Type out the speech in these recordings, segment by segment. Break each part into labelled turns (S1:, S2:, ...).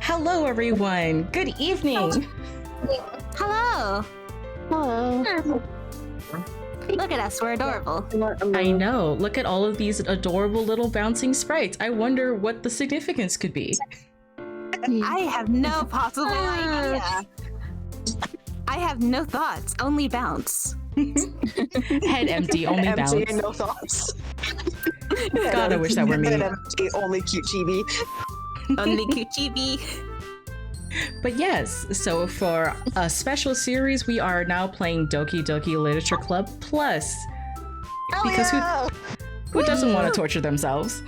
S1: Hello, everyone. Good evening.
S2: Hello.
S3: Hello.
S2: Look at us, we're adorable.
S1: I know. Look at all of these adorable little bouncing sprites. I wonder what the significance could be.
S2: I have no possible idea. I have no thoughts, only bounce.
S1: Head empty, only bounce.
S3: Empty, no thoughts.
S1: God, I wish that were me.
S3: Head empty, only cute chibi.
S2: Only Kuchibi.
S1: But yes, so for a special series, we are now playing Doki Doki Literature Club Plus. Because who doesn't want to torture themselves?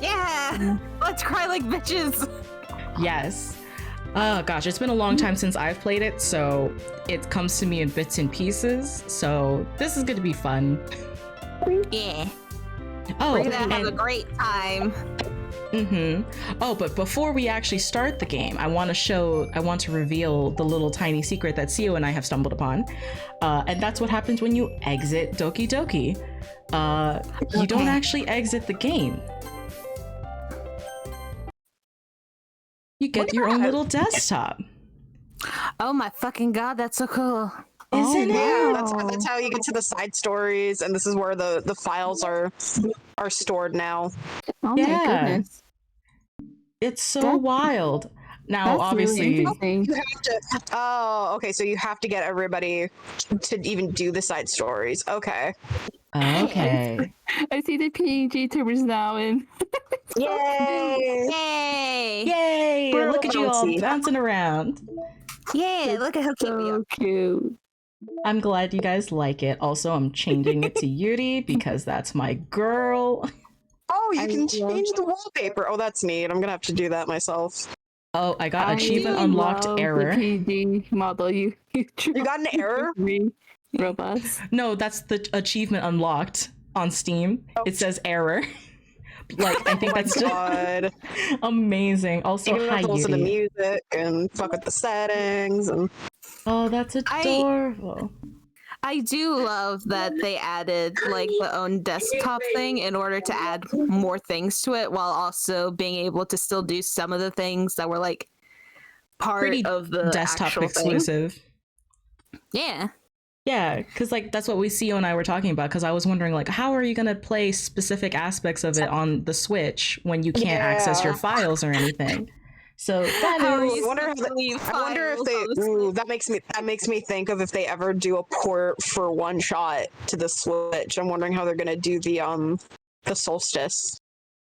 S2: Yeah! Let's cry like bitches!
S1: Yes. Oh gosh, it's been a long time since I've played it, so it comes to me in bits and pieces. So this is going to be fun.
S2: Yeah.
S1: Oh,
S2: We're gonna have a great time.
S1: Oh, but before we actually start the game, I want to reveal the little tiny secret that Sio and I have stumbled upon. And that's what happens when you exit Doki Doki. You don't actually exit the game. You get your own little desktop.
S2: Oh my fucking god, that's so cool.
S1: Isn't it?
S3: Yeah, that's how you get to the side stories, and this is where the files are stored now.
S4: Oh
S1: Yeah.
S4: my goodness.
S1: It's so wild. Now,
S4: That's
S1: obviously,
S4: really interesting.
S3: You have to. Oh, okay. So you have to get everybody to even do the side stories. Okay.
S1: okay.
S4: I see the PNG tubers now and
S3: Yay!
S2: Yay!
S1: Yay!
S3: We're
S1: Look at you all
S3: bouncy.
S1: bouncing around.
S2: Yeah, look at how cute we are.
S4: so cute.
S1: I'm glad you guys like it. Also, I'm changing it to Yuri because that's my girl.
S3: Oh, you
S4: I
S3: can
S4: love
S3: change the wallpaper. Oh, that's neat. I'm gonna have to do that myself.
S1: Oh, I got achievement
S4: I
S1: unlocked
S4: love
S1: error.
S4: The PNG model you
S3: You got an error?
S4: Robots.
S1: No, that's the achievement unlocked on Steam.
S3: Oh.
S1: It says error. Like, I think that's just
S3: God.
S1: amazing. Also,
S3: You
S1: hi,
S3: have to listen to
S1: Yuri.
S3: music and fuck with the settings and.
S1: Oh, that's adorable.
S2: I do love that they added like the own desktop thing in order to add more things to it while also being able to still do some of the things that were like part
S1: Pretty
S2: of the
S1: desktop
S2: actual
S1: exclusive.
S2: thing. Yeah.
S1: Yeah, because like that's what Sio and I were talking about. Because I was wondering, like, how are you gonna play specific aspects of it on the Switch when you can't access your files or anything? So that
S2: How
S1: is.
S3: I wonder if they. Ooh, that makes me think of if they ever do a port for One Shot to the Switch. I'm wondering how they're gonna do the Solstice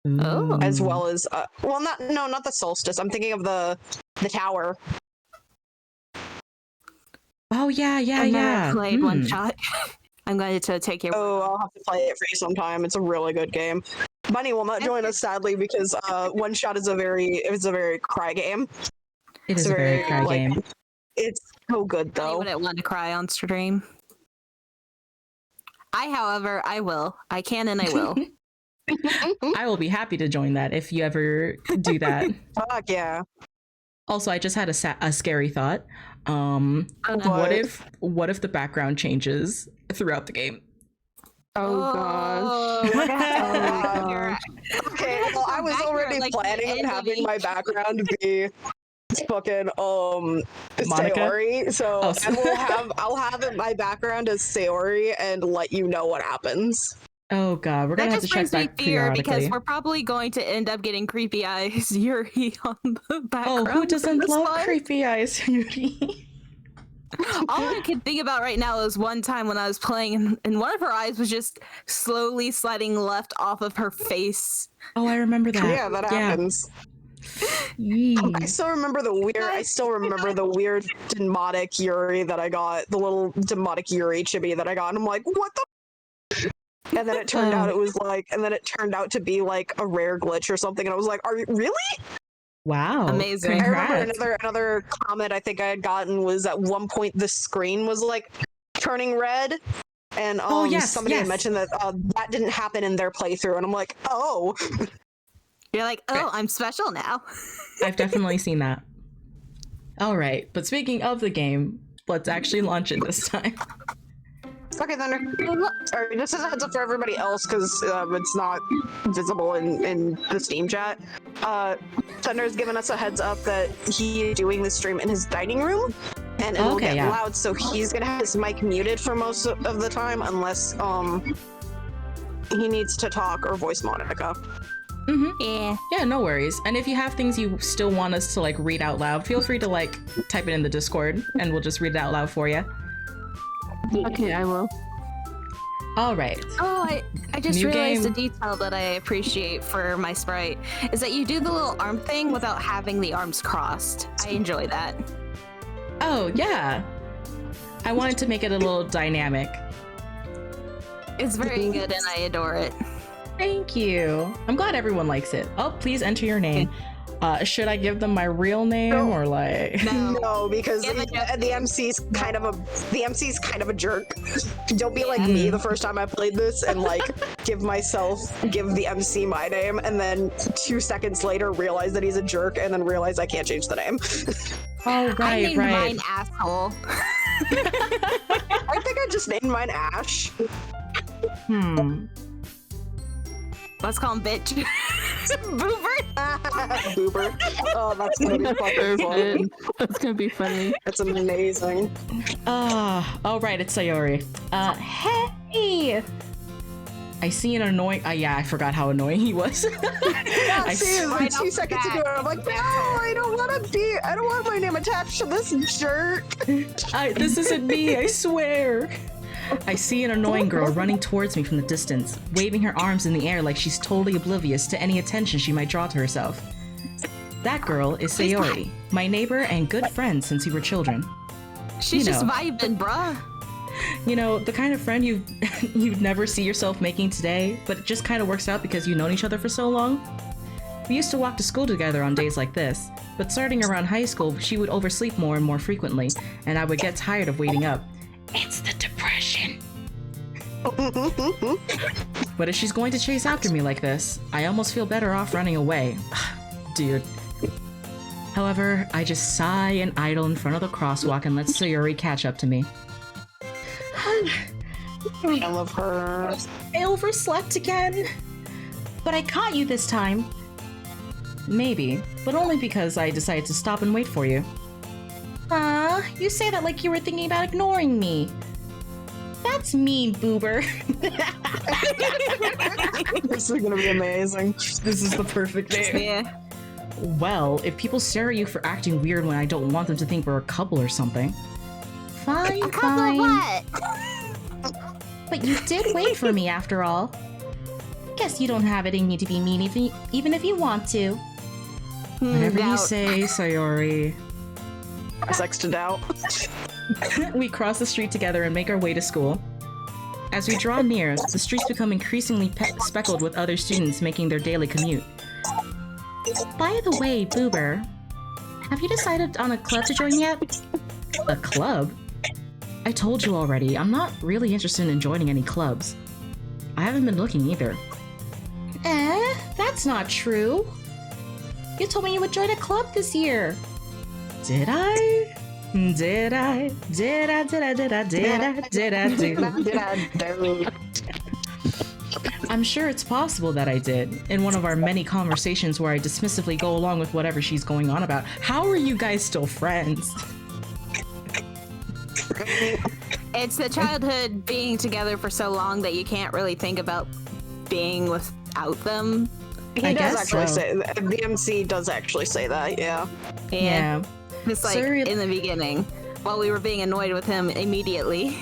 S2: Oh.
S3: as well as not the Solstice. I'm thinking of the Tower.
S1: Oh yeah, yeah,
S2: I've
S1: yeah.
S2: never played One Shot. I'm going to take your
S3: Oh, I'll have to play it for you sometime. It's a really good game. Bunny will not join us sadly because One Shot is a very cry game.
S1: It is
S3: It's
S1: a very cry game.
S3: It's so good
S2: I
S3: though.
S2: wouldn't want to cry on stream. However, I will. I can and I will.
S1: I will be happy to join that if you ever do that.
S3: Fuck yeah.
S1: Also, I just had a scary thought. What if the background changes throughout the game?
S4: Oh gosh.
S2: We're gonna have to
S3: Oh,
S2: your-
S3: Okay, well, I was already
S2: Like,
S3: planning on
S2: end of
S3: having
S2: each-
S3: my background be fucking
S1: Monica?
S3: Sayori. So
S1: Oh, so-
S3: I'll have it my background as Sayori and let you know what happens.
S1: Oh god, we're
S2: That
S1: gonna have to
S2: just
S1: check
S2: brings me
S1: back
S2: fear because
S1: periodically.
S2: we're probably going to end up getting creepy eyes Yuri on the background.
S1: Oh, who
S2: for
S1: doesn't
S2: this
S1: love
S2: one.
S1: creepy eyes, Yuri?
S2: All I can think about right now is one time when I was playing and one of her eyes was just slowly sliding left off of her face.
S1: Oh, I remember that.
S3: Yeah, that happens.
S1: Yee.
S3: I still remember the weird demotic Yuri that I got, the little demotic Yuri chibi that I got, and I'm like, what the? And then it turned out to be like a rare glitch or something, and I was like, are you really?
S1: Wow.
S2: Amazing.
S3: I remember
S1: Congrats.
S3: another comment I think I had gotten was at one point the screen was like turning red, and somebody had mentioned that that didn't happen in their playthrough, and I'm like, oh.
S2: You're like, oh, I'm special now.
S1: I've definitely seen that. All right, but speaking of the game, let's actually launch it this time.
S3: Okay, Thunder. Sorry, this is a heads up for everybody else because it's not visible in the Steam chat. Thunder's given us a heads up that he's doing the stream in his dining room, and it'll
S1: Okay,
S3: get
S1: yeah.
S3: loud, so he's gonna have his mic muted for most of the time, unless he needs to talk or voice Monica.
S1: Mm-hmm.
S2: Yeah.
S1: Yeah, no worries. And if you have things you still want us to like read out loud, feel free to like type it in the Discord, and we'll just read it out loud for you.
S4: Okay, I will.
S1: All right.
S2: Oh, I just
S1: New
S2: realized
S1: game.
S2: a detail that I appreciate for my sprite is that you do the little arm thing without having the arms crossed. I enjoy that.
S1: Oh yeah. I wanted to make it a little dynamic.
S2: It's very good and I adore it.
S1: Thank you. I'm glad everyone likes it. Oh, please enter your name. Should I give them my real name or like?
S3: No, because
S2: Give it just
S3: the MC's kind of a jerk. Don't be like me the first time I played this and like give the MC my name, and then 2 seconds later realize that he's a jerk, and then realize I can't change the name.
S1: Oh right,
S2: I named
S1: right.
S2: mine asshole.
S3: I think I just named mine Ash.
S2: Let's call him bitch. Boober.
S3: Boober. Oh, that's gonna be fucking funny.
S4: That's gonna be funny.
S3: That's amazing.
S1: All right, it's Sayori. Hey. I see an annoying. Yeah, I forgot how annoying he was.
S3: Yeah,
S1: I
S3: see, like
S2: right
S3: 2
S2: off
S3: seconds
S2: the
S3: ago,
S2: bat.
S3: I'm like, no, I don't want my name attached to this jerk.
S1: This isn't me, I swear. I see an annoying girl running towards me from the distance, waving her arms in the air like she's totally oblivious to any attention she might draw to herself. That girl is Sayori, my neighbor and good friend since we were children.
S2: She's
S1: You
S2: just
S1: know.
S2: vibing, bruh.
S1: You know, the kind of friend you'd never see yourself making today, but it just kind of works out because you've known each other for so long. We used to walk to school together on days like this, but starting around high school, she would oversleep more and more frequently, and I would get tired of waiting up. It's the depression. But if she's going to chase after me like this, I almost feel better off running away. Dude. However, I just sigh and idle in front of the crosswalk and let Sayori catch up to me.
S3: I love her.
S1: I overslept again. But I caught you this time. Maybe, but only because I decided to stop and wait for you. You say that like you were thinking about ignoring me. That's mean, Boober.
S3: This is gonna be amazing.
S1: This is the perfect name.
S2: Yeah.
S1: Well, if people stare at you for acting weird when I don't want them to think we're a couple or something. Fine,
S2: A couple
S1: fine.
S2: what?
S1: But you did wait for me after all. Guess you don't have it in you to be mean even if you want to. Whatever you
S2: Doubt.
S1: say, Sayori.
S3: Sex to doubt.
S1: We cross the street together and make our way to school. As we draw near, the streets become increasingly speckled with other students making their daily commute. By the way, Boober, have you decided on a club to join yet? A club? I told you already, I'm not really interested in joining any clubs. I haven't been looking either. That's not true. You told me you would join a club this year. Did I? Did I do? I'm sure it's possible that I did, in one of our many conversations where I dismissively go along with whatever she's going on about. How are you guys still friends?
S2: It's the childhood being together for so long that you can't really think about being without them.
S3: He
S1: I
S3: does
S1: guess
S3: actually
S1: so.
S3: say the MC does actually say that, yeah.
S1: Yeah.
S2: Just like
S1: Sir-
S2: in the beginning, while we were being annoyed with him immediately.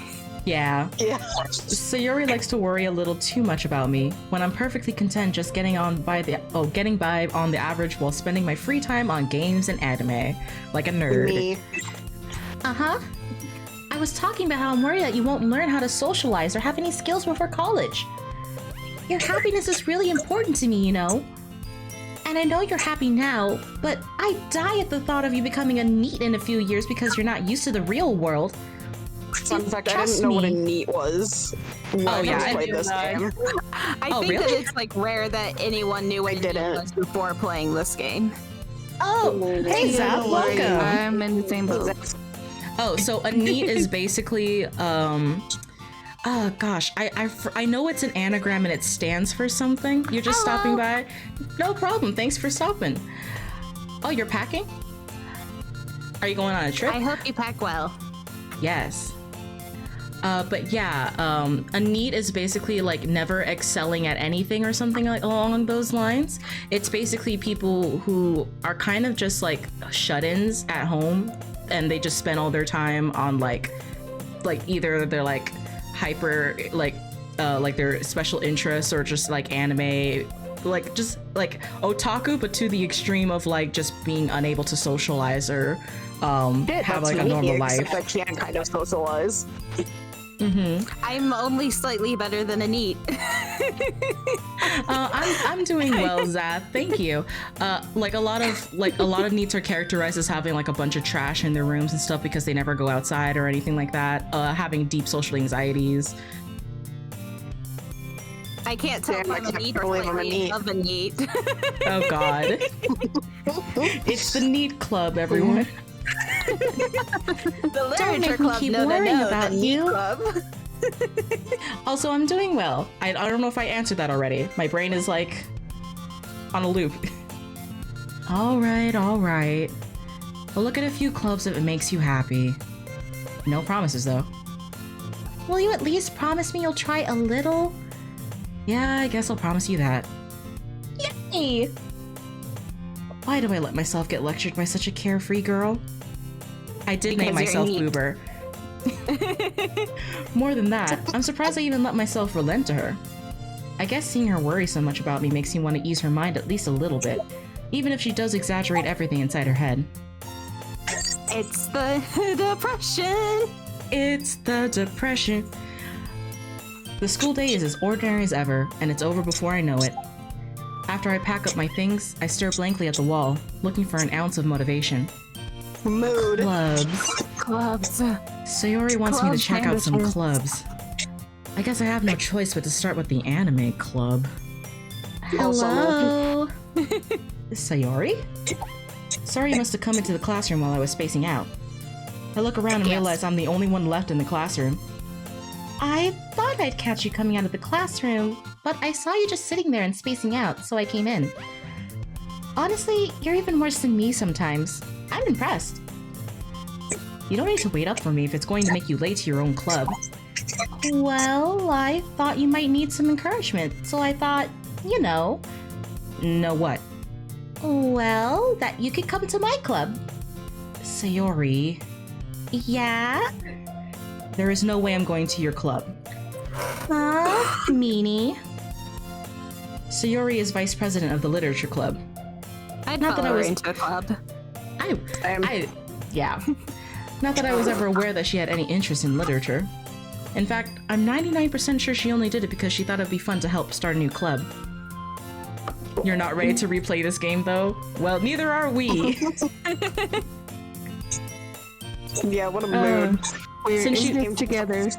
S1: Yeah.
S3: Yeah.
S1: Sayori likes to worry a little too much about me when I'm perfectly content just getting by on the average while spending my free time on games and anime. Like a nerd.
S3: Me.
S1: Uh-huh. I was talking about how I'm worried that you won't learn how to socialize or have any skills before college. Your happiness is really important to me, you know. And I know you're happy now, but I die at the thought of you becoming a NEET in a few years because you're not used to the real world.
S3: Fun fact, I
S1: Trust
S3: didn't know what a
S1: me.
S3: NEET was when I
S1: yeah,
S3: first
S1: I
S3: played
S2: knew
S3: this
S2: that.
S3: game.
S2: I
S1: Oh,
S2: think
S1: really?
S2: that it's like rare that anyone knew what
S3: I
S2: it
S3: didn't.
S2: was before playing this game.
S1: Oh, hey Zap,
S4: Don't worry,
S1: welcome.
S4: I'm in the same boat.
S1: Oh, so a NEET is basically Oh gosh, I know it's an anagram and it stands for something. You're just stopping by. No problem. Thanks for stopping. Oh, you're packing? Are you going on a trip?
S2: I hope you pack well.
S1: Yes. But yeah, a NEET is basically like never excelling at anything or something like along those lines. It's basically people who are kind of just like shut-ins at home, and they just spend all their time on like either they're like hyper like their special interests or just like anime, like just like otaku, but to the extreme of like just being unable to socialize or have like a normal life.
S3: I can kind of socialize.
S2: I'm only slightly better than a NEET.
S1: I'm doing well, Zath. Thank you. Like a lot of NEETs are characterized as having like a bunch of trash in their rooms and stuff because they never go outside or anything like that. Having deep social anxieties.
S2: I can't tell if I'm a NEET or slightly above a NEET.
S1: Oh God. It's the NEET club, everyone.
S2: The
S1: Don't make
S2: literature
S1: me
S2: club,
S1: keep
S2: no,
S1: worrying
S2: no,
S1: about
S2: the NEET
S1: you.
S2: club.
S1: Also, I'm doing well. I don't know if I answered that already. My brain is like on a loop. All right. We'll look at a few clubs if it makes you happy. No promises though. Will you at least promise me you'll try a little? Yeah, I guess I'll promise you that. Yay! Why do I let myself get lectured by such a carefree girl? I did name myself Boober. More than that, I'm surprised I even let myself relent to her. I guess seeing her worry so much about me makes me want to ease her mind at least a little bit, even if she does exaggerate everything inside her head.
S2: It's the depression.
S1: It's the depression. The school day is as ordinary as ever, and it's over before I know it. After I pack up my things, I stare blankly at the wall, looking for an ounce of motivation.
S3: Mood.
S2: Clubs.
S1: Sayori wants me to
S2: Clubs,
S1: check out some
S2: Anderson.
S1: clubs. I guess I have no choice but to start with the anime club. Hello? Sayori? Sayori must have come into the classroom while I was spacing out. I look around and realize I'm the only one left in the classroom. I thought I'd catch you coming out of the classroom, but I saw you just sitting there and spacing out, so I came in. Honestly, you're even worse than me sometimes. I'm impressed. You don't need to wait up for me if it's going to make you late to your own club. Well, I thought you might need some encouragement, so I thought, you know... Know what? Well, that you could come to my club. Sayori... Yeah? There is no way I'm going to your club. Meanie. Sayori is vice president of the literature club.
S2: I'd
S1: Not that
S2: follow
S1: I
S2: her
S1: was-
S2: into a club.
S1: Yeah. Not that I was ever aware that she had any interest in literature. In fact, I'm 99% sure she only did it because she thought it'd be fun to help start a new club. You're not ready to replay this game, though? Well, neither are we.
S3: Yeah, what a mood.
S4: We're
S1: Since
S4: in
S1: you-
S4: this together.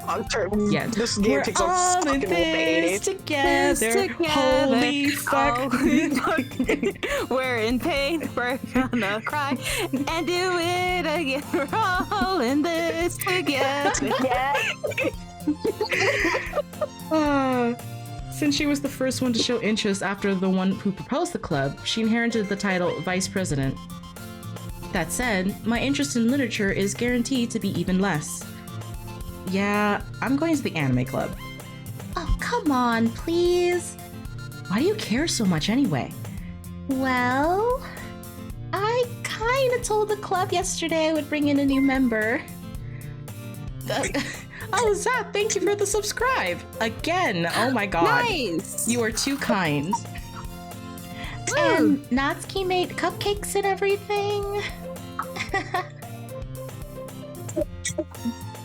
S1: Yeah.
S3: This game
S1: We're
S3: takes up
S1: all in
S3: fucking
S1: this together. Holy fuck.
S2: We're in pain, we're gonna cry and do it again. We're all in this together.
S1: Since she was the first one to show interest after the one who proposed the club, she inherited the title Vice President. That said, my interest in literature is guaranteed to be even less. Yeah, I'm going to the anime club. Oh, come on, please. Why do you care so much anyway? Well, I kinda told the club yesterday I would bring in a new member. Oh, Zap, thank you for the subscribe! Again, oh my god.
S2: Nice.
S1: You are too kind. And Natsuki made cupcakes and everything.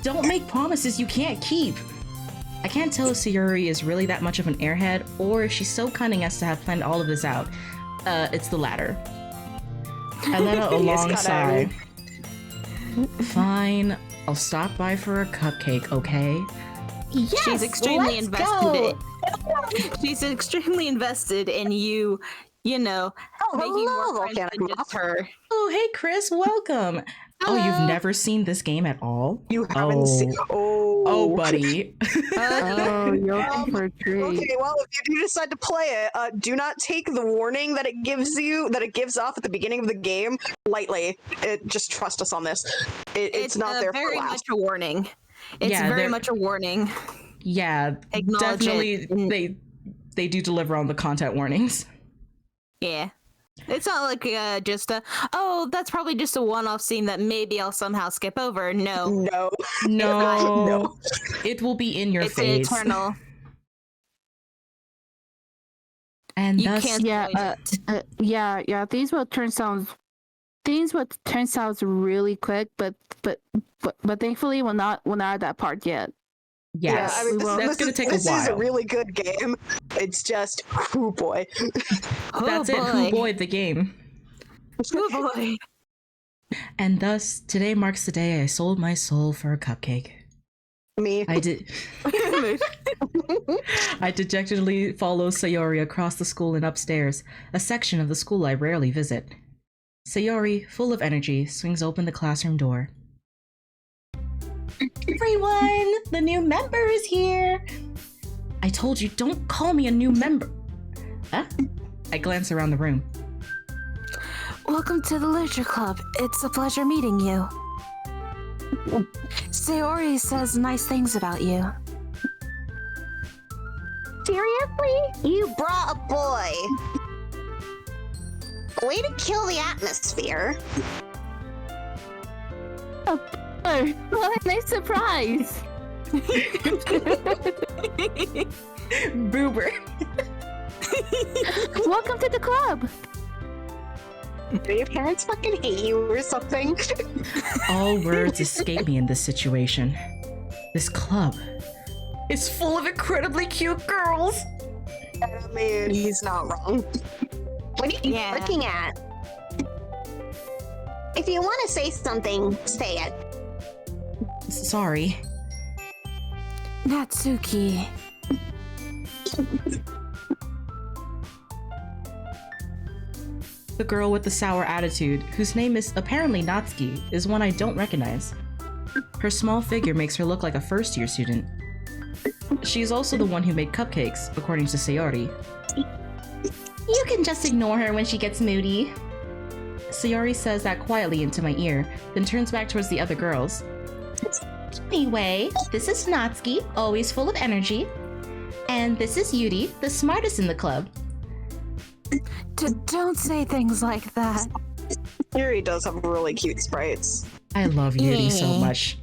S1: Don't make promises you can't keep. I can't tell if Sayori is really that much of an airhead or if she's so cunning as to have planned all of this out. It's the latter. And then a long sigh. Fine, I'll stop by for a cupcake, okay?
S2: Yes, she's extremely
S1: let's
S2: invested.
S1: go.
S2: She's extremely invested in you. You know, making more
S3: hello,
S2: friends
S3: volcanic
S2: than just
S3: moth.
S2: her.
S1: Oh, hey Chris, welcome. Oh, you've never seen this game at all?
S3: You haven't seen.
S1: Oh, buddy.
S4: Oh, you're in for a treat.
S3: Okay, well, if you do decide to play it, do not take the warning that it gives off at the beginning of the game lightly. Just trust us on this. It's not there
S2: very
S3: for
S2: much
S3: last.
S2: a warning. It's
S1: Yeah,
S2: very
S1: they're-
S2: much a warning.
S1: Yeah,
S2: Acknowledge
S1: definitely.
S2: it.
S1: They do deliver on the content warnings.
S2: Yeah. It's not like just that's probably just a one-off scene that maybe I'll somehow skip over. No.
S3: No.
S1: No, it will be in your
S2: It's
S1: face.
S2: eternal.
S1: And
S2: You
S1: thus,
S2: can't avoid it.
S4: Yeah. These will turn south really quick, but thankfully we're not at that part yet.
S1: yes,
S3: Yeah, I mean,
S1: that's going to take a
S3: This is a
S1: while.
S3: really good game. It's just, oh boy.
S2: Oh,
S1: That's it. Who
S2: boy.
S1: boy the game.
S2: Oh boy.
S1: And thus, today marks the day I sold my soul for a cupcake.
S3: Me.
S1: I did. I dejectedly follow Sayori across the school and upstairs, a section of the school I rarely visit. Sayori, full of energy, swings open the classroom door. Everyone, the new member is here. I told you, don't call me a new member. Huh? I glance around the room.
S2: Welcome to the Literature Club. It's a pleasure meeting you. Sayori says nice things about you.
S5: Seriously? You brought a boy. Way to kill the atmosphere.
S4: Oh, what a nice surprise!
S1: Boober.
S4: Welcome to the club.
S3: Do your parents fucking hate you or something?
S1: All words escape me in this situation. This club is full of incredibly cute girls.
S3: I mean, he's not wrong.
S5: What are you
S2: Yeah.
S5: looking at? If you want to say something, say it.
S1: Sorry.
S2: Natsuki.
S1: The girl with the sour attitude, whose name is apparently Natsuki, is one I don't recognize. Her small figure makes her look like a first-year student. She's also the one who made cupcakes, according to Sayori. You can just ignore her when she gets moody. Sayori says that quietly into my ear, then turns back towards the other girls. Anyway, this is Natsuki, always full of energy. And this is Yuri, the smartest in the club.
S2: Don't say things like that.
S3: Yuri does have really cute sprites.
S1: I love Yuri so
S2: Yeah.
S1: much.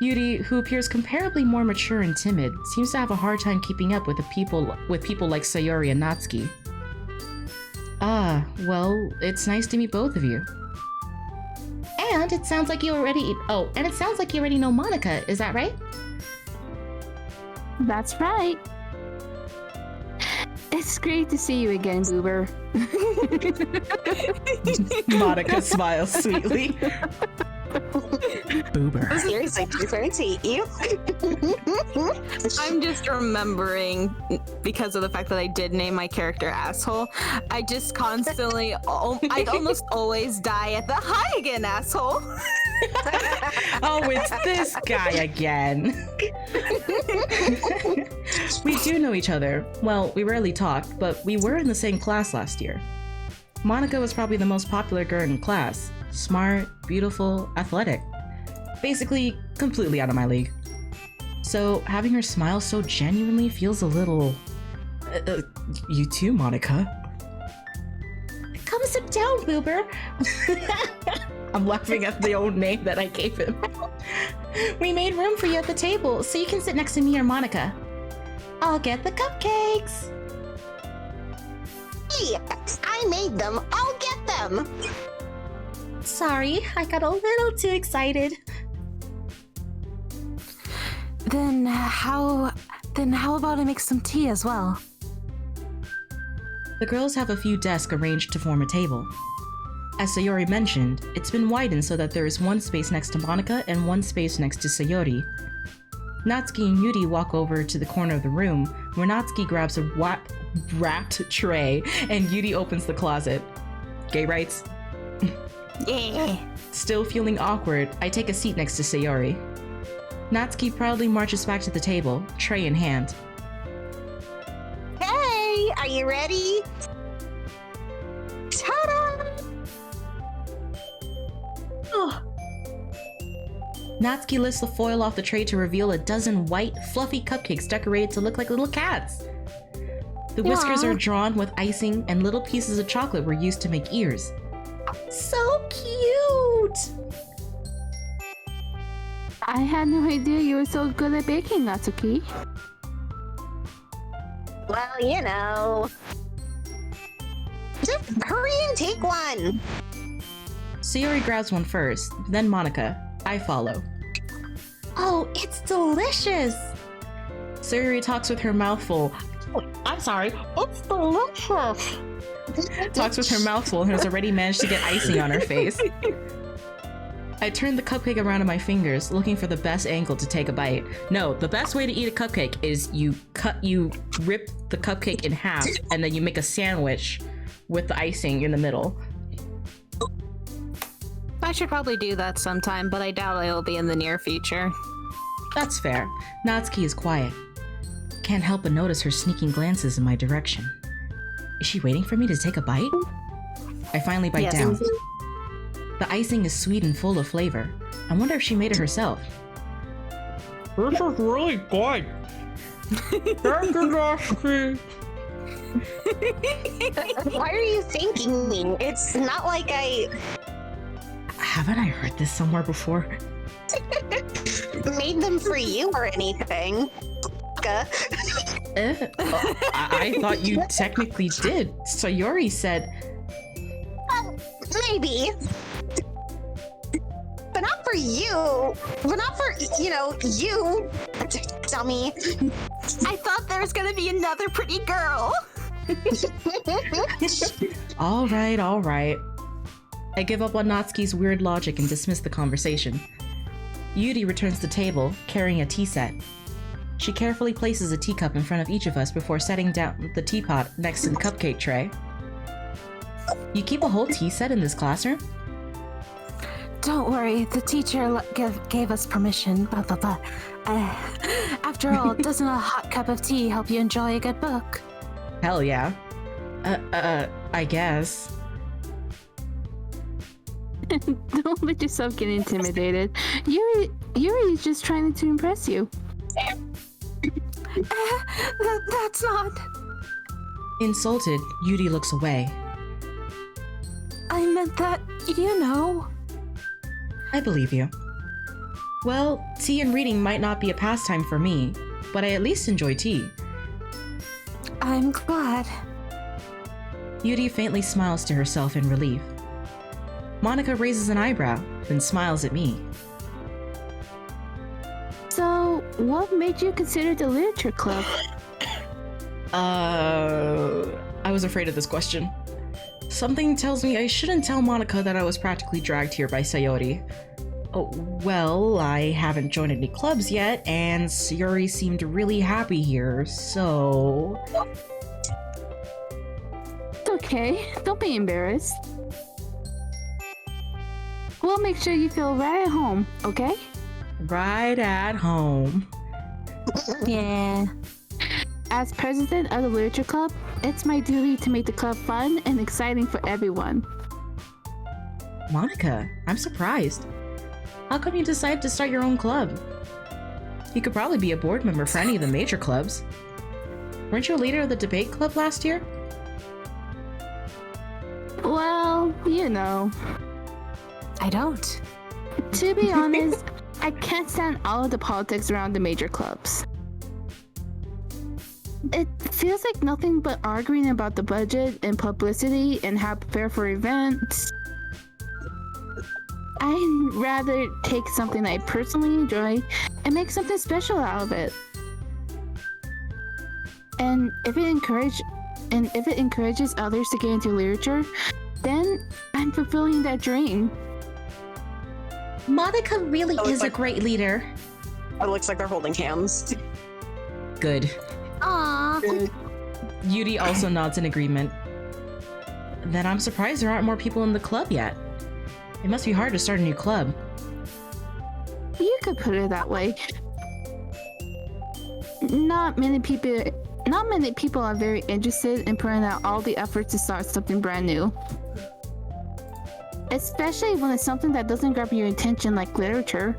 S1: Yuri, who appears comparably more mature and timid, seems to have a hard time keeping up with people like Sayori and Natsuki. Ah, well, it's nice to meet both of you. And it sounds like you already know Monica, is that right?
S4: That's right. It's great to see you again, Boober.
S1: Monica smiles sweetly. Boober.
S3: Seriously, do your parents hate you?
S2: I'm just remembering, because of the fact that I did name my character asshole, I just constantly, I almost always die at the hi again, asshole.
S1: Oh, it's this guy again. We do know each other. Well, we rarely talk, but we were in the same class last year. Monica was probably the most popular girl in class. Smart, beautiful, athletic. Basically, completely out of my league. So, having her smile so genuinely feels a little... you too, Monica. Come sit down, Boober. I'm laughing at the old name that I gave him. We made room for you at the table, so you can sit next to me or Monica. I'll get the cupcakes.
S5: Yes, I made them. I'll get them.
S1: Sorry, I got a little too excited.
S2: Then how about I make some tea as well?
S1: The girls have a few desks arranged to form a table. As Sayori mentioned, it's been widened so that there is one space next to Monica and one space next to Sayori. Natsuki and Yuri walk over to the corner of the room, where Natsuki grabs a wrapped tray and Yuri opens the closet. Gay rights?
S2: Yeah.
S1: Still feeling awkward, I take a seat next to Sayori. Natsuki proudly marches back to the table, tray in hand.
S5: Hey, are you ready? Ta-da!
S1: Natsuki lifts the foil off the tray to reveal a dozen white, fluffy cupcakes decorated to look like little cats. The whiskers are drawn with icing, and little pieces of chocolate were used to make ears. So cute!
S4: I had no idea you were so good at baking, Natsuki.
S5: Well, you know. Just hurry and take one.
S1: Sayori grabs one first, then Monica. I follow. Oh, it's delicious! Sayori talks with her mouth full. I'm sorry, it's delicious! Talks with her mouth full and has already managed to get icing on her face. I turn the cupcake around in my fingers, looking for the best angle to take a bite. No, the best way to eat a cupcake is you rip the cupcake in half, and then you make a sandwich with the icing in the middle.
S2: I should probably do that sometime, but I doubt it'll be in the near future.
S1: That's fair. Natsuki is quiet. Can't help but notice her sneaking glances in my direction. Is she waiting for me to take a bite? I finally bite
S2: Yes.
S1: down. The icing is sweet and full of flavor. I wonder if she made it herself. This is really good. Thank you, Natsuki.
S5: Why are you thanking me? It's not like I
S1: Haven't I heard this somewhere before?
S5: made them for you or anything.
S1: I thought you technically did. Sayori said...
S5: Maybe. But not for you. But not for, you. Dummy.
S2: I thought there was gonna be another pretty girl.
S1: All right. I give up on Natsuki's weird logic and dismiss the conversation. Yuri returns to the table, carrying a tea set. She carefully places a teacup in front of each of us before setting down the teapot next to the cupcake tray. You keep a whole tea set in this classroom?
S2: Don't worry, the teacher gave us permission, blah blah blah. After all, doesn't a hot cup of tea help you enjoy a good book?
S1: Hell yeah. I guess.
S4: Don't let yourself get intimidated. Yuri is just trying to impress you.
S2: That's not.
S1: Insulted, Yuri looks away.
S2: I meant that,
S1: I believe you. Well, tea and reading might not be a pastime for me, but I at least enjoy tea.
S2: I'm glad.
S1: Yuri faintly smiles to herself in relief. Monica raises an eyebrow, then smiles at me.
S4: So, what made you consider the literature club?
S1: I was afraid of this question. Something tells me I shouldn't tell Monica that I was practically dragged here by Sayori. Oh, well, I haven't joined any clubs yet, and Sayori seemed really happy here, so...
S4: It's okay. Don't be embarrassed. We'll make sure you feel right at home, okay?
S1: Right at home.
S2: Yeah.
S4: As president of the literature club, it's my duty to make the club fun and exciting for everyone.
S1: Monica, I'm surprised. How come you decided to start your own club? You could probably be a board member for any of the major clubs. Weren't you a leader of the debate club last year?
S4: Well,
S2: I don't.
S4: to be honest, I can't stand all of the politics around the major clubs. It feels like nothing but arguing about the budget and publicity and how to prepare for events. I'd rather take something I personally enjoy and make something special out of it. And if it encourages others to get into literature, then I'm fulfilling that dream.
S1: Monica really
S3: Oh, it's
S1: is a
S3: like-
S1: great leader.
S3: It looks like they're holding hands.
S1: Good.
S2: Aww.
S1: Yuri also nods in agreement. Then I'm surprised there aren't more people in the club yet. It must be hard to start a new club.
S4: You could put it that way. Not many people are very interested in putting out all the effort to start something brand new. Especially when it's something that doesn't grab your attention like literature.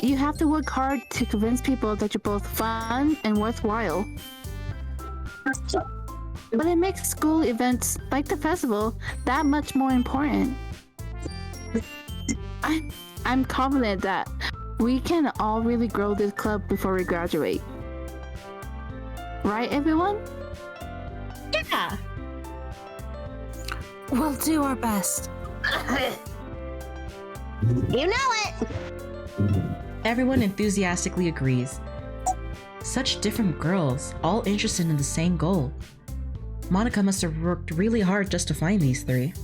S4: You have to work hard to convince people that you're both fun and worthwhile. But it makes school events like the festival that much more important. I'm confident that we can all really grow this club before we graduate. Right, everyone?
S1: Yeah.
S2: We'll do our best.
S5: You know it.
S1: Everyone enthusiastically agrees. Such different girls, all interested in the same goal. Monica must have worked really hard just to find these three.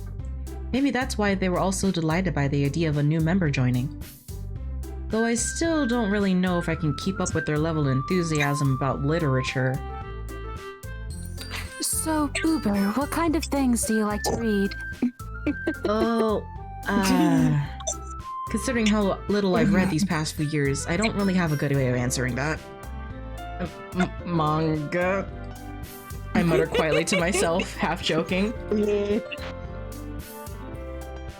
S1: Maybe that's why they were all so delighted by the idea of a new member joining. Though I still don't really know if I can keep up with their level of enthusiasm about literature.
S2: So, Boober, what kind of things do you like to read?
S1: Oh, considering how little I've read these past few years, I don't really have a good way of answering that. Manga? I mutter quietly to myself, half joking.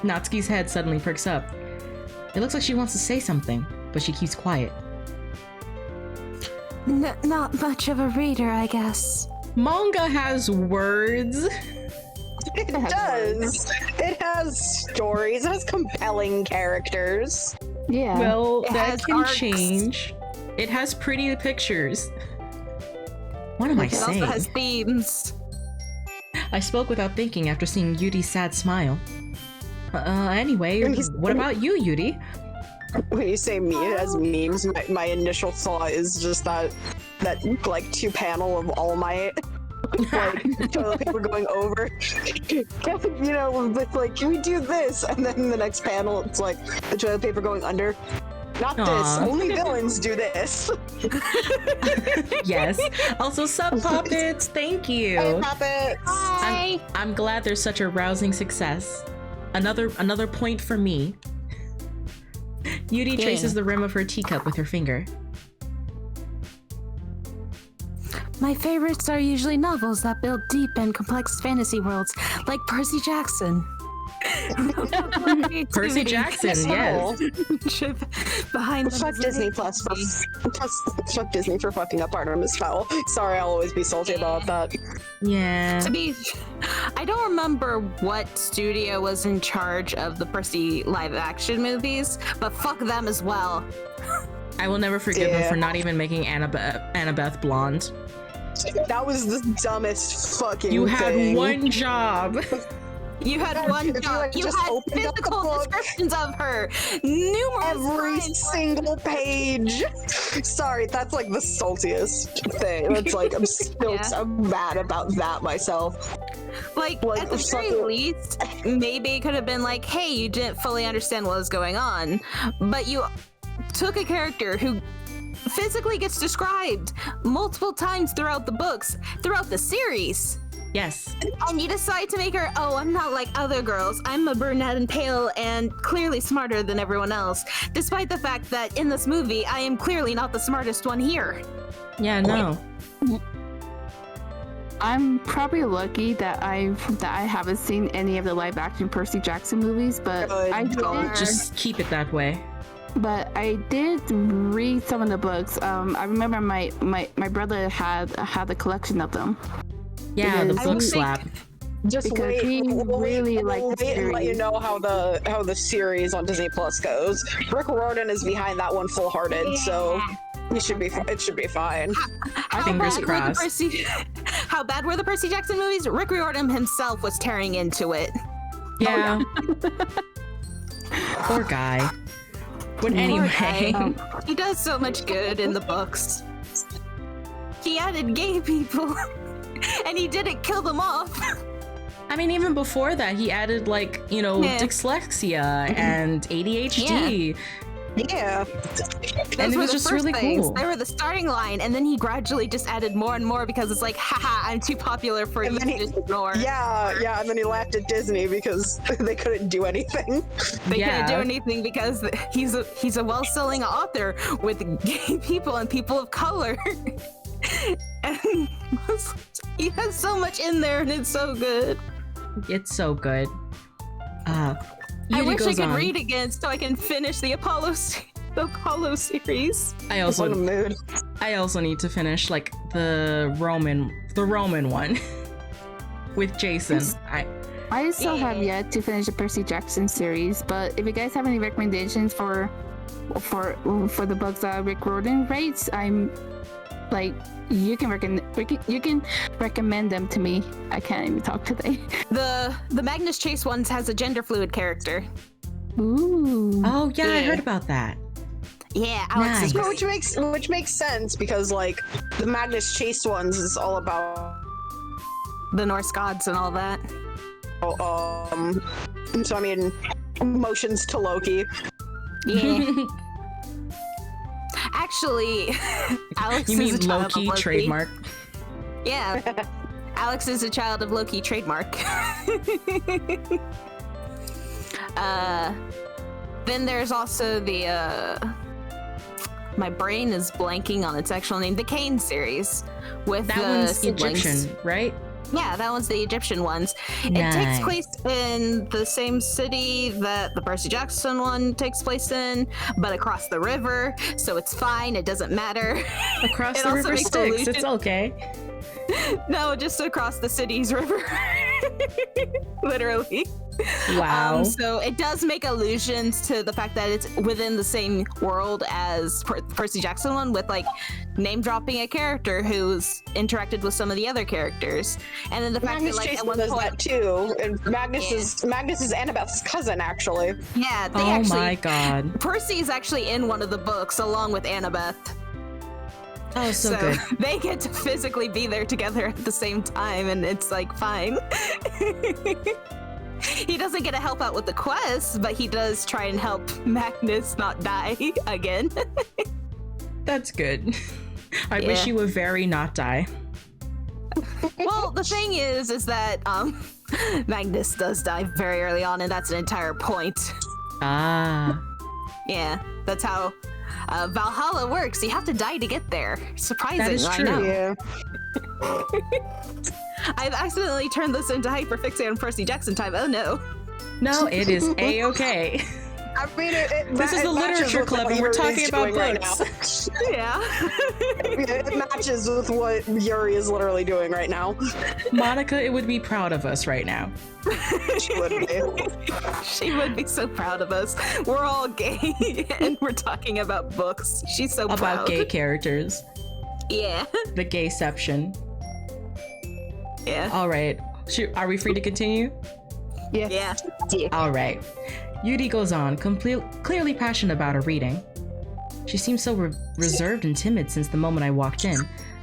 S1: Natsuki's head suddenly perks up. It looks like she wants to say something, but she keeps quiet.
S2: Not much of a reader, I guess.
S1: Manga has words.
S3: It does. It has stories. It has compelling characters.
S4: Yeah.
S1: Well,
S2: It
S1: that
S2: has
S1: can
S2: arcs.
S1: change. It has pretty pictures. What am I
S2: It also
S1: saying?
S2: has themes.
S1: I spoke without thinking after seeing Yudi's sad smile. Anyway, what about you, Yudi?
S3: When you say me, it has memes. My initial thought is just that like 2-panel of All Might, like toilet paper going over. You know, with like, can we do this? And then the next panel, it's like the toilet paper going under. Not
S1: Aw.
S3: this. Only villains do this.
S1: Yes. Also, sub puppets. Thank you.
S3: Hey, puppets.
S1: I'm glad there's such a rousing success. Another point for me. Yudi traces the rim of her teacup with her finger.
S2: My favorites are usually novels that build deep and complex fantasy worlds, like Percy Jackson.
S1: Percy Jackson, yes.
S2: Behind them
S3: Fuck
S2: is
S3: Disney
S2: amazing.
S3: Fuck Disney for fucking up Artemis Fowl. Sorry, I'll always be salty about that.
S1: Yeah.
S2: I don't remember what studio was in charge of the Percy live-action movies, but fuck them as well.
S1: I will never forgive them for not even making Annabeth blonde.
S3: That was the dumbest fucking
S1: You had
S3: thing.
S1: one job.
S2: You had
S3: God,
S2: one
S3: if you
S2: job.
S3: had
S2: You
S3: just
S2: had
S3: opened up the
S2: physical
S3: book.
S2: descriptions of her. Numerous
S3: Every
S2: times.
S3: single page. Sorry, that's like the saltiest thing. It's like I'm still
S2: Yeah.
S3: so mad about that myself.
S2: Like,
S3: Like,
S2: at the very
S3: fucking-
S2: least, maybe it could have been like, hey, you didn't fully understand what was going on, but you took a character who physically gets described multiple times throughout the books, throughout the series.
S1: Yes.
S2: And you decide to make her, oh, I'm not like other girls. I'm a brunette and pale and clearly smarter than everyone else. Despite the fact that in this movie, I am clearly not the smartest one here.
S1: Yeah, no.
S4: I'm probably lucky that I haven't seen any of the live action Percy Jackson movies, but
S3: Good
S4: I
S3: God.
S4: did.
S1: Just keep it that way.
S4: But I did read some of the books. I remember my brother had the collection of them.
S1: Yeah, the
S4: Because-
S1: book
S2: I
S1: slap.
S3: Just
S4: Because
S3: wait,
S4: he really liked the
S3: wait and let you
S4: series.
S3: know how the series on Disney Plus goes. Rick Riordan is behind that one full-hearted, so it should be fine.
S1: Fingers
S2: bad were the
S1: crossed.
S2: How bad were the Percy Jackson movies? Rick Riordan himself was tearing into it.
S1: Yeah. Poor guy. But anyway.
S2: He does so much good in the books. He added gay people, and he didn't kill them off.
S1: I mean, even before that, he added, like,
S2: Yeah.
S1: dyslexia and ADHD.
S3: Yeah.
S2: Those
S1: it
S2: were
S1: was
S2: the
S1: just
S2: first
S1: really
S2: things.
S1: cool.
S2: They were the starting line, and then he gradually just added more and more because it's like, haha, I'm too popular for
S3: And
S2: you
S3: then
S2: to
S3: he-
S2: just ignore.
S3: Yeah, and then he laughed at Disney because they couldn't do anything.
S2: They couldn't do
S1: Yeah.
S2: anything because he's a well-selling author with gay people and people of color. And he has so much in there, and it's so good.
S1: It's so good.
S2: I
S1: Yuri
S2: wish I
S1: goes
S2: could
S1: on.
S2: read again so I can finish the Apollo series.
S1: I
S3: What a
S1: also
S3: mood.
S1: need to finish like the Roman one with Jason.
S4: I still have yet to finish the Percy Jackson series, but if you guys have any recommendations for the books that Rick Riordan writes, I'm like, you can recommend them to me. I can't even talk today.
S2: The Magnus Chase ones has a gender fluid character.
S4: Ooh.
S1: Oh yeah, I
S2: Yeah.
S1: heard about that.
S2: Yeah, Alex is
S1: Nice.
S2: really
S3: Which makes sense because like the Magnus Chase ones is all about
S2: the Norse gods and all that.
S3: so I mean emotions to Loki.
S2: Yeah. Actually, Alex
S1: You
S2: is a
S1: mean
S2: child of
S1: Loki trademark?
S2: Yeah. Alex is a child of Loki trademark. Then there's also the my brain is blanking on its actual name. The Kane series with
S1: That
S2: the
S1: one's
S2: siblings.
S1: Egyptian, right?
S2: Yeah, that one's the Egyptian ones. It takes
S1: Nice.
S2: place in the same city that the Percy Jackson one takes place in, but across the river, so it's fine. It doesn't matter.
S1: Across
S2: It
S1: the
S2: also
S1: river
S2: makes
S1: Styx.
S2: illusion-
S1: It's okay.
S2: No, just across the city's river. Literally.
S1: Wow.
S2: So it does make allusions to the fact that it's within the same world as Percy Jackson one, with like name dropping a character who's interacted with some of the other characters, and then the fact
S3: Magnus
S2: that like
S3: Chase
S2: at one
S3: does
S2: point,
S3: that too, and Magnus is Annabeth's cousin actually.
S2: yeah, they
S1: Oh
S2: actually
S1: my god.
S2: Percy is actually in one of the books along with Annabeth.
S1: Oh, so good.
S2: They get to physically be there together at the same time, and it's like fine. He doesn't get to help out with the quest, but he does try and help Magnus not die again.
S1: That's good. I wish
S2: Yeah.
S1: he would very not die.
S2: Well, the thing is that Magnus does die very early on, and that's an entire point.
S1: Ah.
S2: Yeah, that's how Valhalla works. You have to die to get there. Surprising,
S1: That is
S2: I
S1: true.
S2: know.
S3: Yeah.
S2: I've accidentally turned this into hyperfixate on Percy Jackson time. Oh no.
S1: No, it is a-okay.
S3: I mean,
S1: This is the literature club, and we're talking about books.
S2: Yeah.
S3: It matches with what Yuri is literally doing right now.
S1: Monica, it would be proud of us right now.
S3: She would be.
S2: She would be so proud of us. We're all gay and we're talking about books. She's so
S1: About
S2: proud.
S1: gay characters.
S2: Yeah.
S1: The gayception.
S2: Yeah.
S1: All right. Are we free to continue?
S2: Yeah.
S1: All right. Yuri goes on, clearly passionate about her reading. She seems so reserved and timid since the moment I walked in,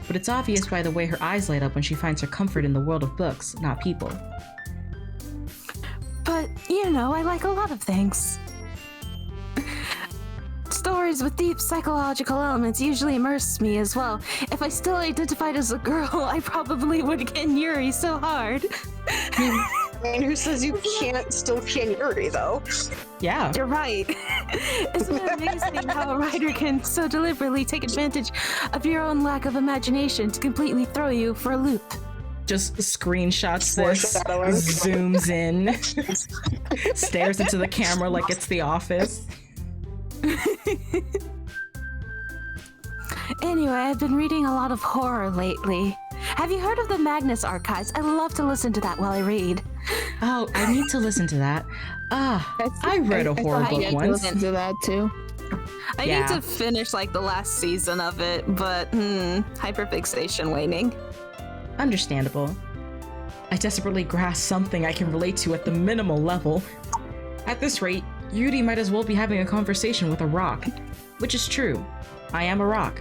S1: but it's obvious by the way her eyes light up when she finds her comfort in the world of books, not people.
S2: But, you know, I like a lot of things. Stories with deep psychological elements usually immerse me as well. If I still identified as a girl, I probably would ken Yuri so hard.
S3: I mean, who says you can't still can Yuri though?
S1: Yeah.
S2: You're right. Isn't it amazing how a writer can so deliberately take advantage of your own lack of imagination to completely throw you for a loop?
S1: Just screenshots this,
S3: Foreshadowing.
S1: zooms in, stares into the camera like it's The Office.
S2: Anyway, I've been reading a lot of horror lately. Have you heard of the Magnus Archives? I love to listen to that while I read.
S1: Oh, I need to listen to that. I read a horror
S4: I
S1: book
S4: get to
S1: once.
S4: listen to that too.
S2: I
S1: Yeah.
S2: need to finish like the last season of it, but hyperfixation waning.
S1: Understandable. I desperately grasp something I can relate to at the minimal level. At this rate, Yuri might as well be having a conversation with a rock. Which is true. I am a rock.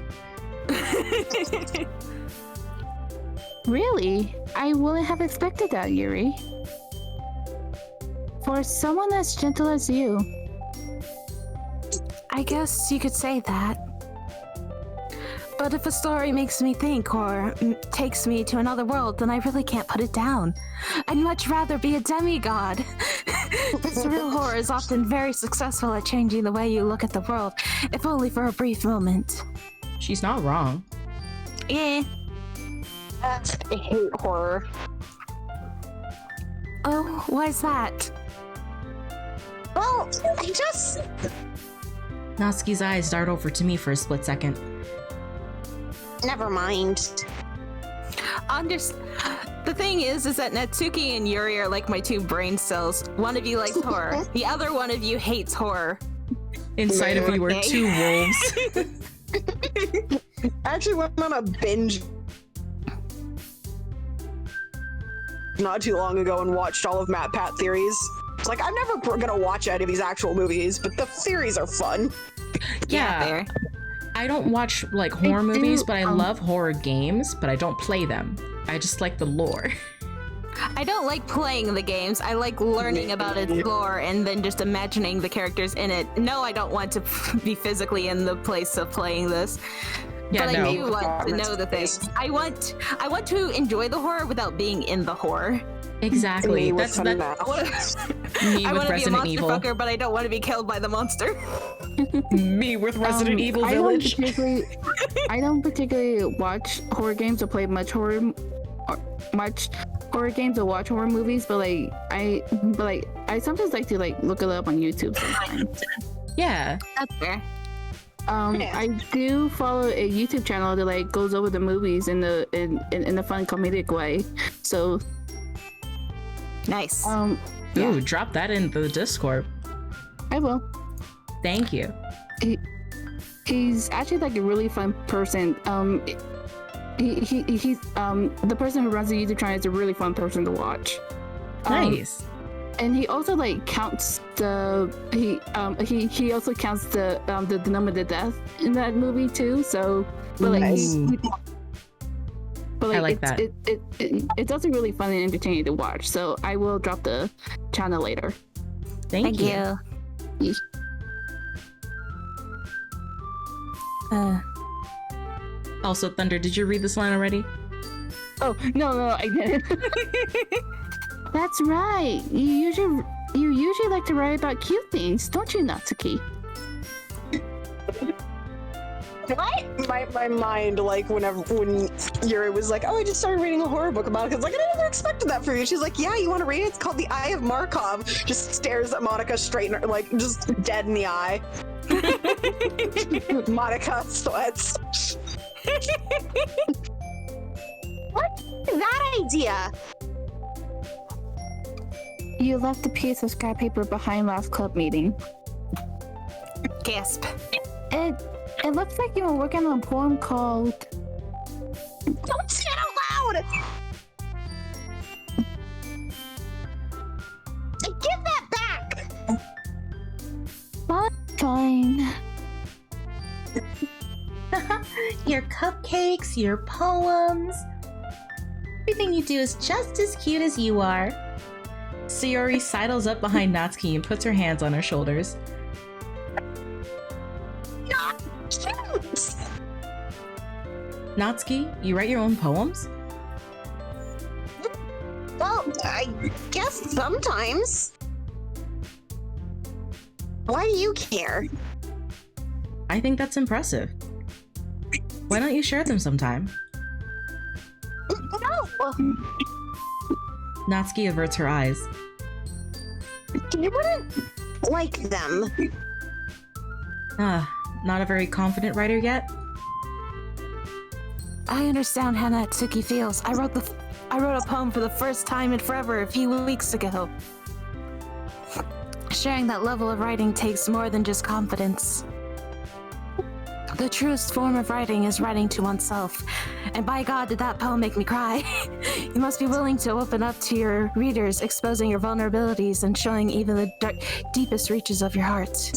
S4: Really? I wouldn't have expected that, Yuri. For someone as gentle as you.
S2: I guess you could say that. But if a story makes me think or takes me to another world, then I really can't put it down. I'd much rather be a demigod. Surreal horror is often very successful at changing the way you look at the world, if only for a brief moment.
S1: She's not wrong.
S2: Yeah.
S3: I hate horror.
S2: Oh, why's that?
S5: Well, I just.
S1: Natsuki's eyes dart over to me for a split second.
S5: Never mind.
S2: The thing is that Natsuki and Yuri are like my two brain cells. One of you likes horror. The other one of you hates horror.
S1: Inside of you are two wolves.
S3: I actually went on a binge not too long ago and watched all of Matt Pat theories. It's like, I'm never gonna watch any of these actual movies, but the theories are fun.
S1: Yeah.
S2: Fair.
S1: I don't watch like horror movies, but I love horror games, but I don't play them. I just like the lore.
S2: I don't like playing the games. I like learning about its lore and then just imagining the characters in it. No, I don't want to be physically in the place of playing this.
S1: Yeah,
S2: but
S1: no.
S2: I do want to know the things. I want to enjoy the horror without being in the horror.
S1: Exactly.
S3: Me with
S1: That's
S3: some
S1: that.
S3: math.
S1: Me
S2: I
S1: with
S2: want to be a
S1: Resident
S2: monster
S1: Evil.
S2: fucker, but I don't want to be killed by the monster.
S1: Me with Resident Evil
S4: I
S1: Village.
S4: I don't particularly watch horror games or play much horror games or watch horror movies, but I sometimes like to like look it up on YouTube sometimes.
S1: Yeah.
S2: That's fair.
S4: I do follow a YouTube channel that like goes over the movies in a fun comedic way. So
S2: Nice.
S4: yeah,
S1: Ooh, drop that in the Discord.
S4: I will.
S1: Thank you.
S4: He's actually like a really fun person. He's the person who runs the YouTube channel is a really fun person to watch.
S1: Nice.
S4: And he also like counts he also counts the number of the death in that movie too. So, but like,
S3: Nice.
S4: but like
S1: I like that.
S4: It's also really fun and entertaining to watch. So I will drop the channel later.
S1: Thank you.
S4: Yeesh.
S1: Also, Thunder, did you read this line already?
S4: Oh no, I didn't. That's right. You usually like to write about cute things, don't you, Natsuki?
S3: My mind, like, when Yuri was like, oh, I just started reading a horror book about it, because like, I never expected that for you. She's like, yeah, you want to read it? It's called The Eye of Markov. Just stares at Monica straight in her, like, just dead in the eye. Monica sweats.
S5: That idea.
S4: You left a piece of scrap paper behind last club meeting.
S2: Gasp.
S4: It looks like you were working on a poem called...
S5: Don't say it out loud. Give that back.
S4: Fine.
S6: Your cupcakes, your poems. Everything you do is just as cute as you are.
S1: Sayori sidles up behind Natsuki and puts her hands on her shoulders.
S5: Shoot.
S1: Natsuki, you write your own poems?
S5: Well, I guess sometimes. Why do you care?
S1: I think that's impressive. Why don't you share them sometime?
S5: No.
S1: Natsuki averts her eyes.
S5: You wouldn't like them.
S1: Not a very confident writer yet?
S2: I understand how Natsuki feels. I wrote a poem for the first time in forever a few weeks ago. Sharing that level of writing takes more than just confidence. The truest form of writing is writing to oneself. And by God, did that poem make me cry. You must be willing to open up to your readers, exposing your vulnerabilities and showing even the deepest reaches of your heart.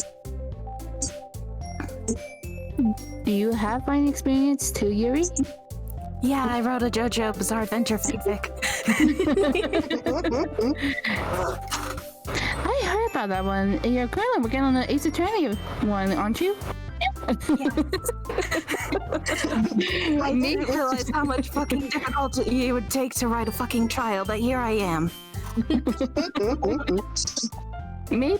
S4: Do you have writing experience too, Yuri?
S2: Yeah, I wrote a JoJo Bizarre Adventure fanfic.
S4: I heard about about that one. And you're currently working on the Ace Attorney one, aren't you?
S2: I didn't realize how much fucking difficulty it would take to write a fucking trial, but here I am.
S4: Maybe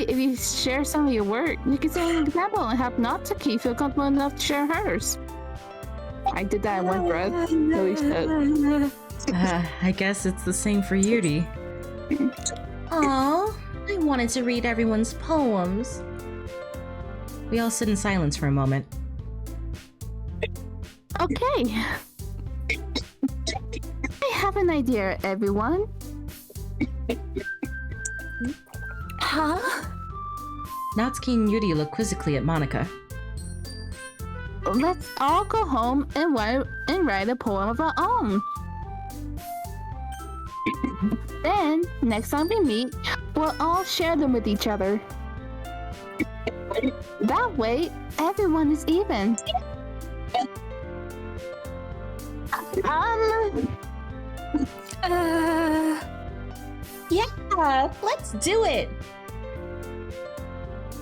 S4: if you share some of your work, you can set an example and have Natsuki feel comfortable enough to share hers. I did that in one breath. Holy shit.
S1: I guess it's the same for Yuri.
S6: Aw, I wanted to read everyone's poems.
S1: We all sit in silence for a moment.
S4: Okay. I have an idea, everyone.
S2: Huh?
S1: Natsuki and Yuri look quizzically at Monica.
S4: Let's all go home and write a poem of our own. Then, next time we meet, we'll all share them with each other. That way, everyone is even.
S6: Yeah, let's do it.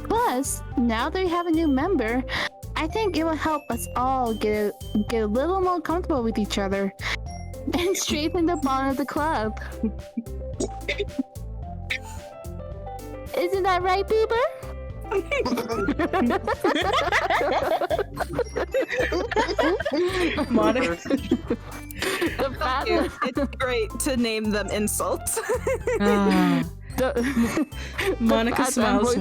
S4: Plus, now that we have a new member, I think it will help us all get a little more comfortable with each other and strengthen the bond of the club. Isn't that right, Bieber?
S1: Monica.
S2: It's great to name them insults.
S1: Monica smiles.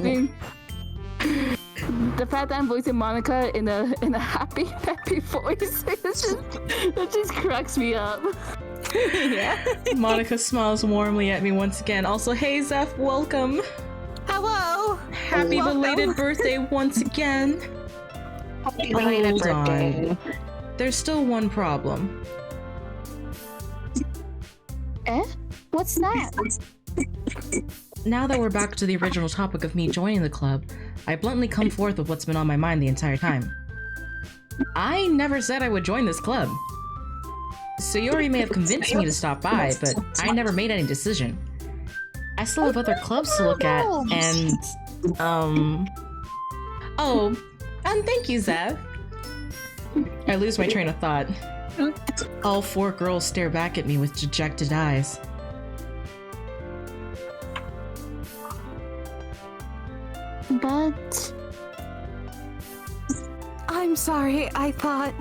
S4: The fact that I'm voicing Monica in a happy, peppy voice, it just cracks me up.
S2: Yeah.
S1: Monica smiles warmly at me once again. Also, hey Zeph, welcome.
S2: Hello.
S1: Happy belated birthday once again.
S3: Happy belated
S1: Hold
S3: birthday.
S1: on. There's still one problem.
S4: Eh? What's that?
S1: Now that we're back to the original topic of me joining the club, I bluntly come forth with what's been on my mind the entire time. I never said I would join this club. Sayori may have convinced me to stop by, but I never made any decision. I still have other clubs to look at, and, Oh, and thank you, Zev. I lose my train of thought. All four girls stare back at me with dejected eyes.
S4: But
S2: I'm sorry, I thought...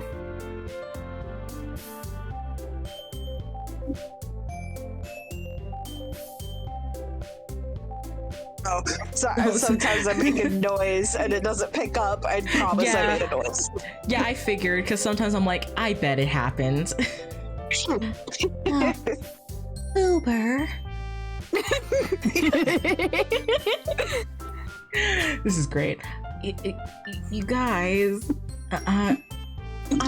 S3: Oh, sometimes I make a noise and it doesn't pick up. I promise I made a noise.
S1: Yeah, I figured, because sometimes I'm like, I bet it happened.
S6: Uber.
S1: This is great. You guys, I'm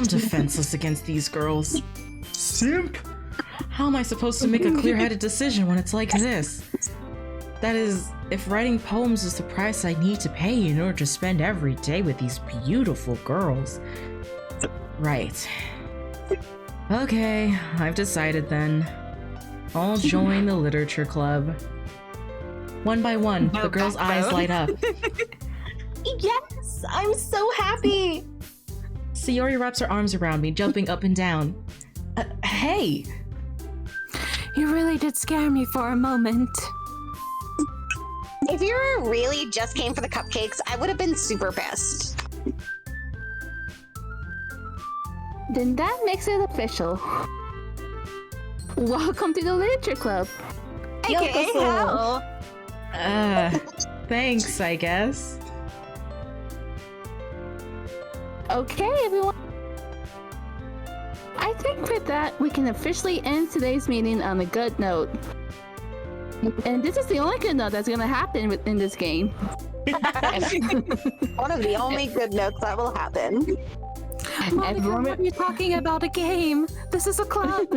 S1: defenseless against these girls. Simp! How am I supposed to make a clear-headed decision when it's like this? That is, if writing poems is the price I need to pay in order to spend every day with these beautiful girls. Right. Okay, I've decided then. I'll join the literature club. One by one, the girls' eyes light up.
S6: Yes, I'm so happy.
S1: Sayori wraps her arms around me, jumping up and down. Hey!
S2: You really did scare me for a moment.
S5: If you really just came for the cupcakes, I would have been super pissed.
S4: then that makes it official. Welcome to the literature club.
S2: AKA hell.
S1: Thanks, I guess.
S4: Okay, everyone. I think with that, we can officially end today's meeting on a good note. And this is the only good note that's gonna happen within this game.
S5: One of the only good notes that will happen.
S2: Monica,
S4: Everyone-
S2: what are you talking about? A game? This is a club.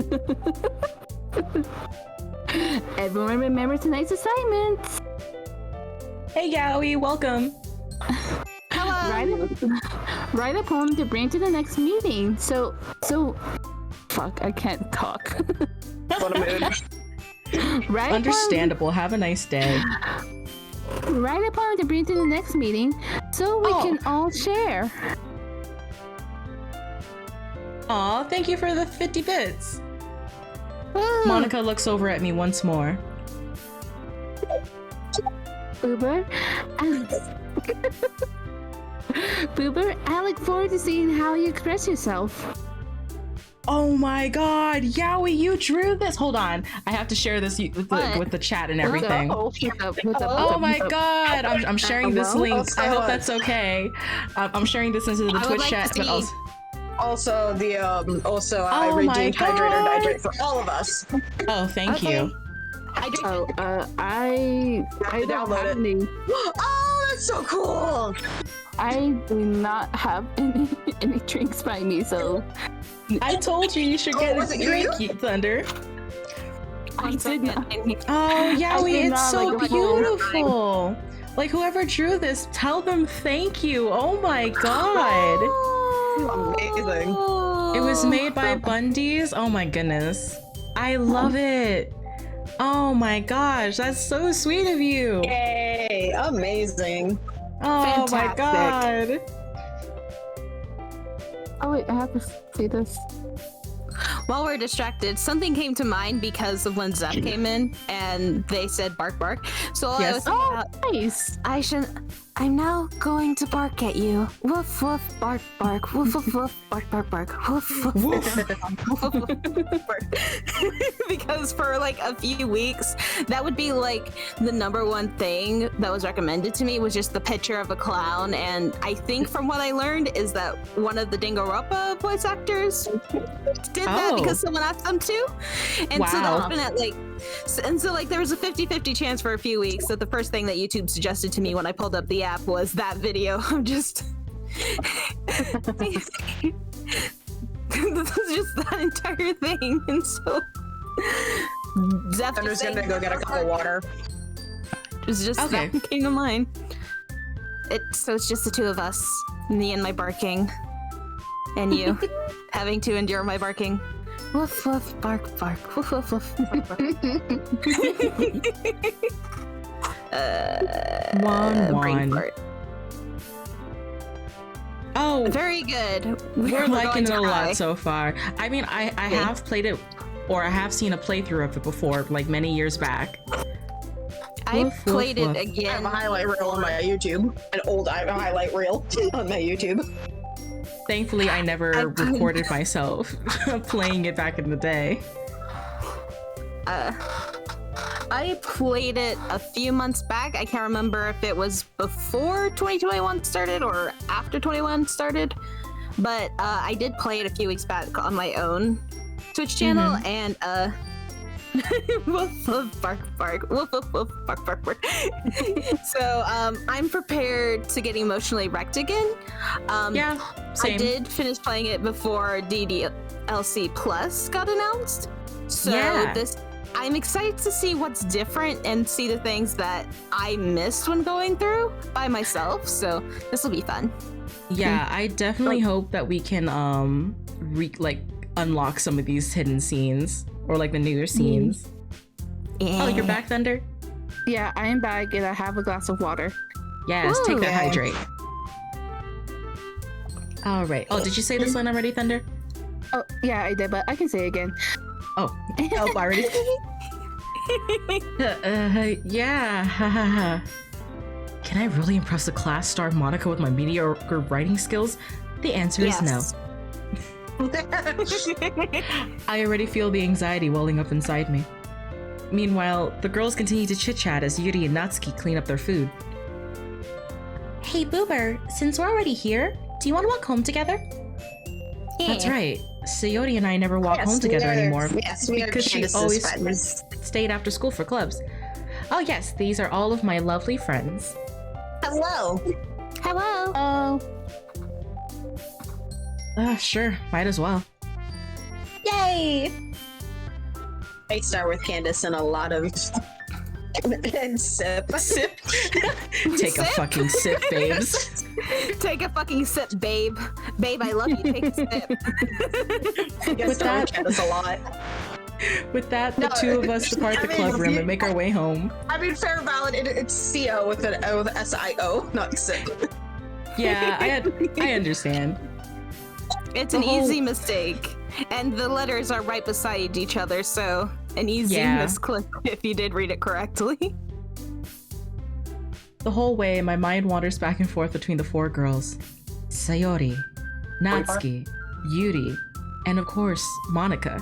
S4: Everyone remember tonight's assignments.
S1: Hey, Yowie, welcome.
S2: Hello.
S4: Write a poem to bring to the next meeting. So, fuck, I can't talk.
S3: What a mood.
S4: Write a poem-
S1: Understandable. Have a nice day.
S4: Write a poem to bring to the next meeting so we can all share.
S1: Aw, thank you for the 50 bits.
S4: Woo.
S1: Monica looks over at me once more.
S4: Boober. Boober, I look forward to seeing how you express yourself.
S1: Oh my god, Yowie, you drew this. Hold on, I have to share this with the chat and everything. Oh my god, I'm sharing this link. I hope that's okay. I'm sharing this into the Twitch chat, but also I redeemed Hydrate for all of us. Oh, thank you.
S4: I don't have any.
S3: Oh, that's so cool.
S4: I do not have any drinks by me, so
S1: I told you should get a drink, Thunder.
S4: I did not.
S1: Oh, Yowie, it's so
S4: like,
S1: beautiful. Like, whoever drew this, tell them thank you. Oh my god.
S3: Amazing.
S1: It was made by Bundy's. Oh my goodness. I love it. Oh my gosh, that's so sweet of you.
S3: Yay, amazing.
S1: Oh
S2: Fantastic.
S1: my god.
S4: Oh wait, I have to see this.
S2: While we're distracted, something came to mind because of when Zeph came in and they said bark bark. So I was thinking about,
S4: Nice.
S2: I'm now going to bark at you. Woof woof bark bark. Woof woof woof bark bark bark. Woof woof woof bark. Because for like a few weeks, that would be like the #1 thing that was recommended to me was just the picture of a clown. And I think from what I learned is that one of the Danganronpa voice actors did that because someone asked them to. And so that's been at like, and so like there was a 50-50 chance for a few weeks that the first thing that YouTube suggested to me when I pulled up the app was that video of just this was just that entire thing. And so Zeph
S3: I'm just gonna go get a cup of water.
S2: It was just that came to mind. So it's just the two of us, me and my barking, and you having to endure my barking. Woof woof bark bark. Woof woof woof bark bark. Brain fart.
S1: Oh,
S2: very good.
S1: We're liking it a
S2: try.
S1: lot so far. I mean, I have played it, or I have seen a playthrough of it before, like many years back.
S2: I played it
S3: I
S2: again.
S3: have a highlight reel on my YouTube. An old highlight reel on my YouTube.
S1: Thankfully, I never recorded myself playing it back in the day.
S2: I played it a few months back. I can't remember if it was before 2021 started or after 21 started, but I did play it a few weeks back on my own Twitch channel, and woof woof bark bark, woof woof woof bark bark bark. So I'm prepared to get emotionally wrecked again.
S1: Yeah, same.
S2: I did finish playing it before DDLC Plus got announced. So I'm excited to see what's different and see the things that I missed when going through by myself. So this will be fun.
S1: Yeah, I definitely hope that we can unlock some of these hidden scenes or like the newer scenes.
S2: Yeah.
S1: Oh, you're back, Thunder?
S4: Yeah, I am back and I have a glass of water.
S1: Yes, take that hydrate. All right. Oh, did you say this line already, Thunder?
S4: Oh, yeah, I did, but I can say it again.
S1: Oh, already. Yeah. Can I really impress the class star Monica with my mediocre writing skills? The answer is no. I already feel the anxiety welling up inside me. Meanwhile, the girls continue to chit-chat as Yuri and Natsuki clean up their food.
S6: Hey, Boober, since we're already here, do you want to walk home together?
S2: Yeah.
S1: That's right. Sayori and I never walk home together anymore.
S3: Yes, we are
S1: because she
S3: Candace's
S1: always
S3: friends.
S1: stayed after school for clubs. Oh yes, these are all of my lovely friends.
S5: Hello.
S2: Hello.
S4: Oh,
S1: Sure, might as well.
S6: Yay!
S3: I start with Candace and a lot of and sip.
S1: Sip. Take a fucking sip, babes.
S2: Take a fucking sip, babe. Babe, I love you. Take a sip.
S3: I guess
S1: With that-
S3: Candace a lot.
S1: With that, the two of us depart the club room and make our way home.
S3: I mean, fair valid. It's CO with an O with SIO, not SIP.
S1: Yeah, I understand.
S2: It's an easy mistake. And the letters are right beside each other, so an easy misclick if you did read it correctly.
S1: The whole way, my mind wanders back and forth between the four girls. Sayori, Natsuki, Yuri, and of course, Monica.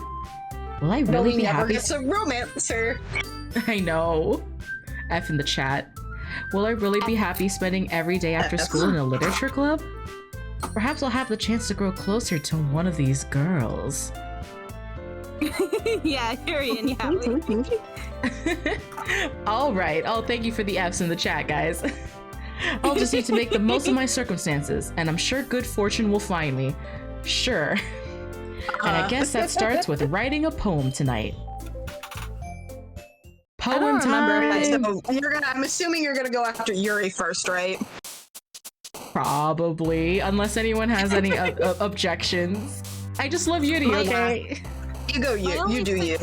S1: Will I really be happy?
S3: It's a romancer.
S1: I know. F in the chat. Will I really be happy spending every day after school in a literature club? Perhaps I'll have the chance to grow closer to one of these girls.
S2: Yeah, Yuri and Yaoi.
S1: All right. Oh, thank you for the Fs in the chat, guys. I'll just need to make the most of my circumstances, and I'm sure good fortune will find me. Sure. And I guess that starts with writing a poem tonight. Poem time!
S3: So I'm assuming you're gonna go after Yuri first, right?
S1: Probably, unless anyone has any objections. I just love Yuri, okay?
S3: You go, you do you.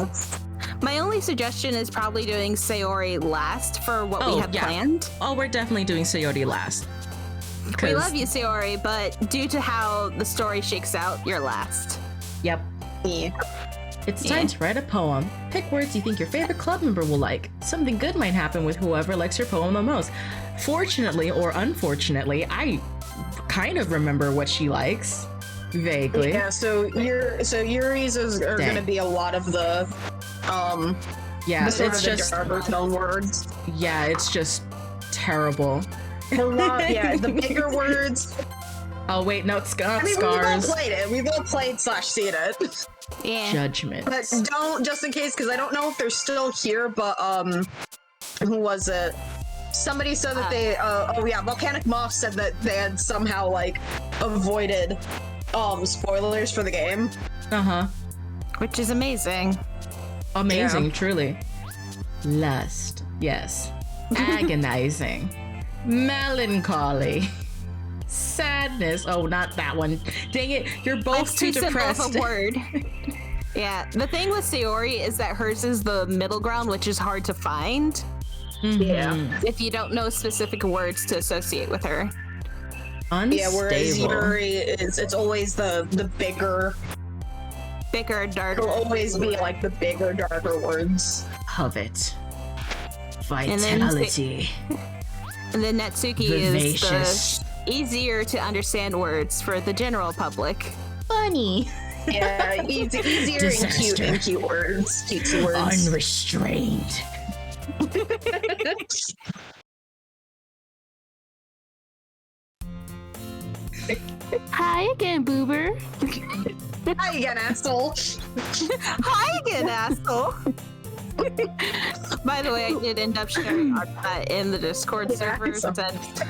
S2: My only suggestion is probably doing Sayori last for what we had planned.
S1: Oh, we're definitely doing Sayori last.
S2: We love you, Sayori, but due to how the story shakes out, you're last.
S1: Yep.
S3: Yeah.
S1: It's time to write a poem. Pick words you think your favorite club member will like. Something good might happen with whoever likes your poem the most. Fortunately or unfortunately, I kind of remember what she likes. Vaguely.
S3: Yeah, so Yuri's are going to be a lot of the
S1: it's
S3: just Jarber tone words.
S1: Yeah, it's just terrible.
S3: The bigger words.
S1: Oh wait, no, it's scars.
S3: We've all played it. We've all played / seen it.
S2: Yeah.
S1: Judgment.
S3: But don't, just in case, because I don't know if they're still here, but who was it? Somebody said that they Volcanic Moth said that they had somehow like avoided spoilers for the game.
S2: Which is amazing.
S1: Amazing, truly. Lust, yes. Agonizing. Melancholy. Sadness. Oh, not that one. Dang it, you're both too depressed.
S2: Of a word. Yeah, the thing with Sayori is that hers is the middle ground, which is hard to find.
S3: Yeah.
S2: If you don't know specific words to associate with her.
S1: Unstable.
S3: Yeah, whereas Yuri it's always the bigger,
S2: darker.
S3: It'll always be like the bigger, darker words.
S1: Covet. Vitality.
S2: And then Natsuki
S1: Vivacious.
S2: is the easier to understand words for the general public.
S6: Funny.
S3: Yeah, easier
S1: Disaster.
S3: and cute words. Cutesy words.
S1: Unrestrained.
S4: Hi again, Boober.
S3: Hi again, asshole.
S2: Hi again, asshole. By the way, I did end up sharing that in the Discord server.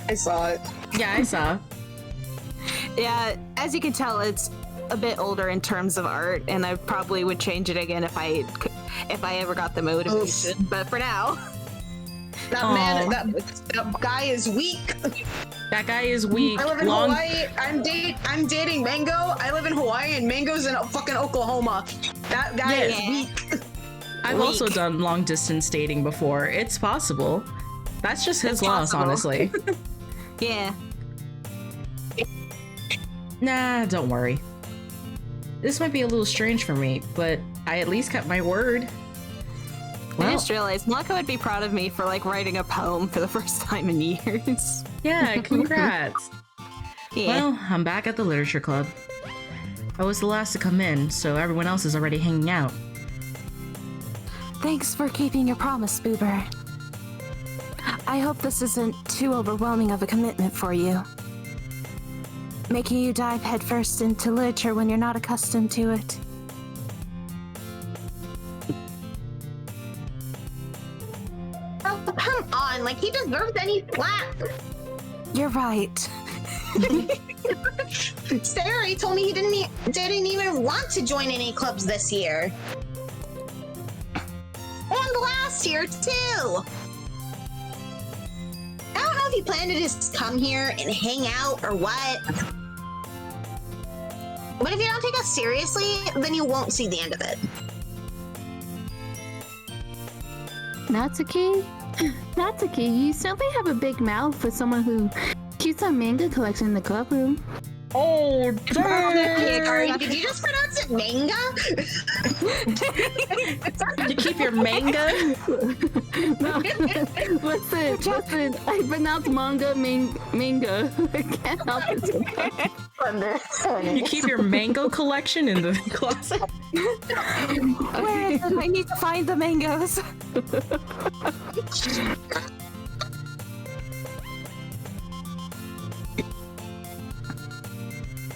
S3: I saw it.
S1: Yeah, I saw.
S2: Yeah, as you can tell, it's a bit older in terms of art, and I probably would change it again if I ever got the motivation. But for now,
S3: that guy is weak.
S1: That guy is weak.
S3: I live in Hawaii. I'm dating Mango. I live in Hawaii, and Mango's in fucking Oklahoma. That guy is weak.
S1: I've also done long distance dating before. It's possible. That's just his loss, honestly.
S2: Yeah.
S1: Nah, don't worry. This might be a little strange for me, but I at least kept my word.
S2: I just realized Monica would be proud of me for like writing a poem for the first time in years.
S1: Yeah, congrats.
S2: Yeah.
S1: Well, I'm back at the literature club. I was the last to come in, so everyone else is already hanging out.
S2: Thanks for keeping your promise, Boober. I hope this isn't too overwhelming of a commitment for you. Making you dive headfirst into literature when you're not accustomed to it.
S5: Oh, come on, like he deserves any slack.
S2: You're right.
S5: Sarah told me he didn't even want to join any clubs this year. And last year, too. I don't know if he planned to just come here and hang out or what. But if you don't take us seriously, then you won't see the end of it.
S4: Natsuki? Natsuki, you certainly have a big mouth for someone who keeps a manga collection in the clubroom.
S1: Oh,
S5: Hikari, did you just pronounce it manga?
S1: You keep your manga?
S4: No, listen, I pronounce manga. I can't help it.
S1: You keep your mango collection in the closet?
S2: Where is it? I need to find the mangoes.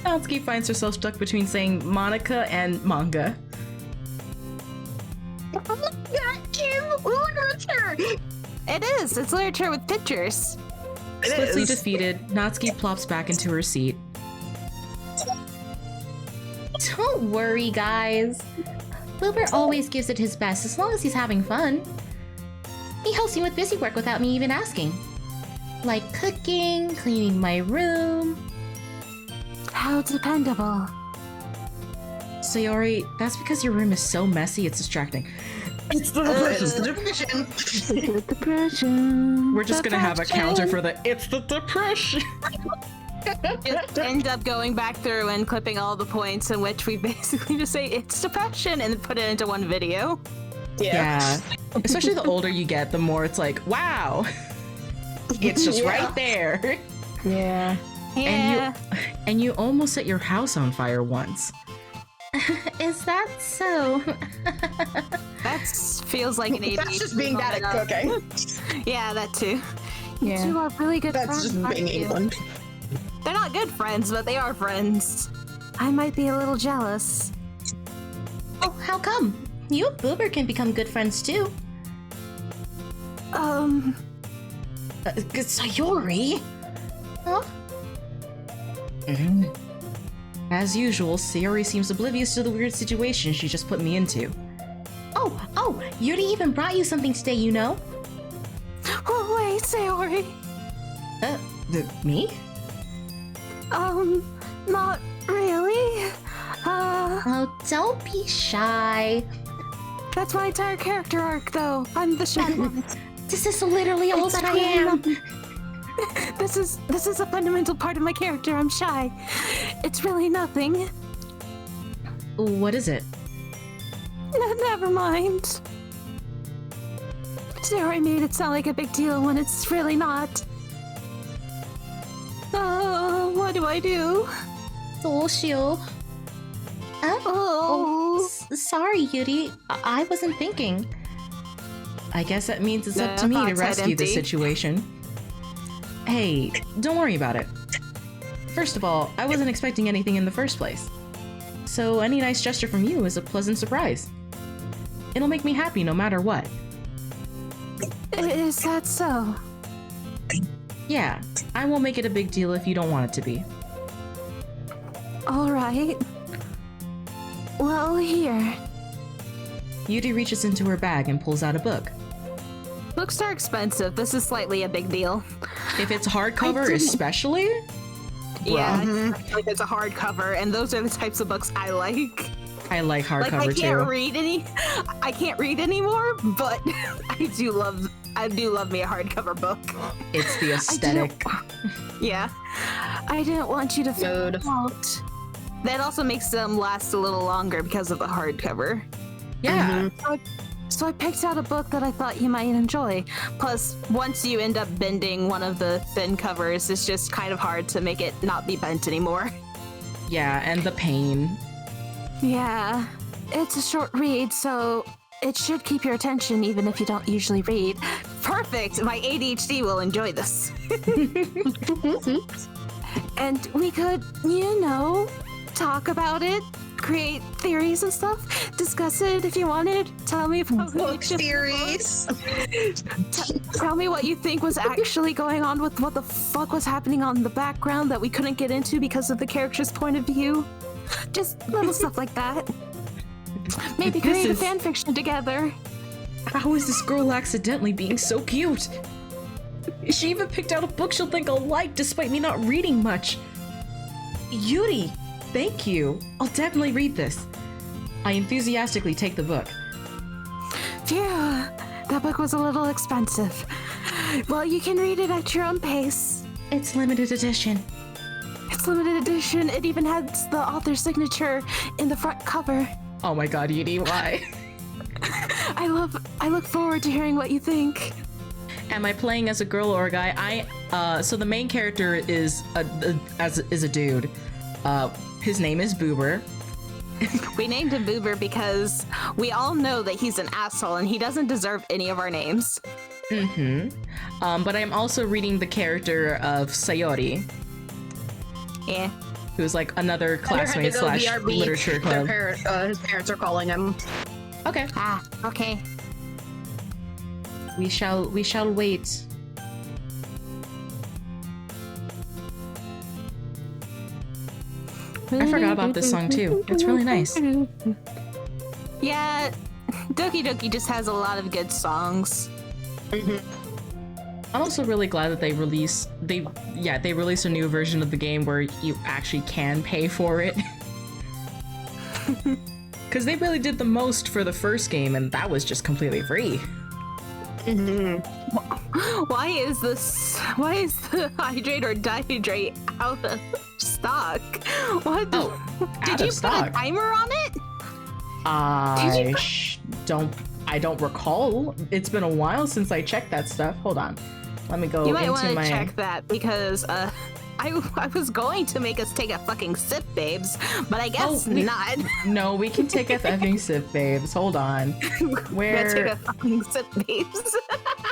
S1: Natsuki finds herself stuck between saying Monica and manga.
S5: Kim, literature!
S2: It is. It's literature with pictures.
S1: Swiftly
S3: is.
S1: defeated, Natsuki plops back into her seat.
S6: Don't worry, guys. Wilbur always gives it his best as long as he's having fun. He helps me with busy work without me even asking. Like cooking, cleaning my room.
S2: How dependable.
S1: Sayori, that's because your room is so messy it's distracting.
S3: It's the depression.
S4: Depression.
S1: We're just gonna have a counter for the it's the depression.
S2: Just end up going back through and clipping all the points in which we basically just say it's depression and then put it into one video.
S1: Yeah. Especially the older you get, the more it's like, wow. It's just right there.
S4: Yeah.
S2: Yeah.
S1: And you almost set your house on fire once.
S6: Is that so?
S2: That feels like an 80s.
S3: That's just being bad at cooking.
S2: Yeah, that too.
S4: Yeah.
S2: You are really good
S3: That's
S2: friends.
S3: just
S2: aren't
S3: being
S2: you?
S3: England.
S2: They're not good friends, but they are friends. I might be a little jealous.
S6: Oh, how come? You and Boober can become good friends too.
S1: Sayori!
S6: Huh?
S1: Mhm. As usual, Sayori seems oblivious to the weird situation she just put me into.
S6: Oh, Yuri even brought you something today, you know?
S2: Oh, wait, Sayori.
S1: Me?
S2: Not really.
S6: Oh, don't be shy.
S2: That's my entire character arc, though. I'm the shy one.
S6: This is literally all
S2: It's
S6: that I
S2: really
S6: am.
S2: This is a fundamental part of my character. I'm shy. It's really nothing.
S1: What is it?
S2: Never mind. Sayori made it sound like a big deal when it's really not. What do I do?
S6: Doshio.
S2: Oh.
S6: Sorry, Yuri. I wasn't thinking.
S1: I guess that means it's up
S2: No,
S1: to me to
S2: thoughts head
S1: rescue the
S2: empty.
S1: situation. Hey, don't worry about it. First of all, I wasn't expecting anything in the first place. So any nice gesture from you is a pleasant surprise. It'll make me happy no matter what.
S2: Is that so?
S1: Yeah, I won't make it a big deal if you don't want it to be.
S2: All right. Well, here.
S1: Yuri reaches into her bag and pulls out a book.
S2: Books are expensive. This is slightly a big deal.
S1: If it's hardcover, especially?
S2: Yeah, like it's a hardcover, and those are the types of books I like.
S1: I like
S2: Like
S1: hardcover
S2: I can't
S1: too.
S2: read I can't read anymore, but I do love me a hardcover book.
S1: It's the aesthetic.
S2: Yeah. I didn't want you to feel
S3: Mood.
S2: out. That also makes them last a little longer because of the hardcover.
S1: Yeah.
S2: So I picked out a book that I thought you might enjoy. Plus, once you end up bending one of the thin covers, it's just kind of hard to make it not be bent anymore.
S1: Yeah, and the pain.
S2: Yeah. It's a short read, so it should keep your attention even if you don't usually read. Perfect! My ADHD will enjoy this. And we could, talk about it, create theories and stuff, discuss it if you wanted. Tell me if
S5: Book theories.
S2: Tell me what you think was actually going on with what the fuck was happening on the background that we couldn't get into because of the character's point of view. Just little stuff like that. Maybe
S1: This
S2: create a
S1: is-
S2: fan fiction together.
S1: How is this girl accidentally being so cute? She even picked out a book she'll think I'll like despite me not reading much. Yuri, thank you. I'll definitely read this. I enthusiastically take the book.
S2: Phew. That book was a little expensive. Well, you can read it at your own pace.
S6: It's limited edition.
S2: It's limited edition. It even has the author's signature in the front cover.
S1: Oh my god, Edie, why?
S2: I look forward to hearing what you think.
S1: Am I playing as a girl or a guy? So the main character is a dude. His name is Boober.
S2: We named him Boober because we all know that he's an asshole and he doesn't deserve any of our names.
S1: But I'm also reading the character of Sayori.
S2: Yeah.
S1: Who's like another classmate slash literature club.
S3: His parents are calling him.
S1: Okay.
S2: Ah, okay.
S1: We shall wait. I forgot about this song too. It's really nice.
S2: Yeah, Doki Doki just has a lot of good songs.
S1: I'm also really glad that they released a new version of the game where you actually can pay for it. Because they really did the most for the first game, and that was just completely free.
S2: Why is the hydrate or dehydrate out of stock? What?
S1: Oh,
S2: did you put a timer on it?
S1: I don't recall. It's been a while since I checked that stuff. Hold on. Let me go
S2: You might
S1: into
S2: want to
S1: my...
S2: check that because I was going to make us take a fucking sip, babes, but I guess not.
S1: No, we can take a effing sip, babes. Hold on. Where?
S2: Take a fucking sip, babes.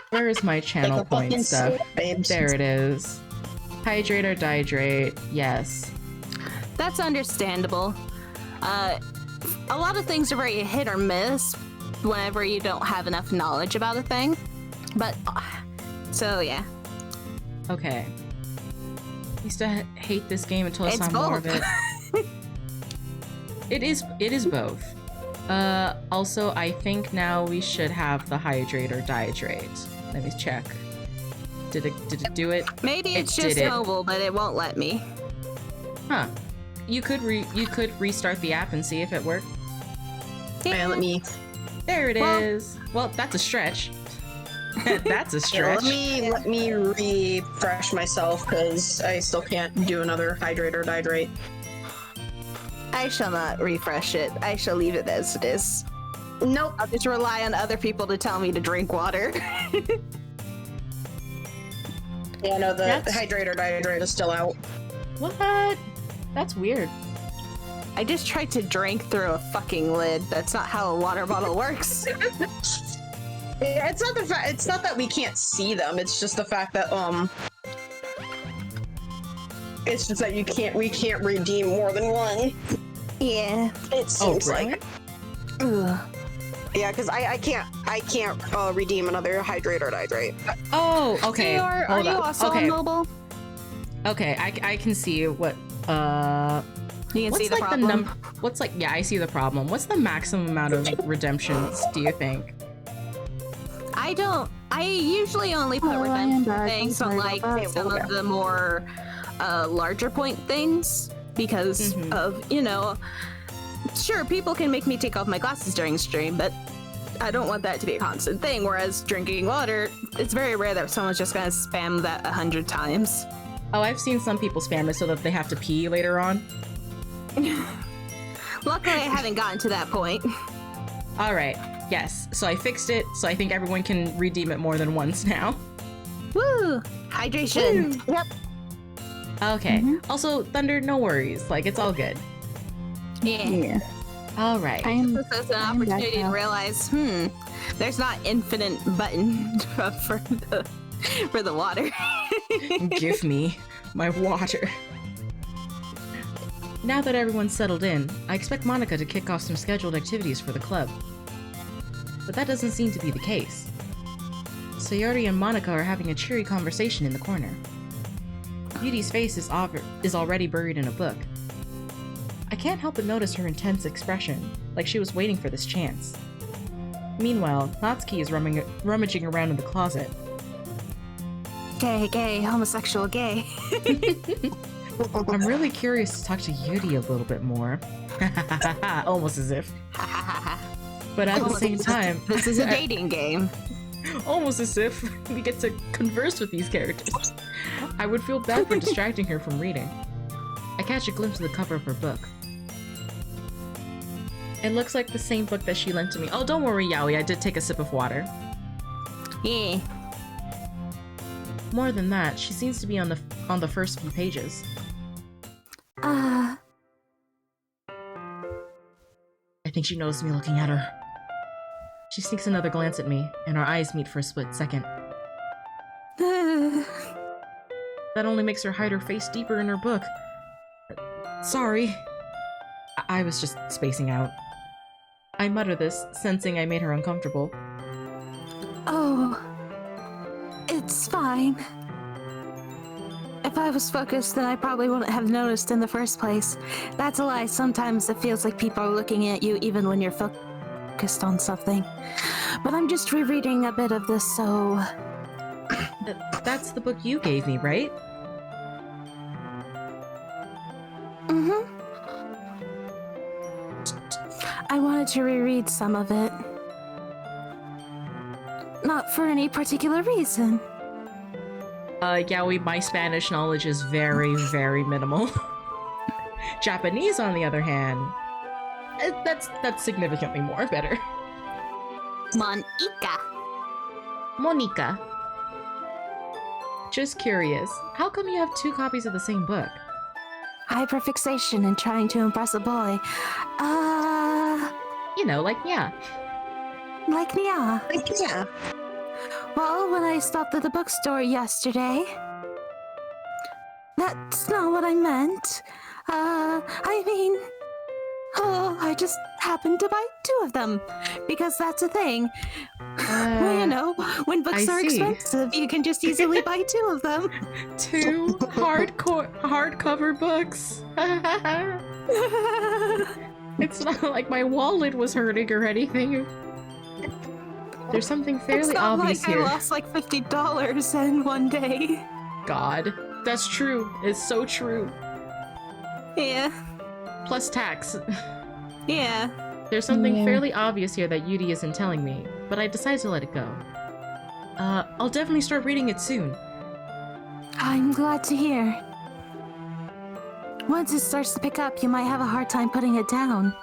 S1: Where is my channel point stuff? There it is. Hydrate or dihydrate? Yes.
S2: That's understandable. A lot of things are very hit or miss whenever you don't have enough knowledge about a thing. But so yeah.
S1: Okay. I used to hate this game until I
S2: It's
S1: saw more of it. It is both. Also, I think now we should have the hydrate or dihydrate. Let me check. Did it do it?
S2: Maybe it's just mobile, but it won't let me.
S1: Huh. You could restart the app and see if it worked.
S3: Yeah, let me.
S1: There it is. Well, that's a stretch. That's a stretch.
S3: Let me refresh myself because I still can't do another hydrate or dihydrate.
S2: I shall not refresh it. I shall leave it as it is. Nope. I'll just rely on other people to tell me to drink water.
S3: Yeah, no, the hydrate or dihydrate is still out.
S1: What? That's weird.
S2: I just tried to drink through a fucking lid. That's not how a water bottle works.
S3: Yeah, it's not the fact. It's not that we can't see them. It's just the fact that it's just that we can't redeem more than one.
S2: Yeah.
S3: It seems like.
S2: Ugh.
S3: Yeah, because I can't redeem another hydrate or dihydrate.
S1: Oh, okay.
S2: Are you also on mobile?
S1: Okay, I can see what
S2: You can
S1: what's
S2: see the
S1: like
S2: problem.
S1: yeah, I see the problem. What's the maximum amount of redemptions do you think?
S2: I usually only put redemption things on like some of the more larger point things because of, sure, people can make me take off my glasses during stream, but I don't want that to be a constant thing. Whereas drinking water, it's very rare that someone's just gonna spam that 100 times.
S1: Oh, I've seen some people spam it so that they have to pee later on.
S2: Luckily, I haven't gotten to that point.
S1: All right. Yes. So I fixed it. So I think everyone can redeem it more than once now.
S2: Woo! Hydration.
S3: Yep.
S1: Okay. Also, Thunder, no worries. Like, it's all good.
S2: Yeah.
S1: All right.
S2: This is an opportunity to realize, there's not infinite button for the water.
S1: Give me my water. Now that everyone's settled in, I expect Monica to kick off some scheduled activities for the club. But that doesn't seem to be the case. Sayori and Monica are having a cheery conversation in the corner. Beauty's face is already buried in a book. I can't help but notice her intense expression, like she was waiting for this chance. Meanwhile, Natsuki is rummaging around in the closet.
S2: Gay, homosexual, gay.
S1: I'm really curious to talk to Yuri a little bit more. Almost as if. But at the same time...
S2: This is a dating game.
S1: Almost as if we get to converse with these characters. I would feel bad for distracting her from reading. I catch a glimpse of the cover of her book. It looks like the same book that she lent to me. Oh, don't worry, Yaoi, I did take a sip of water.
S2: Yeah.
S1: More than that, she seems to be on the first few pages.
S2: Uh,
S1: I think she noticed me looking at her. She sneaks another glance at me, and our eyes meet for a split second. That only makes her hide her face deeper in her book. Sorry. I was just spacing out. I mutter this, sensing I made her uncomfortable.
S2: Oh, it's fine. If I was focused, then I probably wouldn't have noticed in the first place. That's a lie. Sometimes it feels like people are looking at you even when you're focused on something. But I'm just rereading a bit of this, so...
S1: That's the book you gave me, right?
S2: Mm-hmm. I wanted to reread some of it. Not for any particular reason.
S1: Yaoi, my Spanish knowledge is very, very minimal. Japanese, on the other hand, that's significantly more better.
S6: Monica.
S1: Just curious, how come you have 2 copies of the same book?
S2: Hyperfixation and trying to impress a boy.
S1: You know, like, yeah.
S2: Like Nya.
S5: Yeah.
S2: Well, when I stopped at the bookstore yesterday... That's not what I meant. I mean... Oh, I just happened to buy 2 of them. Because that's a thing. Well, you know, when books
S1: I
S2: are
S1: see.
S2: expensive, you can just easily buy 2 of them.
S1: 2 hardcover books. It's not like my wallet was hurting or anything. There's something
S2: It's
S1: fairly
S2: not
S1: obvious
S2: like
S1: here.
S2: I lost like $50 in one day.
S1: God, that's true. It's so true.
S2: Yeah,
S1: Plus tax.
S2: yeah.
S1: There's something
S4: Yeah.
S1: fairly obvious here that Yudi isn't telling me, but I decide to let it go. I'll definitely start reading it soon.
S2: I'm glad to hear. Once it starts to pick up, you might have a hard time putting it down.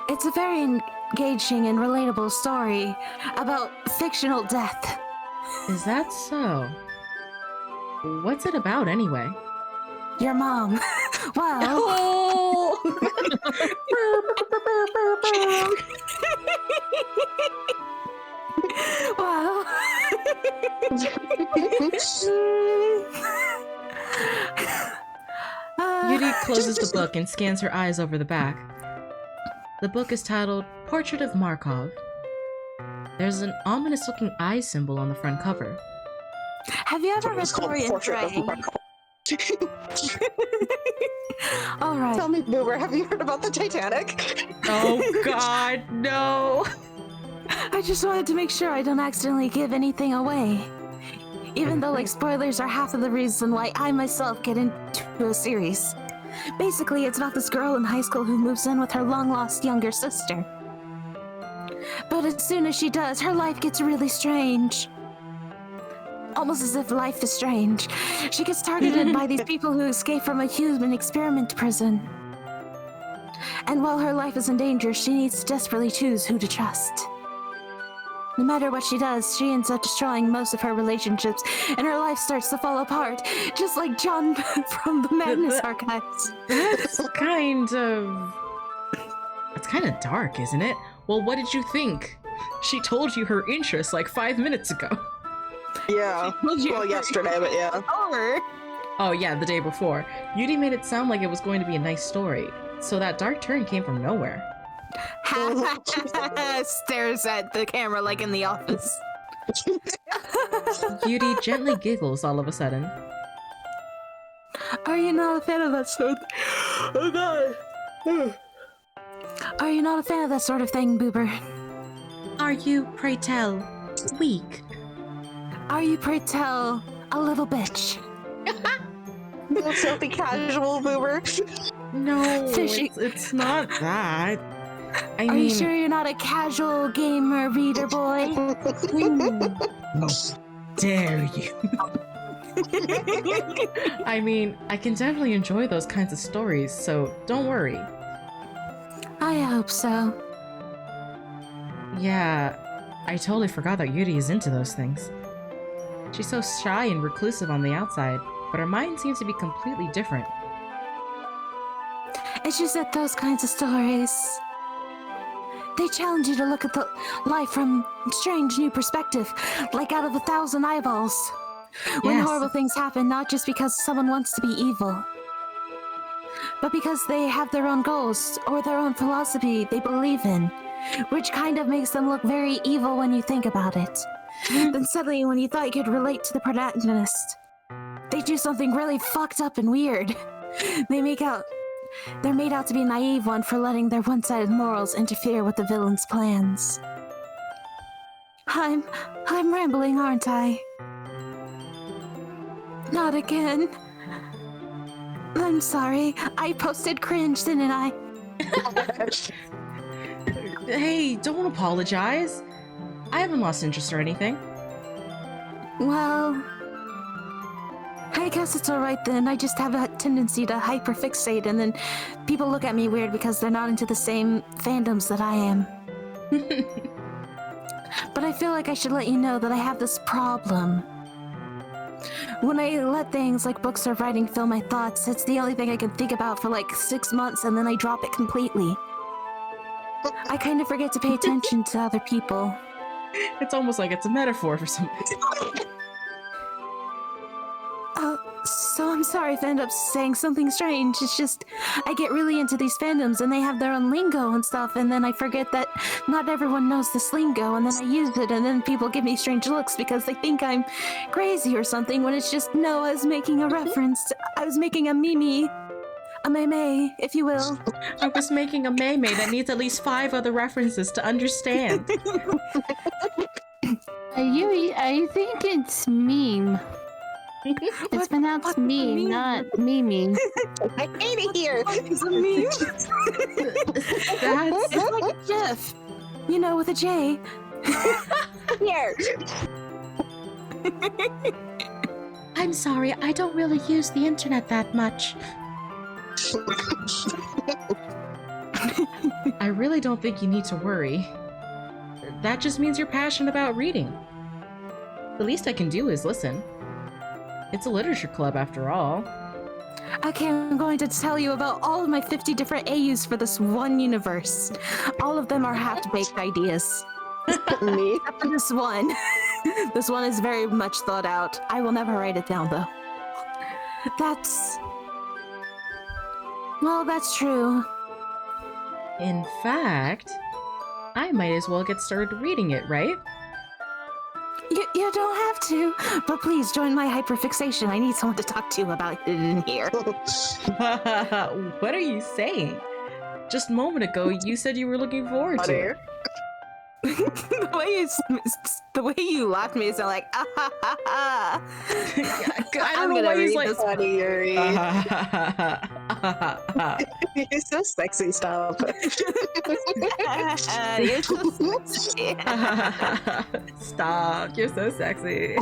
S2: It's a very engaging and relatable story about fictional death.
S1: Is that so? What's it about anyway?
S2: Your mom. Well,
S1: Oh!
S2: well.
S1: Yudi closes the book and scans her eyes over the back. The book is titled Portrait of Markov. There's an ominous-looking eye symbol on the front cover.
S2: Have you ever read
S3: It's called
S2: Dorian
S3: Portrait
S2: Gray?
S3: of Marco.
S2: All right.
S3: Tell me, Boober, have you heard about the Titanic?
S1: Oh god, no!
S2: I just wanted to make sure I don't accidentally give anything away. Even though, like, spoilers are half of the reason why I myself get into a series. Basically, it's about this girl in high school who moves in with her long-lost younger sister. But as soon as she does, her life gets really strange. Almost as if life is strange. She gets targeted by these people who escape from a human experiment prison. And while her life is in danger, she needs to desperately choose who to trust. No matter what she does, she ends up destroying most of her relationships, and her life starts to fall apart, just like John from the Magnus Archives.
S1: That's kind of... It's kind of dark, isn't it? Well, what did you think? She told you her interests like 5 minutes ago.
S3: Yeah. Well, yesterday, but yeah.
S2: Over.
S1: Oh yeah, the day before. Yudi made it sound like it was going to be a nice story. So that dark turn came from nowhere.
S2: Stares at the camera like in The Office.
S1: Yudi gently giggles all of a sudden.
S2: Are you not a fan of that sort? Oh god. Are you not a fan of that sort of thing, Boober?
S1: Are you, pray tell, weak?
S2: Are you, pray tell, a little bitch?
S3: Filthy casual, Boober.
S1: No,
S2: Fishy.
S1: it's not that. I
S2: Are
S1: mean,
S2: you sure you're not a casual gamer reader boy?
S1: how dare you? I mean, I can definitely enjoy those kinds of stories, so don't worry.
S2: I hope so.
S1: Yeah, I totally forgot that Yuri is into those things. She's so shy and reclusive on the outside, but her mind seems to be completely different.
S2: It's just that those kinds of stories, they challenge you to look at the life from strange new perspective, like out of 1,000 eyeballs. When
S1: Yes.
S2: horrible things happen, not just because someone wants to be evil, but because they have their own goals or their own philosophy they believe in, which kind of makes them look very evil when you think about it. Then suddenly, when you thought you could relate to the protagonist, they do something really fucked up and weird. They're made out to be a naive one for letting their one-sided morals interfere with the villain's plans. I'm rambling, aren't I? Not again. I'm sorry. I posted cringe, didn't I?
S1: Hey, don't apologize. I haven't lost interest or anything.
S2: Well, I guess it's alright then. I just have a tendency to hyperfixate, and then people look at me weird because they're not into the same fandoms that I am. But I feel like I should let you know that I have this problem. When I let things like books or writing fill my thoughts, it's the only thing I can think about for like 6 months, and then I drop it completely. I kind of forget to pay attention to other people.
S1: It's almost like it's a metaphor for something.
S2: So I'm sorry if I end up saying something strange. It's just, I get really into these fandoms and they have their own lingo and stuff, and then I forget that not everyone knows this lingo, and then I use it, and then people give me strange looks because they think I'm crazy or something, when it's just, no, I was making a reference. I was making a meme, if you will.
S1: I was making a meme that needs at least 5 other references to understand.
S4: I think it's meme. It's pronounced meme, not meme.
S5: I hate it here.
S2: It's a meme.
S1: That's...
S2: It's like a GIF, you know, with a J.
S5: Here.
S6: I'm sorry, I don't really use the internet that much.
S1: I really don't think you need to worry. That just means you're passionate about reading. The least I can do is listen. It's a literature club after all.
S2: Okay, I'm going to tell you about all of my 50 different AUs for this one universe. All of them are half-baked ideas.
S3: Me?
S2: Except for this one. This one is very much thought out. I will never write it down, though. That's true.
S1: In fact, I might as well get started reading it, right?
S2: You don't have to, but please join my hyperfixation. I need someone to talk to about it in here.
S1: What are you saying? Just a moment ago, you said you were looking forward to it.
S2: The way you laughed made it sound like, ah ha ha ha.
S1: I
S2: I'm
S1: don't know
S2: gonna
S1: why he's
S2: read
S1: like...
S2: this
S3: Funny, Yuri.
S1: You're
S3: You're so sexy, stop.
S2: You're so sexy.
S1: Stop, you're so sexy.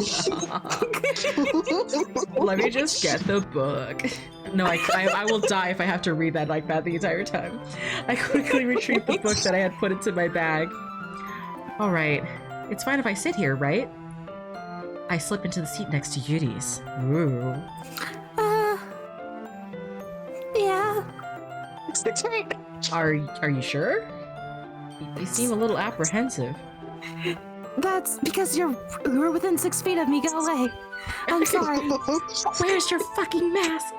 S1: Let me just get the book. No, I will die if I have to read that like that the entire time. I quickly retrieved the book that I had put into my bag. Alright, it's fine if I sit here, right? I slip into the seat next to Yuri's. Ooh.
S2: Yeah.
S1: Are you sure? You seem a little apprehensive.
S2: That's because we're within 6 feet of me. Go away. I'm sorry.
S6: Where's your fucking mask?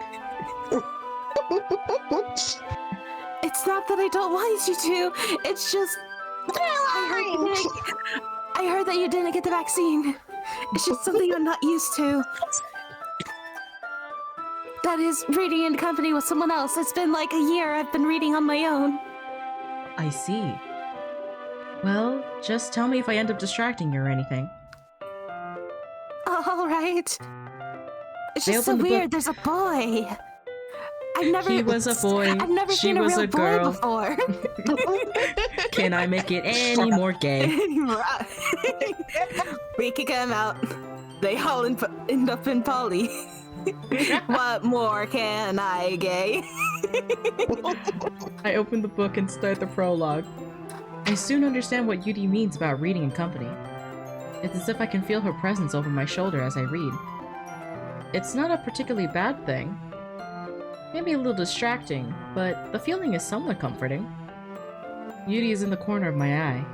S2: It's not that I don't want you to. It's just I heard that you didn't get the vaccine. It's just something I'm not used to. That is reading in company with someone else. It's been like a year I've been reading on my own.
S1: I see. Well, just tell me if I end up distracting you or anything.
S2: All right. It's
S1: I
S2: just so
S1: opened the
S2: weird.
S1: book.
S2: There's a boy. I've never.
S1: He was a boy.
S2: I've never
S1: She
S2: seen a
S1: was
S2: real
S1: a girl.
S2: boy before.
S1: Can I make it any more gay?
S2: We kick them out. They all end up in poly. What more can I gay?
S1: I open the book and start the prologue. I soon understand what Yuri means about reading in company. It's as if I can feel her presence over my shoulder as I read. It's not a particularly bad thing. Maybe a little distracting, but the feeling is somewhat comforting. Yuri is in the corner of my eye.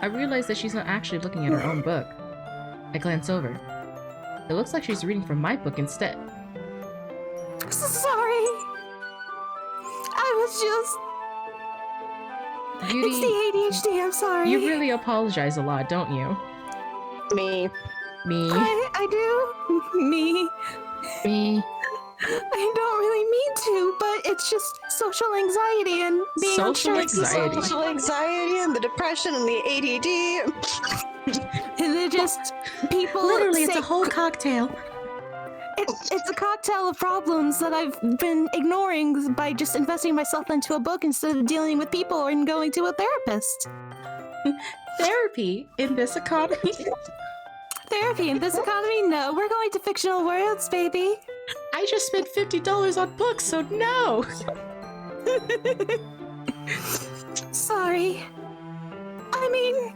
S1: I realize that she's not actually looking at her own book. I glance over. It looks like she's reading from my book instead.
S2: Sorry. I was just...
S1: Yuri,
S2: It's the ADHD, I'm sorry.
S1: you really apologize a lot, don't you?
S3: Me.
S1: Me?
S2: I do. Me.
S4: Me.
S2: I don't really mean to, but it's just social anxiety and being
S1: Social
S2: unsure.
S1: anxiety.
S3: Social anxiety and the depression and the ADD.
S2: And they're just people.
S1: Literally, it's
S2: say-
S1: a whole cocktail.
S2: It's a cocktail of problems that I've been ignoring by just investing myself into a book instead of dealing with people and going to a therapist.
S1: Therapy in this economy?
S2: Therapy in this economy? No, we're going to fictional worlds, baby.
S1: I just spent $50 on books, so no!
S2: Sorry. I mean...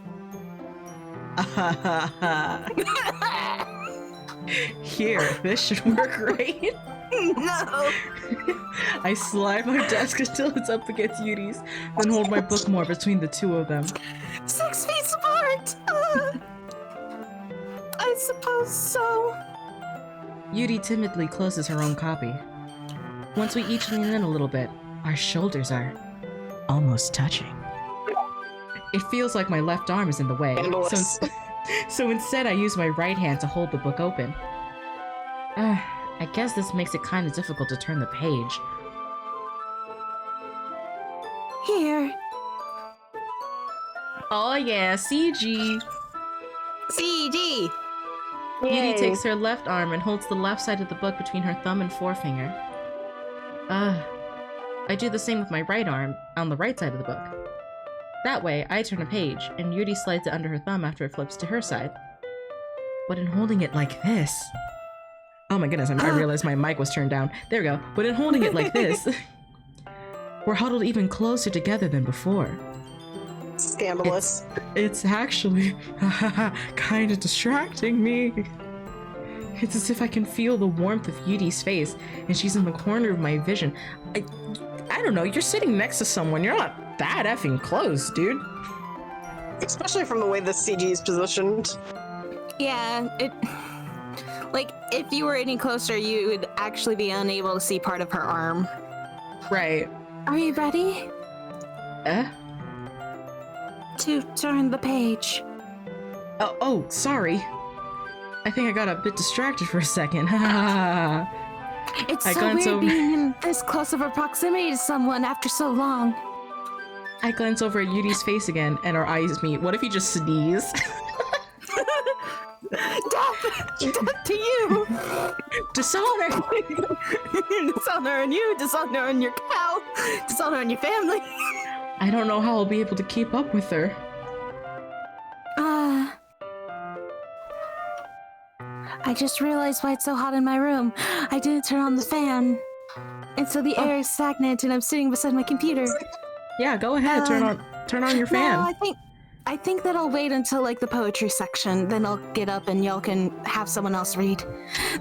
S1: Here, this should work, right?
S2: No.
S1: I slide my desk until it's up against Yuri's, then hold my book more between the two of them.
S2: 6 feet apart. I suppose so.
S1: Yuri timidly closes her own copy. Once we each lean in a little bit, our shoulders are almost touching. It feels like my left arm is in the way, so instead I use my right hand to hold the book open. I guess this makes it kind of difficult to turn the page.
S2: Here.
S1: Oh yeah, CG!
S2: CG.
S1: Yuri takes her left arm and holds the left side of the book between her thumb and forefinger. I do the same with my right arm on the right side of the book. That way, I turn a page, and Yuri slides it under her thumb after it flips to her side. But in holding it like this... Oh my goodness, I realized my mic was turned down. There we go. But in holding it like this, we're huddled even closer together than before.
S3: Scandalous.
S1: It's actually kind of distracting me. It's as if I can feel the warmth of Yuri's face, and she's in the corner of my vision. I don't know, you're sitting next to someone. You're not that effing close, dude.
S3: Especially from the way the CG is positioned.
S2: Yeah, like, if you were any closer, you would actually be unable to see part of her arm.
S1: Right.
S2: Are you ready? To turn the page.
S1: Oh, sorry. I think I got a bit distracted for a second.
S2: It's
S1: I
S2: so
S1: glance
S2: weird
S1: over-
S2: being in this close of a proximity to someone after so long.
S1: I glance over at Yuri's face again, and our eyes meet. What if he just sneezed?
S2: Death to you!
S1: Dishonor!
S2: Dishonor on you, dishonor on your cow, dishonor on your family.
S1: I don't know how I'll be able to keep up with her.
S2: I just realized why it's so hot in my room. I didn't turn on the fan. And so the air is stagnant and I'm sitting beside my computer.
S1: Yeah, go ahead. Turn on your fan.
S2: No, I think that I'll wait until like the poetry section. Then I'll get up and y'all can have someone else read.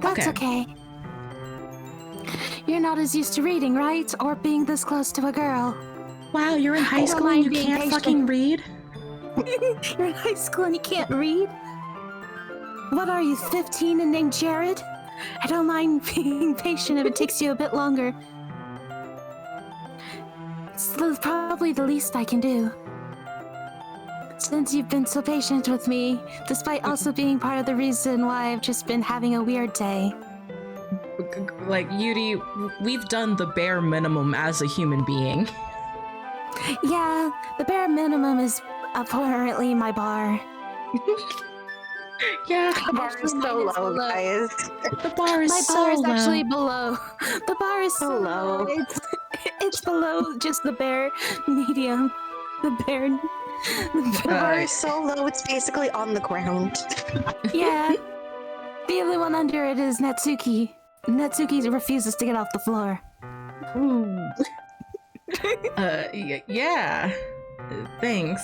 S2: That's okay. You're not as used to reading, right? Or being this close to a girl.
S1: Wow, you're in high
S2: don't
S1: school and
S2: mind
S1: you
S2: being
S1: can't
S2: patient.
S1: fucking read?
S2: You're in high school and you can't read? What are you, 15 and named Jared? I don't mind being patient if it takes you a bit longer. It's probably the least I can do. Since you've been so patient with me, despite also being part of the reason why I've just been having a weird day.
S1: Like, Yuri, we've done the bare minimum as a human being.
S2: Yeah, the bare minimum is apparently my bar.
S1: Yeah,
S3: The bar is so low, guys.
S1: the bar is
S2: My
S1: so
S2: bar is
S1: low.
S2: actually below. The bar is so
S3: low.
S2: low. It's below just the bare medium. The bare.
S3: The bar is so low, it's basically on the ground.
S2: Yeah. The only one under it is Natsuki. Natsuki refuses to get off the floor.
S1: Yeah. Thanks.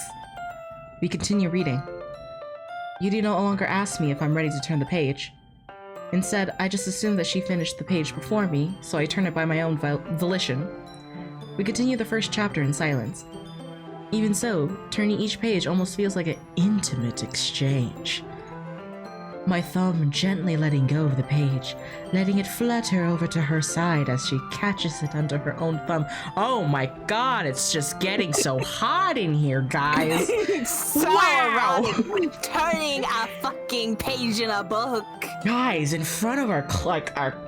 S1: We continue reading. Yuri no longer asks me if I'm ready to turn the page. Instead, I just assume that she finished the page before me, so I turn it by my own volition. We continue the first chapter in silence. Even so, turning each page almost feels like an intimate exchange. My thumb gently letting go of the page, letting it flutter over to her side as she catches it under her own thumb. Oh my god, it's just getting so hot in here, guys.
S2: So
S1: Wow.
S2: erotic. Turning a fucking page in a book.
S1: Guys, in front of our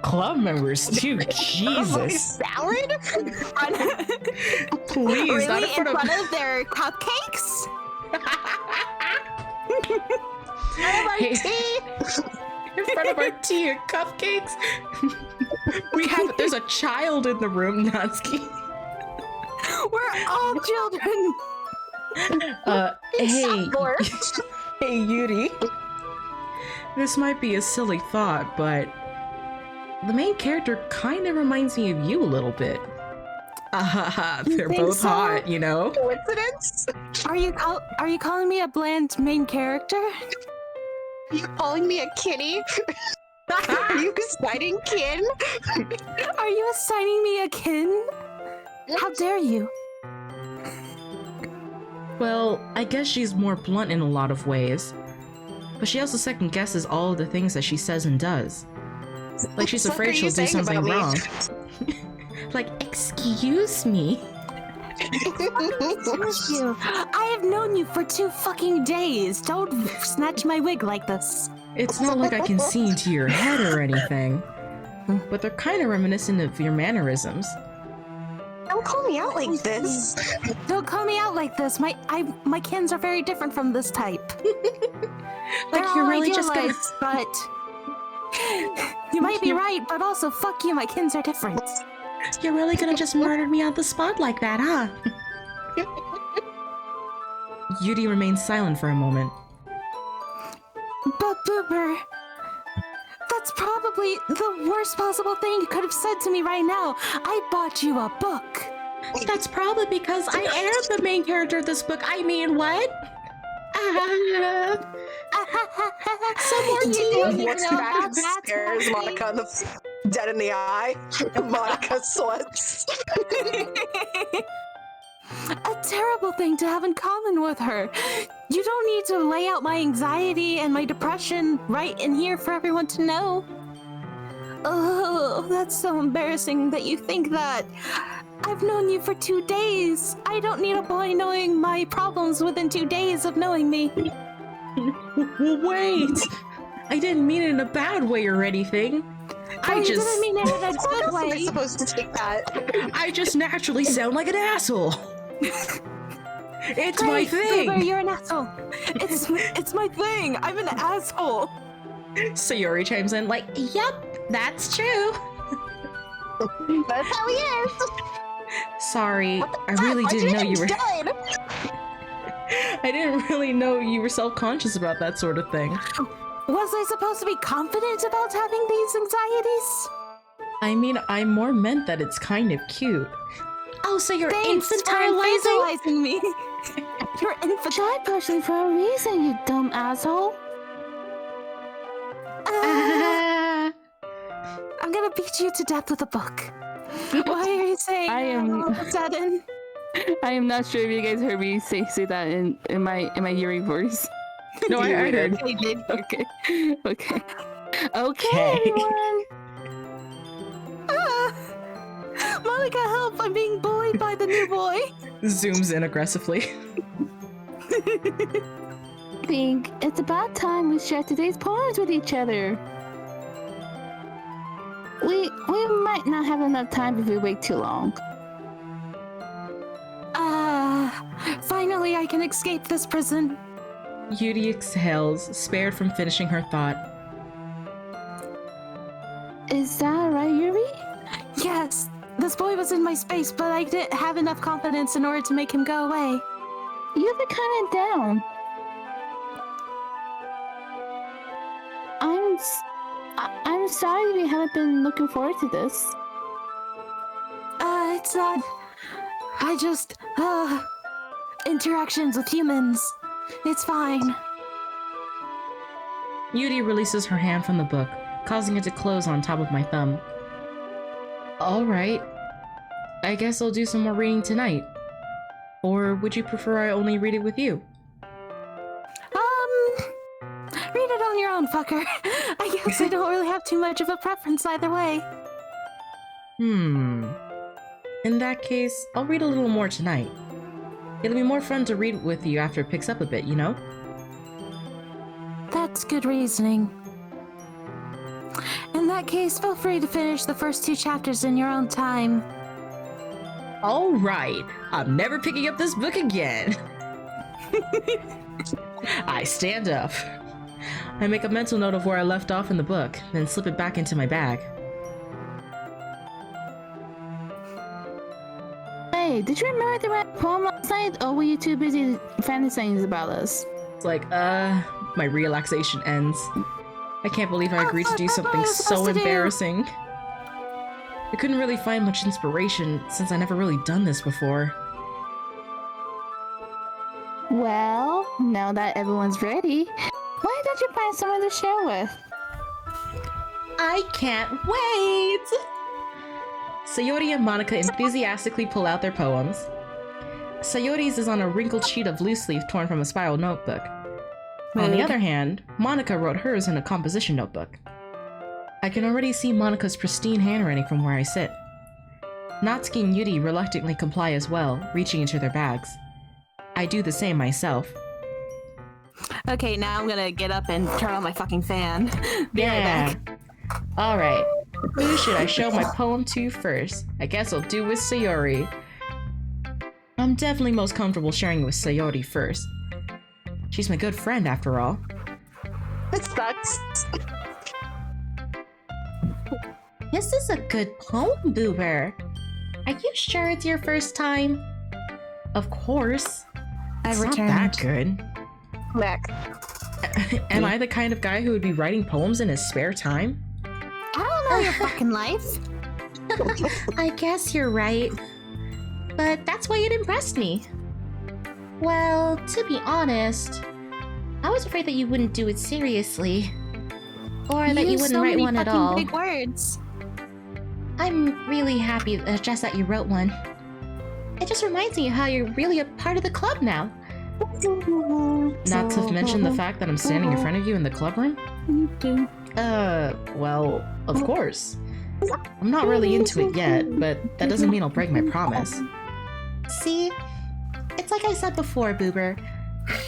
S1: club members too. Jesus.
S3: Salad?
S1: Please,
S2: Really?
S1: not in
S2: In
S1: front of
S2: front of their cupcakes?
S1: Hey, in front of our tea and cupcakes. There's a child in the room, Natsuki.
S2: We're all children.
S1: Hey Yuri. This might be a silly thought, but the main character kind of reminds me of you a little bit. They're
S2: think
S1: both
S2: so?
S1: hot, you know?
S3: Coincidence?
S2: Are you calling me a bland main character?
S3: Are you calling me a kitty? Are you exciting kin?
S2: Are you assigning me a kin? How dare you?
S1: Well, I guess she's more blunt in a lot of ways. But she also second guesses all of the things that she says and does. Like she's
S3: What
S1: afraid
S3: are
S1: she'll
S3: you
S1: do
S3: saying
S1: something
S3: about me?
S1: wrong. Like, excuse me?
S2: Excuse you. I have known you for 2 fucking days. Don't snatch my wig like this.
S1: It's not like I can see into your head or anything. But they're kind of reminiscent of your mannerisms.
S3: Don't call me out like this.
S2: Don't call me out like this. My kins are very different from this type.
S1: Like
S2: They're
S1: you're
S2: all
S1: really just gonna...
S2: idealized, but you might be right, but also fuck you, my kins are different.
S1: You're really gonna just murder me on the spot like that, huh? Yuri remains silent for a moment.
S2: But Boober, that's probably the worst possible thing you could have said to me right now. I bought you a book.
S1: That's probably because I am the main character of this book. I mean, what?
S2: Some more
S3: He
S2: tea.
S3: looks back and stares Monica dead in the eye. And Monica sweats.
S2: A terrible thing to have in common with her. You don't need to lay out my anxiety and my depression right in here for everyone to know. Oh, that's so embarrassing that you think that. I've known you for 2 days. I don't need a boy knowing my problems within 2 days of knowing me.
S1: Wait! I didn't mean it in a bad way or anything.
S2: You didn't mean it in a good
S3: How am I
S2: way.
S3: supposed to take that?
S1: I just naturally sound like an asshole. It's my
S2: Great,
S1: thing.
S2: Boober, you're an asshole. It's my thing. I'm an asshole.
S1: Sayori chimes in like, yep, that's true.
S5: That's how he is.
S1: Sorry, I really didn't know you were...
S5: Done.
S1: I didn't really know you were self-conscious about that sort of thing.
S2: Was I supposed to be confident about having these anxieties?
S1: I mean, I more meant that it's kind of cute. Oh, so you're
S2: Thanks for
S1: infantilizing?
S2: infantilizing me. You're
S4: Try pushing for a reason, you dumb asshole.
S2: I'm gonna beat you to death with a book. Why are you saying
S4: I am-
S2: all of a sudden?
S4: I am not sure if you guys heard me say that in my Yuri voice.
S1: No, I heard.
S2: I did.
S4: Okay. Okay. Okay,
S1: Okay.
S4: everyone.
S2: Ah! Monica, help! I'm being bullied by the new boy.
S1: Zooms in aggressively.
S4: I think it's about time we share today's poems with each other. We might not have enough time if we wait too long.
S2: Finally I can escape this prison.
S1: Yuri exhales, spared from finishing her thought.
S4: Is that right, Yuri?
S2: Yes, this boy was in my space, but I didn't have enough confidence in order to make him go away.
S4: You've been kind of down. I'm sorry we haven't been looking forward to this.
S2: It's not. I just, interactions with humans. It's fine.
S1: Yuri releases her hand from the book, causing it to close on top of my thumb. Alright. I guess I'll do some more reading tonight. Or would you prefer I only read it with you?
S2: Read it on your own, fucker. I guess I don't really have too much of a preference either way.
S1: In that case, I'll read a little more tonight. It'll be more fun to read with you after it picks up a bit, you know?
S2: That's good reasoning. In that case, feel free to finish the first 2 chapters in your own time.
S1: Alright, I'm never picking up this book again. I stand up. I make a mental note of where I left off in the book, then slip it back into my bag.
S4: Hey, did you remember the red poem last night, or were you too busy fantasizing about us?
S1: It's like, my relaxation ends. I can't believe I agreed to do something so embarrassing. I couldn't really find much inspiration since I never really done this before.
S4: Well, now that everyone's ready, why don't you find someone to share with?
S1: I can't wait! Sayori and Monica enthusiastically pull out their poems. Sayori's is on a wrinkled sheet of loose leaf torn from a spiral notebook. On the other hand, Monica wrote hers in a composition notebook. I can already see Monica's pristine handwriting from where I sit. Natsuki and Yuri reluctantly comply as well, reaching into their bags. I do the same myself.
S2: Okay, now I'm gonna get up and turn on my fucking fan. Be right back.
S1: Alright. Who should I show my poem to first? I guess I'll do with Sayori. I'm definitely most comfortable sharing it with Sayori first. She's my good friend, after all.
S5: It sucks.
S6: This is a good poem, Boober. Are you sure it's your first time?
S1: Of course.
S2: I've
S1: It's not
S2: returned.
S1: that good.
S5: Mac.
S1: Am I the kind of guy who would be writing poems in his spare time?
S2: I don't know your fucking life.
S6: I guess you're right. But that's why it impressed me. Well, to be honest, I was afraid that you wouldn't do it seriously. Or that you
S2: use
S6: wouldn't
S2: so
S6: write
S2: many
S6: one at
S2: fucking
S6: all.
S2: big words.
S6: I'm really happy just that you wrote one. It just reminds me of how you're really a part of the club now.
S1: Not to mention the fact that I'm standing in front of you in the club room? Well, of course. I'm not really into it yet, but that doesn't mean I'll break my promise.
S6: See? It's like I said before, Boober.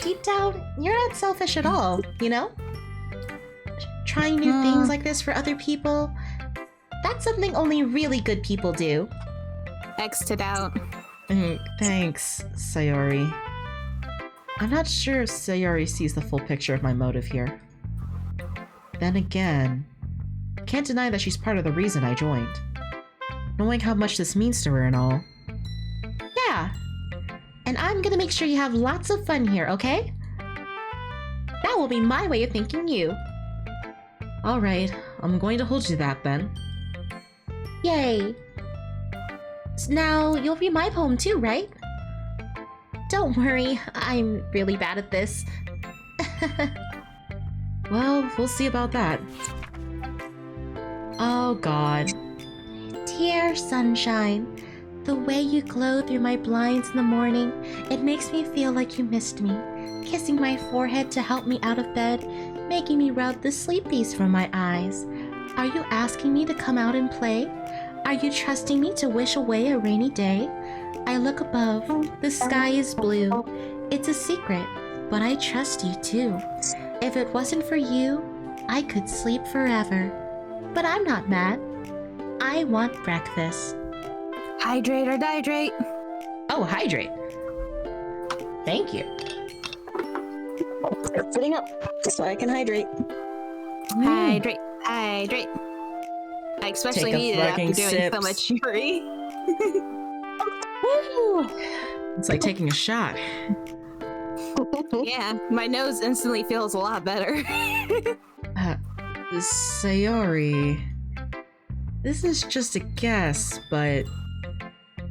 S6: Deep down, you're not selfish at all, you know? Trying new things like this for other people, that's something only really good people do.
S2: X'd it out.
S1: Thanks, Sayori. I'm not sure if Sayori sees the full picture of my motive here. Then again, can't deny that she's part of the reason I joined. Knowing how much this means to her and all.
S6: Yeah. And I'm gonna make sure you have lots of fun here, okay? That will be my way of thanking you.
S1: Alright, I'm going to hold you to that then.
S6: Yay. Now, you'll read my poem too, right? Don't worry, I'm really bad at this.
S1: Well, we'll see about that. Oh god.
S6: Dear sunshine, the way you glow through my blinds in the morning, it makes me feel like you missed me. Kissing my forehead to help me out of bed, making me rub the sleepies from my eyes. Are you asking me to come out and play? Are you trusting me to wish away a rainy day? I look above, the sky is blue. It's a secret, but I trust you too. If it wasn't for you, I could sleep forever. But I'm not mad. I want breakfast.
S2: Hydrate or dihydrate.
S1: Oh, hydrate. Thank you.
S5: Sitting up so I can hydrate.
S2: Hydrate. I especially
S1: Take a
S2: need it after
S1: fucking
S2: doing
S1: sips.
S2: so much Yuri.
S1: Woo! It's like taking a shot.
S2: Yeah, my nose instantly feels a lot better.
S1: Sayori, this is just a guess, but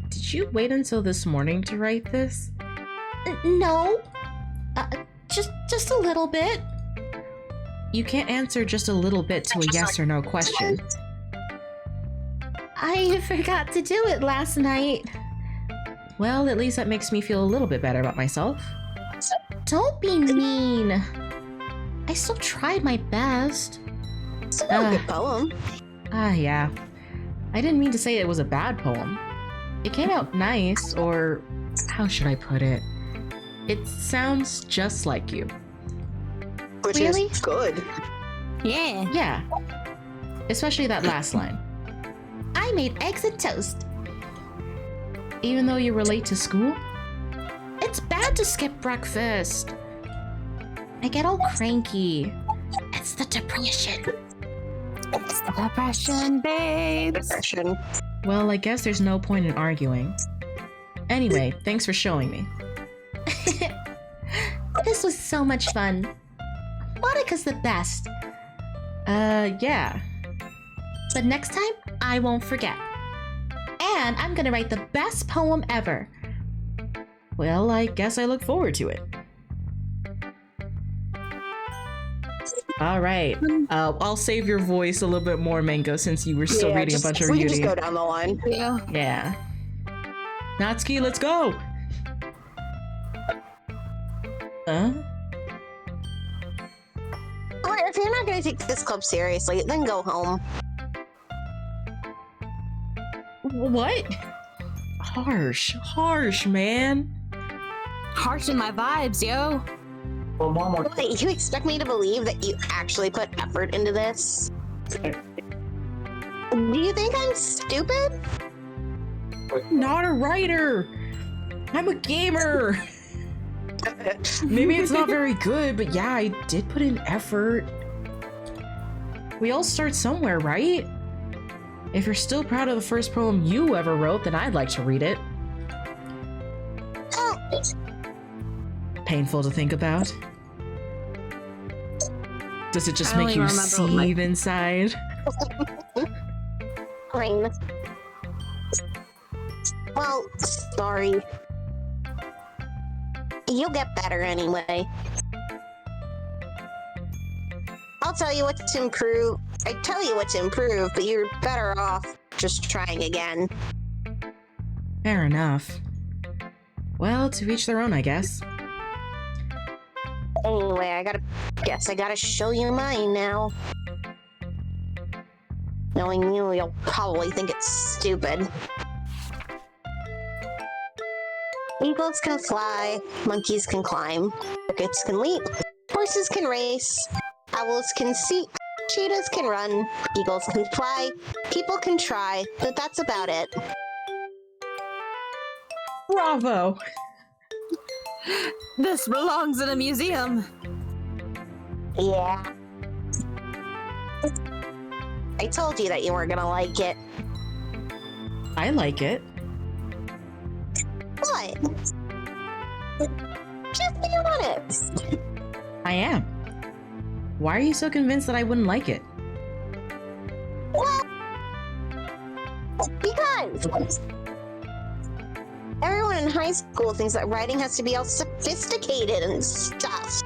S1: did you wait until this morning to write this?
S6: No. Just a little bit.
S1: You can't answer just a little bit to a yes or no question.
S6: I forgot to do it last night.
S1: Well, at least that makes me feel a little bit better about myself.
S6: Don't be mean. I still tried my best.
S5: It's a good poem.
S1: Yeah. I didn't mean to say it was a bad poem. It came out nice, or how should I put it? It sounds just like you.
S5: Which
S6: Really?
S5: is good.
S2: Yeah.
S1: Yeah. Especially that last line.
S6: I made eggs and toast.
S1: Even though you were late to school?
S6: It's bad to skip breakfast. I get all cranky. It's the depression.
S2: It's the depression, babes.
S5: Depression.
S1: Well, I guess there's no point in arguing. Anyway, thanks for showing me.
S6: This was so much fun. Monica's the best.
S1: Yeah.
S6: But next time, I won't forget. And I'm gonna write the best poem ever.
S1: Well, I guess I look forward to it. All right. I'll save your voice a little bit more, Mango, since you were still reading a bunch of
S3: we
S1: Yuri.
S3: can just go down the line.
S2: Yeah.
S1: Yeah. Natsuki, let's go! Huh?
S5: Alright, if you're not gonna take this club seriously, then go home.
S1: What? Harsh, man.
S2: Harsh in my vibes, yo.
S5: Wait, you expect me to believe that you actually put effort into this? Do you think I'm stupid?
S1: Not a writer. I'm a gamer. Maybe it's not very good, but yeah, I did put in effort. We all start somewhere, right? If you're still proud of the first poem you ever wrote, then I'd like to read it.
S5: Oh,
S1: Painful to think about. Does it just
S2: I
S1: make
S2: only
S1: you
S2: remember what my-
S1: seethe inside?
S5: Rain. Well, sorry. You'll get better anyway. I'll tell you what to improve. I tell you what to improve, but you're better off just trying again.
S1: Fair enough. Well, to each their own, I guess.
S5: Anyway, I gotta show you mine now. Knowing you, you'll probably think it's stupid. Eagles can fly, monkeys can climb, crickets can leap, horses can race, owls can seek, cheetahs can run, eagles can fly, people can try, but that's about it.
S1: Bravo!
S2: This belongs in a museum.
S5: Yeah. I told you that you weren't gonna like it.
S1: I like it.
S5: What? Just be honest.
S1: I am. Why are you so convinced that I wouldn't like it?
S5: Well, because everyone in high school thinks that writing has to be all sophisticated and stuff.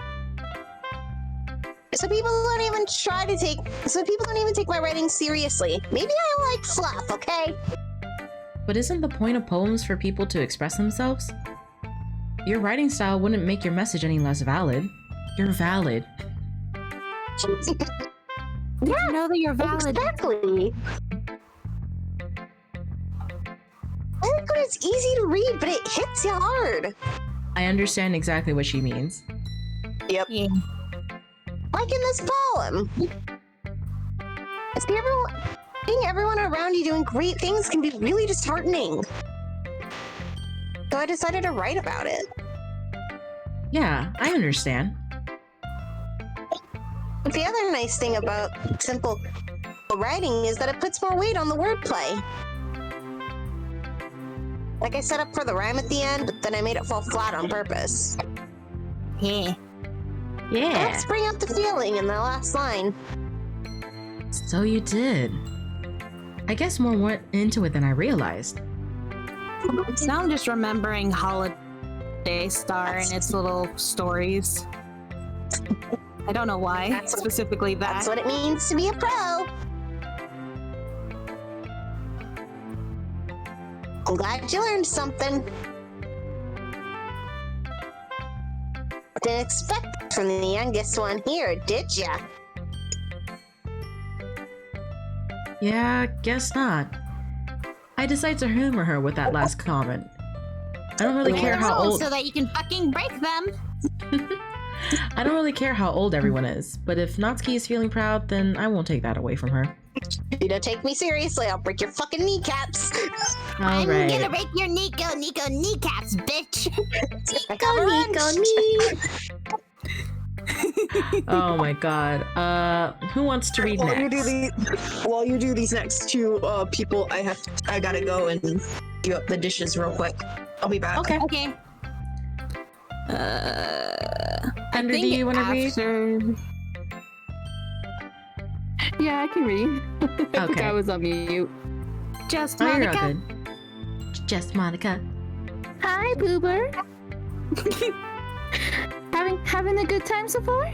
S5: So people don't even take my writing seriously. Maybe I like fluff, okay?
S1: But isn't the point of poems for people to express themselves? Your writing style wouldn't make your message any less valid. You're valid.
S2: Did you know that you're valid?
S5: Exactly. I think it's easy to read, but it hits you hard.
S1: I understand exactly what she means.
S3: Yep.
S2: Yeah.
S5: Like in this poem. Seeing everyone around you doing great things can be really disheartening. So I decided to write about it.
S1: Yeah, I understand.
S5: The other nice thing about simple writing is that it puts more weight on the wordplay. Like I set up for the rhyme at the end, but then I made it fall flat on purpose.
S2: Yeah.
S1: Yeah.
S5: Let's bring out the feeling in the last line.
S1: So you did. I guess more went into it than I realized.
S2: Now I'm just remembering Holiday Star and its little stories. I don't know why, specifically that.
S5: That's what it means to be a pro. I'm glad you learned something. Didn't expect from the youngest one here, did ya?
S1: Yeah, guess not. I decided to humor her with that last comment. I don't really care how old.
S2: So that you can fucking break them.
S1: I don't really care how old everyone is, but if Natsuki is feeling proud, then I won't take that away from her.
S5: You don't take me seriously, I'll break your fucking kneecaps.
S1: All right.
S2: I'm gonna break your Nico kneecaps, bitch.
S1: Oh my god. Who wants to read next?
S3: While you do these next two people, I gotta go and do up the dishes real quick. I'll be back.
S1: Okay.
S2: Okay.
S1: Andrew, do you want to read?
S4: Yeah, I can read. I think
S1: Okay.
S4: I was on mute.
S2: Just
S1: Oh, you're all
S2: Monica.
S1: good. Just Monica.
S4: Hi, Boober. having a good time so far?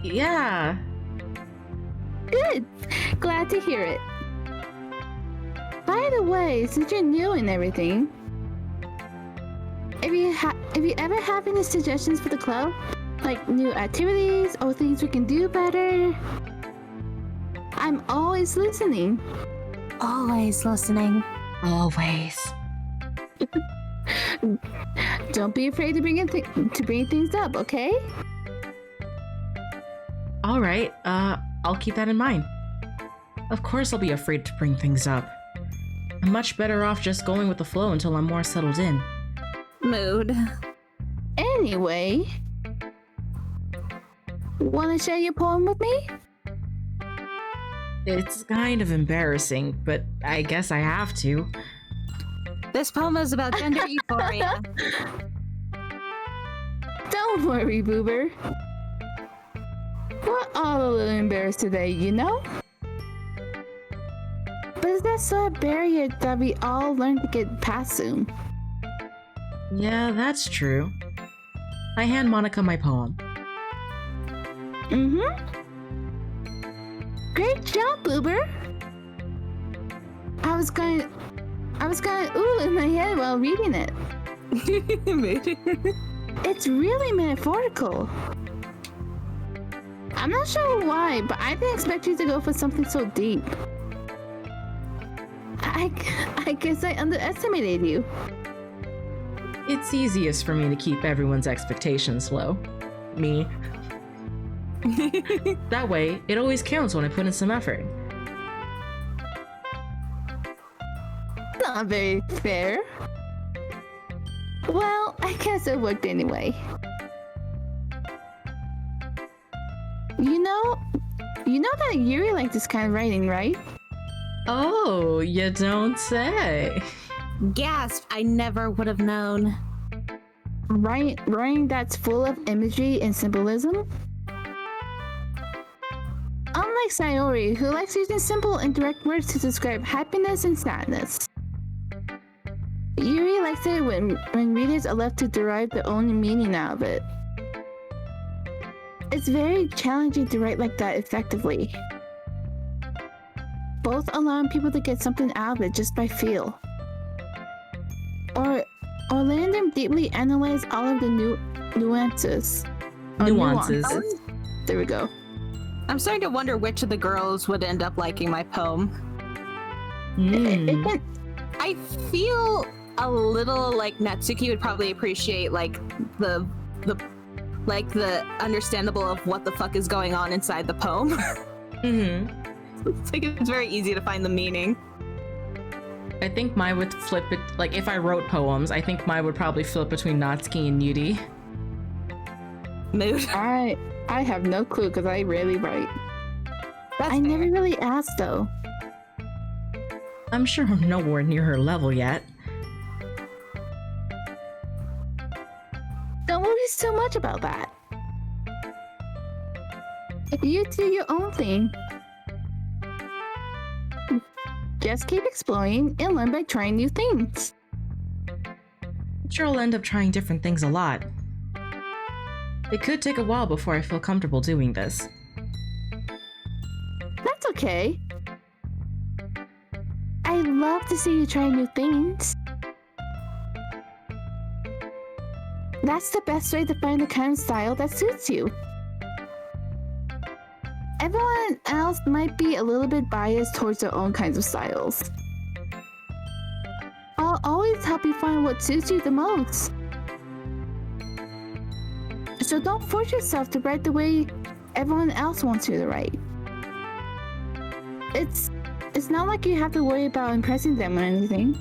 S1: Yeah.
S4: Good. Glad to hear it. By the way, since you're new and everything, if you ever have any suggestions for the club, like new activities or things we can do better, I'm always listening.
S2: Always listening.
S1: Always.
S4: Don't be afraid to bring things up, okay?
S1: All right. I'll keep that in mind. Of course I'll be afraid to bring things up. I'm much better off just going with the flow until I'm more settled in.
S2: Mood.
S4: Anyway, want to share your poem with me?
S1: It's kind of embarrassing, but I guess I have to.
S2: This poem is about gender euphoria.
S4: Don't worry, Boober. We're all a little embarrassed today, you know? But is that so a barrier that we all learn to get past soon?
S1: Yeah, that's true. I hand Monica my poem.
S4: Great job, Boober. I was going ooh in my head while reading it.
S2: Mood.
S4: It's really metaphorical. I'm not sure why, but I didn't expect you to go for something so deep. I guess I underestimated you.
S1: It's easiest for me to keep everyone's expectations low. Me. That way, it always counts when I put in some effort.
S4: Not very fair. Well, I guess it worked anyway. You know that Yuri liked this kind of writing, right?
S1: Oh, you don't say.
S2: Gasp! I never would have known.
S4: Writing that's full of imagery and symbolism? Unlike Sayori, who likes using simple and direct words to describe happiness and sadness. Yuri likes it when readers are left to derive their own meaning out of it. It's very challenging to write like that effectively. Both allowing people to get something out of it just by feel. Or letting them deeply analyze all of the nuances.
S1: Nuances.
S4: There we go.
S2: I'm starting to wonder which of the girls would end up liking my poem. I feel a little like Natsuki would probably appreciate like the understandable of what the fuck is going on inside the poem. It's like it's very easy to find the meaning.
S1: I think mine would flip it, like if I wrote poems, I think mine would probably flip between Natsuki and Yuri.
S2: Mood.
S4: I have no clue because I rarely write.
S2: That's
S4: I never
S2: fair.
S4: really asked though.
S1: I'm sure I'm nowhere near her level yet.
S4: Don't worry so much about that. You do your own thing. Just keep exploring and learn by trying new things.
S1: I'm sure I'll end up trying different things a lot. It could take a while before I feel comfortable doing this.
S4: That's okay. I love to see you try new things. That's the best way to find the kind of style that suits you. Everyone else might be a little bit biased towards their own kinds of styles. I'll always help you find what suits you the most. So don't force yourself to write the way everyone else wants you to write. It's not like you have to worry about impressing them or anything.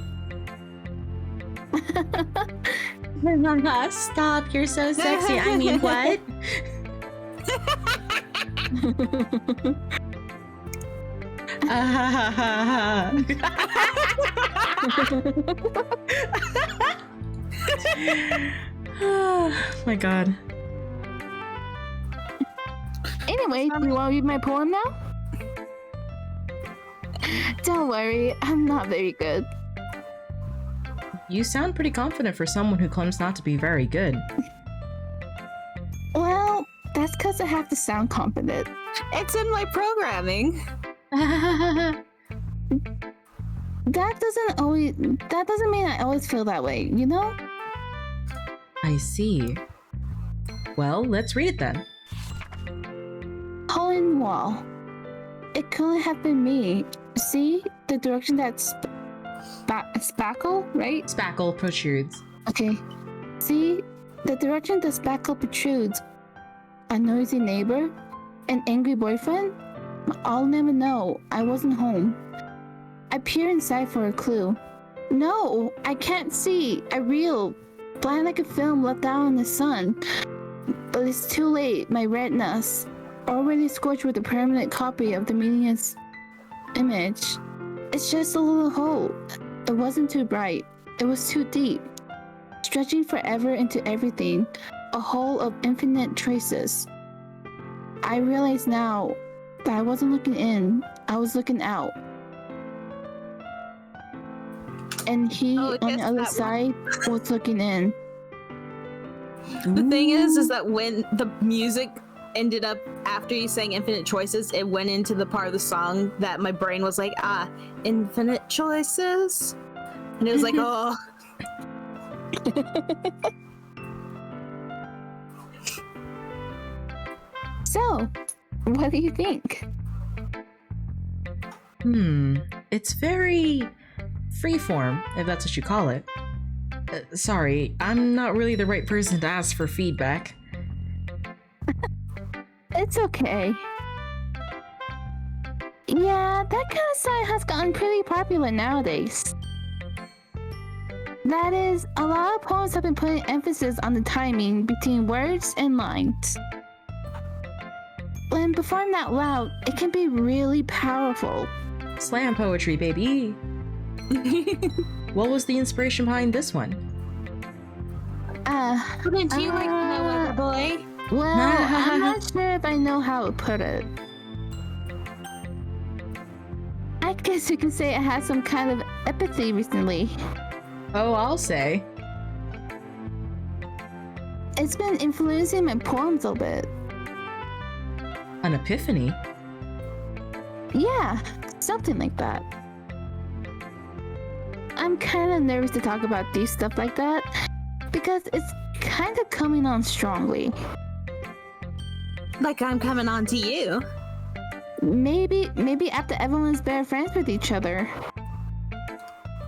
S1: Stop, you're so sexy. I mean, what? Oh my god.
S4: Anyway, do you want to read my poem now? Don't worry, I'm not very good.
S1: You sound pretty confident for someone who claims not to be very good.
S4: Well, that's because I have to sound confident.
S2: It's in my programming.
S4: That doesn't mean I always feel that way, you know?
S1: I see. Well, let's read it then.
S4: Hole in wall. It couldn't have been me. See the direction that's spackle, right?
S1: Spackle protrudes.
S4: Okay. See the direction the spackle protrudes. A noisy neighbor, an angry boyfriend. I'll never know. I wasn't home. I peer inside for a clue. No, I can't see. I reel, blind like a film left out in the sun. But it's too late. My retinas, already scorched with a permanent copy of the meaningless image. It's just a little hole. It wasn't too bright. It was too deep, stretching forever into everything. A hole of infinite traces. I realize now that I wasn't looking in. I was looking out. And he
S2: Oh,
S4: on
S2: yes,
S4: the other
S2: that
S4: side was looking in.
S2: The thing is that when the music ended up after you sang Infinite Choices, it went into the part of the song that my brain was like, infinite choices. And it was like, oh.
S4: So, what do you think?
S1: It's very freeform, if that's what you call it. Sorry, I'm not really the right person to ask for feedback.
S4: It's okay. Yeah, that kind of style has gotten pretty popular nowadays. That is, a lot of poems have been putting emphasis on the timing between words and lines. When performed out loud, it can be really powerful.
S1: Slam poetry, baby! What was the inspiration behind this one?
S2: Wouldn't you like to know, boy?
S4: Well, I'm not sure if I know how to put it. I guess you can say I had some kind of empathy recently.
S1: Oh, I'll say.
S4: It's been influencing my poems a bit.
S1: An epiphany?
S4: Yeah, something like that. I'm kind of nervous to talk about deep stuff like that because it's kind of coming on strongly.
S2: Like I'm coming on to you.
S4: Maybe after everyone's better friends with each other.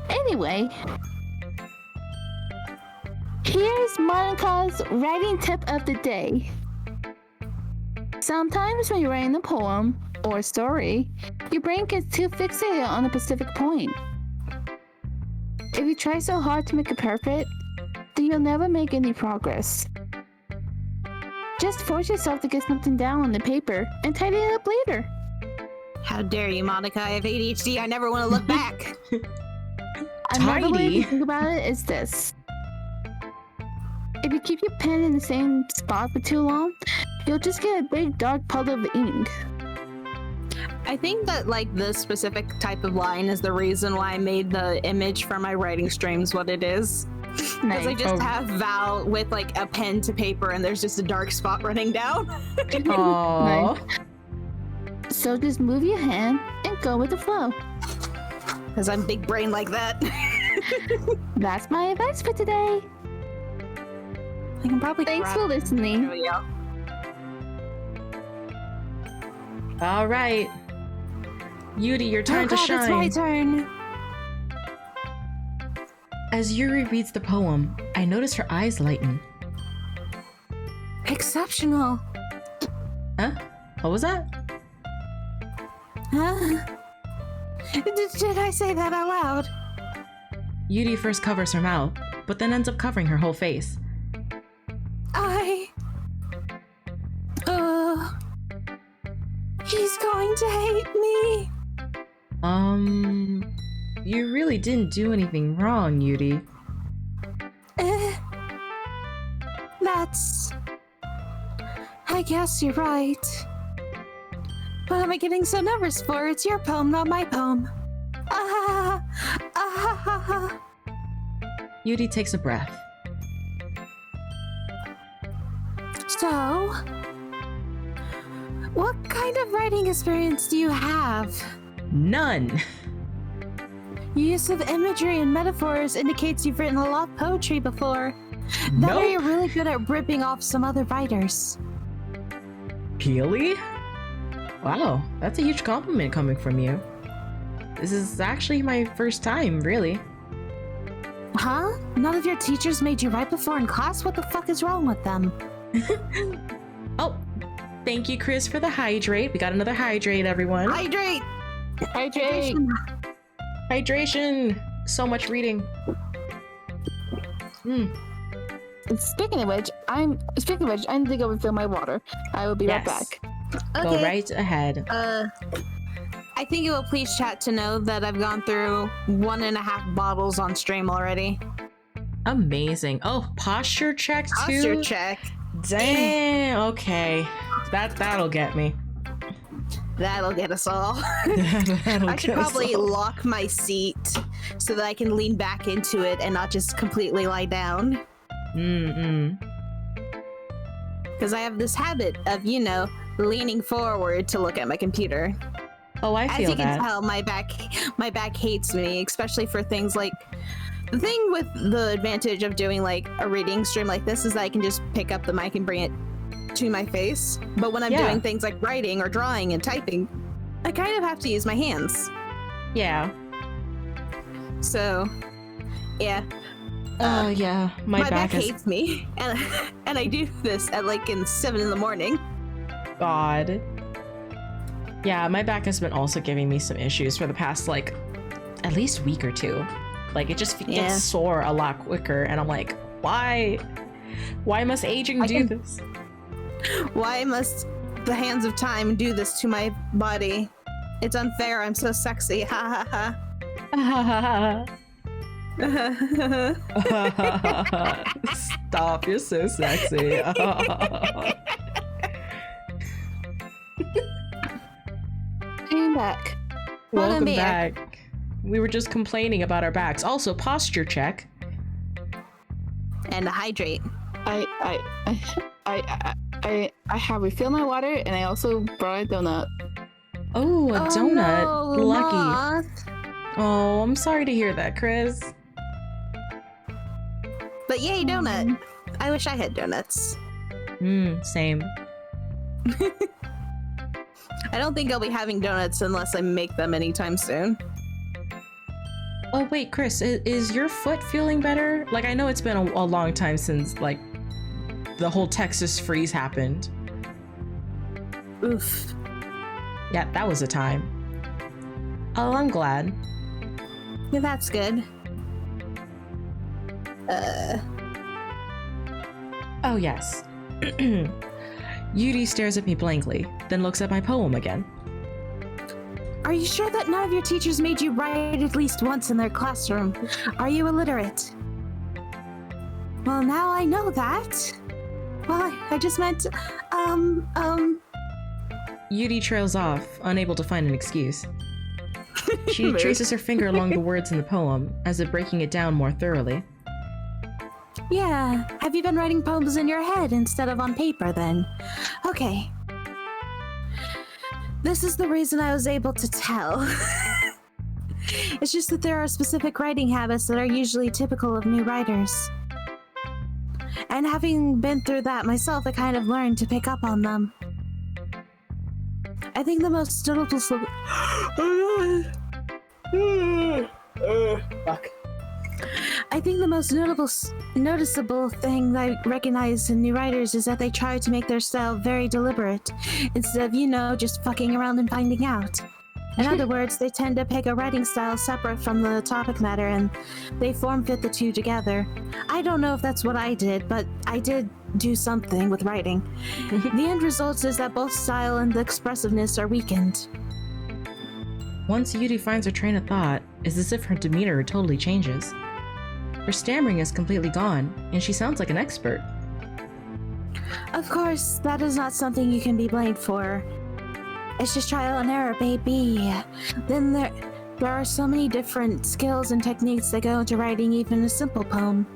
S4: Anyway, here's Monica's writing tip of the day. Sometimes when you're writing a poem or a story, your brain gets too fixated on a specific point. If you try so hard to make it perfect, then you'll never make any progress. Just force yourself to get something down on the paper and tidy it up later.
S2: How dare you, Monica? I have ADHD. I never want to look back.
S4: Another way
S1: Tidy?
S4: to think about it is this. If you keep your pen in the same spot for too long, you'll just get a big dark puddle of ink.
S2: I think that like this specific type of line is the reason why I made the image for my writing streams what it is. Because I
S4: Nice.
S2: just have Val with like a pen to paper and there's just a dark spot running down.
S1: Aww.
S4: So just move your hand and go with the flow.
S2: Because I'm big brain like that.
S4: That's my advice for today.
S2: I can probably
S4: Thanks
S2: grab
S4: for listening.
S2: Yeah.
S1: All right. Yuri, your time to shine.
S2: It's my turn.
S1: As Yuri reads the poem, I notice her eyes lighten.
S2: Exceptional.
S1: Huh? What was that?
S2: Huh? Did I say that out loud?
S1: Yuri first covers her mouth, but then ends up covering her whole face.
S2: He's going to hate me.
S1: You really didn't do anything wrong, Yuri.
S2: That's... I guess you're right. What am I getting so nervous for? It's your poem, not my poem.
S1: Yuri takes a breath.
S2: So, what kind of writing experience do you have?
S1: None.
S2: Use of imagery and metaphors indicates you've written a lot of poetry before. That or you're really good at ripping off some other writers.
S1: Really? Wow, that's a huge compliment coming from you. This is actually my first time, really.
S2: Huh? None of your teachers made you write before in class? What the fuck is wrong with them?
S1: Oh, thank you, Chris, for the hydrate. We got another hydrate, everyone.
S2: Hydrate!
S4: Hydrate.
S1: Hydration. So much reading.
S4: Speaking of which, I need to go refill my water. I will be right
S1: Yes.
S4: back.
S1: Go right ahead.
S2: I think it will please chat to know that I've gone through 1.5 bottles on stream already.
S1: Amazing. Oh, posture check too?
S2: Posture check.
S1: Dang. Okay. That'll get me.
S2: That'll get us all.
S1: That'll
S2: I should
S1: get us
S2: probably
S1: all.
S2: lock my seat so that I can lean back into it and not just completely lie down. Because I have this habit of, leaning forward to look at my computer.
S1: Oh, I
S2: As
S1: feel
S2: you
S1: that.
S2: can tell, my back hates me, especially for things like the thing with the advantage of doing like a reading stream like this is that I can just pick up the mic and bring it to my face. But when I'm
S1: Yeah.
S2: doing things like writing or drawing and typing, I kind of have to use my hands.
S1: Yeah.
S2: So, yeah.
S1: Oh yeah. My back is
S2: hates me, and I do this at like in 7 a.m.
S1: God. Yeah, my back has been also giving me some issues for the past like at least week or two. Like it just
S2: Yeah.
S1: gets sore a lot quicker, and I'm like, why? Why must aging do this?
S2: Why must the hands of time do this to my body? It's unfair. I'm so sexy. Ha ha ha.
S1: Stop! You're so sexy.
S4: I'm back.
S1: Welcome
S2: back.
S1: back. We were just complaining about our backs. Also, posture check.
S2: And hydrate.
S4: I have refilled my water and I also brought a donut.
S1: Oh, a donut.
S2: No,
S1: Lucky.
S2: Moth.
S1: Oh, I'm sorry to hear that, Chris.
S2: But yay, donut. I wish I had donuts.
S1: Same.
S2: I don't think I'll be having donuts unless I make them anytime soon.
S1: Oh, wait, Chris, is your foot feeling better? Like, I know it's been a long time since, like, the whole Texas freeze happened.
S2: Oof.
S1: Yeah, that was a time. Oh, I'm glad.
S2: Yeah, that's good.
S1: Oh, yes. Yuri stares at me blankly, then looks at my poem again.
S2: Are you sure that none of your teachers made you write at least once in their classroom? Are you illiterate? Well, now I know that. Well, I just meant,
S1: Yuri trails off, unable to find an excuse. She traces her finger along the words in the poem, as if breaking it down more thoroughly.
S2: Yeah, have you been writing poems in your head instead of on paper then? Okay. This is the reason I was able to tell. It's just that there are specific writing habits that are usually typical of new writers. And having been through that myself, I kind of learned to pick up on them. I think the most notable... I think the most noticeable thing I recognize in new writers is that they try to make their style very deliberate, instead of, just fucking around and finding out. In other words, they tend to pick a writing style separate from the topic matter, and they form-fit the two together. I don't know if that's what I did, but I did do something with writing. The end result is that both style and the expressiveness are weakened.
S1: Once Yuri finds her train of thought, it's as if her demeanor totally changes. Her stammering is completely gone, and she sounds like an expert.
S2: Of course, that is not something you can be blamed for. It's just trial and error, baby. Then there are so many different skills and techniques that go into writing even a simple poem.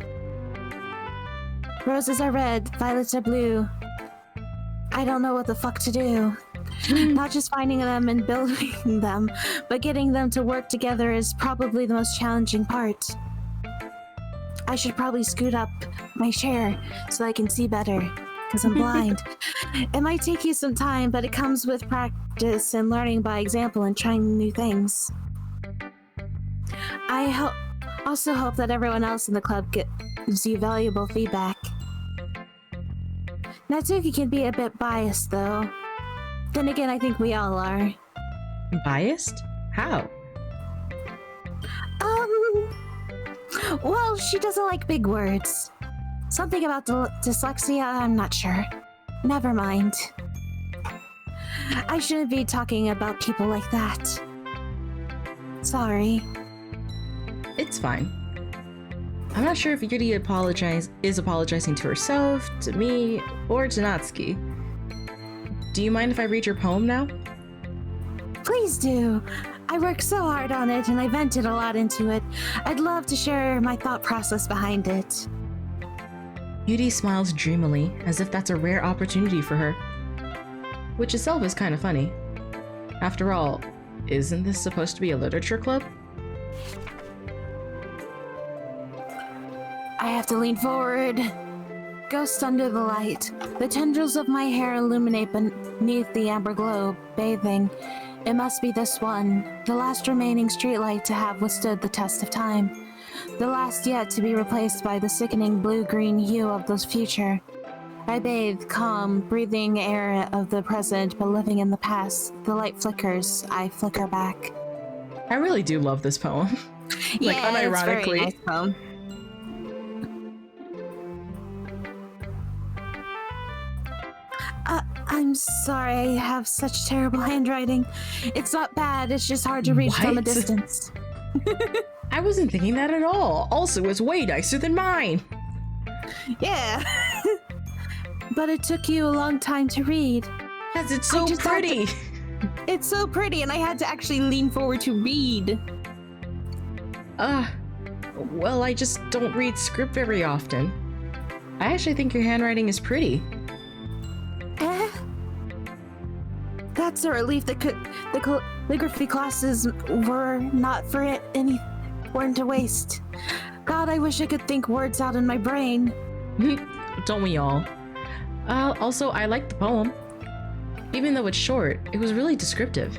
S2: Roses are red, violets are blue. I don't know what the fuck to do. Not just finding them and building them, but getting them to work together is probably the most challenging part. I should probably scoot up my chair so I can see better, because I'm blind. It might take you some time, but it comes with practice and learning by example and trying new things. I also hope that everyone else in the club gives you valuable feedback. Natsuki can be a bit biased, though. Then again, I think we all are.
S1: Biased? How?
S2: Well, she doesn't like big words. Something about dyslexia, I'm not sure. Never mind. I shouldn't be talking about people like that. Sorry.
S1: It's fine. I'm not sure if Yuri is apologizing to herself, to me, or to Natsuki. Do you mind if I read your poem now?
S2: Please do. I worked so hard on it and I vented a lot into it. I'd love to share my thought process behind it.
S1: Yuri smiles dreamily, as if that's a rare opportunity for her. Which itself is kind of funny. After all, isn't this supposed to be a literature club?
S2: I have to lean forward. Ghost under the light. The tendrils of my hair illuminate beneath the amber globe, bathing. It must be this one, the last remaining streetlight to have withstood the test of time. The last yet to be replaced by the sickening blue-green hue of the future. I bathe, calm, breathing air of the present, but living in the past. The light flickers, I flicker back.
S1: I really do love this poem. Like,
S2: yeah,
S1: unironically.
S2: It's a very nice poem. I'm sorry, I have such terrible handwriting. It's not bad, it's just hard to read from a distance.
S1: I wasn't thinking that at all. Also, it's way nicer than mine.
S2: Yeah. But it took you a long time to read.
S1: Because it's so pretty.
S2: It's so pretty, and I had to actually lean forward to read.
S1: Well, I just don't read script very often. I actually think your handwriting is pretty.
S2: That's a relief. The calligraphy classes were not for weren't a waste. God, I wish I could think words out in my brain.
S1: Don't we all? Also, I like the poem. Even though it's short, it was really descriptive.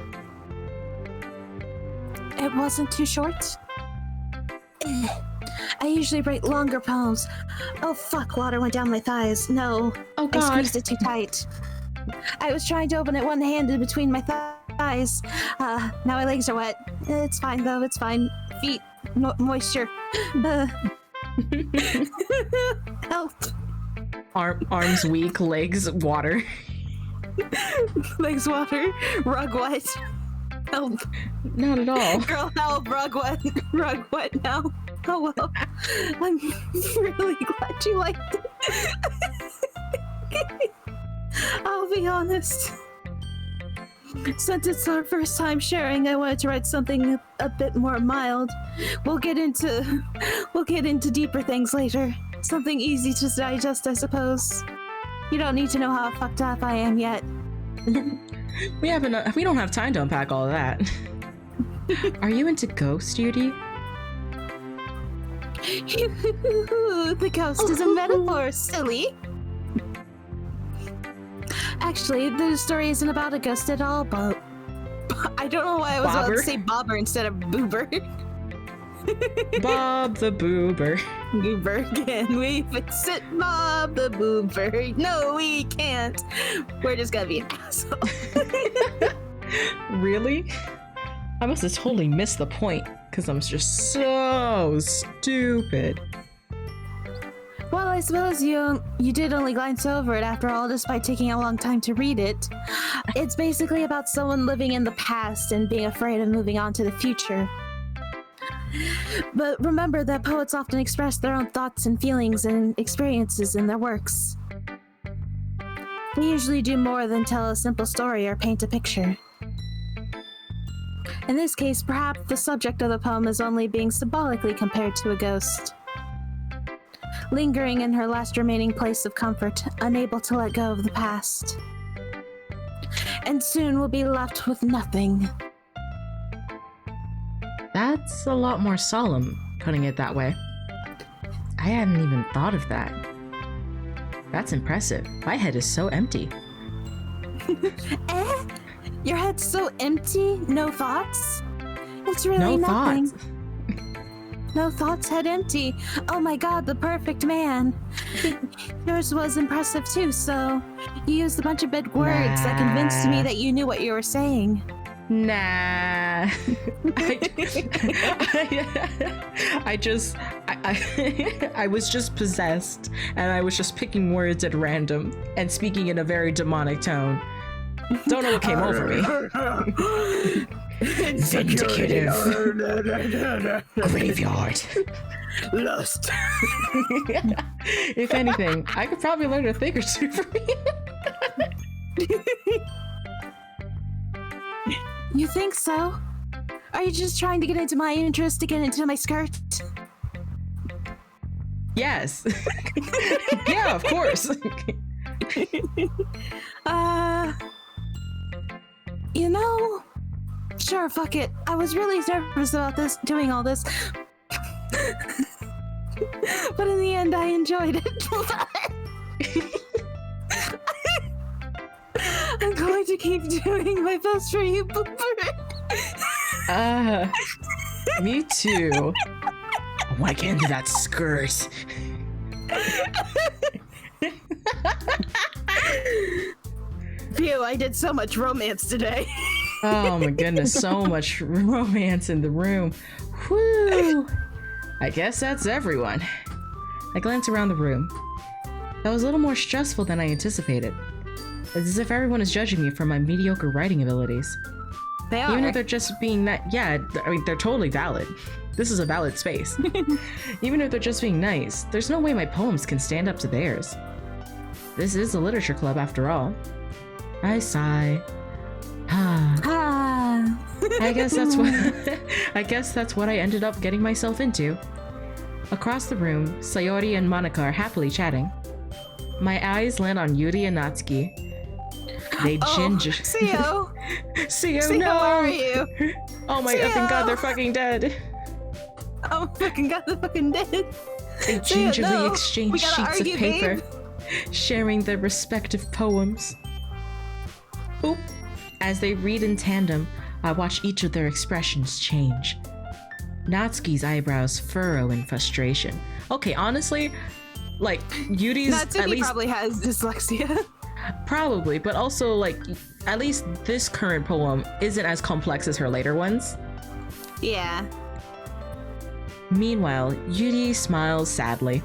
S2: It wasn't too short? I usually write longer poems. Oh fuck, water went down my thighs. No.
S1: Oh god.
S2: I squeezed it too tight. I was trying to open it one-handed between my thighs. Now my legs are wet. It's fine though, it's fine. Feet, moisture. Help.
S1: Arms weak, legs water.
S2: Thanks, water. Rug wet. Help.
S1: Not at all.
S2: Girl, help. Rug wet. Rug wet now. Oh well. I'm really glad you liked it. I'll be honest. Since it's our first time sharing, I wanted to write something a bit more mild. We'll get into deeper things later. Something easy to digest, I suppose. You don't need to know how fucked up I am yet.
S1: We don't have time to unpack all of that. Are you into ghost duty?
S2: The ghost is a metaphor, silly. Actually, the story isn't about a ghost at all, but I don't know why I was about to say bobber instead of boober.
S1: Bob the boober.
S2: Goober, can we fix it, Bob the boober? No, we can't. We're just gonna be an asshole.
S1: Really? I must have totally missed the point, because I'm just so stupid.
S2: Well, I suppose you did only glance over it after all, despite taking a long time to read it. It's basically about someone living in the past and being afraid of moving on to the future. But remember that poets often express their own thoughts and feelings and experiences in their works. They usually do more than tell a simple story or paint a picture. In this case, perhaps the subject of the poem is only being symbolically compared to a ghost. Lingering in her last remaining place of comfort, unable to let go of the past. And soon will be left with nothing.
S1: That's a lot more solemn, putting it that way. I hadn't even thought of that. That's impressive. My head is so empty.
S2: Eh? Your head's so empty? No thoughts? It's really
S1: No
S2: nothing.
S1: thoughts.
S2: No thoughts, head empty. Oh my god, the perfect man. Yours was impressive too, so you used a bunch of big words that convinced me that you knew what you were saying.
S1: Nah. I was just possessed, and I was just picking words at random and speaking in a very demonic tone. Don't know what came over me. Vindicative. Graveyard.
S2: Lust.
S1: If anything, I could probably learn a thing or two from you.
S2: You think so? Are you just trying to get into my interest to get into my skirt?
S1: Yes. Yeah, of course.
S2: You know, sure, fuck it. I was really nervous about doing all this. But in the end, I enjoyed it. I'm going to keep doing my best for you, Booper.
S1: Me too. I want to get into that skirt.
S2: Phew, I did so much romance today.
S1: Oh my goodness, so much romance in the room. Whew. I guess that's everyone. I glance around the room. That was a little more stressful than I anticipated. It's as if everyone is judging me for my mediocre writing abilities.
S2: They are.
S1: Even if they're just being yeah, I mean, they're totally valid. This is a valid space. Even if they're just being nice, there's no way my poems can stand up to theirs. This is a literature club after all. I sigh. I guess that's what I ended up getting myself into. Across the room, Sayori and Monica are happily chatting. My eyes land on Yuri and Natsuki. They ginger.
S2: Seo!
S1: Seo, no!
S2: How are you?
S1: Oh my effing god, they're fucking dead.
S2: Oh my fucking god, they're fucking dead.
S1: They gingerly exchange
S2: We gotta
S1: sheets
S2: argue,
S1: of paper,
S2: babe.
S1: sharing their respective poems. Oop. As they read in tandem, I watch each of their expressions change. Natsuki's eyebrows furrow in frustration. Okay, honestly, like, Yuri's
S2: Natsuki
S1: at least
S2: probably has dyslexia.
S1: probably, but also like at least this current poem isn't as complex as her later ones.
S2: Yeah.
S1: Meanwhile, Yuri smiles sadly.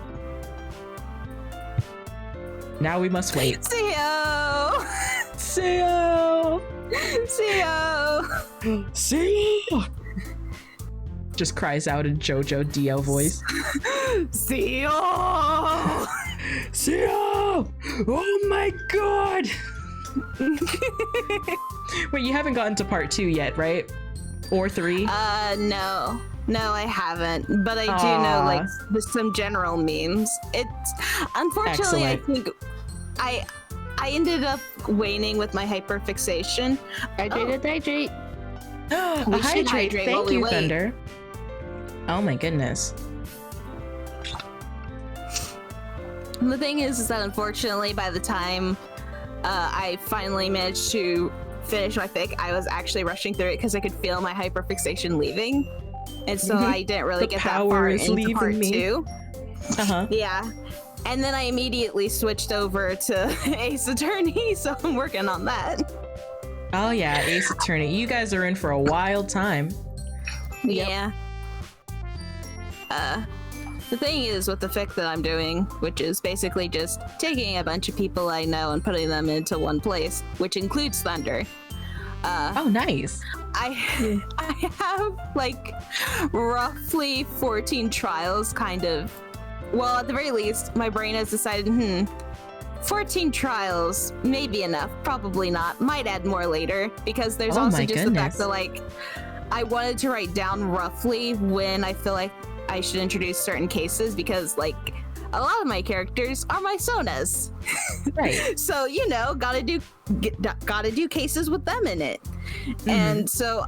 S1: Now we must wait.
S2: Seo!
S1: Seal!
S2: Seal!
S1: Seal! Just cries out in JoJo DL voice.
S2: Seal!
S1: Seal! Oh my god! Wait, you haven't gotten to part 2 yet, right? Or 3?
S2: No. No, I haven't. But I do know, like, some general memes. It's unfortunately,
S1: Excellent.
S2: I think I ended up waning with my hyperfixation.
S4: Hydrate.
S1: A
S2: We should hydrate while
S1: Thank
S2: we
S1: you,
S2: wait.
S1: Thunder. Oh my goodness.
S2: The thing is that unfortunately, by the time I finally managed to finish my fic, I was actually rushing through it because I could feel my hyperfixation leaving, and so I didn't really
S1: The
S2: get that
S1: power
S2: far
S1: is
S2: into
S1: leaving
S2: part
S1: me.
S2: 2.
S1: Uh-huh.
S2: Yeah, and then I immediately switched over to Ace Attorney, so I'm working on that.
S1: Oh yeah, Ace Attorney. You guys are in for a wild time.
S2: Yeah. The thing is with the fic that I'm doing, which is basically just taking a bunch of people I know and putting them into one place, which includes Thunder.
S1: Oh, nice.
S2: I have like roughly 14 trials kind of. Well, at the very least, my brain has decided, 14 trials may be enough, probably not. Might add more later, because there's
S1: Oh
S2: also
S1: my
S2: just the fact
S1: goodness.
S2: that like I wanted to write down roughly when I feel like I should introduce certain cases, because like a lot of my characters are my sonas.
S1: Right.
S2: So, you know, gotta do cases with them in it. And so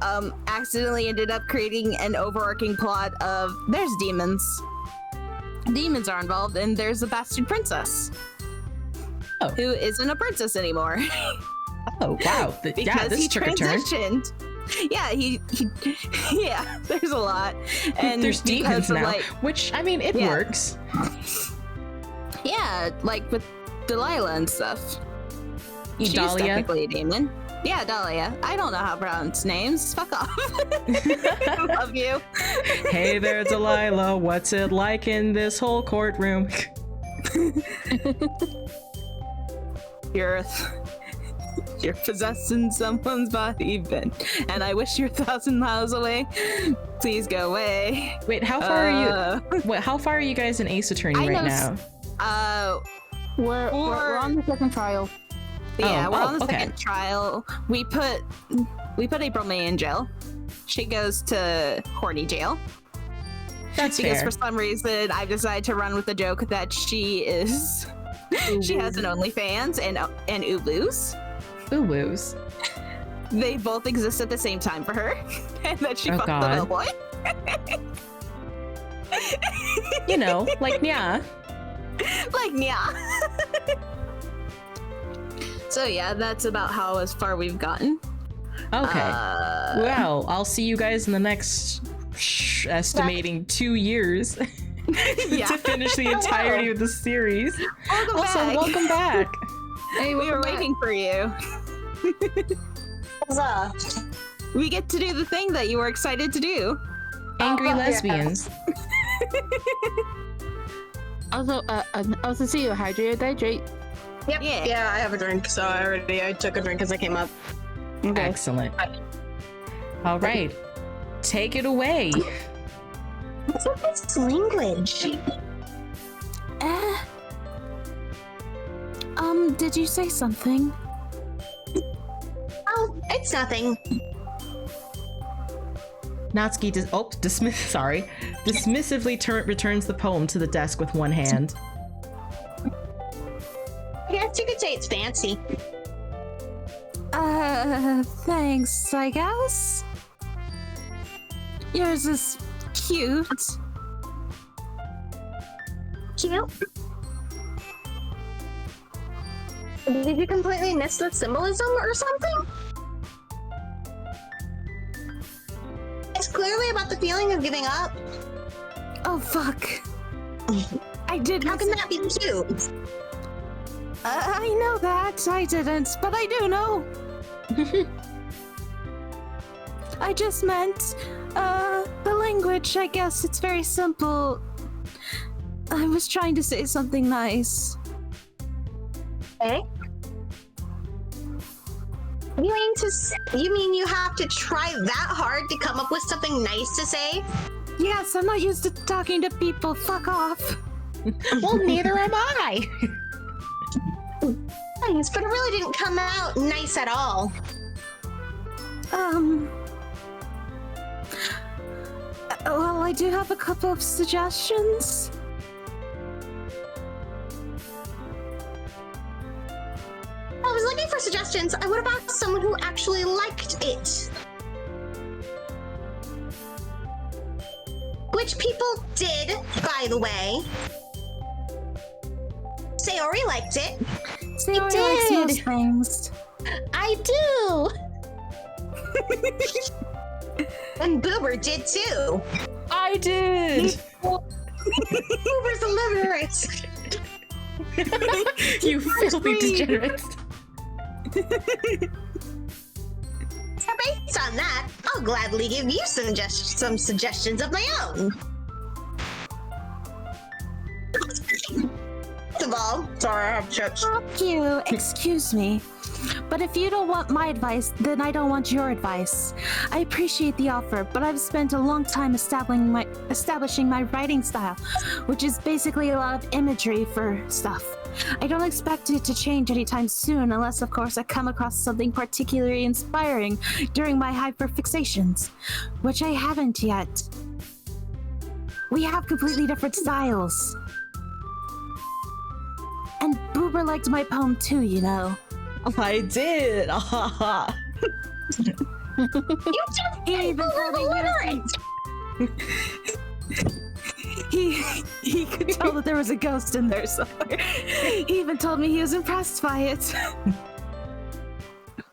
S2: accidentally ended up creating an overarching plot of there's demons. Demons are involved, and there's a bastard princess.
S1: Oh.
S2: Who isn't a princess anymore.
S1: Oh, wow. Yeah,
S2: Because
S1: this
S2: he
S1: took a turn.
S2: transitioned. Yeah, he yeah, there's a lot. And
S1: There's demons
S2: because of,
S1: now,
S2: like,
S1: which, I mean, it
S2: Yeah.
S1: works.
S2: yeah, like with Delilah and stuff. She's
S1: Dahlia?
S2: technically a demon. Yeah, Dahlia. I don't know how to pronounce names. Fuck off. Love you.
S1: Hey there, Delilah. What's it like in this whole courtroom?
S2: You're possessing someone's body, Ben, and I wish you're 1,000 miles away. Please go away.
S1: Wait, how far are you? What? How far are you guys in Ace Attorney
S2: I
S1: right
S2: know
S1: now?
S4: We're on the second trial.
S2: Yeah, we're on the
S1: okay.
S2: second trial. We put April May in jail. She goes to horny jail.
S1: That's
S2: Because
S1: fair.
S2: for some reason I've decided to run with the joke that she has an OnlyFans and Ubus.
S1: Ooh woos.
S2: They both exist at the same time for her, and that she
S1: Oh,
S2: fucked the
S1: God.
S2: bellboy.
S1: You know, like yeah.
S2: Like, yeah. So yeah, that's about how as far we've gotten.
S1: Okay. Well, I'll see you guys in the next estimating 2 years
S2: Yeah.
S1: to finish the entirety of the series.
S2: Welcome
S1: Also,
S2: back.
S1: welcome back.
S4: Hey,
S2: We were waiting for you.
S5: Huzzah.
S2: We get to do the thing that you were excited to do.
S1: Angry
S5: yeah.
S1: lesbians.
S4: Also see you hydrate.
S3: Yep.
S2: Yeah.
S3: Yeah, I have a drink, so I took a drink as I came up.
S4: Okay.
S1: Excellent. All right. Take it away.
S5: What's with this language?
S2: Did you say something?
S5: Oh, it's nothing.
S1: Natsuki dismissively returns the poem to the desk with one hand.
S5: I guess you could say it's fancy.
S2: Thanks, I guess. Yours is cute.
S5: Cute. Did you completely miss the symbolism or something? It's clearly about the feeling of giving up.
S2: Oh, fuck. I did.
S5: How can that be cute?
S2: I know that. I didn't, but I do know. I just meant, the language, I guess it's very simple. I was trying to say something nice.
S5: Okay. You mean you have to try that hard to come up with something nice to say?
S2: Yes, I'm not used to talking to people. Fuck off.
S6: Well, neither am I.
S5: Thanks, but it really didn't come out nice at all.
S2: Well, I do have a couple of suggestions.
S5: I was looking for suggestions. I would have asked someone who actually liked it. Which people did, by the way. Sayori liked it.
S2: Sayori
S6: did.
S2: likes most things.
S6: I do.
S5: And Boober did too.
S1: I did.
S5: Boober's illiterate.
S1: You filthy degenerates.
S5: So based on that, I'll gladly give you some suggestions of my own. First of all, sorry, I have chips.
S2: Fuck you. Excuse me. But if you don't want my advice, then I don't want your advice. I appreciate the offer, but I've spent a long time establishing my writing style, which is basically a lot of imagery for stuff. I don't expect it to change anytime soon, unless, of course, I come across something particularly inspiring during my hyperfixations, which I haven't yet. We have completely different styles. And Boober liked my poem too, you know.
S1: I did.
S5: You just
S2: He
S5: said
S2: even
S5: Boober's
S2: told me he could tell that there was a ghost in there somewhere. He even told me he was impressed by it.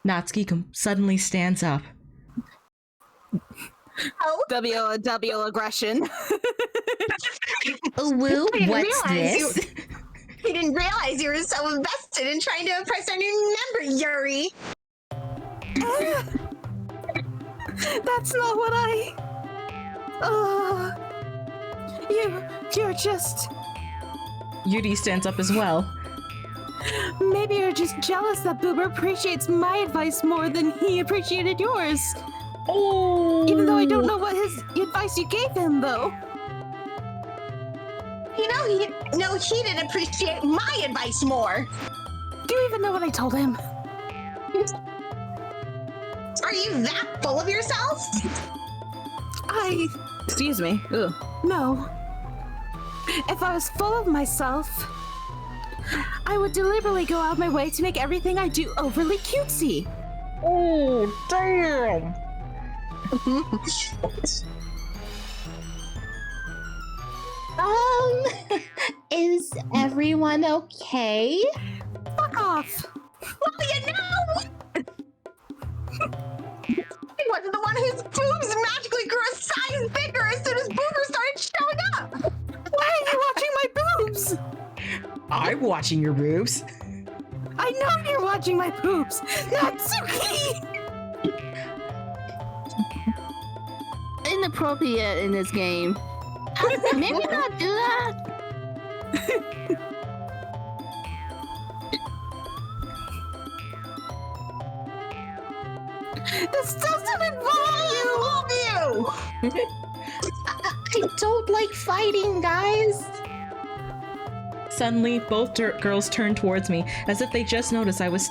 S1: Natsuki suddenly stands up.
S5: Oh,
S2: W aggression.
S6: Woo,
S5: didn't
S6: what's
S5: realize
S6: this?
S5: I didn't realize you were so invested in trying to impress our new member, Yuri.
S2: That's not what I. Oh, you're just.
S1: Yuri stands up as well.
S2: Maybe you're just jealous that Boober appreciates my advice more than he appreciated yours.
S1: Oh.
S2: Even though I don't know what advice you gave him, though.
S5: You know, he didn't appreciate my advice more.
S2: Do you even know what I told him?
S5: Are you that full of yourself?
S2: Excuse me. Ugh. No. If I was full of myself, I would deliberately go out of my way to make everything I do overly cutesy.
S1: Oh, damn.
S6: Is everyone okay?
S2: Fuck off.
S5: Well, you know, I wasn't the one whose boobs magically grew a size bigger as soon as Boober started showing up.
S2: Why are you watching my boobs?
S1: I'm watching your boobs.
S2: I know you're watching my boobs. Natsuki!
S4: Inappropriate in this game. Maybe not do that.
S2: This doesn't involve you!
S6: I don't like fighting, guys.
S1: Suddenly, both girls turned towards me, as if they just noticed I was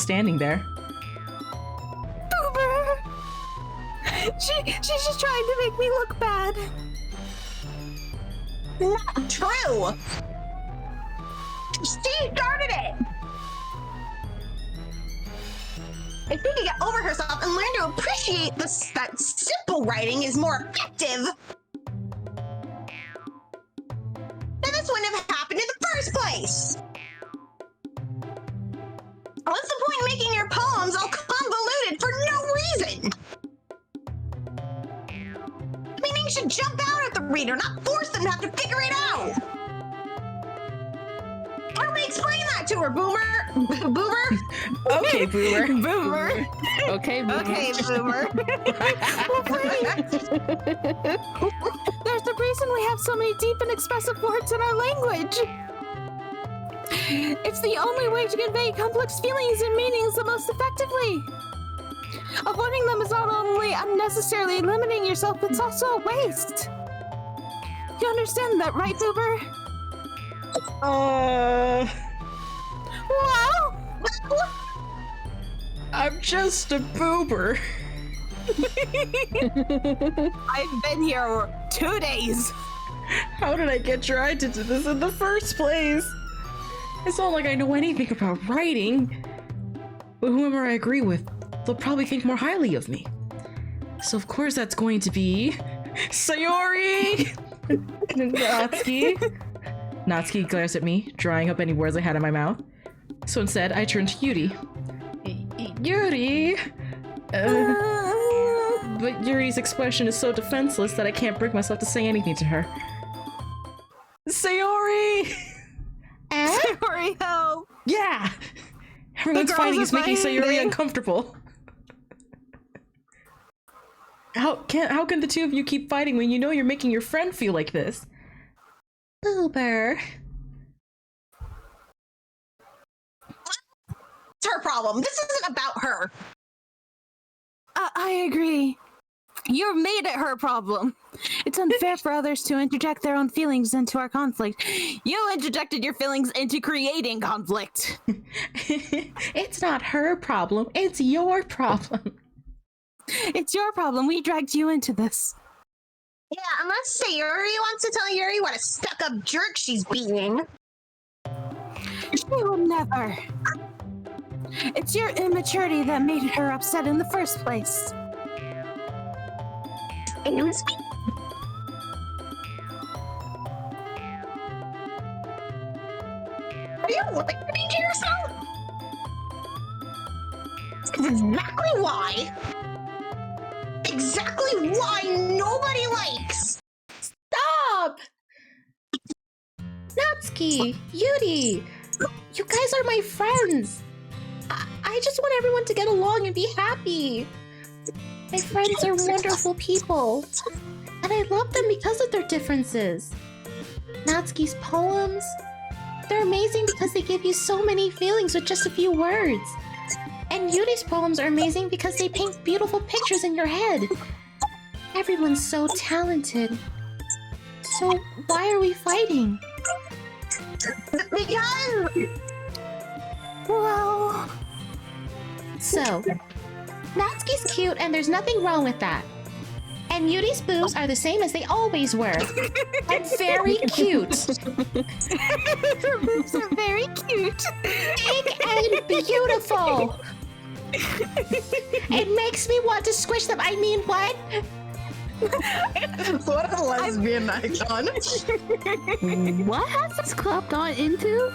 S1: standing there.
S2: Boober! She's just trying to make me look bad.
S5: Not true. She started it. If she could get over herself and learn to appreciate that simple writing is more effective, then this wouldn't have happened in the first place. What's the point in making your poems all convoluted for no reason? Meaning should jump out at the reader, not force them to have to figure it out. Help me explain that to her, Boomer. Boomer?
S1: Okay, Boomer.
S2: Boomer!
S4: Okay, Boomer.
S2: Okay, Boomer. There's a reason we have so many deep and expressive words in our language. It's the only way to convey complex feelings and meanings the most effectively. Avoiding them is not only unnecessarily limiting yourself, it's also a waste. You understand that, right, Boober? Well,
S1: I'm just a boober.
S2: I've been here 2 days.
S1: How did I get dragged into this in the first place? It's not like I know anything about writing. But whoever I agree with, they'll probably think more highly of me. So of course that's going to be Sayori! Natsuki. Natsuki glares at me, drying up any words I had in my mouth. So instead, I turn to Yuri. Yuri! But Yuri's expression is so defenseless that I can't bring myself to say anything to her. Sayori!
S2: Sayori, help!
S1: Yeah! Everyone's fighting is making Sayori uncomfortable. How can the two of you keep fighting when you know you're making your friend feel like this? Boober.
S5: It's her problem. This isn't about her.
S2: I agree. You've made it her problem. It's unfair for others to interject their own feelings into our conflict. You interjected your feelings into creating conflict.
S1: It's not her problem, it's your problem.
S2: It's your problem. We dragged you into this.
S5: Yeah, unless Sayori wants to tell Yuri what a stuck-up jerk she's being.
S2: She will never. It's your immaturity that made her upset in the first place.
S5: Excuse me? Are you listening to yourself? That's exactly why. Exactly why nobody likes.
S6: Stop! Natsuki, Yuri, you guys are my friends. I just want everyone to get along and be happy. My friends are wonderful people, and I love them because of their differences. Natsuki's poems, they're amazing because they give you so many feelings with just a few words. And Yuri's poems are amazing because they paint beautiful pictures in your head. Everyone's so talented. So why are we fighting?
S5: Because...
S2: Well...
S6: So, Natsuki's cute and there's nothing wrong with that. And Yuri's boobs are the same as they always were. And very cute.
S2: Her boobs are very cute.
S6: Big and beautiful. It makes me want to squish them. I mean, what?
S3: What a lesbian icon.
S4: What has this club gone into?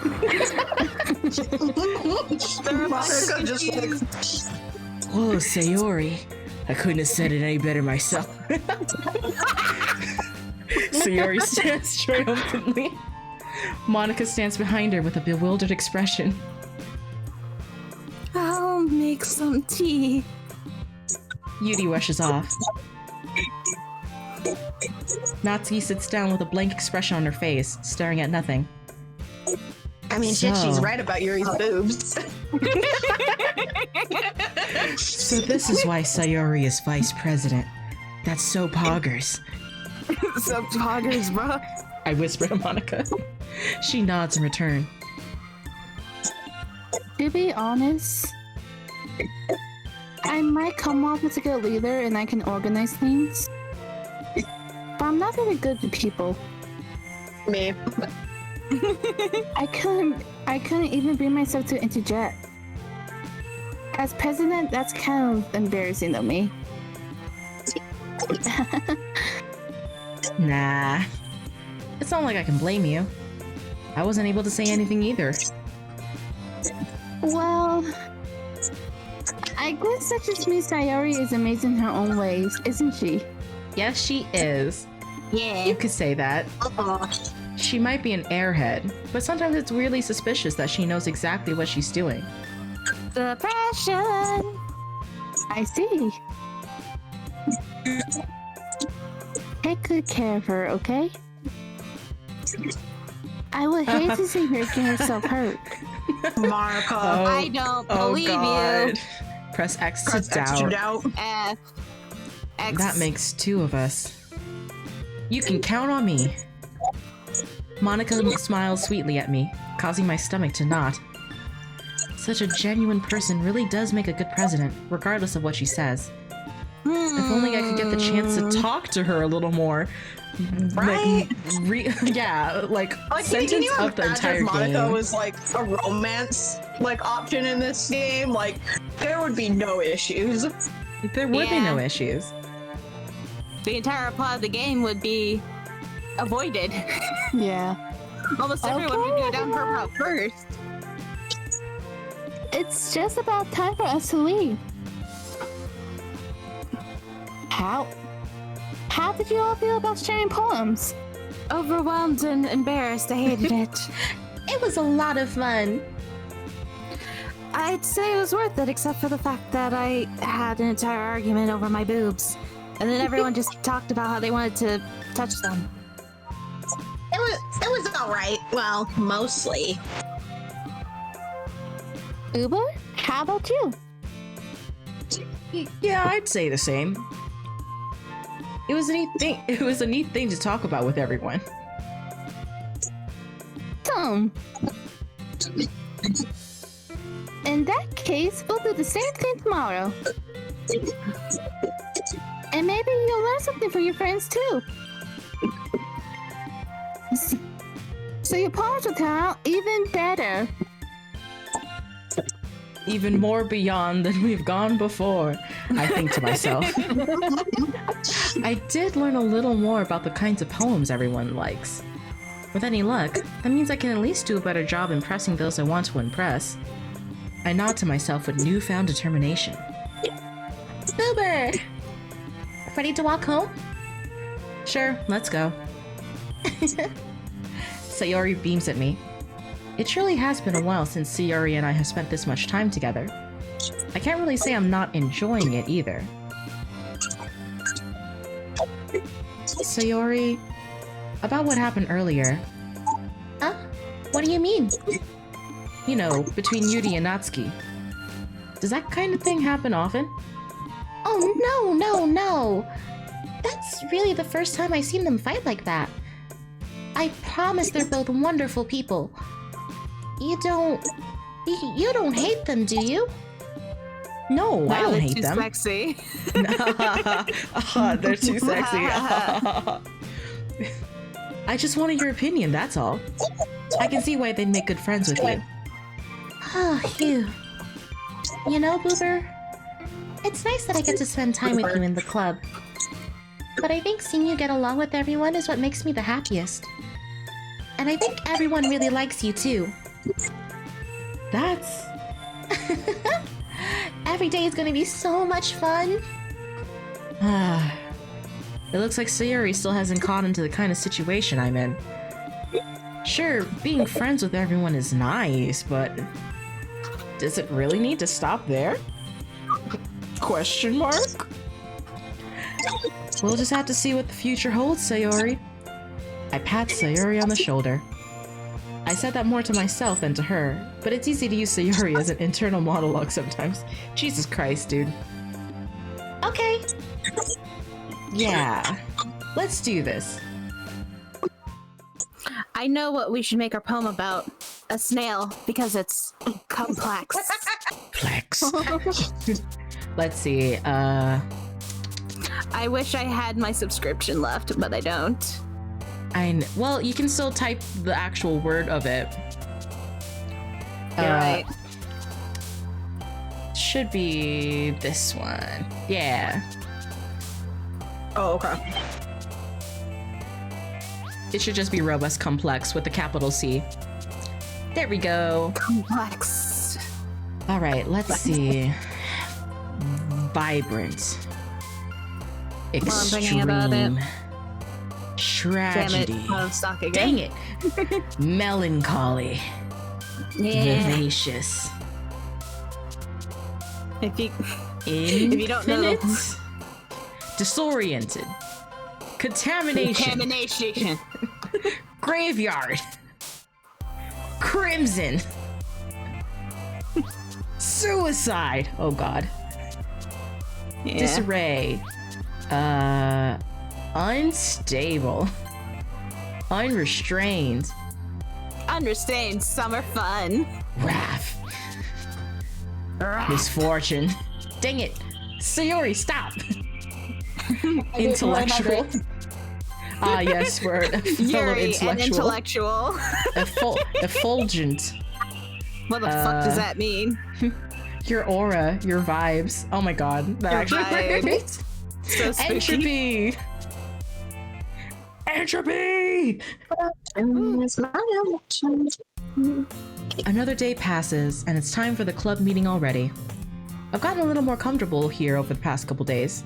S3: Monica just like...
S1: Whoa, Sayori. I couldn't have said it any better myself. Sayori stands triumphantly. Monica stands behind her with a bewildered expression.
S2: I'll make some tea.
S1: Yuri rushes off. Natsuki sits down with a blank expression on her face, staring at nothing.
S3: I mean, shit, she's
S1: So-
S3: right about Yuri's boobs.
S1: So this is why Sayori is vice president. That's so poggers.
S2: Some poggers, bro.
S1: I whisper to Monica. She nods in return.
S4: To be honest, I might come off as a good leader and I can organize things. But I'm not very good with people.
S3: Me.
S4: I couldn't even bring myself to interject. As president, that's kind of embarrassing of me.
S1: Nah. It's not like I can blame you. I wasn't able to say anything either.
S4: Well, I guess such as Miss Sayori is amazing in her own ways, isn't she?
S1: Yes, she is.
S2: Yeah.
S1: You could say that. She might be an airhead, but sometimes it's weirdly suspicious that she knows exactly what she's doing.
S2: Suppression.
S4: I see. Take good care of her, okay? I would hate to see her get herself hurt.
S3: Monica.
S2: I don't believe you.
S1: Press X
S3: Press
S1: to
S3: X
S1: doubt.
S3: to doubt.
S2: F. X.
S1: That makes 2 of us. You can count on me. Monica smiles sweetly at me, causing my stomach to knot. Such a genuine person really does make a good president, regardless of what she says. If only I could get the chance to talk to her a little more.
S3: Right?
S1: Like
S3: Like,
S1: sentence
S3: can you
S1: up the
S3: imagine
S1: entire
S3: if Monica
S1: game.
S3: was like a romance like option in this game? Like, there would be no issues.
S1: There would be no
S2: Yeah.
S1: issues.
S2: The entire plot of the game would be avoided.
S4: Yeah.
S2: Almost everyone would go down her route first.
S4: It's just about time for us to leave. How did you all feel about sharing poems?
S2: Overwhelmed and embarrassed. I hated it.
S6: It was a lot of fun.
S2: I'd say it was worth it, except for the fact that I had an entire argument over my boobs. And then everyone just talked about how they wanted to touch them.
S5: It was alright. Well, mostly.
S4: Uber, how about you?
S1: Yeah, I'd say the same. It was a neat thing. It was a neat thing to talk about with everyone.
S4: Tom. In that case, we'll do the same thing tomorrow. And maybe you'll learn something for your friends too. So your poems will turn out even better.
S1: Even more beyond than we've gone before, I think to myself. I did learn a little more about the kinds of poems everyone likes. With any luck, that means I can at least do a better job impressing those I want to impress. I nod to myself with newfound determination.
S6: Uber! Ready to walk home?
S1: Sure, let's go. Sayori beams at me. It truly has been a while since Sayori and I have spent this much time together. I can't really say I'm not enjoying it either. Sayori, about what happened earlier.
S6: Huh? What do you mean?
S1: You know, between Yuri and Natsuki. Does that kind of thing happen often?
S6: Oh, no. That's really the first time I've seen them fight like that. I promise they're both wonderful people. You don't hate them, do you?
S1: No, I don't hate
S2: too
S1: them.
S2: Sexy.
S1: They're too sexy. I just wanted your opinion, that's all. I can see why they'd make good friends with you.
S6: Oh, phew. You know, Boober, it's nice that I get to spend time with you in the club. But I think seeing you get along with everyone is what makes me the happiest. And I think everyone really likes you too.
S1: That's...
S6: Every day is gonna be so much fun.
S1: It looks like Sayori still hasn't caught into the kind of situation I'm in. Sure, being friends with everyone is nice, but... does it really need to stop there? Question mark? We'll just have to see what the future holds, Sayori. I pat Sayori on the shoulder. I said that more to myself than to her, but it's easy to use Sayori as an internal monologue sometimes. Jesus Christ, dude.
S6: Okay.
S1: Yeah, let's do this.
S2: I know what we should make our poem about. A snail, because it's complex.
S1: Flex. Let's see,
S2: I wish I had my subscription left, but I don't.
S1: well, you can still type the actual word of it.
S2: You're right.
S1: Should be this one. Yeah.
S3: Oh, okay.
S1: It should just be robust complex with a capital C. There we go.
S2: Complex.
S1: All right, let's see. Vibrant.
S2: Well, I'm thinking about it.
S1: Extreme. Tragedy.
S2: Damn it. Out of stock again.
S1: Dang it. Melancholy.
S2: Yeah.
S1: Vivacious.
S2: If you
S1: Infinite.
S2: don't know
S1: Disoriented. Contamination.
S2: contamination.
S1: Graveyard. Crimson. Suicide. Oh god.
S2: Yeah.
S1: Disarray. Unstable. Unrestrained.
S2: Unrestrained summer fun.
S1: Wrath. Misfortune. Dang it. Sayori, stop. Intellectual. Ah, yes, we're a fellow
S2: Yuri, an
S1: intellectual.
S2: intellectual.
S1: Effulgent.
S2: What the fuck does that mean?
S1: Your aura, your vibes. Oh my god. That
S2: Your
S1: actually
S2: vibes. So spooky.
S1: Entropy! Another day passes, and it's time for the club meeting already. I've gotten a little more comfortable here over the past couple days.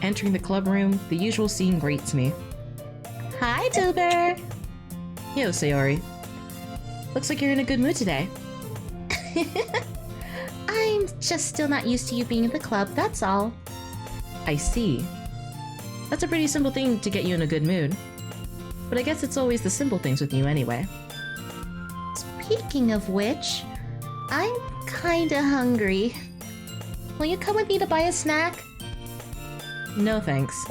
S1: Entering the club room, the usual scene greets me. Hi, Tuber! Yo, Sayori. Looks like you're in a good mood today.
S6: I'm just still not used to you being in the club, that's all.
S1: I see. That's a pretty simple thing to get you in a good mood. But I guess it's always the simple things with you anyway.
S6: Speaking of which, I'm kinda hungry. Will you come with me to buy a snack?
S1: No thanks.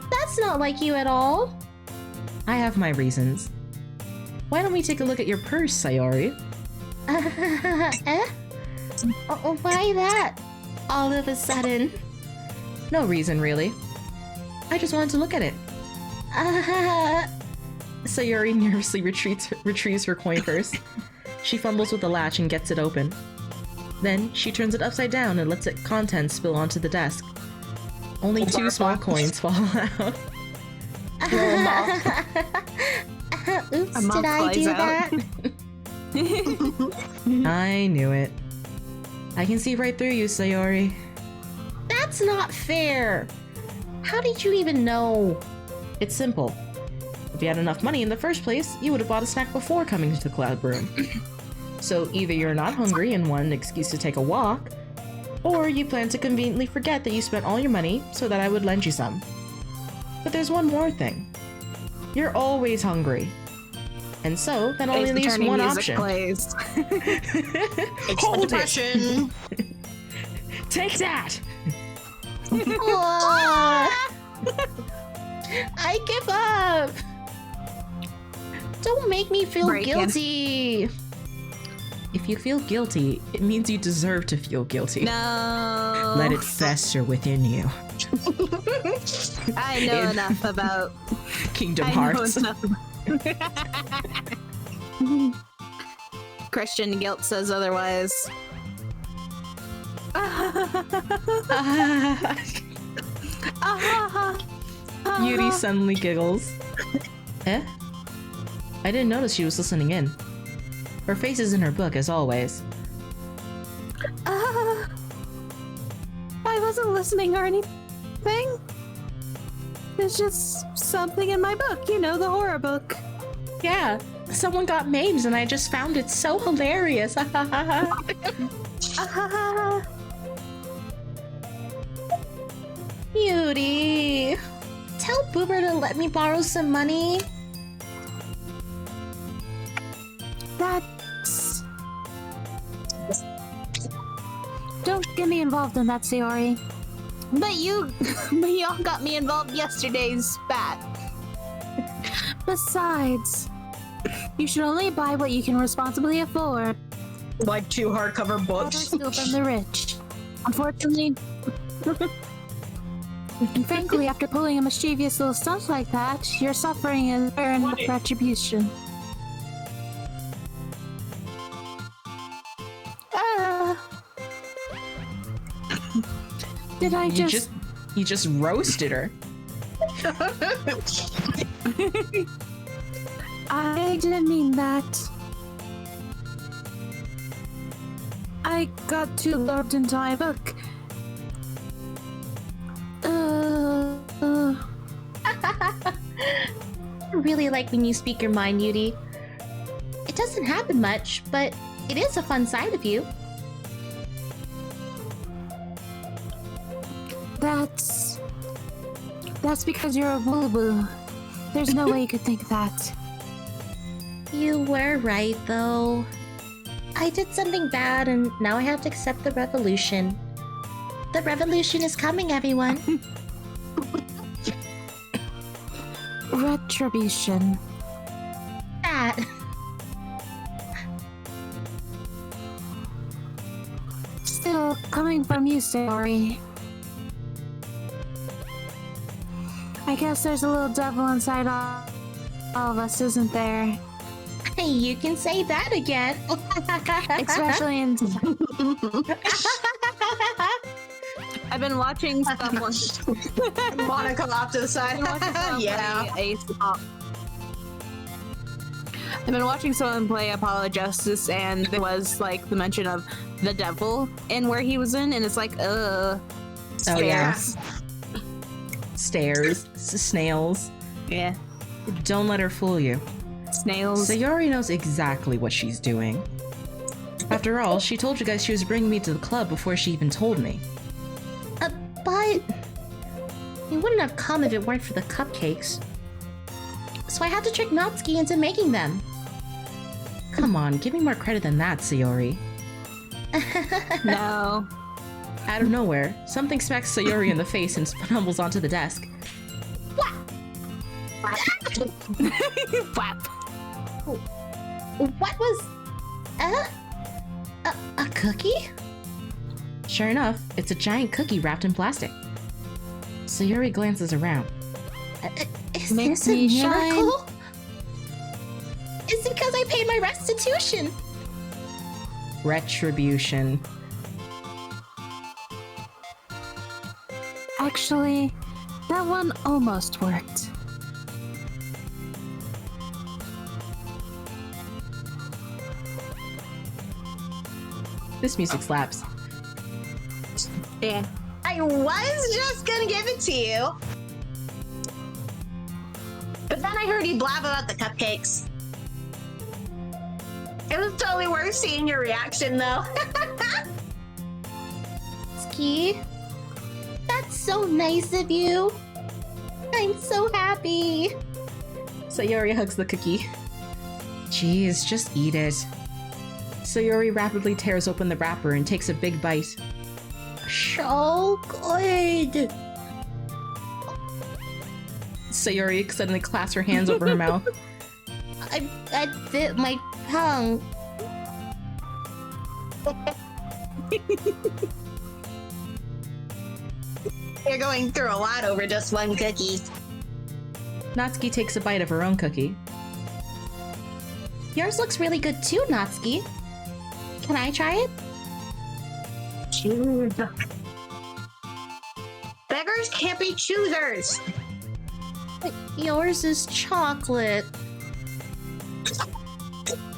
S6: That's not like you at all.
S1: I have my reasons. Why don't we take a look at your purse, Sayori?
S6: Eh? Oh, why that? All of a sudden.
S1: No reason, really. I just wanted to look at it. Sayori nervously retrieves her coin purse. She fumbles with the latch and gets it open. Then, she turns it upside down and lets its contents spill onto the desk. Only 2 small coins fall out.
S6: Oops,
S2: A mouth
S6: did I
S2: flies
S6: do
S2: out.
S6: that?
S1: I knew it. I can see right through you, Sayori.
S6: That's not fair. How did you even know?
S1: It's simple. If you had enough money in the first place, you would have bought a snack before coming to the club room. So either you're not hungry and want an excuse to take a walk, or you plan to conveniently forget that you spent all your money so that I would lend you some. But there's one more thing. You're always hungry. And so, that only leaves
S2: Attorney
S1: one
S2: music
S1: option.
S2: plays.
S1: Hold it!
S3: Depression.
S1: Take that!
S6: I give up. Don't make me feel
S2: Break it.
S6: guilty.
S1: If you feel guilty, it means you deserve to feel guilty.
S2: No.
S1: Let it fester within you.
S2: I know enough about.
S1: Kingdom
S2: I know
S1: Hearts.
S2: enough about. Christian guilt says otherwise.
S1: Yuri suddenly giggles. Eh? I didn't notice she was listening in. Her face is in her book, as always.
S2: I wasn't listening or anything. It's just something in my book, you know, the horror book.
S1: Yeah, someone got maimed and I just found it so hilarious.
S6: Beauty. Tell Boober to let me borrow some money.
S4: That's... Don't get me involved in that, Sayori.
S2: But you all got me involved yesterday's spat.
S4: Besides, you should only buy what you can responsibly afford.
S3: Like 2 hardcover
S4: Others
S3: books.
S4: steal from the rich. Unfortunately... And frankly, after pulling a mischievous little stunt like that, your suffering is fair enough retribution. Did I
S1: You just roasted her.
S4: I didn't mean that. I got too loved into my book.
S6: I really like when you speak your mind, Yuri. It doesn't happen much, but it is a fun side of you.
S4: That's because you're a boo-boo. There's no way you could think that.
S6: You were right, though. I did something bad, and now I have to accept the revolution. The revolution is coming, everyone.
S2: Retribution.
S6: That.
S2: Still coming from you, Sayori. I guess there's a little devil inside all of us, isn't there?
S6: You can say that again.
S2: Especially in. I've been watching someone.
S3: Monica off to the side. Yeah.
S2: I've been watching someone play Apollo Justice, and there was like the mention of the devil in where he was in, and it's like,
S1: Oh yeah.
S3: Stairs.
S1: Stairs, snails.
S2: Yeah.
S1: Don't let her fool you.
S2: Snails.
S1: Sayori knows exactly what she's doing. After all, she told you guys she was bringing me to the club before she even told me.
S6: But you wouldn't have come if it weren't for the cupcakes. So I had to trick Natsuki into making them.
S1: Come on, give me more credit than that, Sayori.
S2: No.
S1: Out of nowhere, something smacks Sayori in the face and stumbles onto the desk.
S2: Flap.
S6: What was... a cookie?
S1: Sure enough, it's a giant cookie wrapped in plastic. Sayori glances around.
S6: Is
S2: Makes
S6: this a
S2: me shine.
S6: miracle? It's because I paid my restitution.
S1: Retribution.
S2: Actually, that one almost worked.
S1: This music slaps.
S2: Yeah.
S5: I was just gonna give it to you. But then I heard you blab about the cupcakes. It was totally worth seeing your reaction, though.
S6: Ski, that's so nice of you. I'm so happy.
S1: Sayori hugs the cookie. Jeez, just eat it. Sayori rapidly tears open the wrapper and takes a big bite.
S6: So good.
S1: Sayori suddenly clasps her hands over her mouth.
S6: I bit my tongue.
S5: You're going through a lot over just one cookie.
S1: Natsuki takes a bite of her own cookie.
S6: Yours looks really good too, Natsuki. Can I try it?
S5: Choose. Beggars can't be choosers.
S6: Yours is chocolate.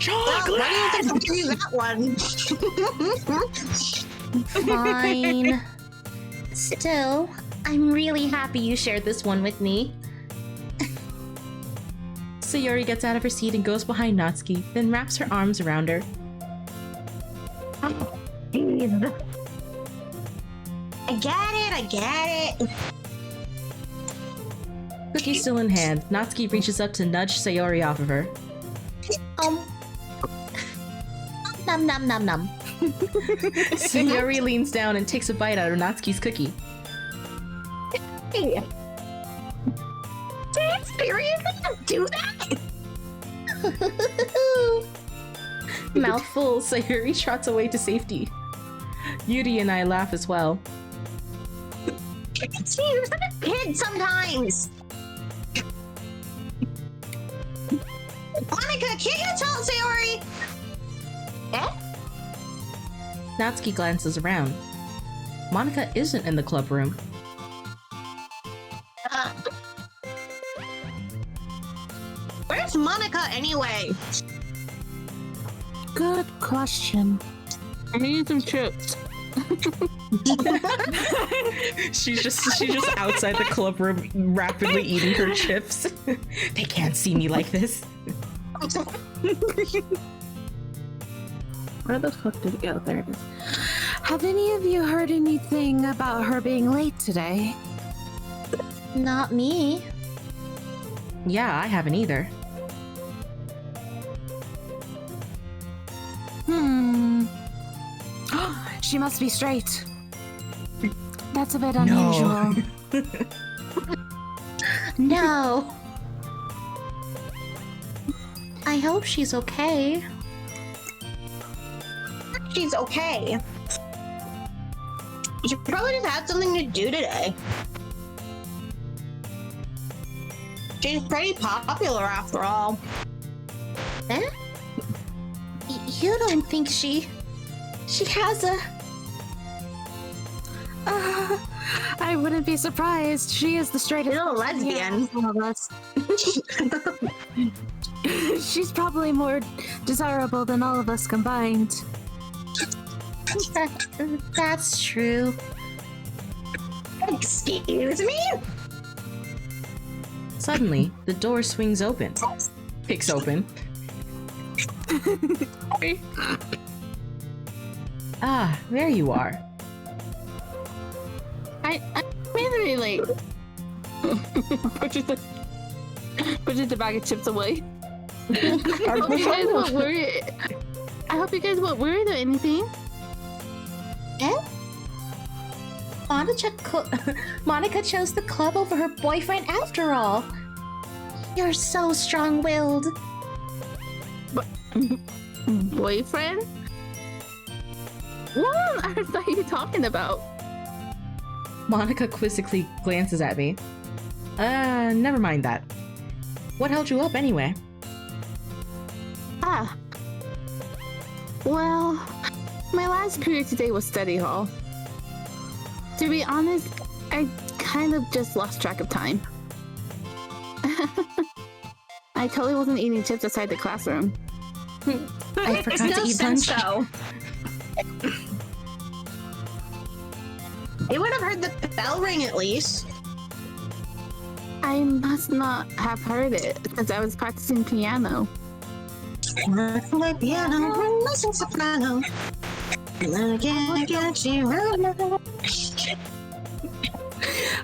S5: Well, why do you think I'll give you that one?
S6: Fine. Still, I'm really happy you shared this one with me.
S1: Sayori gets out of her seat and goes behind Natsuki, then wraps her arms around her.
S5: Jeez. I get it.
S1: Cookie still in hand, Natsuki reaches up to nudge Sayori off of her.
S6: Num num num num.
S1: Sayori leans down and takes a bite out of Natsuki's cookie.
S5: Hey. Seriously, do that?
S1: Mouthful, Sayori trots away to safety. Yuri and I laugh as well.
S5: See, you're such a kid sometimes. Monica, can't you tell Sayori? Eh?
S1: Natsuki glances around. Monica isn't in the club room.
S5: Where's Monica anyway?
S2: Good question.
S4: I'm eating some chips.
S1: She's just outside the club room rapidly eating her chips. They can't see me like this.
S2: Where the fuck did it go? There it is. Have any of you heard anything about her being late today?
S6: Not me.
S1: Yeah, I haven't either.
S2: She must be straight.
S4: that's a bit unusual.
S6: No. I hope she's okay.
S5: She's okay. She probably just had something to do today. She's pretty popular after all.
S6: Eh? You don't think she has a...
S2: I wouldn't be surprised. She is the straightest
S5: You're a lesbian.
S2: of us. She's probably more desirable than all of us combined.
S6: That's true.
S5: Excuse me?
S1: Suddenly, the door swings open. Kicks open. Ah, there you are.
S4: I immediately like pushes the bag of chips away. I hope you guys won't worry or anything.
S6: Eh? Monica chose the club over her boyfriend after all. You're so strong-willed.
S4: Boyfriend? What on earth are you talking about?
S1: Monica quizzically glances at me. Never mind that. What held you up anyway?
S4: Ah. Well, my last period today was study hall. To be honest, I kind of just lost track of time. I totally wasn't eating chips outside the classroom.
S6: I forgot to eat lunch.
S5: So. You would have heard the bell ring at least.
S4: I must not have heard it because I was practicing piano.
S5: My piano, listen soprano.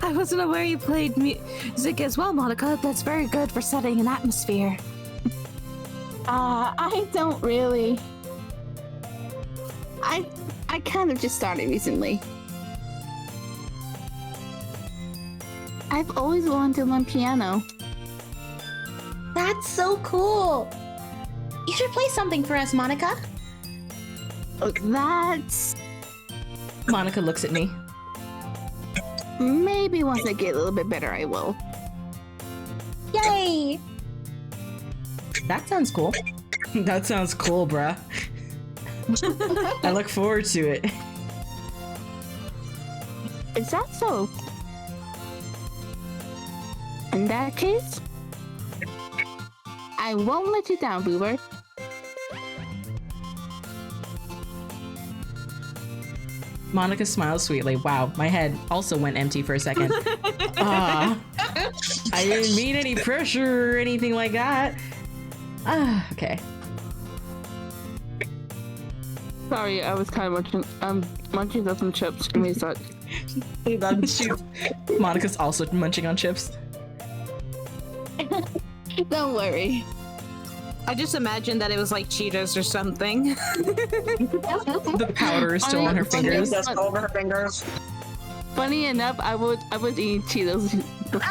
S2: I wasn't aware you played music as well, Monica. That's very good for setting an atmosphere.
S4: I don't really. I kind of just started recently. I've always wanted to learn piano.
S6: That's so cool. You should play something for us, Monica.
S4: That's
S1: Monica looks at me.
S4: maybe once I get a little bit better, I will.
S6: Yay!
S1: That sounds cool. That sounds cool, bruh. I look forward to it.
S4: Is that so? In that case, I won't let you down, Boober.
S1: Monica smiles sweetly. Wow, my head also went empty for a second. I didn't mean any pressure or anything like that. Okay.
S4: Sorry, I was kind of munching on some chips. Give me a sec.
S1: Monica's also munching on chips.
S4: Don't worry.
S2: I just imagined that it was like Cheetos or something.
S1: The powder is still on her fingers.
S3: Just over her fingers.
S4: Funny enough, I was eating Cheetos before.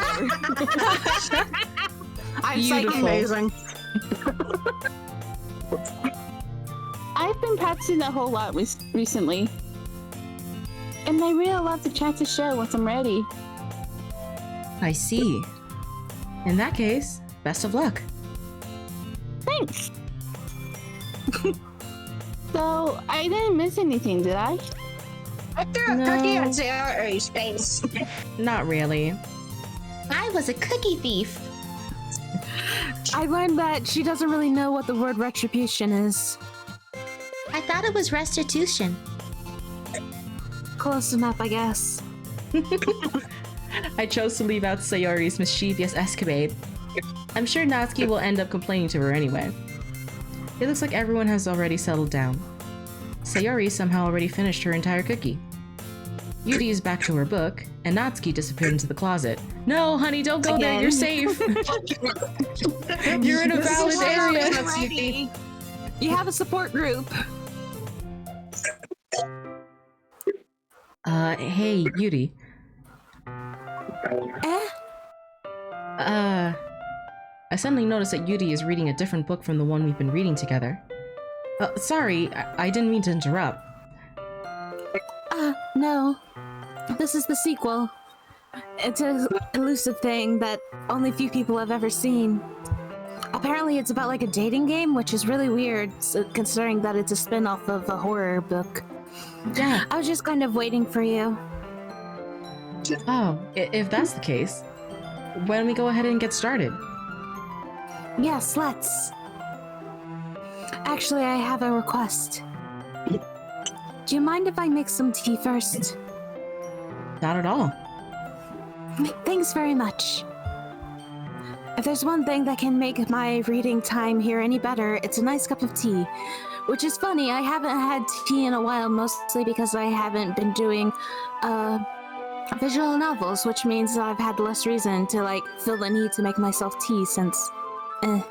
S2: I'm like
S1: Beautiful.
S2: amazing.
S4: I've been practicing a whole lot recently. And I really love the chance to show once I'm ready.
S1: I see. In that case, best of luck.
S4: Thanks! So, I didn't miss anything, did I?
S5: I threw a cookie at Sarah's face.
S1: Not really.
S6: I was a cookie thief.
S2: I learned that she doesn't really know what the word retribution is.
S6: I thought it was restitution.
S2: Close enough, I guess.
S1: I chose to leave out Sayori's mischievous escapade. I'm sure Natsuki will end up complaining to her anyway. It looks like everyone has already settled down. Sayori somehow already finished her entire cookie. Yuri is back to her book, and Natsuki disappeared into the closet. No, honey, don't go there. You're safe. You're in a valid area.
S2: You have a support group.
S1: Hey, Yuri. I suddenly noticed that Yuri is reading a different book from the one we've been reading together. Sorry, I didn't mean to interrupt.
S2: No. This is the sequel. It's an elusive thing that only few people have ever seen. Apparently it's about like a dating game, which is really weird, considering that it's a spin-off of a horror book.
S1: Yeah.
S2: I was just kind of waiting for you.
S1: Oh, if that's the case, why don't we go ahead and get started?
S2: Yes, let's. Actually, I have a request. Do you mind if I make some tea first?
S1: Not at all.
S2: Thanks very much. If there's one thing that can make my reading time here any better, it's a nice cup of tea. Which is funny, I haven't had tea in a while, mostly because I haven't been doing visual novels, which means I've had less reason to like feel the need to make myself tea since
S3: I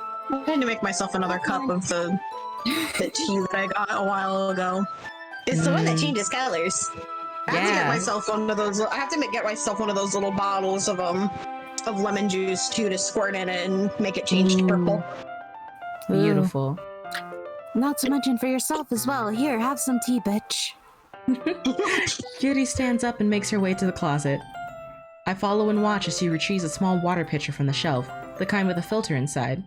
S3: had to make myself another cup of the tea that I got a while ago.
S5: It's the one that changes colors.
S3: I have to get myself one of those. I have to get myself one of those little bottles of lemon juice too to squirt in it and make it change to purple.
S1: Beautiful.
S2: Not to mention for yourself as well. Here, have some tea, bitch.
S1: Yuri stands up and makes her way to the closet. I follow and watch as she retrieves a small water pitcher from the shelf, the kind with a filter inside.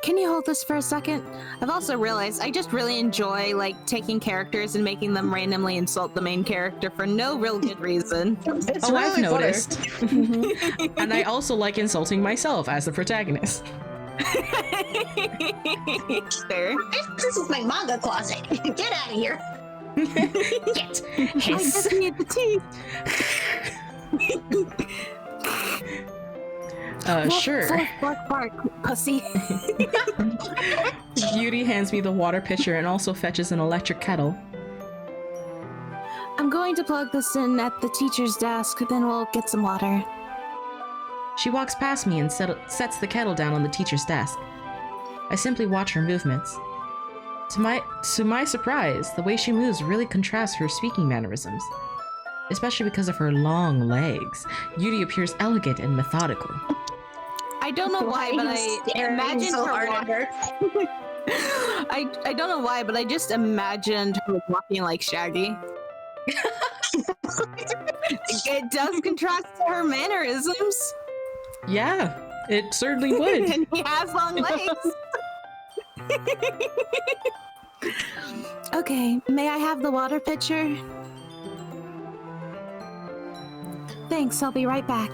S2: Can you hold this for a second? I've also realized I just really enjoy like taking characters and making them randomly insult the main character for no real good reason.
S3: It's
S1: Oh,
S3: really
S1: I've noticed.
S3: funny.
S1: And I also like insulting myself as the protagonist.
S2: Fair.
S5: This is my manga closet. Get out of here.
S1: Get
S2: I
S1: hiss.
S2: just need the tea.
S1: Sure.
S2: Bark, pussy.
S1: Yuri hands me the water pitcher and also fetches an electric kettle.
S2: I'm going to plug this in at the teacher's desk, then we'll get some water.
S1: She walks past me and sets the kettle down on the teacher's desk. I simply watch her movements. To my surprise, the way she moves really contrasts her speaking mannerisms. Especially because of her long legs, Yuri appears elegant and methodical.
S2: I don't know why, but I imagined
S5: so
S2: her
S5: hard at her.
S2: I don't know why, but I just imagined her walking like Shaggy. It does contrast to her mannerisms.
S1: Yeah, it certainly would.
S2: And he has long legs. Okay, may I have the water pitcher? Thanks, I'll be right back.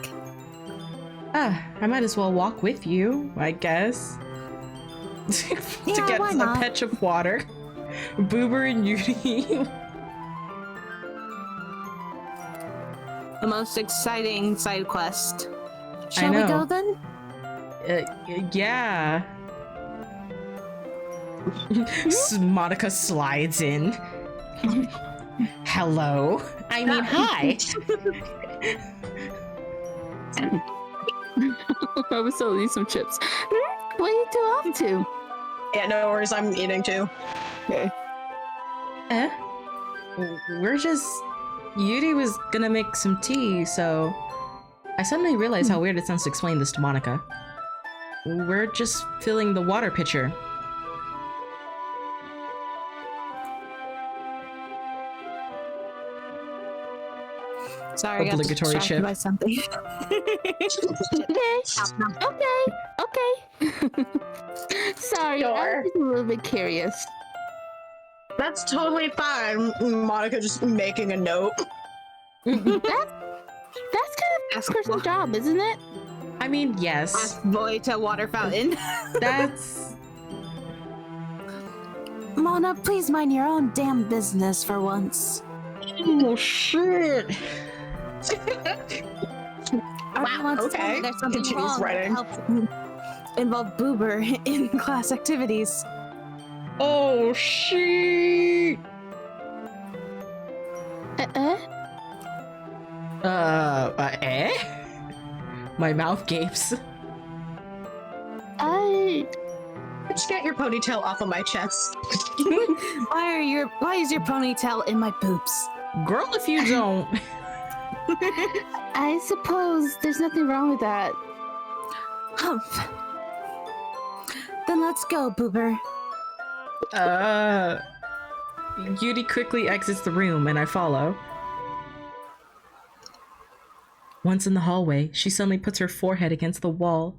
S1: I might as well walk with you, I guess. To
S2: Yeah,
S1: get
S2: why
S1: a
S2: not?
S1: patch of water. Boober and Yuri.
S2: The most exciting side quest. Shall we
S1: know.
S2: go then?
S1: Yeah. Monica slides in. Hello. I mean, hi.
S4: I was still eating some chips. What are you two off to?
S3: Yeah, no worries. I'm eating too.
S4: Okay.
S1: We're just... Yuri was gonna make some tea, so... I suddenly realized how weird it sounds to explain this to Monica. We're just filling the water pitcher.
S2: Sorry,
S1: Obligatory
S2: I got distracted
S1: chip.
S2: by something.
S4: Okay. Sorry, I
S5: Sure.
S4: was just a little bit curious.
S3: That's totally fine. Monica just making a note.
S4: That's kind of a person's job, isn't it?
S1: I mean, yes.
S2: Ask boy to water fountain.
S1: That's...
S2: Mona, please mind your own damn business for once.
S1: Oh, shit.
S2: Wow, wants to tell me
S3: okay.
S2: there's something
S3: Continues
S2: wrong
S3: writing.
S2: that helps involve Boober in class activities.
S1: Oh, shit. Eh? My mouth gapes.
S3: Just get your ponytail off of my chest.
S2: Why is your ponytail in my boobs?
S1: Girl, if you don't.
S4: I suppose there's nothing wrong with that.
S2: Humph. Then let's go, Boober.
S1: Yuri quickly exits the room and I follow. Once in the hallway, she suddenly puts her forehead against the wall.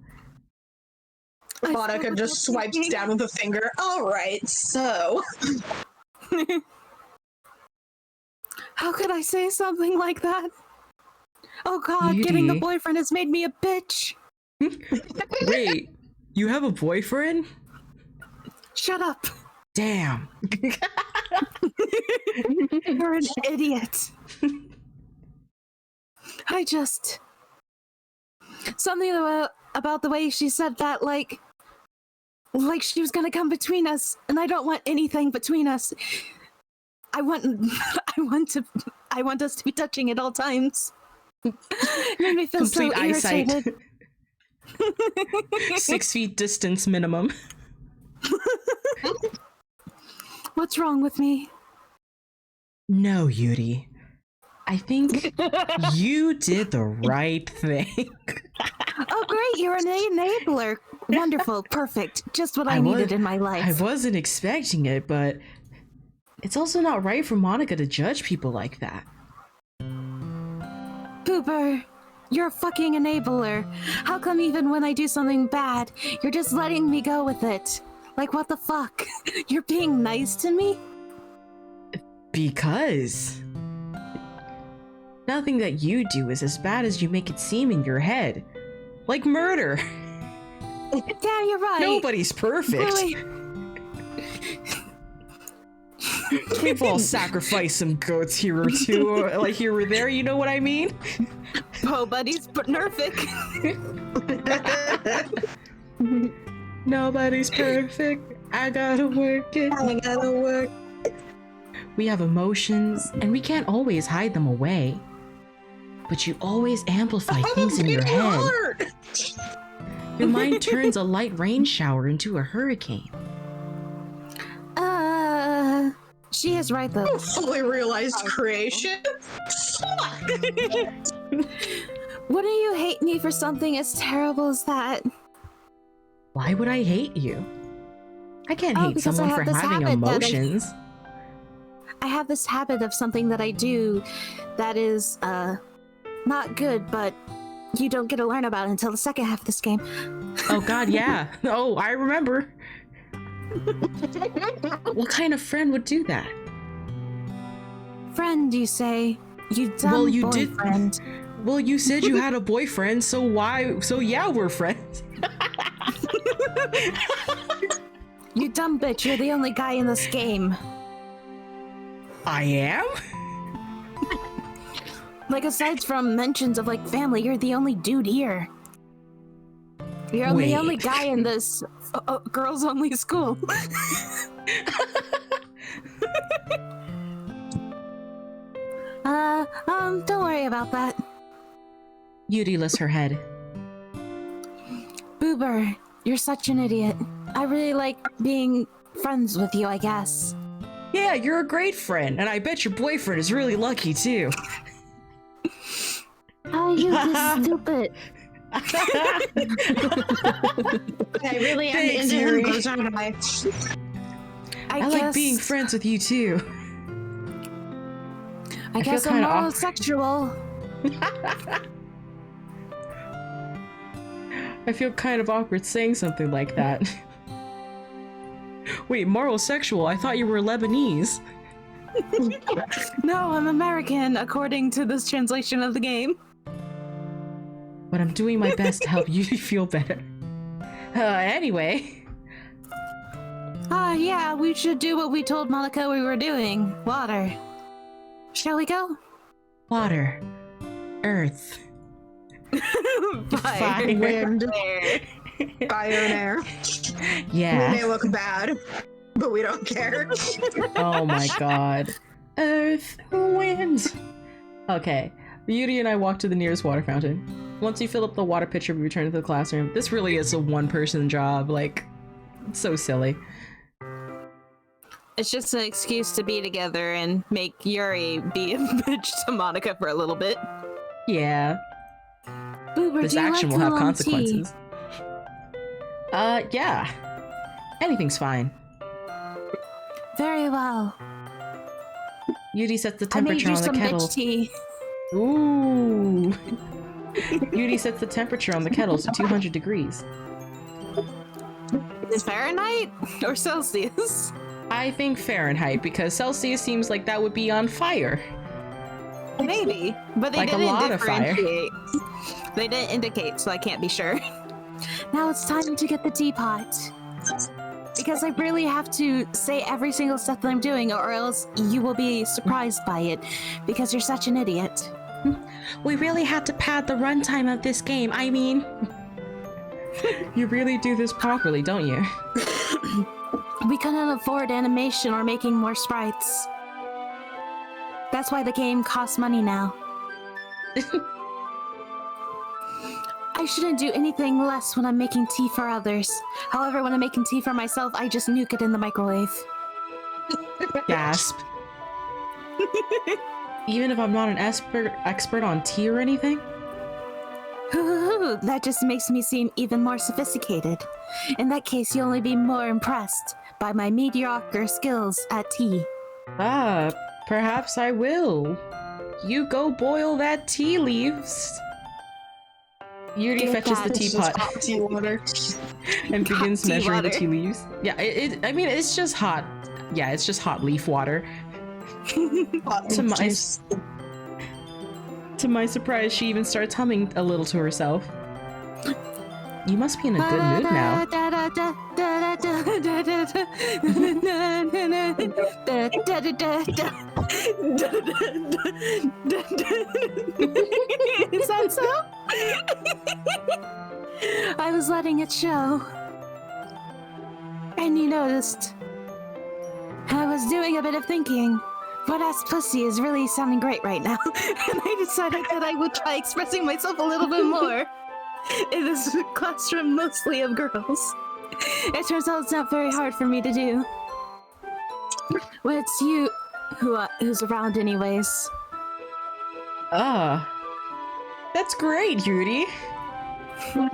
S3: Monica just swipes down with a finger. Alright, so.
S2: How could I say something like that? Oh god,
S1: Yuri.
S2: getting the boyfriend has made me a bitch.
S1: Wait, you have a boyfriend?
S2: Shut up.
S1: Damn.
S2: You're an idiot. I just... Something about the way she said that, like she was gonna come between us, and I don't want anything between us. I want us to be touching at all times. It made me feel
S1: Complete
S2: so
S1: eyesight.
S2: irritated.
S1: 6 feet distance minimum.
S2: What's wrong with me?
S1: No, Yuri. I think you did the right thing.
S2: Oh great, you're an enabler. Wonderful, perfect. Just what I needed in my life.
S1: I wasn't expecting it, but it's also not right for Monica to judge people like that.
S2: Boober, you're a fucking enabler. How come even when I do something bad, you're just letting me go with it? Like, what the fuck? You're being nice to me?
S1: Because nothing that you do is as bad as you make it seem in your head. Like murder.
S2: Yeah, you're right.
S1: Nobody's perfect.
S2: Really?
S1: We've all sacrificed some goats here or two, like here or there, you know what I mean?
S2: Oh, buddy's nerfic.
S1: Nobody's perfect. I gotta work it.
S3: I gotta work.
S1: We have emotions, and we can't always hide them away. But you always amplify things in your head. Your mind turns a light rain shower into a hurricane.
S2: She is right though.
S3: Fully realized creation.
S2: Wouldn't you hate me for something as terrible as that?
S1: Why would I hate you? I can't hate
S2: because I
S1: someone
S2: have
S1: for
S2: this
S1: having
S2: habit that
S1: emotions.
S2: I have this habit of something that I do that is, not good, but you don't get to learn about it until the second half of this game.
S1: Oh god, yeah. Oh, I remember. What kind of friend would do that?
S2: Friend, you say? You dumb
S1: Well, you
S2: boyfriend.
S1: Well, you said you had a boyfriend, so why? So yeah, we're friends.
S2: You dumb bitch, you're the only guy in this game.
S1: I am?
S2: Like, aside from mentions of, like, family, you're the only dude here. You're the only
S1: Wait.
S2: guy in this girls-only school. Don't worry about that.
S1: Yuri lifts her head.
S2: Boober, you're such an idiot. I really like being friends with you, I guess.
S1: Yeah, you're a great friend, and I bet your boyfriend is really lucky too.
S4: Oh, you this stupid.
S3: I really am
S1: Thanks,
S3: into
S1: Yuri.
S3: him, aren't I?
S2: I
S1: I
S2: guess,
S1: like being friends with you too.
S2: I
S1: feel
S2: guess I'm
S1: kinda
S2: homosexual.
S1: I feel kind of awkward saying something like that. Wait, morosexual? I thought you were Lebanese.
S2: No, I'm American, according to this translation of the game.
S1: But I'm doing my best to help you feel better. Anyway.
S2: Yeah, we should do what we told Monica we were doing. Water. Shall we go?
S1: Water. Earth.
S2: Fire.
S3: Wind, fire, and air. We
S1: Yeah.
S3: may look bad, but we don't care.
S1: Oh my god. Earth, wind. Okay. Yuri and I walk to the nearest water fountain. Once you fill up the water pitcher, we return to the classroom. This really is a one-person job. Like, it's so silly.
S2: It's just an excuse to be together and make Yuri be a bitch to Monica for a little bit.
S1: Yeah.
S2: Boober,
S1: This
S2: do you
S1: action
S2: like
S1: will have
S2: oolong tea?
S1: consequences. Yeah. Anything's fine.
S2: Very well.
S1: Yuri sets the
S2: I made
S1: temperature
S2: you
S1: on the
S2: some
S1: kettle.
S2: bitch tea.
S1: Ooh. Yuri sets the temperature on the kettle to 200 degrees.
S2: Is it Fahrenheit or Celsius?
S1: I think Fahrenheit, because Celsius seems like that would be on fire.
S2: Maybe, but they
S1: Like a
S2: didn't
S1: lot of fire.
S2: differentiate. They didn't indicate, so I can't be sure. Now it's time to get the teapot. Because I really have to say every single step that I'm doing, or else you will be surprised by it, because you're such an idiot.
S1: We really had to pad the runtime of this game. I mean, you really do this properly, don't you?
S2: We couldn't afford animation or making more sprites. That's why the game costs money now. I shouldn't do anything less when I'm making tea for others. However, when I'm making tea for myself, I just nuke it in the microwave.
S1: Gasp. Even if I'm not an expert on tea or anything?
S2: That just makes me seem even more sophisticated. In that case, you'll only be more impressed by my mediocre skills at tea.
S1: Ah, perhaps I will. You go boil that tea leaves. Yuri
S2: Dear
S1: fetches the
S2: God, it's
S1: teapot
S3: Hot tea water.
S1: and begins
S2: tea
S1: measuring the
S2: water.
S1: tea leaves. Yeah, I mean, it's just hot. Yeah, it's just hot leaf water.
S3: Hot
S1: To
S3: leaf
S1: my-
S3: juice.
S1: To my surprise, she even starts humming a little to herself. You must be in a good mood now.
S2: Is that so? I was letting it show. And you noticed. I was doing a bit of thinking. Wet ass pussy is really sounding great right now. And I decided that I would try expressing myself a little bit more. In this classroom mostly of girls. It turns out it's not very hard for me to do. Well, it's you who's around anyways.
S1: Ah, that's great, Yuri.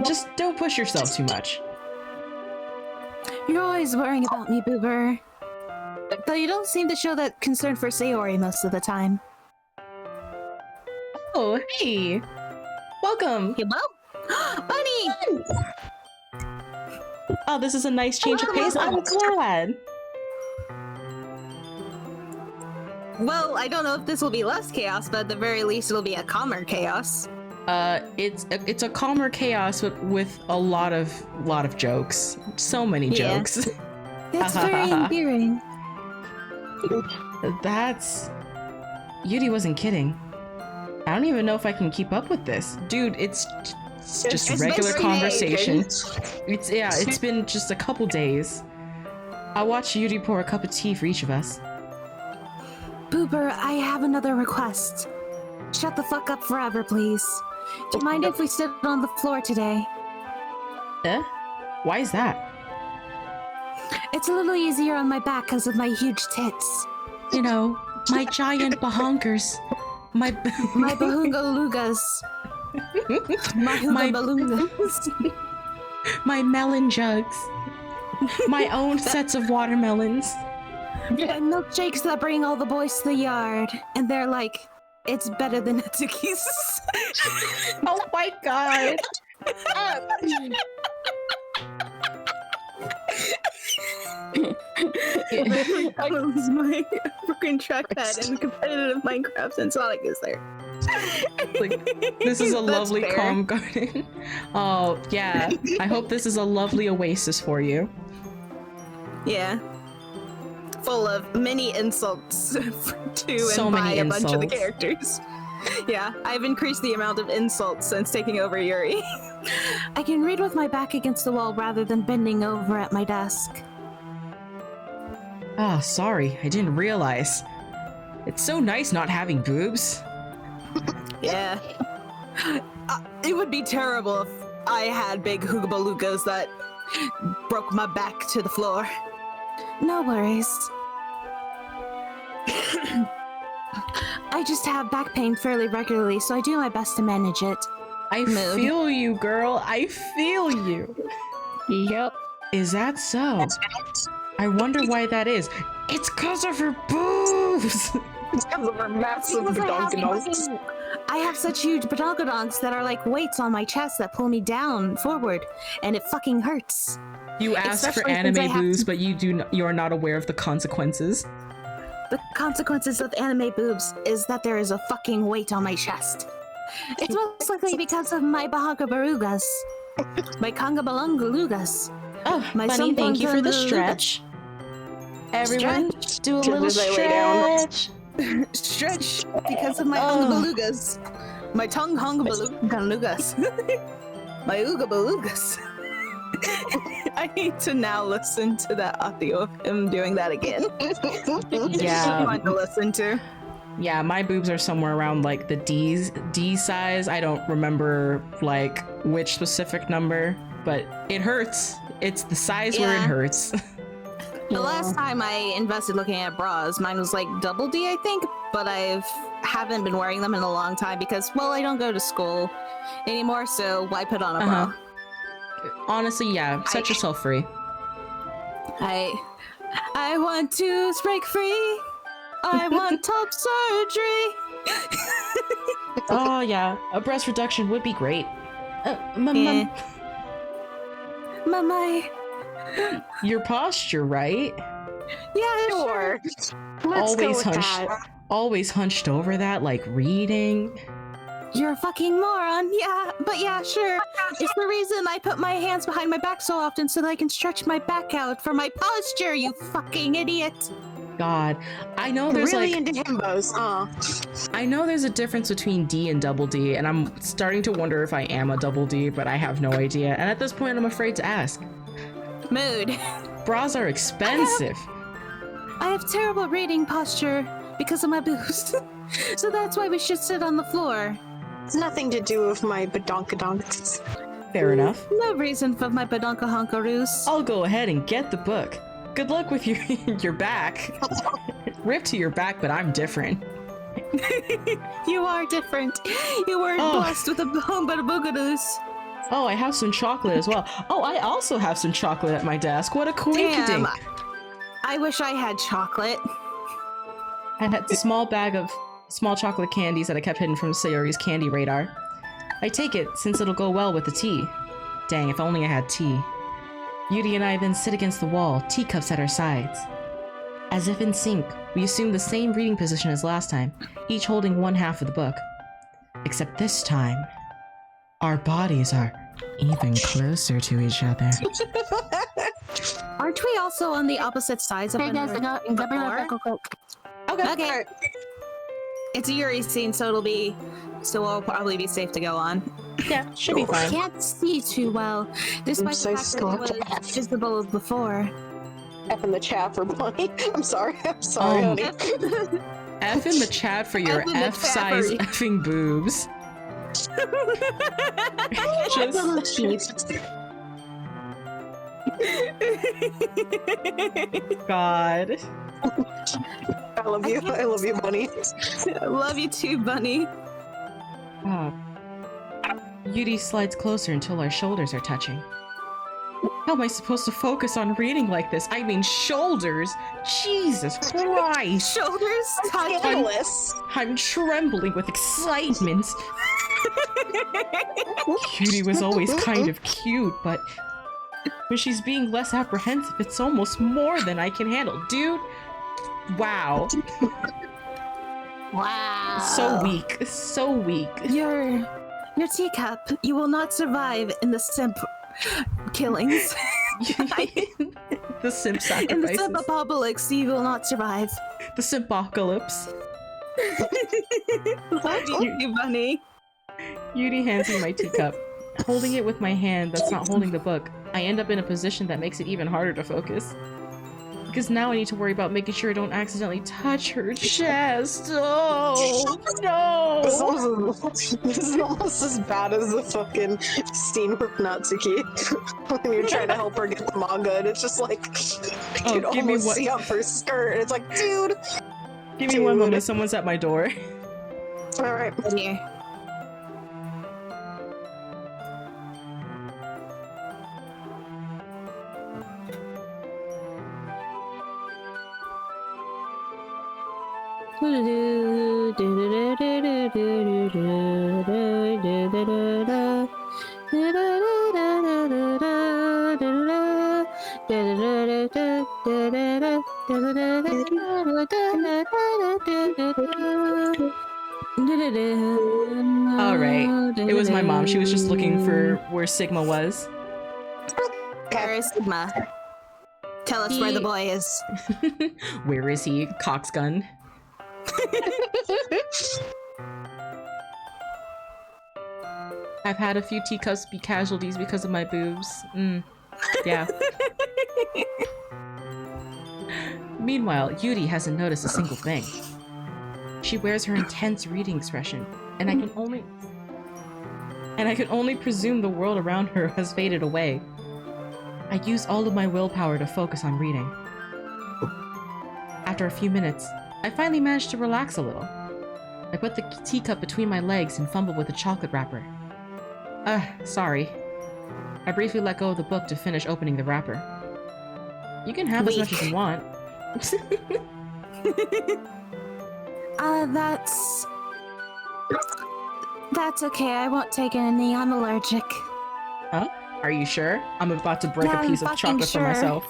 S1: Just don't push yourself too much.
S2: You're always worrying about me, Boober. Though you don't seem to show that concern for Sayori most of the time.
S1: Oh, hey. Welcome.
S2: Hello? Bunny!
S1: Oh, this is a nice change of pace. I'm glad.
S2: Well, I don't know if this will be less chaos, but at the very least it'll be a calmer chaos.
S1: It's a calmer chaos with a lot of jokes. So many
S2: Yeah.
S1: jokes.
S2: It's very endearing.
S1: That's... Yuri wasn't kidding. I don't even know if I can keep up with this. Dude, it's just
S3: It's
S1: regular
S3: been 3
S1: conversation.
S3: days.
S1: It's been just a couple days. I watched Yuri pour a cup of tea for each of us.
S2: Boober, I have another request. Shut the fuck up forever, please. Do you mind if we sit on the floor today?
S1: Eh? Why is that?
S2: It's a little easier on my back because of my huge tits.
S1: You know, my giant bahonkers. My
S2: My bahungalugas. My
S1: My-
S2: balungas.
S1: my melon jugs. My own sets of watermelons.
S2: And milkshakes that bring all the boys to the yard. And they're like, it's better than Natsuki's.
S1: Oh my god.
S2: I lose my broken trackpad in competitive Minecraft and Sonic is there.
S1: Like, this is a
S2: That's
S1: lovely
S2: fair.
S1: calm garden. Oh, yeah. I hope this is a lovely oasis for you.
S2: Yeah. Full of many insults to
S1: So
S2: and by
S1: many
S2: a bunch of the
S1: insults.
S2: characters. Yeah, I've increased the amount of insults since taking over Yuri. I can read with my back against the wall rather than bending over at my desk.
S1: Ah, sorry. I didn't realize. It's so nice not having boobs.
S2: Yeah. It would be terrible if I had big hoogabalugas that broke my back to the floor. No worries. I just have back pain fairly regularly, so I do my best to manage it.
S1: I
S2: Mood.
S1: feel you, girl. I feel you.
S4: Yep.
S1: Is that so? I wonder why that is. It's because of her boobs.
S3: It's because of our massive badonkadonks.
S2: I have such huge badonkadonks that are like weights on my chest that pull me down forward, and it fucking hurts.
S1: You asked for
S2: Especially since I
S1: anime
S2: have
S1: boobs,
S2: to-
S1: but you are not aware of the consequences.
S2: The consequences of anime boobs is that there is a fucking weight on my chest. It's most likely because of my bahaka barugas. My congabalungalugas.
S1: Oh,
S2: My
S1: Bunny, thank you for the
S2: something-
S1: stretch. Everyone, do a
S3: Just
S1: little
S3: as I lay down.
S1: stretch.
S2: Stretch because of my
S1: Oh.
S2: hungabalugas. My tongue hungabalugas. My oogabalugas. I need to now listen to that audio of him doing that again.
S1: Yeah.
S2: Fun to listen to.
S1: Yeah, my boobs are somewhere around like the D size. I don't remember like which specific number, but it hurts. It's the size where it
S2: Yeah.
S1: hurts.
S2: The last time I invested looking at bras, mine was like double D, I think, but haven't been wearing them in a long time because, well, I don't go to school anymore, so why put on a bra?
S1: Honestly, yeah, set yourself free.
S2: I want to break free. I want top surgery.
S1: Oh yeah, a breast reduction would be great.
S2: Yeah. My.
S1: Your posture, right?
S2: Yeah,
S3: Sure. Let's go
S1: Always
S3: with
S1: hunched,
S3: that.
S1: always hunched over that, like reading.
S2: You're a fucking moron. Yeah, but yeah, sure. It's the reason I put my hands behind my back so often so that I can stretch my back out for my posture, you fucking idiot.
S1: God, I know there's
S3: Really
S1: like,
S3: into himbos,
S1: I know there's a difference between D and double D, and I'm starting to wonder if I am a double D, but I have no idea. And at this point, I'm afraid to ask.
S2: Mood.
S1: Bras are expensive.
S2: I have terrible reading posture because of my boobs. So that's why we should sit on the floor.
S3: It's nothing to do with my badonkadonks.
S1: Fair enough.
S2: No reason for my badonka honkaroos.
S1: I'll go ahead and get the book. Good luck with your your back. Rip to your back, but I'm different.
S2: You are different. You weren't
S1: Oh.
S2: blessed with a bone but a boogadoos.
S1: Oh, I have some chocolate as well. Oh, I also have some chocolate at my desk. What a coinkydink.
S2: I wish I had chocolate.
S1: I had a small bag of small chocolate candies that I kept hidden from Sayori's candy radar. I take it since it'll go well with the tea. Dang, if only I had tea. Yuri and I then sit against the wall, teacups at our sides. As if in sync, we assume the same reading position as last time, each holding one half of the book. Except this time, our bodies are even closer to each other.
S2: Aren't we also on the opposite sides of
S4: Hey guys, I got
S2: the
S4: double
S2: floor?
S4: Coke.
S2: Okay. It's a Yuri scene, so we'll probably be safe to go on.
S1: Yeah, should be fine.
S2: Can't see too well, despite
S3: so
S2: the fact that it
S3: scared.
S2: was visible before.
S3: F in the chat for Bunny. I'm sorry, honey.
S1: F in the chat for your
S2: F in the chat
S1: F-size
S2: for-
S1: effing boobs. Just God.
S3: I love you. I love you, Bunny.
S2: I love you too, Bunny.
S1: Oh. Yuri slides closer until our shoulders are touching. How am I supposed to focus on reading like this? I mean, shoulders? Jesus Christ!
S2: Shoulders touch.
S3: Scandalous.
S1: I'm trembling with excitement. Yuri was always kind of cute, but when she's being less apprehensive, it's almost more than I can handle. Dude, wow.
S2: Wow.
S1: So weak. So weak.
S2: Your teacup. You will not survive in the simp killings.
S1: The simp
S2: In the
S1: sacrifices.
S2: simp apocalypse, you will not survive.
S1: The simpocalypse.
S2: Love you, Bunny.
S1: Yuri hands me my teacup. Holding it with my hand that's not holding the book, I end up in a position that makes it even harder to focus. Because now I need to worry about making sure I don't accidentally touch her chest. Oh, no!
S3: This is almost as bad as the fucking scene with Natsuki when you're trying to help her get the manga, and it's just like
S1: Oh,
S3: you can
S1: give me
S3: almost
S1: what-
S3: see up her skirt. And it's like, dude,
S1: Give me one moment. Someone's at my door.
S3: All right.
S2: Here.
S1: All right. It was my mom. She was just looking for where Sigma was.
S2: Where is Sigma? Tell us where the boy is.
S1: Where is he? Cox gun. I've had a few teacups be casualties because of my boobs. Yeah. Meanwhile, Yuri hasn't noticed a single thing. She wears her intense reading expression, and I can only presume the world around her has faded away. I use all of my willpower to focus on reading. After a few minutes, I finally managed to relax a little. I put the teacup between my legs and fumbled with the chocolate wrapper. Sorry. I briefly let go of the book to finish opening the wrapper. You can have as much as you want.
S2: That's okay. I won't take any. I'm allergic.
S1: Huh? Are you sure? I'm about to break
S2: Yeah,
S1: a piece
S2: I'm
S1: of chocolate
S2: fucking
S1: for myself.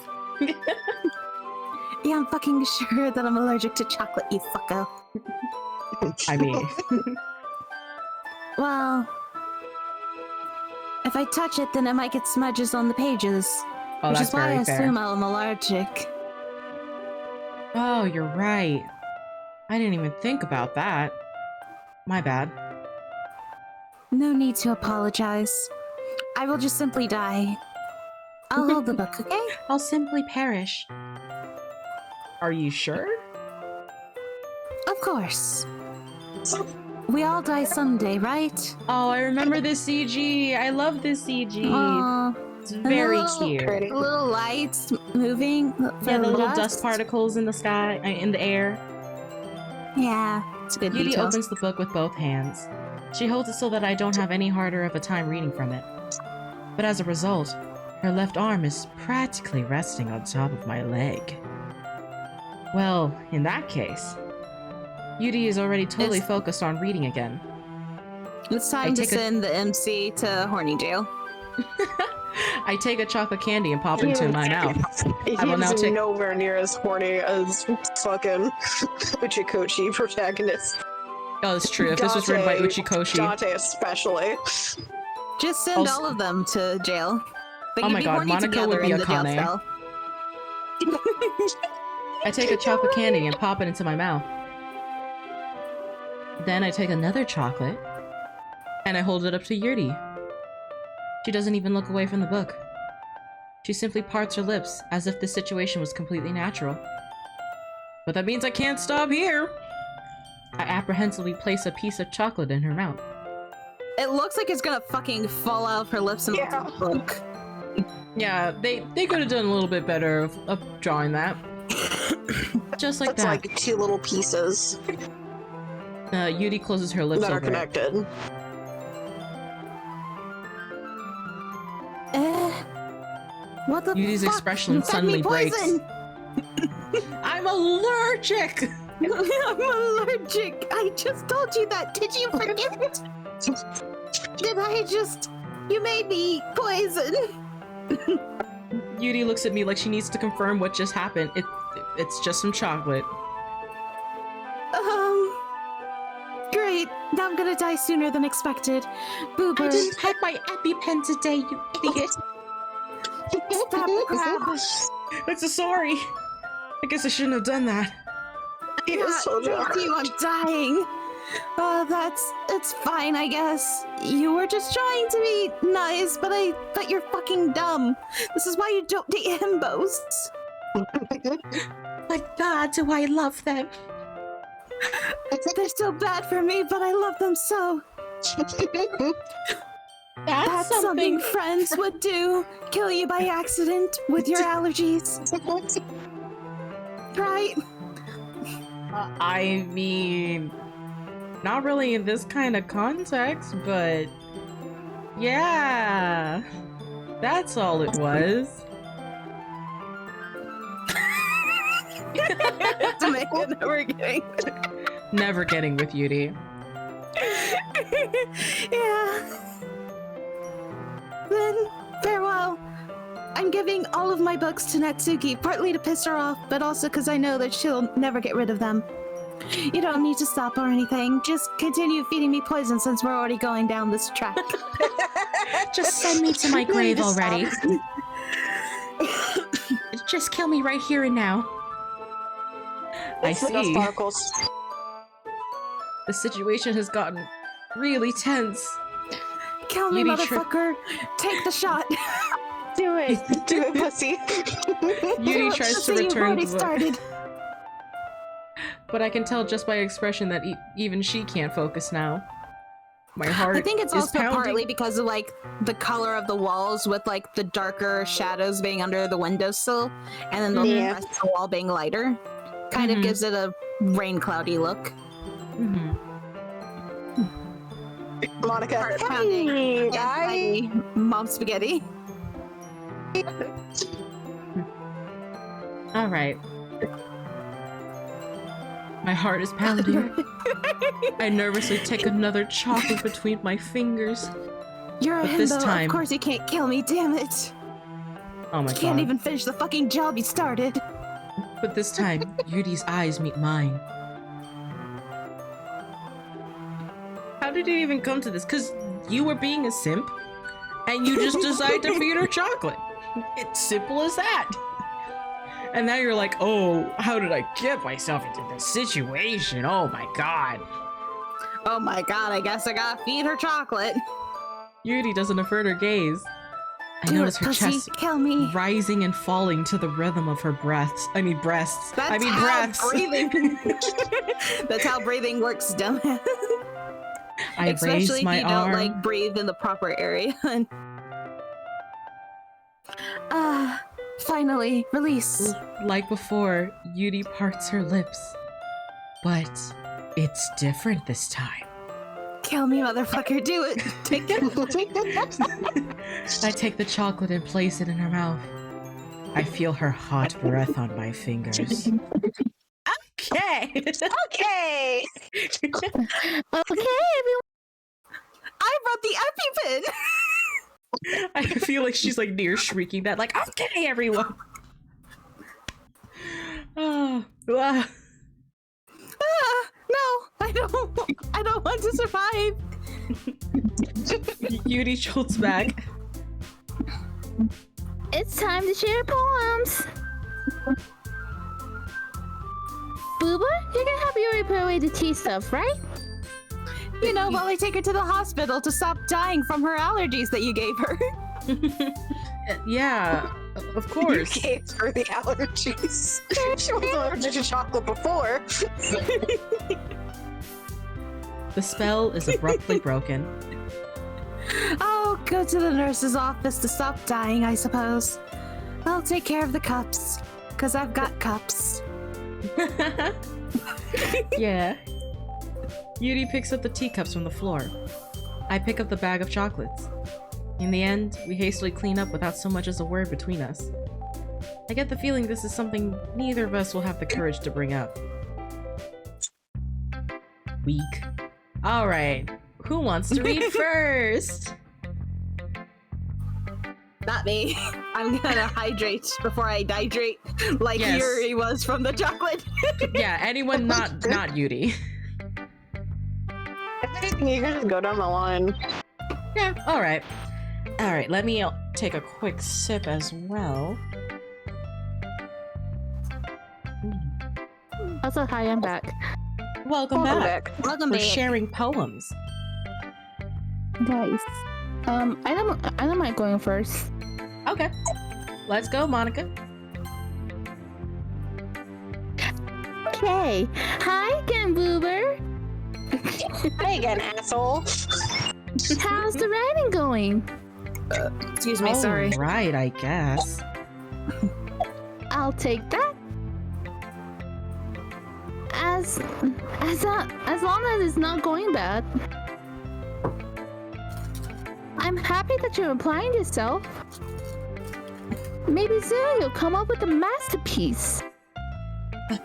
S2: Yeah, I'm fucking sure that I'm allergic to chocolate, you fucko.
S1: I mean...
S2: Well... If I touch it, then it might get smudges on the pages.
S1: Oh,
S2: which
S1: that's
S2: is why I
S1: very fair.
S2: assume I'm allergic.
S1: Oh, you're right. I didn't even think about that. My bad.
S2: No need to apologize. I will just simply die. I'll hold the book, okay?
S1: I'll simply perish. Are you sure?
S2: Of course. We all die someday, right?
S1: Oh, I remember this CG. I love this CG.
S2: Aww.
S1: It's very cute.
S3: Pretty.
S2: Little lights moving.
S1: Yeah, the little dust particles in the sky, in the air.
S2: Yeah, it's a good
S1: Yuri
S2: detail.
S1: opens the book with both hands. She holds it so that I don't have any harder of a time reading from it. But as a result, her left arm is practically resting on top of my leg. Well, in that case, Yuri is already totally focused on reading again.
S2: It's time to send the MC to horny jail.
S1: I take a chocolate candy and pop it into my mouth.
S3: He's
S1: I will now take...
S3: nowhere near as horny as fucking Uchikoshi protagonist.
S1: Oh, it's true. If this was written by Uchikoshi.
S3: Dante especially.
S2: Just send all of them to jail. They
S1: Oh
S2: can
S1: my
S2: be
S1: god,
S2: horny
S1: Monica would
S2: together
S1: be
S2: in the jail
S1: Akane.
S2: cell.
S1: I take a chocolate candy and pop it into my mouth. Then I take another chocolate and I hold it up to Yuri. She doesn't even look away from the book. She simply parts her lips as if the situation was completely natural. But that means I can't stop here. I apprehensively place a piece of chocolate in her mouth.
S2: It looks like it's gonna fucking fall out of her lips and onto the book.
S1: Yeah, they could have done a little bit better of drawing that. Just like
S3: That's
S1: that.
S3: like two little pieces
S1: Yuri closes her lips
S3: that are
S1: over it.
S3: connected.
S2: What the
S1: Yuri's
S2: fuck?
S1: expression
S2: You fed
S1: suddenly
S2: me
S1: breaks.
S2: poison!
S1: I'm allergic!
S2: I'm allergic! I just told you that! Did you forget? Did I just... You made me poison!
S1: Yuri looks at me like she needs to confirm what just happened. It's just some chocolate.
S2: Great. Now I'm gonna die sooner than expected. Boober.
S1: I didn't pack my EpiPen today, you idiot.
S2: Stop the crap.
S1: I'm so sorry. I guess I shouldn't have done that.
S3: He is so
S2: Thank you, I'm dying. It's fine, I guess. You were just trying to be nice, but you're fucking dumb. This is why you don't date himbos.
S1: But God, do I love them.
S2: They're so bad for me, but I love them so. That's something friends would do. Kill you by accident with your allergies. Right?
S1: I mean, not really in this kind of context, but yeah, that's all it was. Never getting with Yuri.
S2: Yeah. Then, farewell. I'm giving all of my books to Natsuki, partly to piss her off, but also because I know that she'll never get rid of them. You don't need to stop or anything. Just continue feeding me poison since we're already going down this track.
S6: Just send me to my grave already. Just kill me right here and now.
S1: I
S3: It's the dust
S1: see.
S3: particles.
S1: The situation has gotten really tense.
S2: Kill me,
S1: Yuri
S2: motherfucker. Take the shot.
S4: Do it.
S3: Do it, pussy.
S1: Yuri tries to return
S2: already
S1: to the...
S2: started.
S1: But I can tell just by expression that even she can't focus now. My heart
S2: I think it's
S1: is
S2: also
S1: pounding.
S2: partly because of like the color of the walls with like the darker shadows being under the windowsill and then the
S5: Yeah.
S2: rest of the wall being lighter. Kind of
S1: Mhm.
S2: gives it a rain cloudy look.
S1: Mhm.
S3: Monica.
S2: Heart pounding.
S3: Hey,
S2: And
S3: guys.
S2: mighty mom spaghetti.
S1: All right. My heart is pounding. I nervously take another chocolate between my fingers.
S2: You're a
S1: But this
S2: himbo.
S1: time-
S2: Of course you can't kill me, damn it.
S1: Oh my
S2: You can't
S1: god.
S2: even finish the fucking job you started.
S1: But this time, Yuri's eyes meet mine. How did it even come to this? Because you were being a simp, and you just decided to feed her chocolate. It's simple as that. And now you're like, oh, how did I get myself into this situation? Oh my god.
S2: Oh my god, I guess I gotta feed her chocolate.
S1: Yuri doesn't avert her gaze. I
S2: Do
S1: notice
S2: it,
S1: her
S2: pussy.
S1: chest
S2: Kill me.
S1: rising and falling to the rhythm of her breaths. I mean breasts.
S2: That's
S1: I mean
S2: how
S1: breaths.
S2: breathing. That's how breathing works, dumbass.
S1: I
S2: Especially
S1: raise
S2: if
S1: my
S2: you
S1: arm.
S2: don't like breathe in the proper area. Finally, release.
S1: Like before, Yuri parts her lips. But it's different this time.
S2: Kill me, motherfucker. Do it. Take it.
S1: I take the chocolate and place it in her mouth. I feel her hot breath on my fingers. Okay.
S3: Okay.
S4: Okay, everyone.
S2: I brought the EpiPen.
S1: I feel like she's like near shrieking that, like, okay, everyone. Oh, ah.
S2: No, I don't want to survive.
S1: Yuri jolts back.
S4: It's time to share poems. Booba, you're gonna help Yuri put away the tea stuff, right?
S2: You know, while I take her to the hospital to stop dying from her allergies that you gave her.
S1: Yeah, of
S3: You
S1: course.
S3: gave her the allergies. She wasn't allergic to chocolate before.
S1: The spell is abruptly broken.
S2: I'll go to the nurse's office to stop dying, I suppose. I'll take care of the cups, because I've got cups.
S1: Yeah. Yuri picks up the teacups from the floor. I pick up the bag of chocolates. In the end, we hastily clean up without so much as a word between us. I get the feeling this is something neither of us will have the courage to bring up. Weak. Alright, who wants to read first?
S2: Not me. I'm gonna hydrate before I dihydrate, like
S1: Yes.
S2: Yuri was from the chocolate.
S1: Yeah, anyone not Yuri.
S3: If anything, you can just go down the line.
S1: Yeah, alright. Alright, let me take a quick sip as well.
S4: Also, hi, I'm back.
S1: Welcome back.
S2: Welcome
S1: We're
S2: back.
S1: sharing poems.
S4: Nice. I don't mind going first.
S1: Okay. Let's go, Monica.
S4: Okay. Hi again, Boober.
S3: Hey again, asshole.
S4: How's the writing going?
S2: Excuse me, sorry.
S1: Right, I guess.
S4: I'll take that. as long as it's not going bad. I'm happy that you're applying yourself. Maybe soon you'll come up with a masterpiece.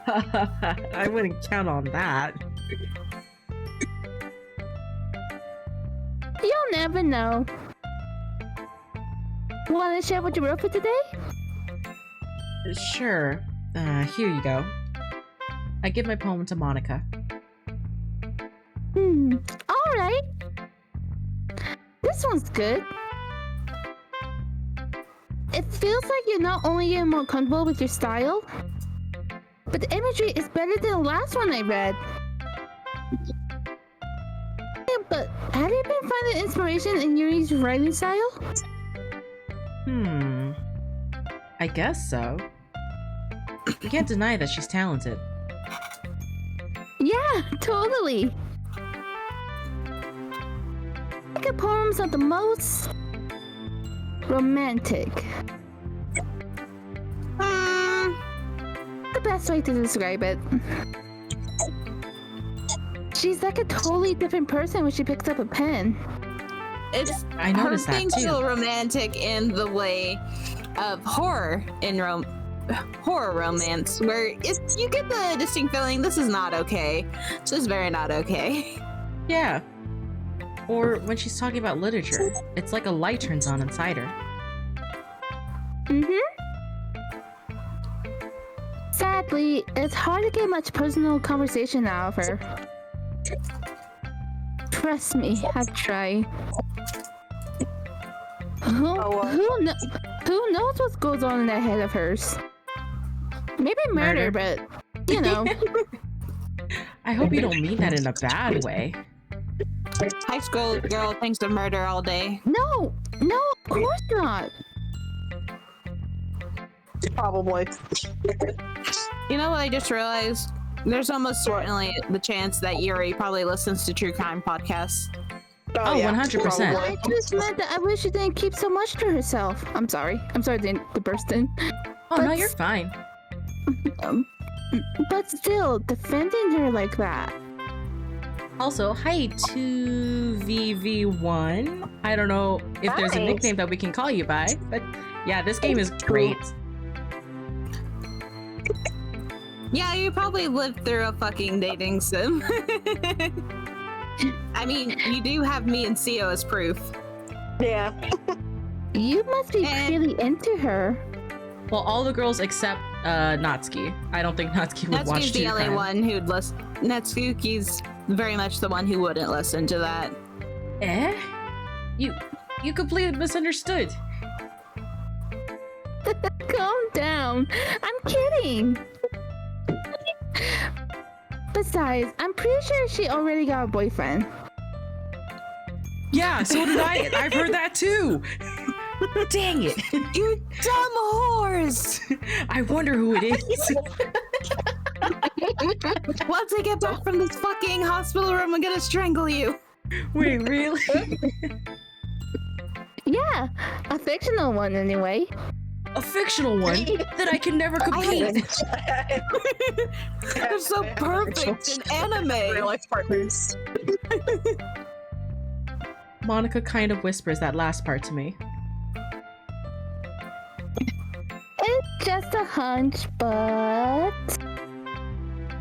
S1: I wouldn't count on that.
S4: You'll never know. Want to share what you wrote for today?
S1: Sure. Here you go. I give my poem to Monica.
S4: All right. This one's good. It feels like you're not only getting more comfortable with your style, but the imagery is better than the last one I read. Yeah, but have you been finding inspiration in Yuri's writing style?
S1: I guess so. You can't deny that she's talented.
S4: Yeah, totally. Her poems are the most romantic. The best way to describe it. She's like a totally different person when she picks up a pen.
S1: I noticed that
S2: things
S1: too.
S2: feel romantic in the way of horror in horror romance, where you get the distinct feeling this is not okay. This is very not okay.
S1: Yeah. Or when she's talking about literature, it's like a light turns on inside her.
S4: Sadly, it's hard to get much personal conversation out of her. Trust me, I've tried. Who knows what goes on in that head of hers? Maybe murder, but you know.
S1: I hope you don't mean that in a bad way.
S2: High school girl thinks of murder all day.
S4: No, of course not.
S3: Probably.
S2: You know what I just realized? There's almost certainly the chance that Yuri probably listens to true crime podcasts.
S1: Oh,
S3: yeah,
S1: 100%.
S3: probably.
S4: I just meant that I wish she didn't keep so much to herself. I'm sorry to burst in.
S1: Oh, no, you're fine.
S4: But still, defending her like that.
S1: Also, hi 2VV1. I don't know if there's a
S5: Hi.
S1: nickname that we can call you by, but yeah, this game is great.
S2: Yeah, you probably lived through a fucking dating sim. I mean, you do have me and Sio as proof.
S3: Yeah.
S4: You must be
S2: And-
S4: really into her.
S1: Well, all the girls except Natsuki. I don't think Natsuki would watch
S2: Natsuki's the
S1: true
S2: only
S1: crime.
S2: one who'd listen. Natsuki's very much the one who wouldn't listen to that.
S1: Eh? You completely misunderstood.
S4: Calm down. I'm kidding. Besides, I'm pretty sure she already got a boyfriend.
S1: Yeah, so did I. I've heard that too. Dang it.
S2: You dumb whores!
S1: I wonder who it is.
S2: Once I get back from this fucking hospital room, I'm gonna strangle you.
S1: Wait, really?
S4: Yeah, a fictional one anyway.
S1: A fictional one that I can never complete.
S2: They're so perfect in anime.
S3: Real life partners.
S1: Monica kind of whispers that last part to me.
S4: It's just a hunch, but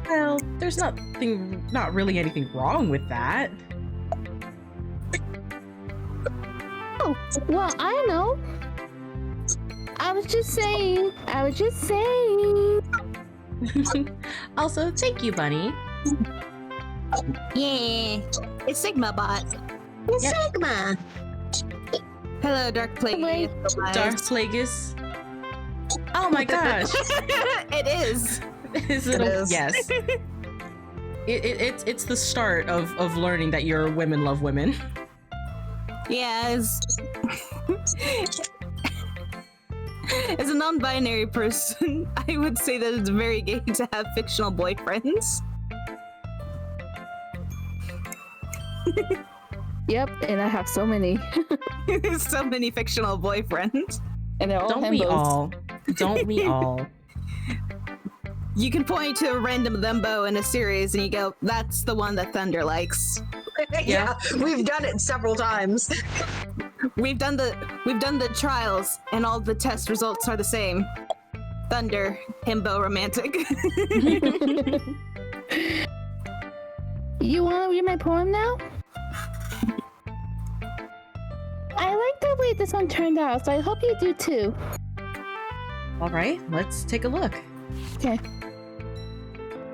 S1: Well, there's not really anything wrong with that.
S4: oh, well, I know. I was just saying.
S1: Also, thank you, Bunny.
S2: Yeah, it's Sigma Bot.
S5: Sigma.
S2: Hello, Dark Plague.
S4: Wait.
S1: Dark Plagueis. Oh my gosh.
S2: It is.
S1: Is it?
S3: It is.
S1: Yes. It's the start of learning that your women love women.
S2: Yes. As a non-binary person, I would say that it's very gay to have fictional boyfriends.
S4: Yep, and I have so many.
S2: So many fictional boyfriends.
S4: And they're all
S1: Don't we
S4: hembos.
S1: all? Don't we all?
S2: You can point to a random Limbo in a series and you go, that's the one that Thunder likes.
S3: Yeah, we've done it several times.
S2: We've done the trials and all the test results are the same. Thunder, himbo romantic.
S4: You want to read my poem now? I like the way this one turned out, so I hope you do too.
S1: All right, let's take a look.
S4: Okay.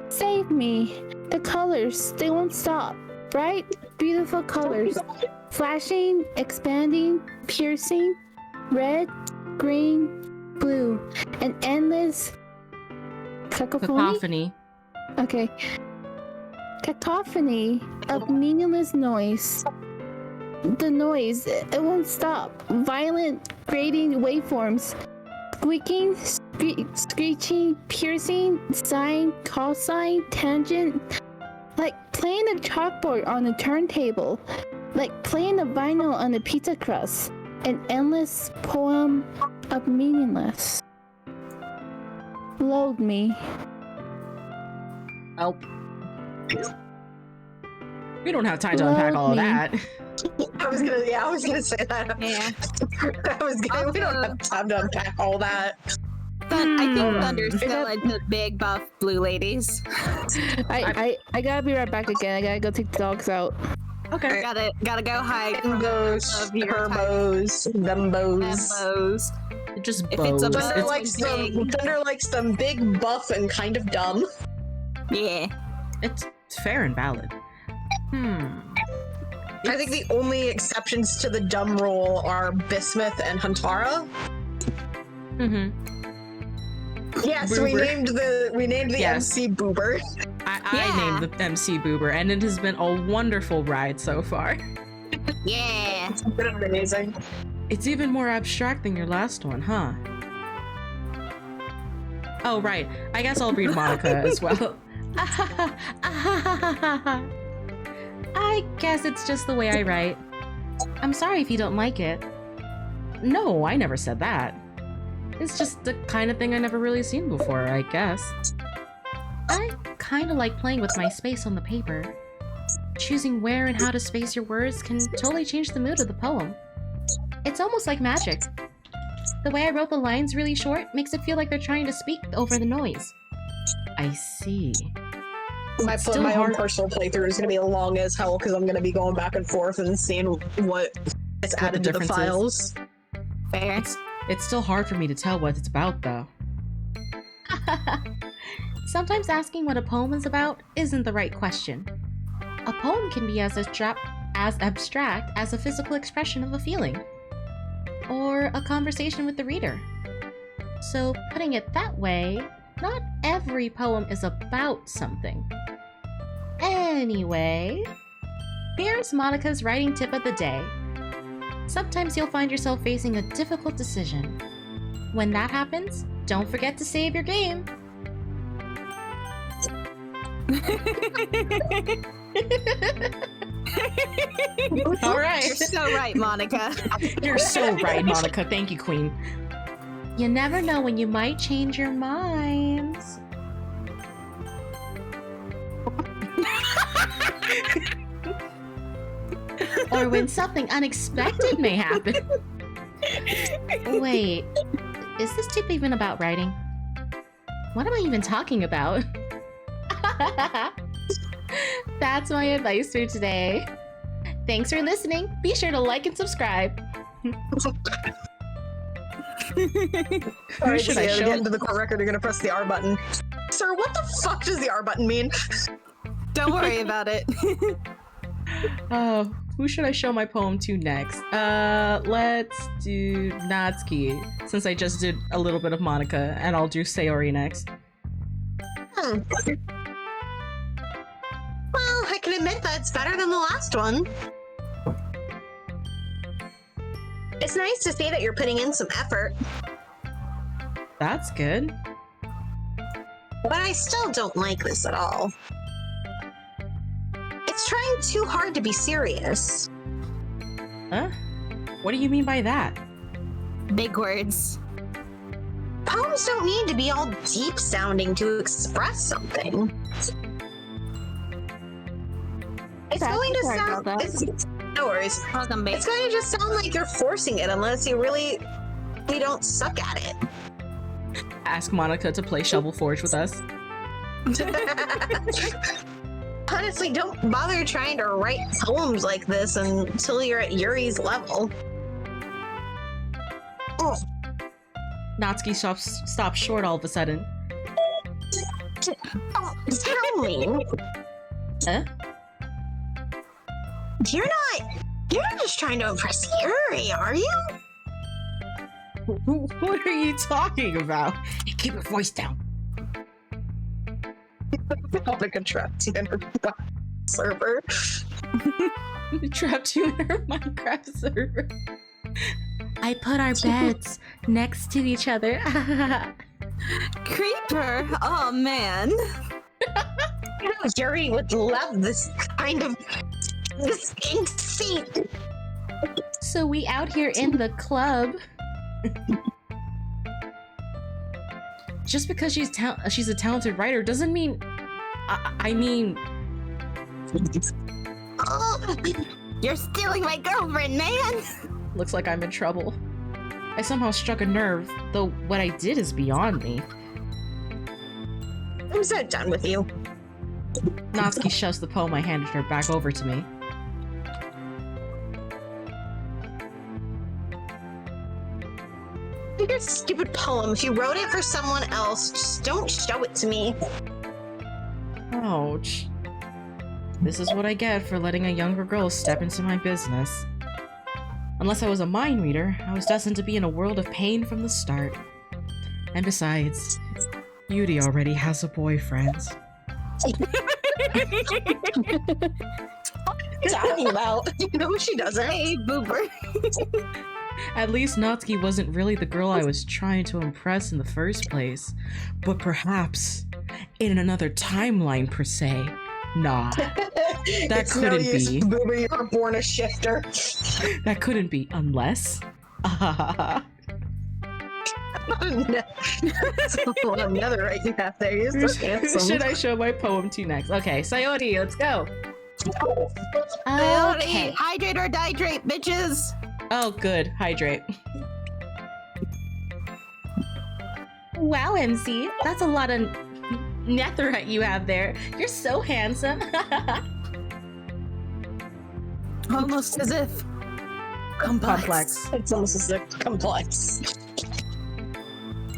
S4: Save me. The colors, they won't stop. Bright, beautiful colors. Flashing, expanding, piercing. Red, green, blue. An endless cacophony? Okay. Cacophony of meaningless noise. The noise, it won't stop. Violent, grating waveforms. Squeaking, screeching, piercing, sine, cosine, tangent. Like playing a chalkboard on a turntable. Like playing a vinyl on a pizza crust. An endless poem of meaningless. Load me.
S1: Oh. We don't have time to unpack all of that.
S3: I was gonna say that.
S2: Yeah.
S3: We don't have time to unpack all that.
S2: I think Thunder's still into big buff blue ladies.
S4: I gotta be right back again. I gotta go take the dogs out.
S1: Okay.
S2: Gotta go hide from
S3: Those
S2: of your
S3: turbos, dumbos.
S2: Membos.
S1: Just
S2: If it's a
S1: bows.
S3: Thunder
S2: It's
S3: likes them big, buff, and kind of dumb.
S2: Yeah.
S1: It's fair and valid.
S3: I think the only exceptions to the dumb rule are Bismuth and Huntara.
S1: Mm-hmm.
S3: Yes, we
S1: Boober.
S3: named the
S1: Yes.
S3: MC Boober.
S1: I named the MC Boober, and it has been a wonderful ride so far.
S2: Yeah.
S3: It's been amazing.
S1: It's even more abstract than your last one, huh? Oh, right. I guess I'll read Monica as well. I guess it's just the way I write. I'm sorry if you don't like it. No, I never said that. It's just the kind of thing I never really seen before, I guess. I kind of like playing with my space on the paper. Choosing where and how to space your words can totally change the mood of the poem. It's almost like magic. The way I wrote the lines really short makes it feel like they're trying to speak over the noise. I see.
S3: My
S1: It's still
S3: own
S1: hard-
S3: personal playthrough is going to be long as hell because I'm going to be going back and forth and seeing what is added to the
S1: difference is.
S3: files.
S2: Fair.
S1: It's still hard for me to tell what it's about, though. Sometimes asking what a poem is about isn't the right question. A poem can be as abstract as a physical expression of a feeling, or a conversation with the reader. So, putting it that way, not every poem is about something. Anyway, here's Monica's writing tip of the day. Sometimes you'll find yourself facing a difficult decision. When that happens, don't forget to save your game. All right.
S2: You're so right, Monica.
S1: You're so right, Monica. Thank you, Queen. You never know when you might change your mind. Or when something unexpected may happen. Wait, is this tip even about writing? What am I even talking about? That's my advice for today. Thanks for listening. Be sure to like and subscribe.
S3: Alright,
S1: should
S3: so
S1: I
S3: to
S1: show?
S3: get into the court record, you're going to press the R button. Sir, what the fuck does the R button mean?
S2: Don't worry about it.
S1: Oh, who should I show my poem to next? Let's do Natsuki, since I just did a little bit of Monica, and I'll do Sayori next.
S5: Well, I can admit that it's better than the last one. It's nice to see that you're putting in some effort,
S1: That's good.
S5: but I still don't like this at all. It's trying too hard to be serious.
S1: Huh? What do you mean by that?
S2: Big words.
S5: poems don't need to be all deep sounding to express something. It's going to
S4: Sorry
S5: sound.
S4: about that.
S5: No worries.
S2: Welcome, babe.
S5: It's going to just sound like you're forcing it unless you really don't suck at it.
S1: Ask Monica to play Shovel Forge with us.
S5: Honestly, don't bother trying to write poems like this until you're at Yuri's level. Oh,
S1: Natsuki stops short all of a sudden.
S5: tell me.
S1: Huh?
S5: You're not just trying to impress Yuri, are you?
S1: What are you talking about? Keep your voice down.
S5: Monica trapped you in her server.
S1: Trapped you in her Minecraft server.
S6: I put our beds next to each other.
S2: Creeper! Oh man.
S5: You know, Yuri would love this kind of conceit.
S6: So we out here in the club.
S1: Just because she's a talented writer doesn't mean. I mean,
S5: Oh,
S2: You're stealing my girlfriend, man!
S1: looks like I'm in trouble. I somehow struck a nerve, though what I did is beyond me.
S5: I'm so done with you.
S1: Natsuki shoves the poem I handed her back over to me.
S5: Your stupid poem. If you wrote it for someone else, just don't show it to me.
S1: Ouch. This is what I get for letting a younger girl step into my business. Unless I was a mind reader, I was destined to be in a world of pain from the start. And besides, Yuri already has a boyfriend.
S5: What are you talking about? No, she doesn't.
S2: Hey, Boober.
S1: At least Natsuki wasn't really the girl I was trying to impress in the first place. But perhaps in another timeline, per se. Nah, that couldn't be.
S5: Boober, you were born a shifter.
S1: That couldn't be, unless.
S5: Another right you have there. You're so handsome.
S1: Should I show my poem to you next? Okay, Sayori, let's go.
S6: Okay.
S2: Hydrate or dihydrate, bitches!
S1: Oh, good. Hydrate.
S6: Wow, MC, that's a lot of netherite you have there. You're so handsome.
S2: Almost as if complex.
S5: It's almost as if complex.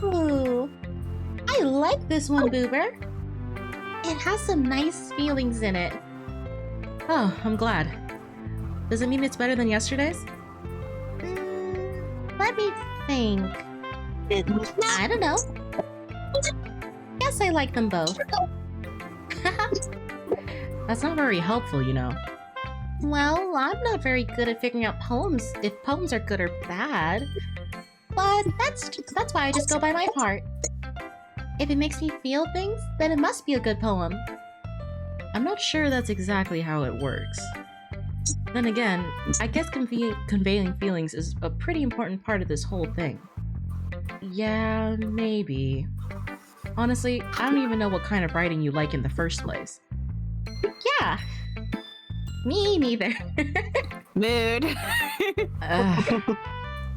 S6: Ooh, I like this one, Boober. It has some nice feelings in it.
S1: Oh, I'm glad. Does it mean it's better than yesterday's?
S6: Let me think. I don't know. Guess I like them both.
S1: That's not very helpful, you know.
S6: Well, I'm not very good at figuring out poems, if poems are good or bad. But that's why I just go by my heart. If it makes me feel things, then it must be a good poem.
S1: I'm not sure that's exactly how it works. Then again, I guess conveying feelings is a pretty important part of this whole thing. Yeah, maybe. Honestly, I don't even know what kind of writing you like in the first place.
S6: Yeah. Me neither.
S2: Mood.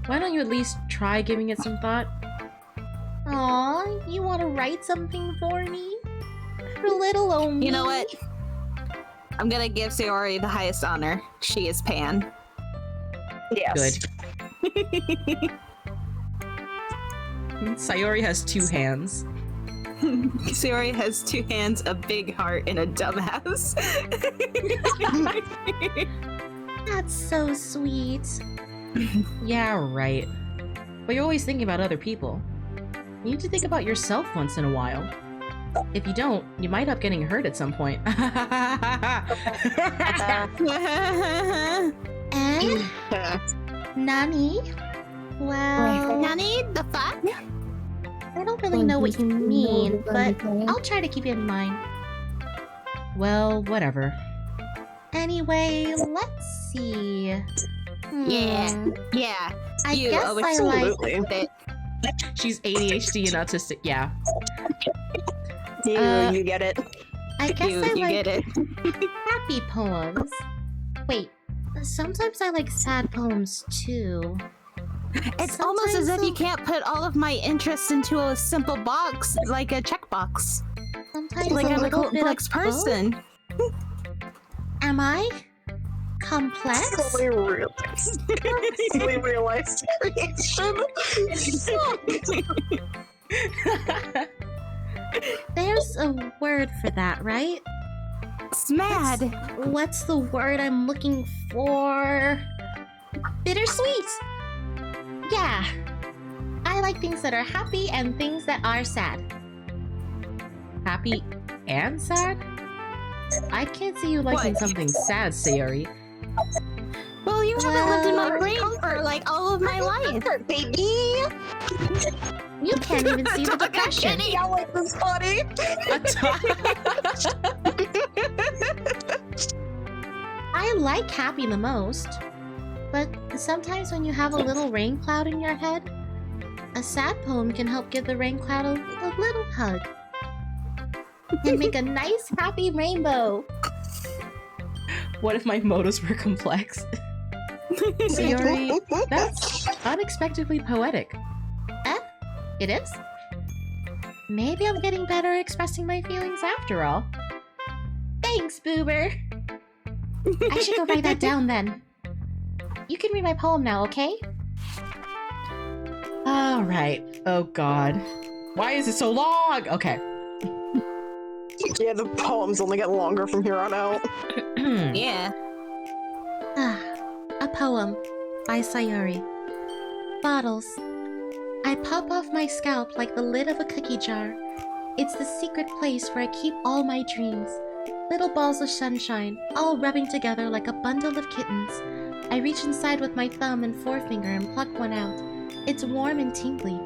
S1: Why don't you at least try giving it some thought?
S6: Aw, you want to write something for me? For little old me?
S2: You know what? I'm gonna give Sayori the highest honor. She is Pan.
S5: Yes.
S1: Good. Sayori has 2 hands.
S2: Sayori has 2 hands, a big heart, and a dumbass.
S6: That's so sweet.
S1: Yeah, right. But you're always thinking about other people. You need to think about yourself once in a while. If you don't, you might end up getting hurt at some point.
S6: And Nani? Well,
S2: Nani, the fuck?
S6: I don't really know what you mean, but I'll try to keep it in mind.
S1: Well, whatever.
S6: Anyway, let's see.
S2: Yeah. Yeah.
S6: I
S2: You
S6: guess
S2: always
S6: I like.
S5: Absolutely.
S1: She's ADHD and autistic. Yeah.
S3: You get it.
S6: I guess I
S2: You
S6: like
S2: get it.
S6: happy poems. Wait, sometimes I like sad poems too.
S2: It's almost as if you can't put all of my interests into a simple box, like a checkbox.
S6: Sometimes
S2: Like
S6: a
S2: I'm a
S6: little bit
S2: complex
S6: of both.
S2: person.
S6: Am I complex?
S3: Really realized creation.
S6: There's a word for that, right?
S2: Smad.
S6: What's the word I'm looking for? Bittersweet. Yeah. I like things that are happy and things that are sad.
S1: Happy and sad? I can't see you liking
S2: What?
S1: something sad, Sayori.
S2: Well, you haven't lived in my brain for like all of my life.
S3: Baby.
S6: You can't even see the depression.
S3: I like this funny.
S6: I like happy the most. But sometimes when you have a little rain cloud in your head, a sad poem can help give the rain cloud a little hug. And make a nice happy rainbow.
S1: What if my motives were complex? Sayori, that's unexpectedly poetic.
S6: It is? Maybe I'm getting better at expressing my feelings after all. Thanks, Boober! I should go write that down then. You can read my poem now, okay?
S1: All right. Oh God. Why is it so long? Okay.
S3: Yeah, the poems only get longer from here on out.
S2: Yeah.
S6: A poem by Sayori. Bottles. I pop off my scalp like the lid of a cookie jar. It's the secret place where I keep all my dreams. Little balls of sunshine, all rubbing together like a bundle of kittens. I reach inside with my thumb and forefinger and pluck one out. It's warm and tingly.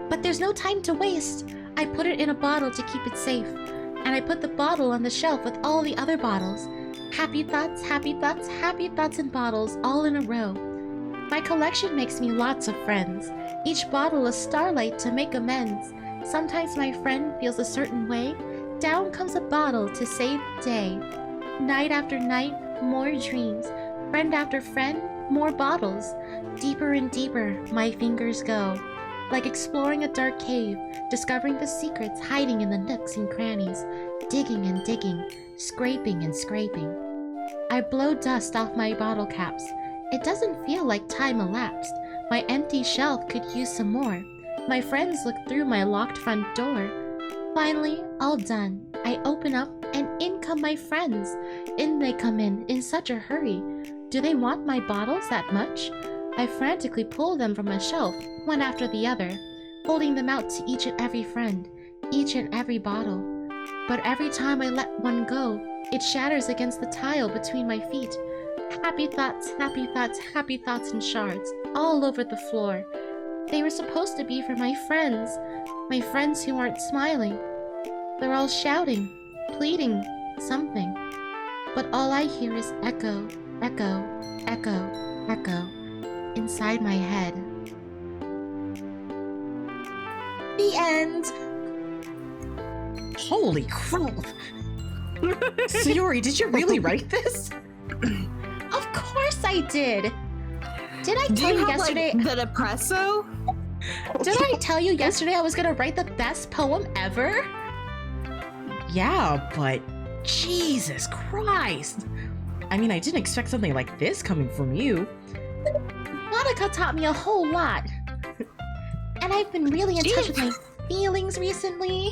S6: But there's no time to waste. I put it in a bottle to keep it safe. And I put the bottle on the shelf with all the other bottles. Happy thoughts, happy thoughts, happy thoughts in bottles, all in a row. My collection makes me lots of friends. Each bottle a starlight to make amends. Sometimes my friend feels a certain way. Down comes a bottle to save the day. Night after night, more dreams. Friend after friend, more bottles. Deeper and deeper, my fingers go. Like exploring a dark cave, discovering the secrets hiding in the nooks and crannies. Digging and digging, scraping and scraping. I blow dust off my bottle caps. It doesn't feel like time elapsed. My empty shelf could use some more. My friends look through my locked front door. Finally, all done. I open up and in come my friends. In they come in such a hurry. Do they want my bottles that much? I frantically pull them from a shelf, one after the other, holding them out to each and every friend, each and every bottle. But every time I let one go, it shatters against the tile between my feet. Happy thoughts, happy thoughts, happy thoughts in shards, all over the floor. They were supposed to be for my friends who aren't smiling. They're all shouting, pleading, something. But all I hear is echo, echo, echo, echo, inside my head. The end!
S1: Holy crap! Sayori, did you really write this?
S6: Of course I did! Did I
S2: Do
S6: tell
S2: you
S6: you
S2: have
S6: yesterday?
S2: like the depresso?
S6: Did I tell you yesterday I was gonna write the best poem ever?
S1: Yeah, but Jesus Christ! I mean, I didn't expect something like this coming from you.
S6: Monica taught me a whole lot. And I've been really in touch with my feelings recently.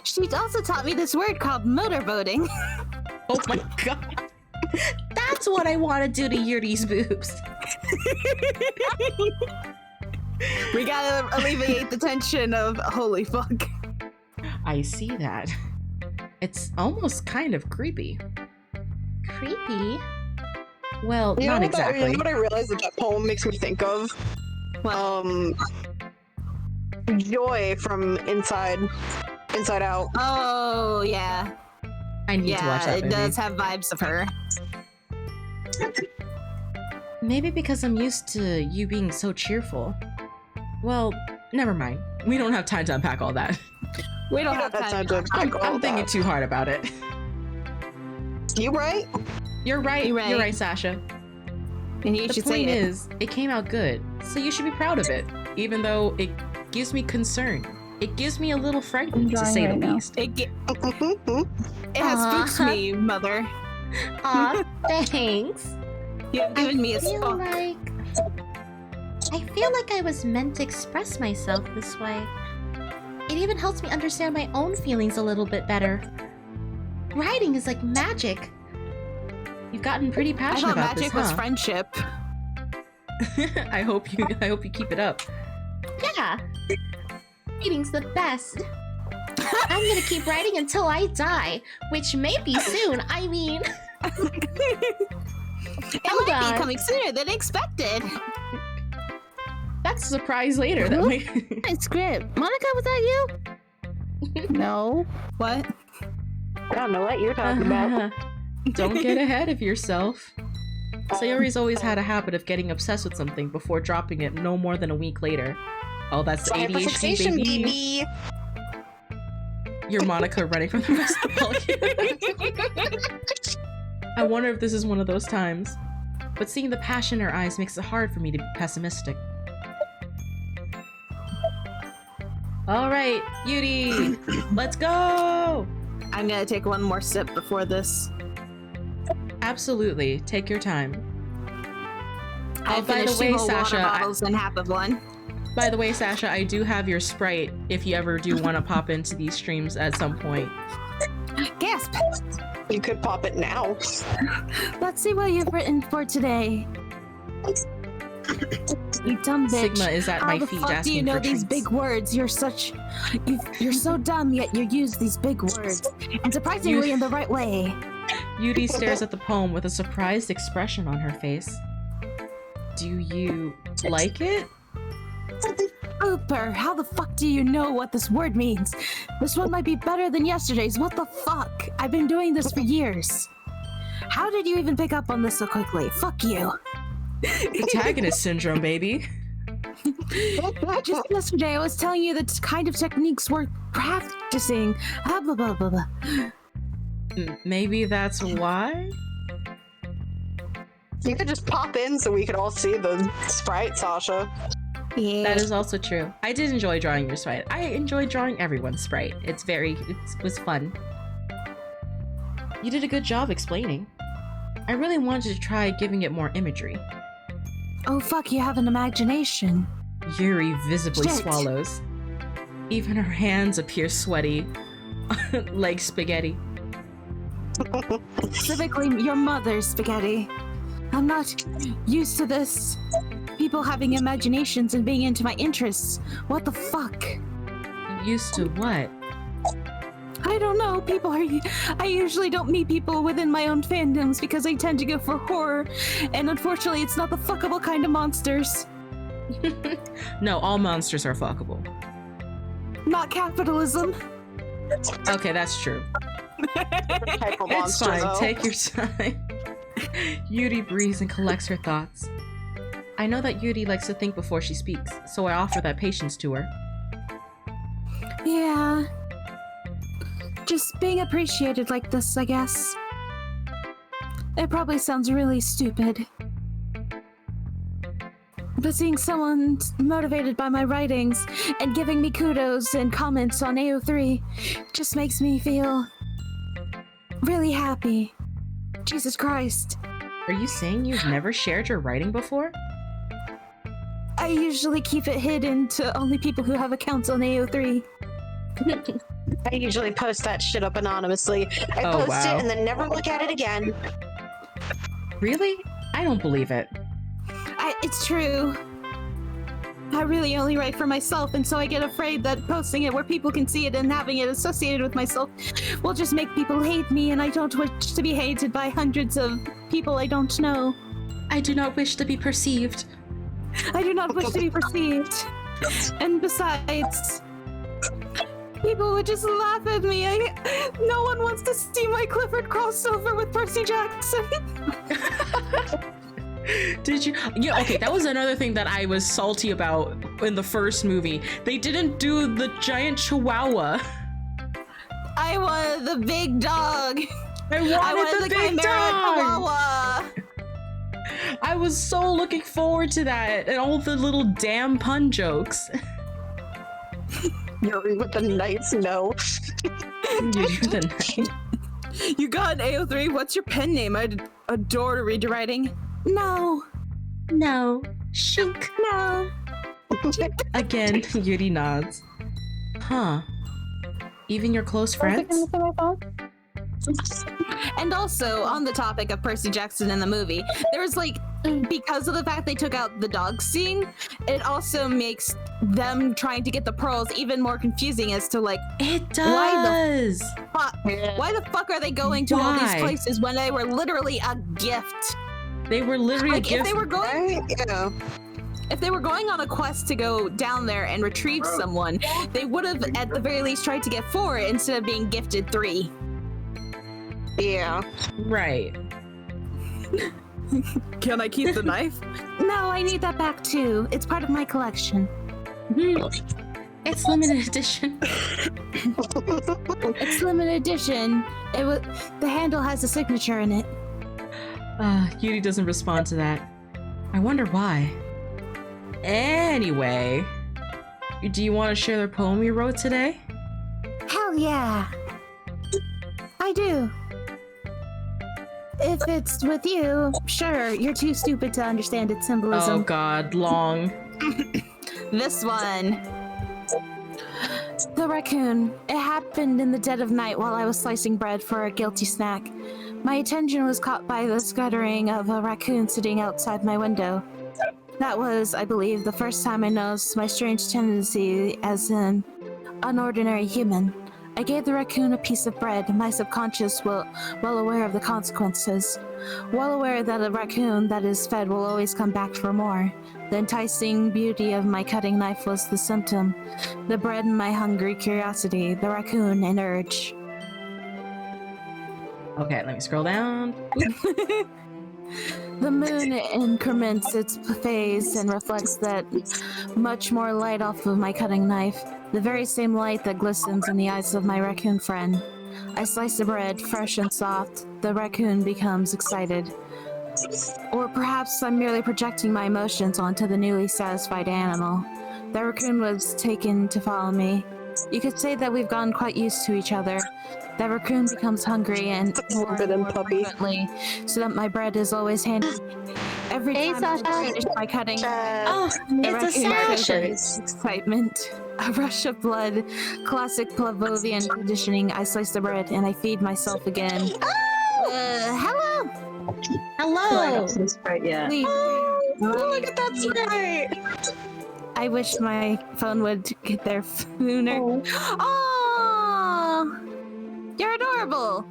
S2: She's also taught me this word called motorboating.
S1: Oh my God!
S6: That's what I want to do to Yuri's boobs.
S2: We gotta alleviate the tension of holy fuck.
S1: I see that. It's almost kind of creepy.
S6: Creepy.
S1: Well,
S3: You know
S1: not
S3: what that-
S1: exactly.
S3: you know what I realized that poem makes me think of? Joy from Inside Out.
S2: Oh yeah,
S1: I need to watch
S2: yeah.
S1: that
S2: It
S1: movie.
S2: does have vibes of her.
S1: Maybe because I'm used to you being so cheerful. Well, Never mind. We don't have time to unpack all that.
S2: We don't have
S3: That's
S2: time.
S3: not to unpack all
S1: I'm thinking
S3: that.
S1: too hard about it.
S3: You right?
S1: You're right.
S2: You're right.
S1: You're right, Sasha.
S2: And you
S1: The
S2: should say
S1: point
S2: it.
S1: is, it came out good, so you should be proud of it, even though it gives me concern. It gives me a little frightened, to
S4: drawing
S1: say the
S4: right now.
S1: least.
S2: It has spooked me, mother.
S6: Aw, thanks.
S2: You have given me a
S6: I feel
S2: spook.
S6: like I was meant to express myself this way. It even helps me understand my own feelings a little bit better. Writing is like magic.
S1: You've gotten pretty
S2: I
S1: passionate
S2: thought
S1: about
S2: magic
S1: this,
S2: was
S1: huh?
S2: friendship.
S1: I hope you keep it up.
S6: Yeah. Writing's the best. I'm gonna keep writing until I die, which may be soon. I mean,
S2: It
S6: Hold
S2: might
S6: on.
S2: be coming sooner than expected.
S1: That's a surprise later. That may-
S4: My script. Monica, was that you? No.
S2: What?
S3: I don't know what you're talking about.
S1: Don't get ahead of yourself. Sayori's always had a habit of getting obsessed with something before dropping it no more than a week later. Oh, that's the ADHD,
S3: Fixation,
S1: baby.
S3: baby.
S1: You're Monica running from the rest of the volume. I wonder if this is one of those times. But seeing the passion in her eyes makes it hard for me to be pessimistic. Alright, Yuri! Let's go!
S2: I'm gonna take one more sip before this.
S1: Absolutely, take your time.
S2: I
S1: Oh, by the
S2: finished
S1: way,
S2: two whole
S1: Sasha,
S2: water
S1: I-
S2: bottles in half of one.
S1: By the way, Sasha, I do have your Sprite if you ever do want to pop into these streams at some point.
S2: Gasp!
S3: You could pop it now.
S2: Let's see what you've written for today. You dumb bitch.
S1: Sigma is at
S2: How
S1: my
S2: the
S1: feet
S2: fuck do
S1: asking
S2: you know
S1: for
S2: these
S1: treats.
S2: big words? You're so dumb, yet you use these big words. And surprisingly in the right way.
S1: Yuri stares at the poem with a surprised expression on her face. Do you like it?
S2: Ooper, how the fuck do you know what this word means? This one might be better than yesterday's. What the fuck? I've been doing this for years. How did you even pick up on this so quickly? Fuck you.
S1: Protagonist syndrome, baby.
S2: Just yesterday I was telling you the kind of techniques we're practicing. Blah blah blah blah blah.
S1: Maybe that's why?
S3: You could just pop in so we could all see the sprite, Sasha.
S2: Yeah.
S1: That is also true. I did enjoy drawing your sprite. I enjoyed drawing everyone's sprite. It was fun. You did a good job explaining. I really wanted to try giving it more imagery.
S2: Oh fuck, you have an imagination.
S1: Yuri visibly
S2: Shit.
S1: swallows. Even her hands appear sweaty, like spaghetti.
S2: Specifically your mother's spaghetti. I'm not used to this. People having imaginations and being into my interests. What the fuck?
S1: Used to what?
S2: I don't know. I usually don't meet people within my own fandoms because I tend to go for horror, and unfortunately, it's not the fuckable kind of monsters.
S1: No, all monsters are fuckable.
S2: Not capitalism.
S1: Okay, that's true.
S3: Type of
S1: It's
S3: monster,
S1: fine.
S3: though.
S1: Take your time. Yuri breathes and collects her thoughts. I know that Yuri likes to think before she speaks, so I offer that patience to her.
S2: Yeah. Just being appreciated like this, I guess. It probably sounds really stupid. But seeing someone motivated by my writings and giving me kudos and comments on AO3 just makes me feel really happy. Jesus Christ.
S1: Are you saying you've never shared your writing before?
S2: I usually keep it hidden to only people who have accounts on AO3.
S3: I usually post that shit up anonymously. I
S1: Oh,
S3: post
S1: wow.
S3: it and then never look at it again.
S1: Really? I don't believe it.
S2: It's true. I really only write for myself, and so I get afraid that posting it where people can see it and having it associated with myself will just make people hate me, and I don't wish to be hated by hundreds of people I don't know.
S1: I do not wish to be perceived.
S2: I do not wish to be perceived. And besides, people would just laugh at me. No one wants to see my Clifford crossover with Percy Jackson.
S1: Did you? Yeah, okay, that was another thing that I was salty about in the first movie. They didn't do the giant chihuahua.
S2: I wanted the big dog.
S1: I wanted the big
S2: chimera
S1: dog.
S2: chihuahua.
S1: I was so looking forward to that and all the little damn pun jokes.
S3: Yuri with the knife, no.
S2: You got an AO3. What's your pen name? I'd adore to read your writing. No.
S6: Shink.
S2: No.
S1: Again, Yuri nods. Huh. Even your close friends?
S2: And also, on the topic of Percy Jackson in the movie, there was like, because of the fact they took out the dog scene, it also makes them trying to get the pearls even more confusing as to like,
S1: It does.
S2: why the fuck are they going to all these
S1: Why?
S2: places when they were literally a gift?
S1: They were literally
S2: Like,
S1: gifts.
S2: if they were going,
S3: Right? Yeah.
S2: if they were going on a quest to go down there and retrieve someone, they would have at the very least tried to get 4 instead of being gifted 3.
S3: Yeah.
S1: Right.
S2: Can I keep the knife? No, I need that back too. It's part of my collection.
S6: It's limited edition.
S2: It's limited edition. It was the handle has a signature in it.
S1: Yuri doesn't respond to that. I wonder why. Anyway, do you want to share the poem you wrote today?
S2: Hell yeah. I do. If it's with you, sure, you're too stupid to understand its
S1: Oh
S2: symbolism.
S1: god, long.
S2: This one. The raccoon. It happened in the dead of night while I was slicing bread for a guilty snack. My attention was caught by the scuttering of a raccoon sitting outside my window. That was, I believe, the first time I noticed my strange tendency as an unordinary human. I gave the raccoon a piece of bread, my subconscious well aware of the consequences. Well aware that a raccoon that is fed will always come back for more. The enticing beauty of my cutting knife was the symptom. The bread my hungry curiosity, the raccoon an urge.
S1: Okay, let me scroll down.
S2: The moon increments its phase and reflects that much more light off of my cutting knife, the very same light that glistens in the eyes of my raccoon friend. I slice the bread, fresh and soft. The raccoon becomes excited. Or perhaps I'm merely projecting my emotions onto the newly satisfied animal. The raccoon was taken to follow me. You could say that we've gotten quite used to each other. The raccoon becomes hungry and more
S3: Forbidden puppy.
S2: frequently, so that my bread is always handy. Every
S4: Hey,
S2: time I
S4: Sasha.
S2: finish my cutting,
S6: Oh,
S2: the
S6: it's a
S2: raccoon
S6: Sasha.
S2: shows excitement. A rush of blood, classic Pavlovian conditioning. I slice the bread and I feed myself again. Hello.
S6: Hello.
S2: Please.
S3: Look at that sprite!
S2: I wish my phone would get there sooner. Oh, you're adorable.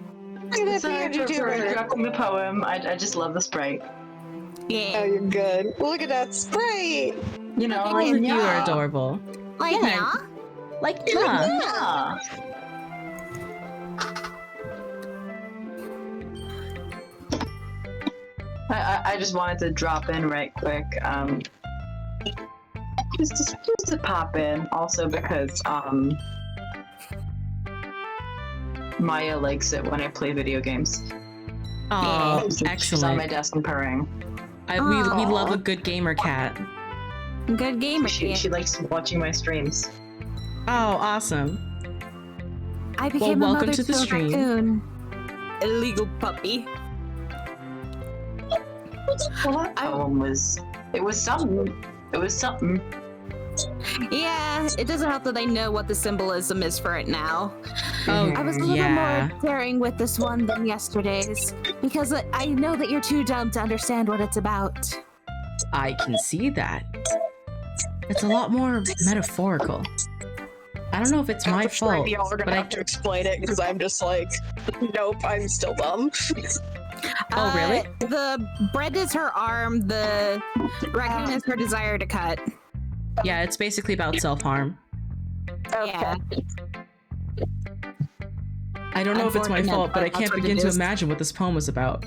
S3: Look at that
S7: Sorry
S3: PNG
S7: for
S3: tuber.
S7: interrupting the poem. I just love the sprite.
S3: Oh,
S2: Yeah,
S3: you're good. Look at that sprite!
S7: You know,
S1: All
S7: like
S1: of you are adorable.
S2: like
S1: Yeah.
S2: yeah.
S6: Like, yeah.
S7: Yeah. I just wanted to drop in right quick. Just to pop in, also because Maya likes it when I play video games.
S1: Oh,
S7: She's on my
S1: excellent.
S7: desk and purring.
S1: We love a good gamer cat.
S2: Good gamer.
S7: She likes watching my streams.
S1: Oh, awesome.
S2: I became a
S1: welcome
S2: mother
S1: to the
S2: a
S1: stream.
S2: raccoon. Illegal puppy.
S7: Well, that poem was something. It was something.
S2: Yeah, it doesn't help that I know what the symbolism is for it now.
S1: Oh,
S2: I was a little
S1: yeah.
S2: more daring with this one than yesterday's, because I know that you're too dumb to understand what it's about.
S1: I can see that. It's a lot more metaphorical. I don't know if it's my
S3: I'm afraid
S1: fault,
S3: y'all are
S1: but
S3: gonna
S1: I
S3: have to explain it because I'm just like, nope, I'm still dumb.
S1: Oh, really?
S2: The bread is her arm, the raccoon is her desire to cut.
S1: yeah, it's basically about self-harm.
S2: Yeah.
S1: I don't know if it's my
S2: Unfortunate,
S1: fault, but I
S2: but
S1: can't
S2: that's what
S1: begin
S2: it
S1: to
S2: is.
S1: imagine what this poem was about.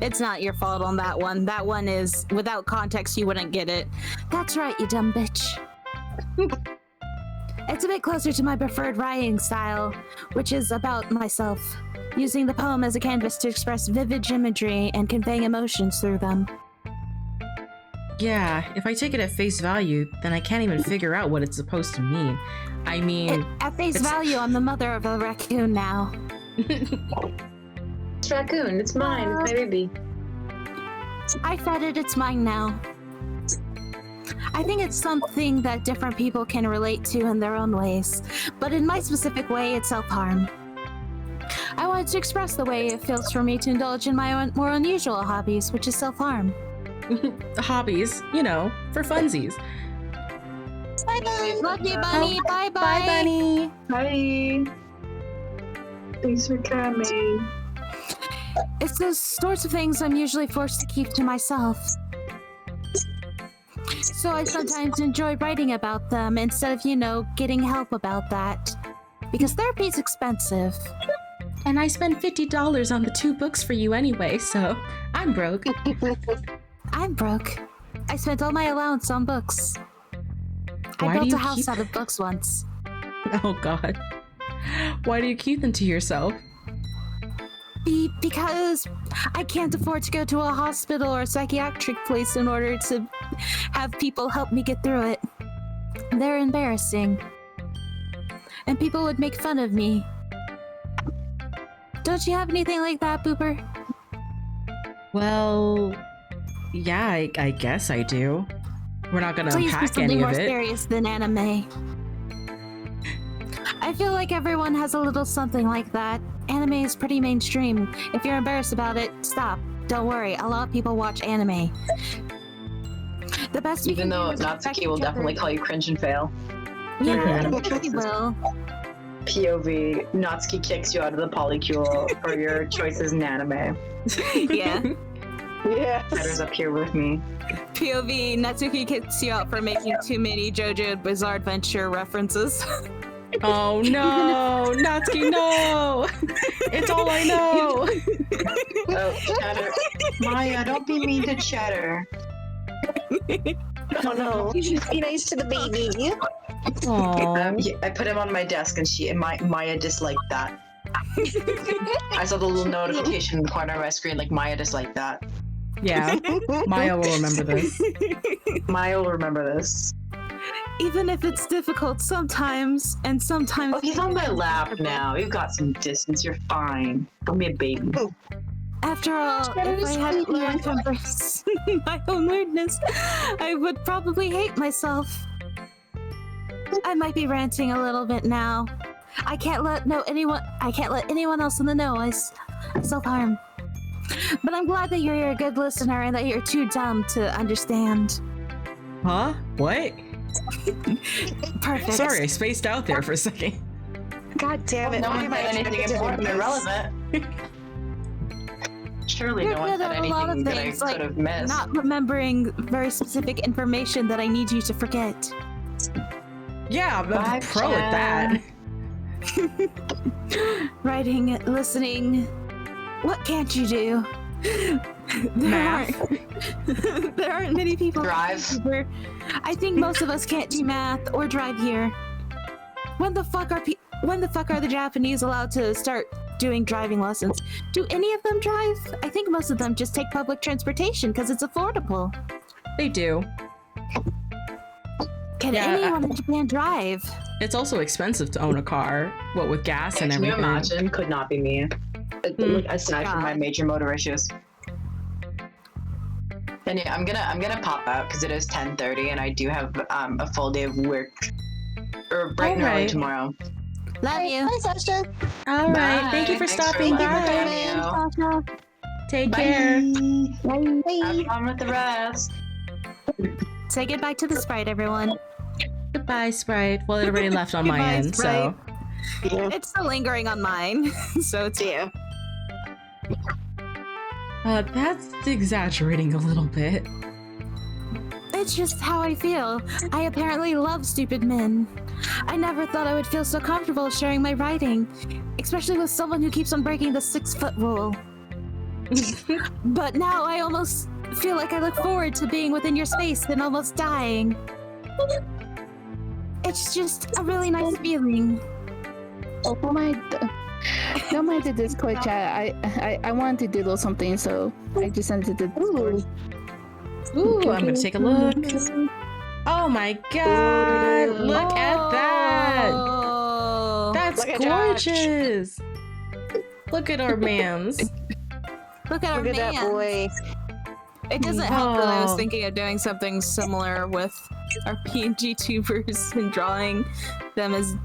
S2: It's not your fault on that one. That one is, without context, you wouldn't get it. That's right, you dumb bitch. It's a bit closer to my preferred writing style, which is about myself, using the poem as a canvas to express vivid imagery and conveying emotions through them.
S1: Yeah, if I take it at face value, then I can't even figure out what it's supposed to mean. I mean,
S2: At face
S1: it's-
S2: value, I'm the mother of a raccoon now.
S7: It's raccoon. It's mine. It's my baby.
S2: I fed it, it's mine now. I think it's something that different people can relate to in their own ways, but in my specific way, it's self-harm. I wanted to express the way it feels for me to indulge in my own more unusual hobbies, which is self-harm.
S1: hobbies, you know, for funsies.
S5: Bye-bye.
S2: Love you, Bunny. Bye-bye.
S1: Bye, Bunny.
S7: Hi. Thanks for coming.
S2: It's those sorts of things I'm usually forced to keep to myself. So I sometimes enjoy writing about them instead of, getting help about that. Because therapy's expensive.
S1: And I spent $50 on the 2 books for you anyway, so I'm broke.
S2: I'm broke. I spent all my allowance on books.
S1: Why
S2: I
S1: do
S2: built
S1: you
S2: a house
S1: keep-
S2: out of books once.
S1: Oh god. Why do you keep them to yourself?
S2: Because I can't afford to go to a hospital or a psychiatric place in order to have people help me get through it. They're embarrassing. And people would make fun of me. Don't you have anything like that, Booper?
S1: Well, yeah, I guess I do. We're not gonna
S2: Please do
S1: unpack
S2: something
S1: any
S2: more
S1: of it.
S2: serious than anime. I feel like everyone has a little something like that. Anime is pretty mainstream. If you're embarrassed about it, stop. Don't worry, a lot of people watch anime. The best we
S7: Even
S2: can
S7: though
S2: do is respect
S7: Natsuki will
S2: each other.
S7: definitely call you cringe and fail.
S2: Yeah,
S1: Mhm.
S2: he will.
S7: POV, Natsuki kicks you out of the polycule for your choices in anime.
S2: Yeah.
S7: Cheddar's up here with me.
S2: POV, Natsuki kicks you out for making too many JoJo Bizarre Adventure references.
S1: Oh no, Natsuki, no! It's all I know.
S7: Oh, Cheddar. Maya, don't be mean to Cheddar.
S5: Oh no. Be nice to the baby.
S1: Aww.
S7: Yeah, I put him on my desk and Maya disliked that. I saw the little notification in the corner of my screen like Maya disliked that.
S1: Yeah, Maya will remember this.
S7: Maya will remember this.
S2: Even if it's difficult sometimes, and sometimes.
S7: Oh, he's on my lap now. You've got some distance. You're fine. Don't be a baby.
S2: After all, if I hadn't learned to embrace my own weirdness, I would probably hate myself. I might be ranting a little bit now. I can't let anyone else in the know. I self-harm. But I'm glad that you're a good listener and that you're too dumb to understand.
S1: Huh? What?
S2: Perfect.
S1: Sorry, I spaced out there for a second.
S5: God damn it.
S7: No
S5: Why
S7: one
S5: am I
S7: said anything
S5: attracted to
S7: important or
S5: this?
S7: relevant. Surely
S2: You're
S7: no one
S2: good
S7: said
S2: at a lot of
S7: anything that I
S2: things,
S7: could
S2: like
S7: have missed.
S2: not remembering very specific information that I need you to forget.
S1: Yeah, I'm a
S7: Bye,
S1: pro at that.
S2: Writing, listening. What can't you do?
S1: Math.
S2: There aren't many people.
S7: Drive.
S2: I think most of us can't do math or drive here. When the fuck are the Japanese allowed to start doing driving lessons? Do any of them drive? I think most of them just take public transportation because it's affordable.
S1: They do.
S2: Can
S1: Yeah,
S2: anyone in Japan drive?
S1: It's also expensive to own a car, what with gas and
S7: Can you
S1: everything.
S7: imagine? Could not be me. Like, aside from my
S2: God.
S7: major motor issues. And yeah, I'm gonna pop out because it is 10:30 and I do have a full day of work. Or bright and early
S1: Alright.
S7: tomorrow.
S2: Love you.
S5: Bye, Sasha.
S1: All right,
S7: Bye.
S1: thank you for
S7: Thanks
S1: stopping
S7: letting
S1: by.
S7: me join you.
S1: Take
S7: Bye.
S1: care.
S7: Have fun with the rest.
S2: Say goodbye to the sprite, everyone.
S1: Goodbye, Sprite. Well, it already left on my
S2: Goodbye,
S1: end, so.
S5: Yeah.
S2: It's still lingering on mine, so it's
S5: Yeah.
S1: That's exaggerating a little bit.
S2: It's just how I feel. I apparently love stupid men. I never thought I would feel so comfortable sharing my writing, especially with someone who keeps on breaking the 6-foot rule. But now I almost feel like I look forward to being within your space and almost dying. It's just a really nice feeling.
S4: Oh my! Don't mind the Discord chat. I wanted to doodle something, so I just sent it to Discord.
S1: Ooh, I'm gonna take a look. Oh my god! Look at that!
S2: Oh.
S1: That's
S3: Look at Josh.
S1: gorgeous! Look at our mans.
S2: Look at our
S3: Look at
S2: man.
S3: that boy.
S2: It doesn't help that I was
S1: Wow.
S2: thinking of doing something similar with our PNG tubers and drawing them as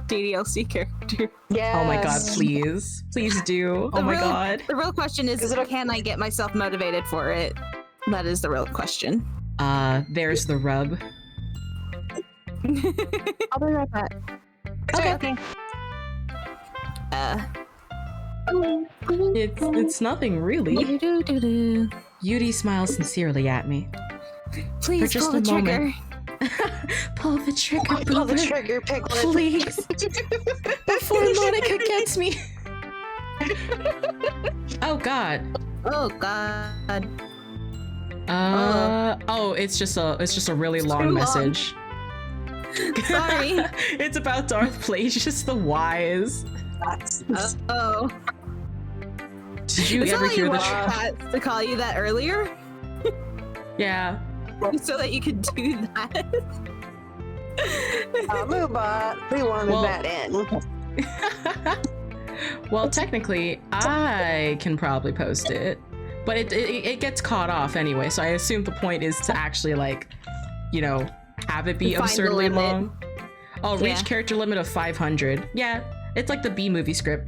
S2: DDLC characters.
S3: Yeah.
S1: Oh my god, please. Please do. Oh my god.
S2: The real question is can I get myself motivated for it? That is the real question.
S1: There's the rub.
S4: I'll be right back.
S2: Okay.
S1: It's nothing really.
S2: Do-do-do-do.
S1: Yuri smiles sincerely at me.
S2: Please
S1: just
S2: pull the
S1: a
S2: trigger.
S1: moment. Pull the trigger,
S3: Pull the
S1: Boober.
S3: trigger, Piglet.
S1: Please. Before Monica gets me. Oh god.
S2: Oh god.
S1: Oh, it's just a really long
S2: too long.
S1: message.
S2: Sorry.
S1: It's about Darth Plagueis the Wise.
S2: Oh.
S1: Did you
S2: Is that
S1: ever
S2: why
S1: hear
S2: you
S1: the?
S2: wanted Pat to call you that earlier?
S1: Yeah.
S2: So that you could do that.
S3: Mooba, we wanted
S1: Well-
S3: that in.
S1: Well, technically, I can probably post it, but it gets caught off anyway. So I assume the point is to actually have it be
S2: Find the
S1: absurdly
S2: limit.
S1: long. Oh, reach
S2: Yeah.
S1: character limit of 500. Yeah, it's like the B movie script.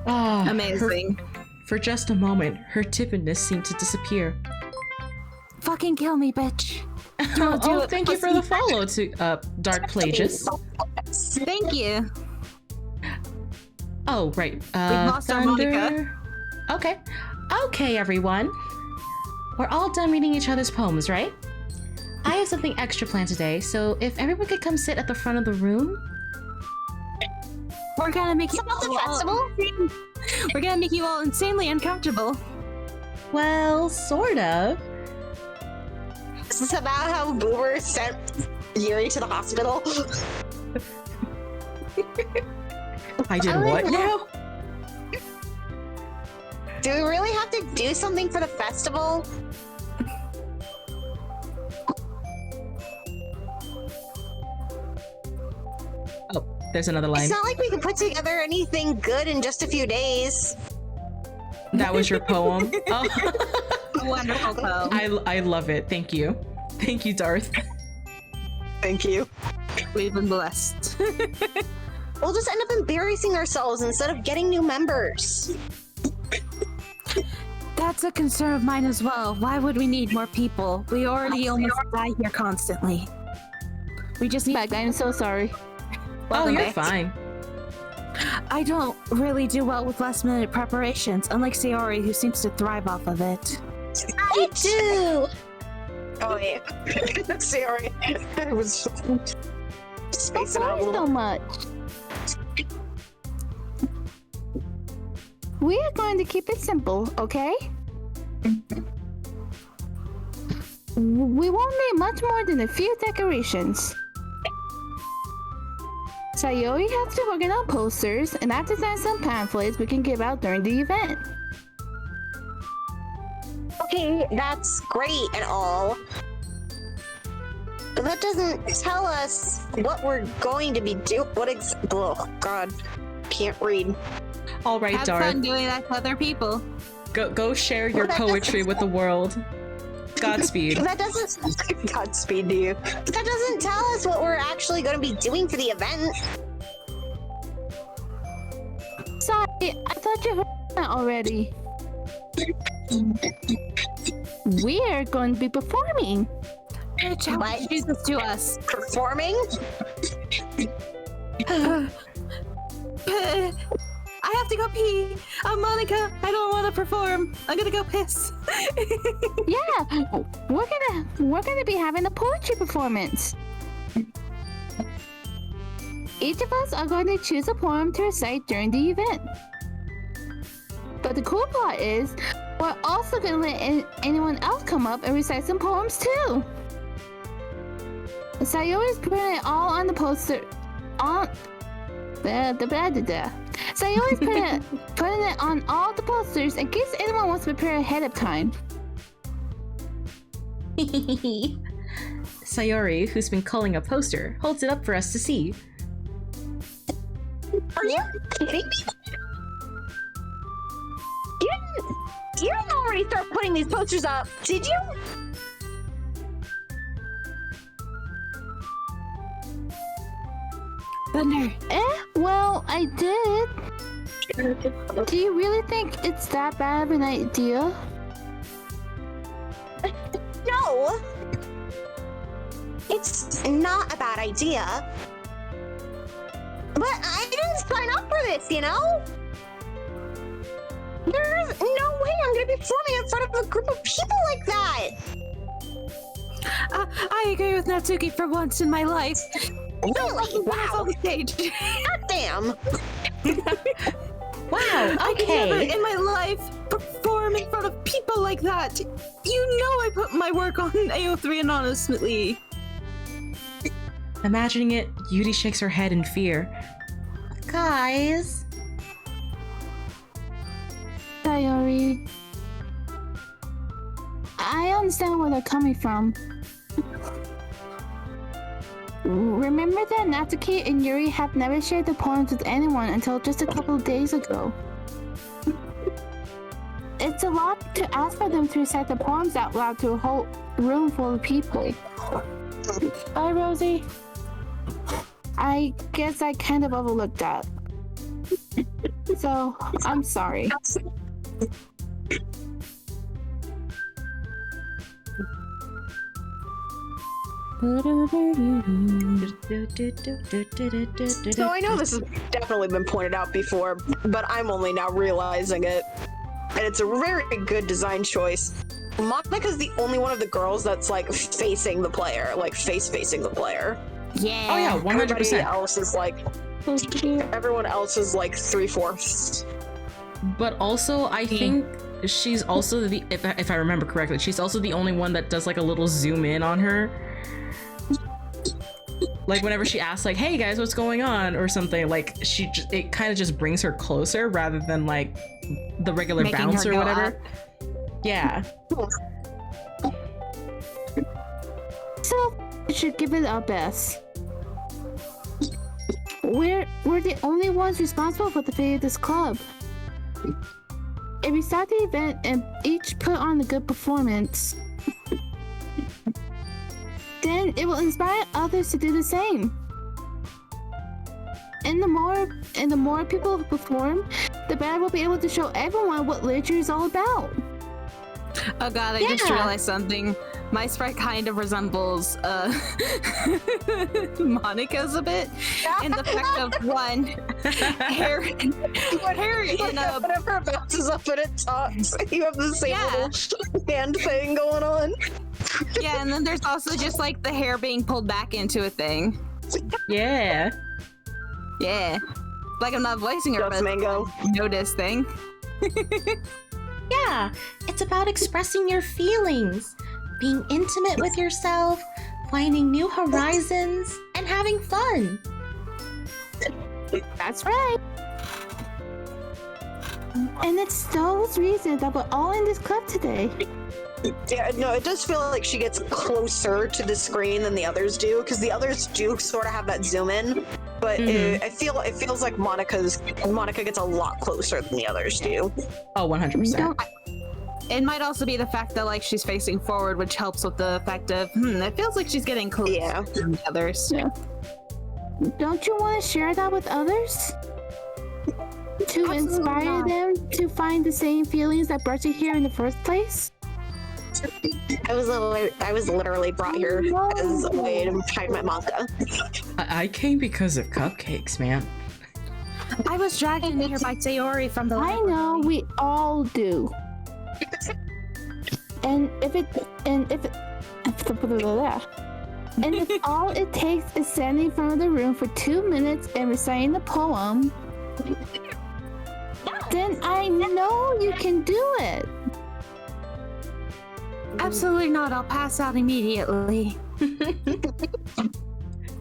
S1: Oh,
S2: Amazing.
S1: For just a moment, her timidness seemed to disappear.
S2: Fucking kill me, bitch.
S1: Oh, thank you for the follow to Dark Plagueis.
S2: Thank you.
S1: Oh, right.
S2: We've lost our Monica.
S1: Okay, everyone. We're all done reading each other's poems, right? I have something extra planned today, so if everyone could come sit at the front of the room.
S2: We're gonna make you
S5: It's about the festival?
S2: We're gonna make you all insanely uncomfortable.
S1: Well, sort of.
S5: This is about how Boober sent Yuri to the hospital.
S1: I did
S5: I
S1: what
S5: don't
S1: now?
S5: Do we really have to do something for the festival?
S1: Oh, there's another line.
S5: It's not like we can put together anything good in just a few days.
S1: That was your poem. Oh,
S2: Wonderful poem.
S1: I love it. Thank you. Thank you, Darth.
S3: Thank you.
S2: We've been blessed.
S5: We'll just end up embarrassing ourselves instead of getting new members.
S2: That's a concern of mine as well. Why would we need more people? We already almost die here constantly. We just need.
S4: Back, I'm so sorry.
S2: Welcome
S1: You're
S2: back.
S1: fine.
S2: I don't really do well with last-minute preparations, unlike Sayori, who seems to thrive off of it.
S5: I do!
S3: Oh yeah. Sorry. I was spacing out a
S4: Why
S3: little.
S4: so much? We are going to keep it simple, okay? We won't need much more than a few decorations. Sayori has to work on posters, and I've designed some pamphlets we can give out during the event.
S5: Okay, that's great and all. But that doesn't tell us what we're going to be doing. Oh, God. Can't read.
S1: All right,
S2: Have
S1: Darth.
S2: fun doing that to other people.
S1: Go share your
S5: Well, that
S1: poetry with the world. Godspeed.
S5: That doesn't
S3: Godspeed to you.
S5: that doesn't tell us what we're actually going to be doing for the event.
S4: Sorry, I thought you heard that already. We're going to be performing.
S2: Bitch, how
S5: What?
S2: would you do this to us?
S5: Performing?
S2: I have to go pee. Monica, I don't want to perform. I'm gonna go piss.
S4: Yeah, we're gonna be having a poetry performance. Each of us are going to choose a poem to recite during the event. But the cool part is, we're also going to let anyone else come up and recite some poems too. Sayori's putting it all on the poster. Sayori's putting it on all the posters in case anyone wants to prepare ahead of time.
S1: Sayori, who's been culling a poster, holds it up for us to see.
S5: Are you kidding me? You didn't already start putting these posters up, did you?
S2: Thunder.
S4: Well, I did. Do you really think it's that bad of an idea?
S5: No. It's not a bad idea. But I didn't sign up for this, you know? There's no way I'm gonna be performing in front of a group of people like that.
S2: I agree with Natsuki for once in my life.
S5: Really? Wow.
S2: On the stage.
S5: God damn.
S1: Wow,
S2: I could never
S1: okay.
S2: in my life perform in front of people like that. You know I put my work on AO3 anonymously.
S1: Imagining it, Yuri shakes her head in fear.
S6: Guys,
S4: Sayori, I understand where they're coming from. Remember that Natsuki and Yuri have never shared the poems with anyone until just a couple of days ago. It's a lot to ask for them to recite the poems out loud to a whole room full of people. Bye, Rosie. I guess I kind of overlooked that. So, I'm sorry.
S3: So I know this has definitely been pointed out before, but I'm only now realizing it. And it's a very good design choice. Monica's the only one of the girls that's like facing the player, like facing the player.
S2: Yeah.
S1: Oh yeah,
S3: Everybody
S1: 100%.
S3: else is like, everyone else is like 3/4.
S1: But also, I think she's also the, if I remember correctly, she's also the only one that does like a little zoom in on her. Like whenever she asks like, hey guys, what's going on? Or something, like it kind of just brings her closer rather than like the regular
S2: Making
S1: bounce
S2: her
S1: or
S2: go
S1: whatever.
S2: up.
S1: Yeah.
S4: So, we should give it our best. We're the only ones responsible for the fate of this club. If we start the event and each put on a good performance, then it will inspire others to do the same. And the more people perform, the better we'll be able to show everyone what literature is all about.
S2: Oh god, I just realized something. My sprite kind of resembles Monica's a bit in the fact of one hair in a
S3: Whenever it bounces up and it talks, you have the same little hand thing going on.
S2: yeah, and then there's also just like the hair being pulled back into a thing.
S1: Yeah.
S2: Yeah, like I'm not voicing her,
S3: Just
S2: but
S3: Mango.
S2: notice thing.
S6: yeah, it's about expressing your feelings, being intimate with yourself, finding new horizons, and having fun.
S4: That's right. And it's those reasons that we're all in this club today.
S3: Yeah, no, it does feel like she gets closer to the screen than the others do, because the others do sort of have that zoom in, but it feels like Monica gets a lot closer than the others do.
S1: Oh, 100%.
S2: It might also be the fact that like she's facing forward, which helps with the fact of it feels like she's getting closer
S3: Yeah.
S2: to the others.
S4: Yeah. Don't you want to share that with others? To inspire them to find the same feelings that brought you here in the first place?
S5: I was literally brought here as a way to hide my manga.
S1: I came because of cupcakes, man.
S2: I was dragged here by Sayori from the
S4: I know, we all do. And if all it takes is standing in front of the room for 2 minutes and reciting the poem, then I know you can do it.
S2: Absolutely not. I'll pass out immediately.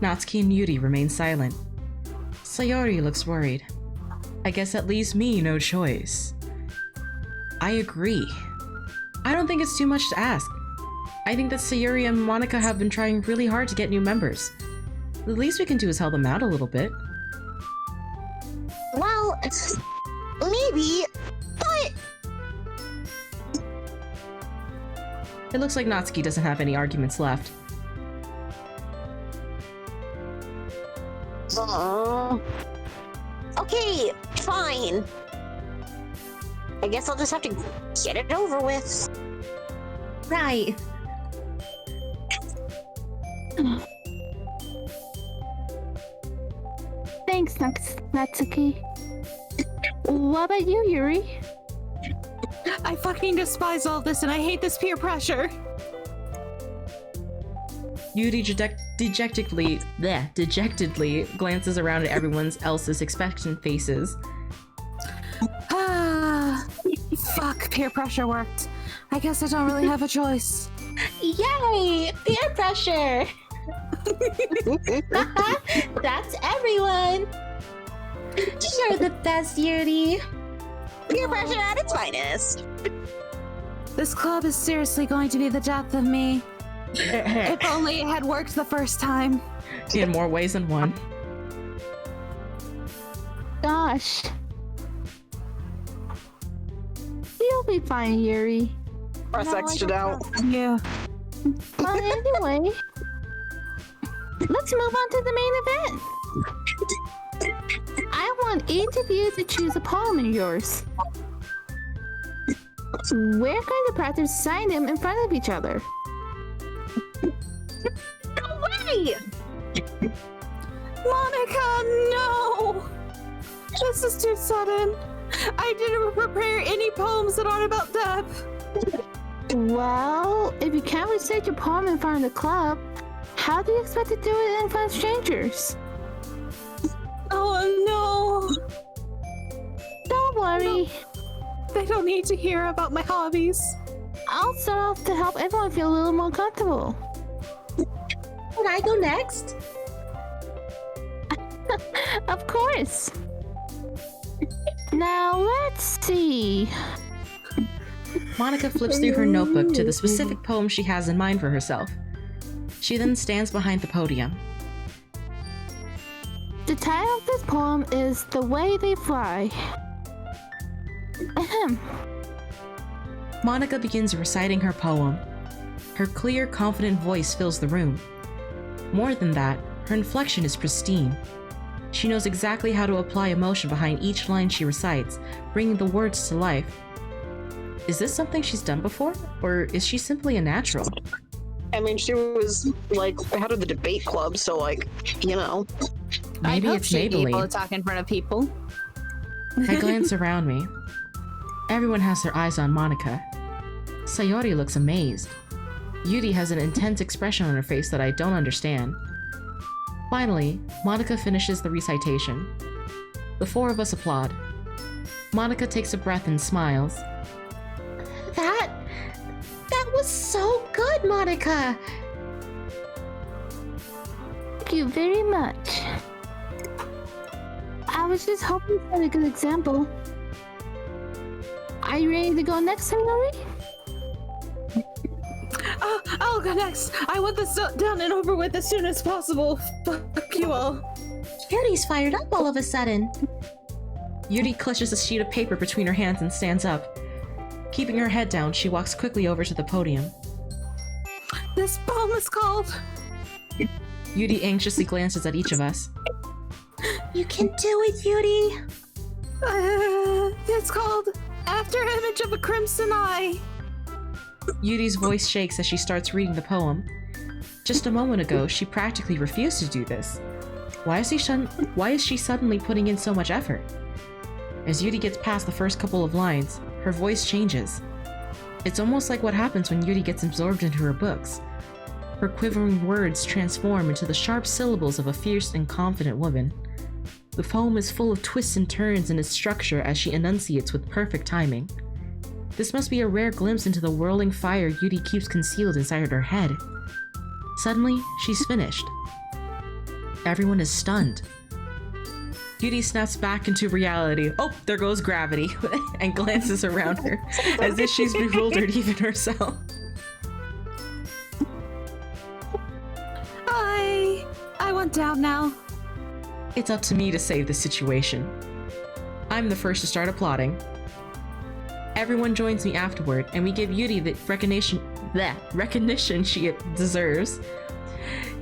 S1: Natsuki and Yuri remain silent. Sayori looks worried. I guess that leaves me no choice. I agree. I don't think it's too much to ask. I think that Sayori and Monica have been trying really hard to get new members. The least we can do is help them out a little bit.
S5: Well, maybe, but
S1: It looks like Natsuki doesn't have any arguments left.
S5: Okay, fine. I guess I'll just have to get it over with.
S6: Right.
S4: Thanks, Natsuki. What about you, Yuri?
S2: I fucking despise all this and I hate this peer pressure.
S1: Yuri dejectedly glances around at everyone else's expectant faces.
S2: Fuck, peer pressure worked. I guess I don't really have a choice.
S6: Yay! Peer pressure! That's everyone! You're the best, Yuri!
S5: Peer pressure at its finest.
S2: This club is seriously going to be the death of me. If only it had worked the first time.
S1: In more ways than one.
S4: Gosh. You'll be fine, Yuri.
S3: Press X to doubt.
S2: Yeah.
S4: Well, anyway, let's move on to the main event. I want each of you to choose a poem of yours. We're going to practice reciting them in front of each other.
S5: No way!
S2: Monica, no! This is too sudden. I didn't prepare any poems that aren't about death.
S4: Well, if you can't recite your poem in front of the club, how do you expect to do it in front of strangers?
S2: Oh
S4: Don't worry.
S2: no! They don't need to hear about my hobbies.
S4: I'll start off to help everyone feel a little more comfortable.
S6: Can I go next?
S4: Of course. Now let's see.
S1: Monica flips through her notebook to the specific poem she has in mind for herself. She then stands behind the podium.
S4: The title of this poem is The Way They Fly. Ahem.
S1: Monica begins reciting her poem. Her clear, confident voice fills the room. More than that, her inflection is pristine. She knows exactly how to apply emotion behind each line she recites, bringing the words to life. Is this something she's done before, or is she simply a natural?
S3: I mean, she was like head of the debate club, so like, you know.
S1: Maybe it's
S2: She'd be able to
S1: Maybelline.
S2: talk in front of people.
S1: I glance around me. Everyone has their eyes on Monica. Sayori looks amazed. Yuri has an intense expression on her face that I don't understand. Finally, Monica finishes the recitation. The four of us applaud. Monica takes a breath and smiles.
S6: That was so good, Monica!
S4: Thank you very much. I was just hoping to set a good example. Are you ready to go next, Sayori?
S2: I'll go next. I want this done and over with as soon as possible. Fuck you all.
S6: Yuri's fired up all of a sudden.
S1: Yuri clutches a sheet of paper between her hands and stands up. Keeping her head down, she walks quickly over to the podium.
S2: This poem is called...
S1: Yuri anxiously glances at each of us.
S6: You can do it, Yuri!
S2: It's called After Image of a Crimson Eye.
S1: Yuri's voice shakes as she starts reading the poem. Just a moment ago, she practically refused to do this. Why is she suddenly putting in so much effort? As Yuri gets past the first couple of lines, her voice changes. It's almost like what happens when Yuri gets absorbed into her books. Her quivering words transform into the sharp syllables of a fierce and confident woman. The poem is full of twists and turns in its structure as she enunciates with perfect timing. This must be a rare glimpse into the whirling fire Yuri keeps concealed inside her head. Suddenly, she's finished. Everyone is stunned. Yuri snaps back into reality. Oh, there goes gravity, and glances around her, as if she's bewildered even herself.
S2: I want down now.
S1: It's up to me to save the situation. I'm the first to start applauding. Everyone joins me afterward, and we give Yuri the recognition she deserves.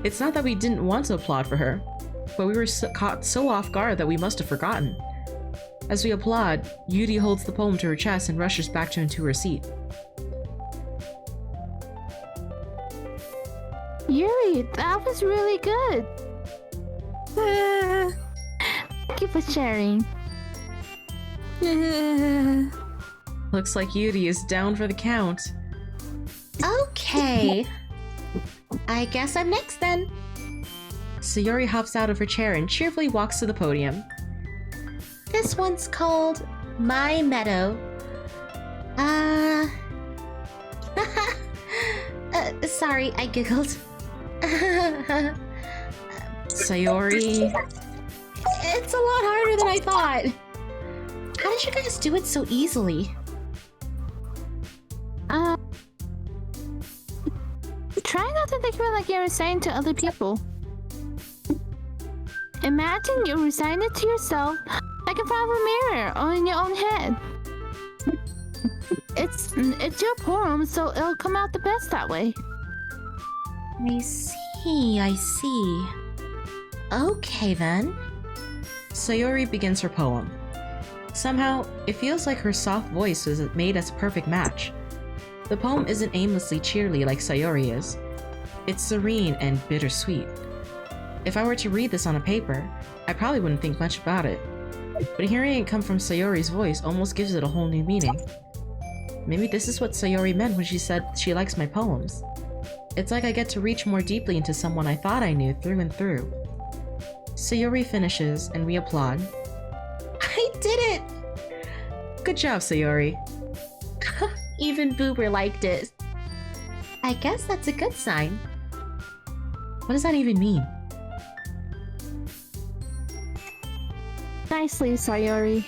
S1: It's not that we didn't want to applaud for her, but we were caught so off guard that we must have forgotten. As we applaud, Yuri holds the poem to her chest and rushes back into her seat.
S4: Yuri, that was really good. Thank you for sharing.
S1: Looks like Yuri is down for the count.
S6: Okay. I guess I'm next then.
S1: Sayori hops out of her chair and cheerfully walks to the podium.
S6: This one's called My Meadow. Sorry, I giggled.
S1: Sayori.
S6: It's a lot harder than I thought. How did you guys do it so easily?
S4: Try not to think of it like you're reciting to other people. Imagine you're reciting it to yourself, like in front of a mirror or in your own head. It's your poem, so it'll come out the best that way.
S6: I see. Okay then.
S1: Sayori begins her poem. Somehow, it feels like her soft voice was made as a perfect match. The poem isn't aimlessly cheerly like Sayori is. It's serene and bittersweet. If I were to read this on a paper, I probably wouldn't think much about it. But hearing it come from Sayori's voice almost gives it a whole new meaning. Maybe this is what Sayori meant when she said she likes my poems. It's like I get to reach more deeply into someone I thought I knew through and through. Sayori finishes, and we applaud.
S6: I did it!
S1: Good job, Sayori.
S6: Even Boober liked it. I guess that's a good sign.
S1: What does that even mean?
S4: Nicely, Sayori.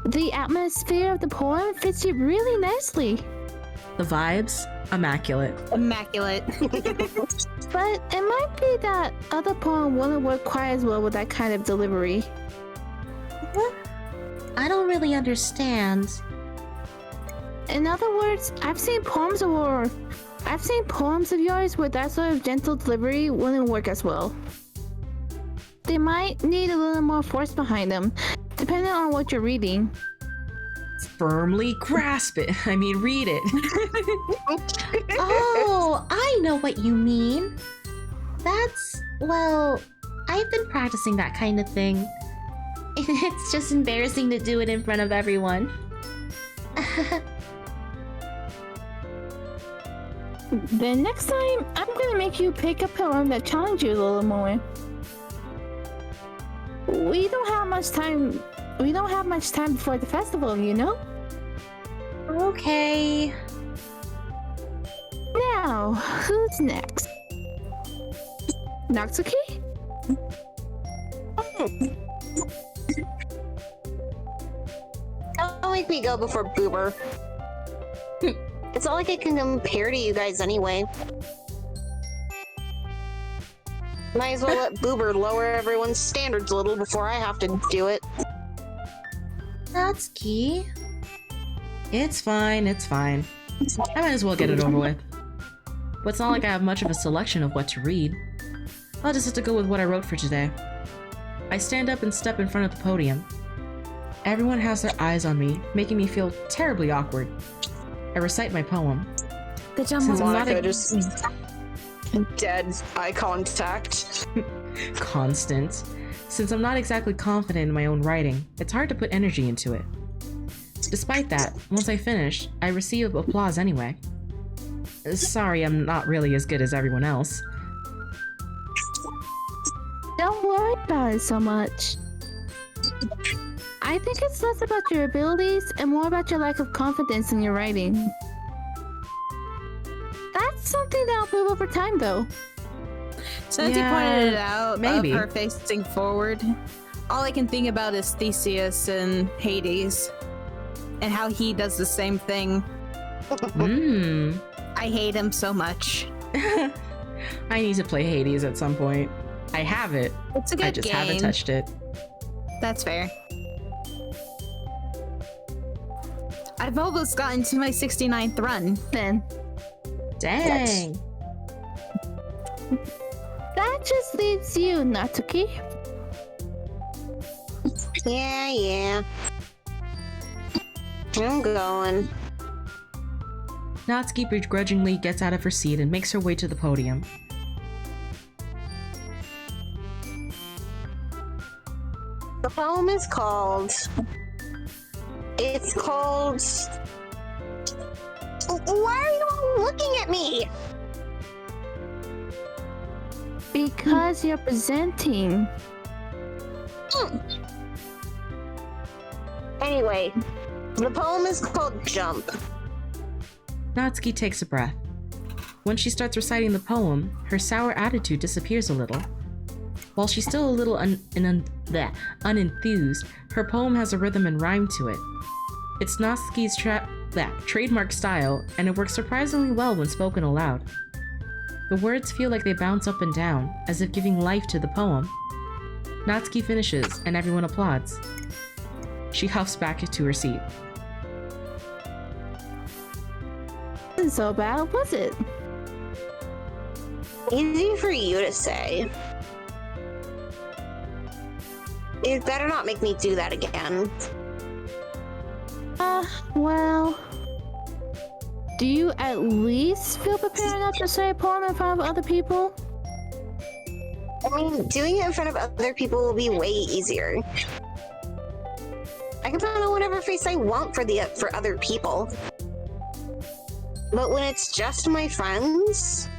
S4: The atmosphere of the poem fits you really nicely.
S1: The vibes? Immaculate.
S2: Immaculate.
S4: But it might be that other poem wouldn't work quite as well with that kind of delivery.
S6: I don't really understand.
S4: In other words, I've seen poems of yours where that sort of gentle delivery wouldn't work as well. They might need a little more force behind them, depending on what you're reading.
S1: Firmly grasp it. I mean, read it.
S6: Oh, I know what you mean. Well, I've been practicing that kind of thing. It's just embarrassing to do it in front of everyone.
S4: Then next time, I'm gonna make you pick a poem that challenges you a little more. We don't have much time before the festival, you know?
S6: Okay.
S4: Now, who's next? Natsuki?
S5: Don't make me go before Boober. It's not like I can compare to you guys anyway. Might as well let Boober lower everyone's standards a little before I have to do it.
S6: Natsuki.
S1: It's fine, it's fine. I might as well get it over with. But it's not like I have much of a selection of what to read. I'll just have to go with what I wrote for today. I stand up and step in front of the podium. Everyone has their eyes on me, making me feel terribly awkward. I recite my poem.
S2: The
S1: Since I'm not
S3: Monica just dead eye contact.
S1: Constant. Since I'm not exactly confident in my own writing, it's hard to put energy into it. Despite that, once I finish, I receive applause anyway. Sorry, I'm not really as good as everyone else.
S4: Don't worry about it so much. I think it's less about your abilities and more about your lack of confidence in your writing. That's something that'll improve over time, though.
S2: Since you pointed it out,
S1: maybe.
S2: of her facing forward, all I can think about is Theseus and Hades, and how he does the same thing. I hate him so much.
S1: I need to play Hades at some point. I have it.
S2: It's a good
S1: I just
S2: game.
S1: haven't touched it.
S2: That's fair. I've almost gotten to my 69th run.
S4: Then,
S1: Dang.
S4: that just leaves you, Natsuki.
S5: Yeah. I'm going.
S1: Natsuki begrudgingly gets out of her seat and makes her way to the podium.
S5: The poem is called... It's called... Why are you all looking at me?
S4: Because you're presenting.
S5: Anyway, the poem is called Jump.
S1: Natsuki takes a breath. When she starts reciting the poem, her sour attitude disappears a little. While she's still a little unenthused, her poem has a rhythm and rhyme to it. It's Natsuki's trademark style, and it works surprisingly well when spoken aloud. The words feel like they bounce up and down, as if giving life to the poem. Natsuki finishes, and everyone applauds. She huffs back to her seat.
S4: Wasn't so bad, was it?
S5: Easy for you to say. You better not make me do that again.
S4: Well... Do you at least feel prepared enough to say a poem in front of other people?
S5: I mean, doing it in front of other people will be way easier. I can put on whatever face I want for other people. But when it's just my friends,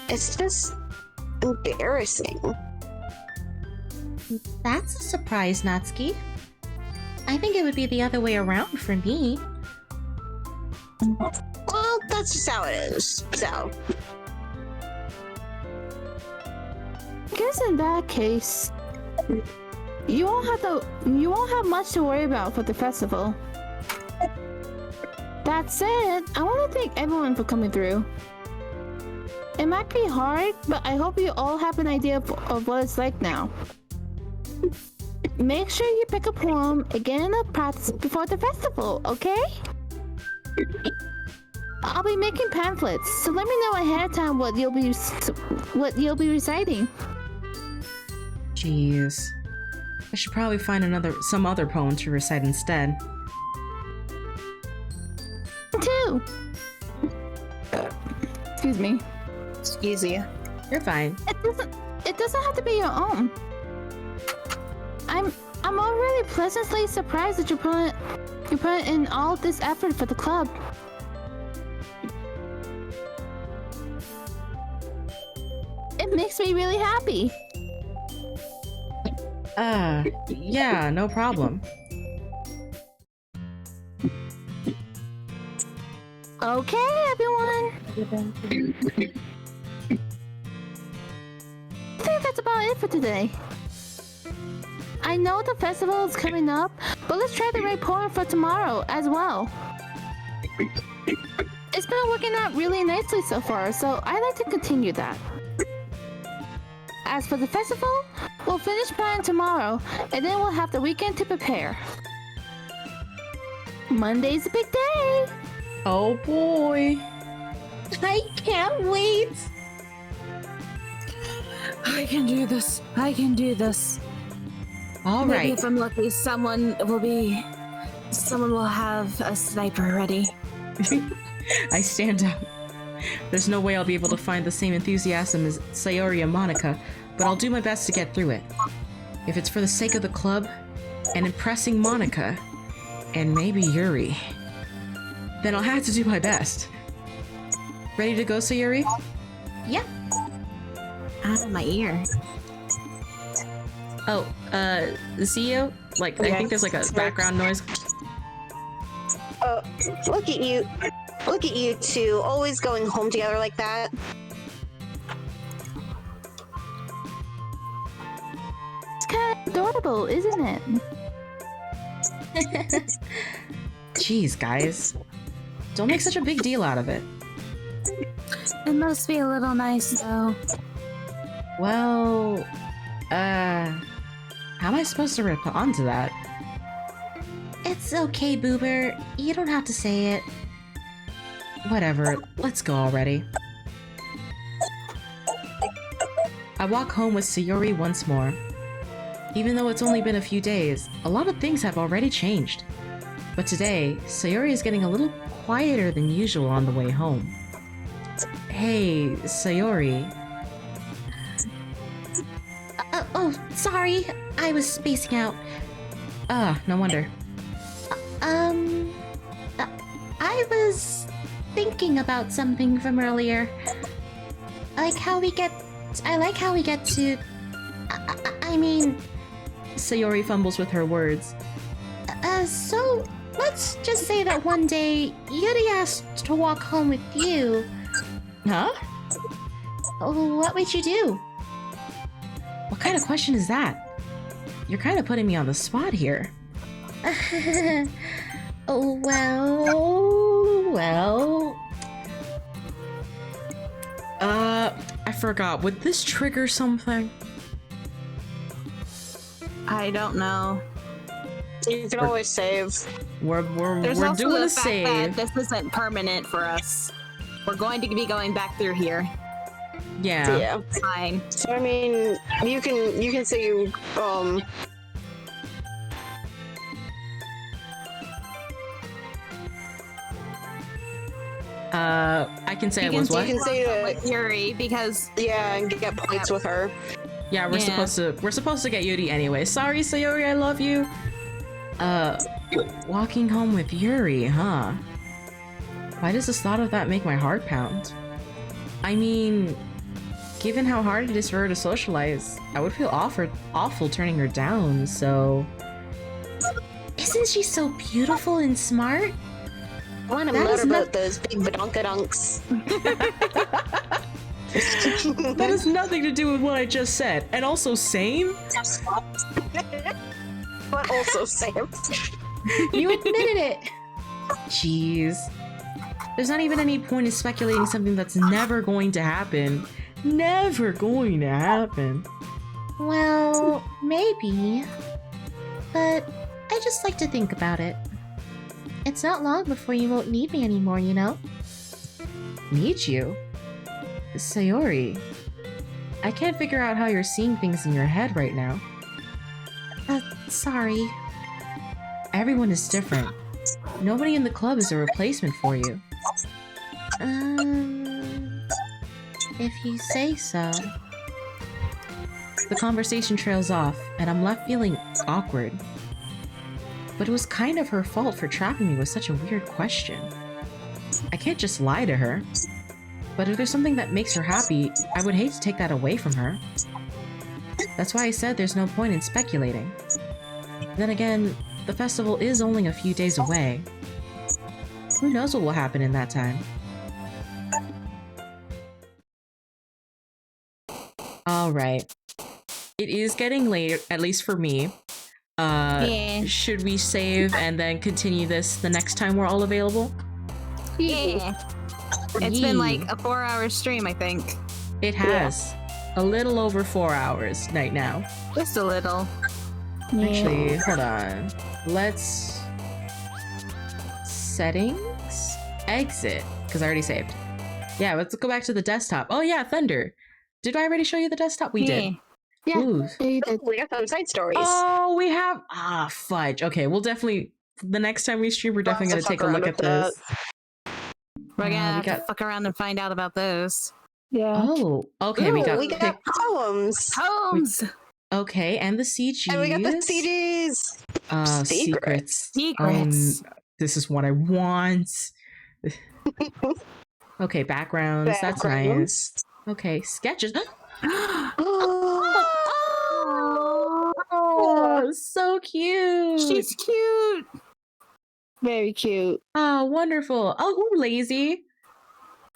S5: it's just embarrassing.
S6: That's a surprise, Natsuki. I think it would be the other way around for me.
S5: Well, that's just how it is, so.
S4: I guess in that case, you won't have much to worry about for the festival. That said, I want to thank everyone for coming through. It might be hard, but I hope you all have an idea of what it's like now. Make sure you pick a poem and get enough practice before the festival, okay? I'll be making pamphlets, so let me know ahead of time what you'll be reciting.
S1: Jeez. I should probably find some other poem to recite instead.
S4: Too. Excuse me.
S2: Excuse you.
S1: You're fine.
S4: It doesn't have to be your own. I'm already pleasantly surprised that you put in all this effort for the club. It makes me really happy.
S1: Yeah, no problem.
S4: Okay, everyone. I think that's about it for today. I know the festival is coming up, but let's try the right poem for tomorrow as well. It's been working out really nicely so far, so I'd like to continue that. As for the festival, we'll finish planning tomorrow, and then we'll have the weekend to prepare. Monday's a big day!
S1: Oh boy.
S6: I can't wait!
S2: I can do this. I can do this.
S1: All
S2: Maybe
S1: right.
S2: if I'm lucky, someone will have a sniper ready.
S1: I stand up. There's no way I'll be able to find the same enthusiasm as Sayori and Monica, but I'll do my best to get through it. If it's for the sake of the club, and impressing Monica, and maybe Yuri, then I'll have to do my best. Ready to go, Sayuri?
S6: Yep.
S2: Out of my ear.
S1: Oh, CEO? Like, I think there's like a background noise.
S5: Look at you. Look at you two, always going home together like that.
S4: It's kind of adorable, isn't it?
S1: Jeez, guys. Don't make such a big deal out of it.
S2: It must be a little nice though.
S1: Well, how am I supposed to respond to that?
S6: It's okay, Boober. You don't have to say it.
S1: Whatever, let's go already. I walk home with Sayuri once more. Even though it's only been a few days, a lot of things have already changed. But today, Sayuri is getting a little quieter than usual on the way home. Hey, Sayuri.
S6: Oh, sorry. I was spacing out.
S1: No wonder.
S6: I was thinking about something from earlier. I like how we get to. I mean,
S1: Sayuri fumbles with her words.
S6: So let's just say that one day Yuri asked to walk home with you.
S1: Huh?
S6: What would you do?
S1: What kind of question is that? You're kind of putting me on the spot here.
S6: Well.
S1: I forgot. Would this trigger something?
S2: I don't know.
S3: You can always save.
S1: We're
S2: There's also
S1: doing
S2: the
S1: a
S2: fact
S1: save.
S2: that this isn't permanent for us. We're going to be going back through here.
S1: Yeah.
S3: Yeah.
S2: Fine.
S3: So I mean, you can say you
S1: I can say
S2: You
S1: I
S2: can
S1: was what?
S3: you can say to
S2: with Yuri because
S3: and get points with her.
S1: Yeah, we're
S2: Yeah.
S1: supposed to get Yuri anyway. Sorry, Sayuri, I love you. Walking home with Yuri, huh? Why does this thought of that make my heart pound? I mean, given how hard it is for her to socialize, I would feel awful turning her down, so...
S6: Isn't she so beautiful and smart?
S5: I want to
S6: That
S5: mutter
S6: is
S5: about
S6: not-
S5: those big badonkadunks.
S1: That has nothing to do with what I just said. And also, same?
S3: But also Sam.
S6: You admitted it.
S1: Jeez. There's not even any point in speculating something that's never going to happen. Never going to happen.
S6: Well, maybe. But I just like to think about it. It's not long before you won't need me anymore, you know?
S1: Need you? Sayori, I can't figure out how you're seeing things in your head right now.
S6: Sorry.
S1: Everyone is different. Nobody in the club is a replacement for you.
S6: If you say so.
S1: The conversation trails off, and I'm left feeling awkward. But it was kind of her fault for trapping me with such a weird question. I can't just lie to her. But if there's something that makes her happy, I would hate to take that away from her. That's why I said there's no point in speculating. Then again, the festival is only a few days away. Who knows what will happen in that time? Alright. It is getting late, at least for me.
S2: Yeah.
S1: Should we save and then continue this the next time we're all available?
S2: Yeah. It's been like a 4-hour stream, I think.
S1: It has. A little over 4 hours right now.
S2: Just a little.
S1: Actually, hold on. Let's... Settings? Exit. Because I already saved. Yeah, let's go back to the desktop. Oh yeah, Thunder. Did I already show you the desktop? We did.
S4: Yeah.
S1: Ooh.
S4: You did.
S3: We got some side stories.
S1: Oh, we have... Ah, fudge. Okay, we'll definitely... The next time we stream, we're definitely going to take a look at this.
S2: We're gonna have
S1: we
S2: to
S1: got-
S2: fuck around and find out about those.
S4: Yeah.
S1: Oh, okay, we
S3: Ooh,
S1: got...
S3: we got poems.
S2: Homes!
S1: Okay, and the CGs.
S3: And we got the CDs.
S1: Secrets.
S2: Secrets.
S1: This is what I want. Okay, backgrounds. That's nice. Okay, sketches. Oh, so cute.
S2: She's cute.
S4: Very cute.
S1: Oh, wonderful. Oh, ooh, lazy.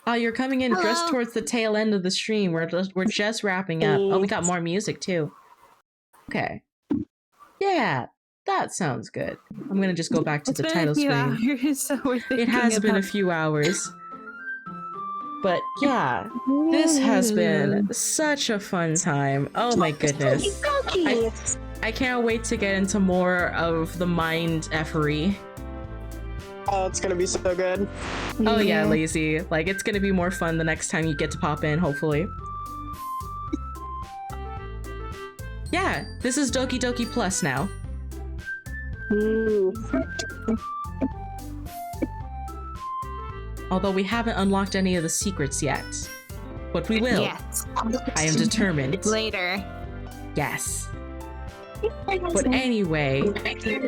S1: Oh, you're coming in just
S2: Hello.
S1: towards the tail end of the stream. We're just wrapping up. Oh, we got more music too. Okay. Yeah, that sounds good. I'm gonna just go back to
S2: It's
S1: the
S2: been
S1: title
S2: a few
S1: screen.
S2: hours, so we're
S1: It has been a
S2: about-
S1: few hours. But yeah, this has been such a fun time. Oh my goodness. I can't wait to get into more of the mind effery.
S3: Oh, it's gonna be so good.
S1: Oh yeah, lazy. Like, it's gonna be more fun the next time you get to pop in, hopefully. Yeah, this is Doki Doki Plus now. Although we haven't unlocked any of the secrets yet. But we will.
S2: Yes.
S1: I am determined.
S2: Later.
S1: Yes. But anyway,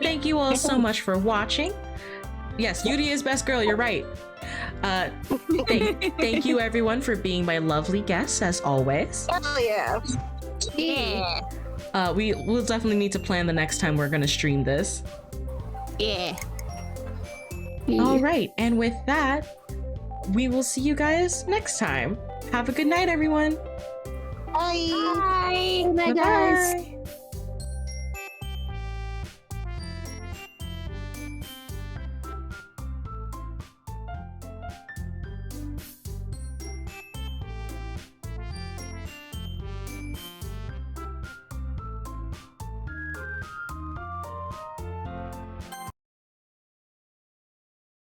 S1: thank you all so much for watching. Yes, Yuri is best girl, you're right. Thank you everyone for being my lovely guests as always.
S3: Oh yeah.
S2: Yeah.
S1: We'll definitely need to plan the next time we're gonna stream this.
S2: Yeah.
S1: All right, and with that, we will see you guys next time. Have a good night, everyone.
S5: Bye.
S2: Bye.
S4: Bye, guys.
S1: Bye-bye.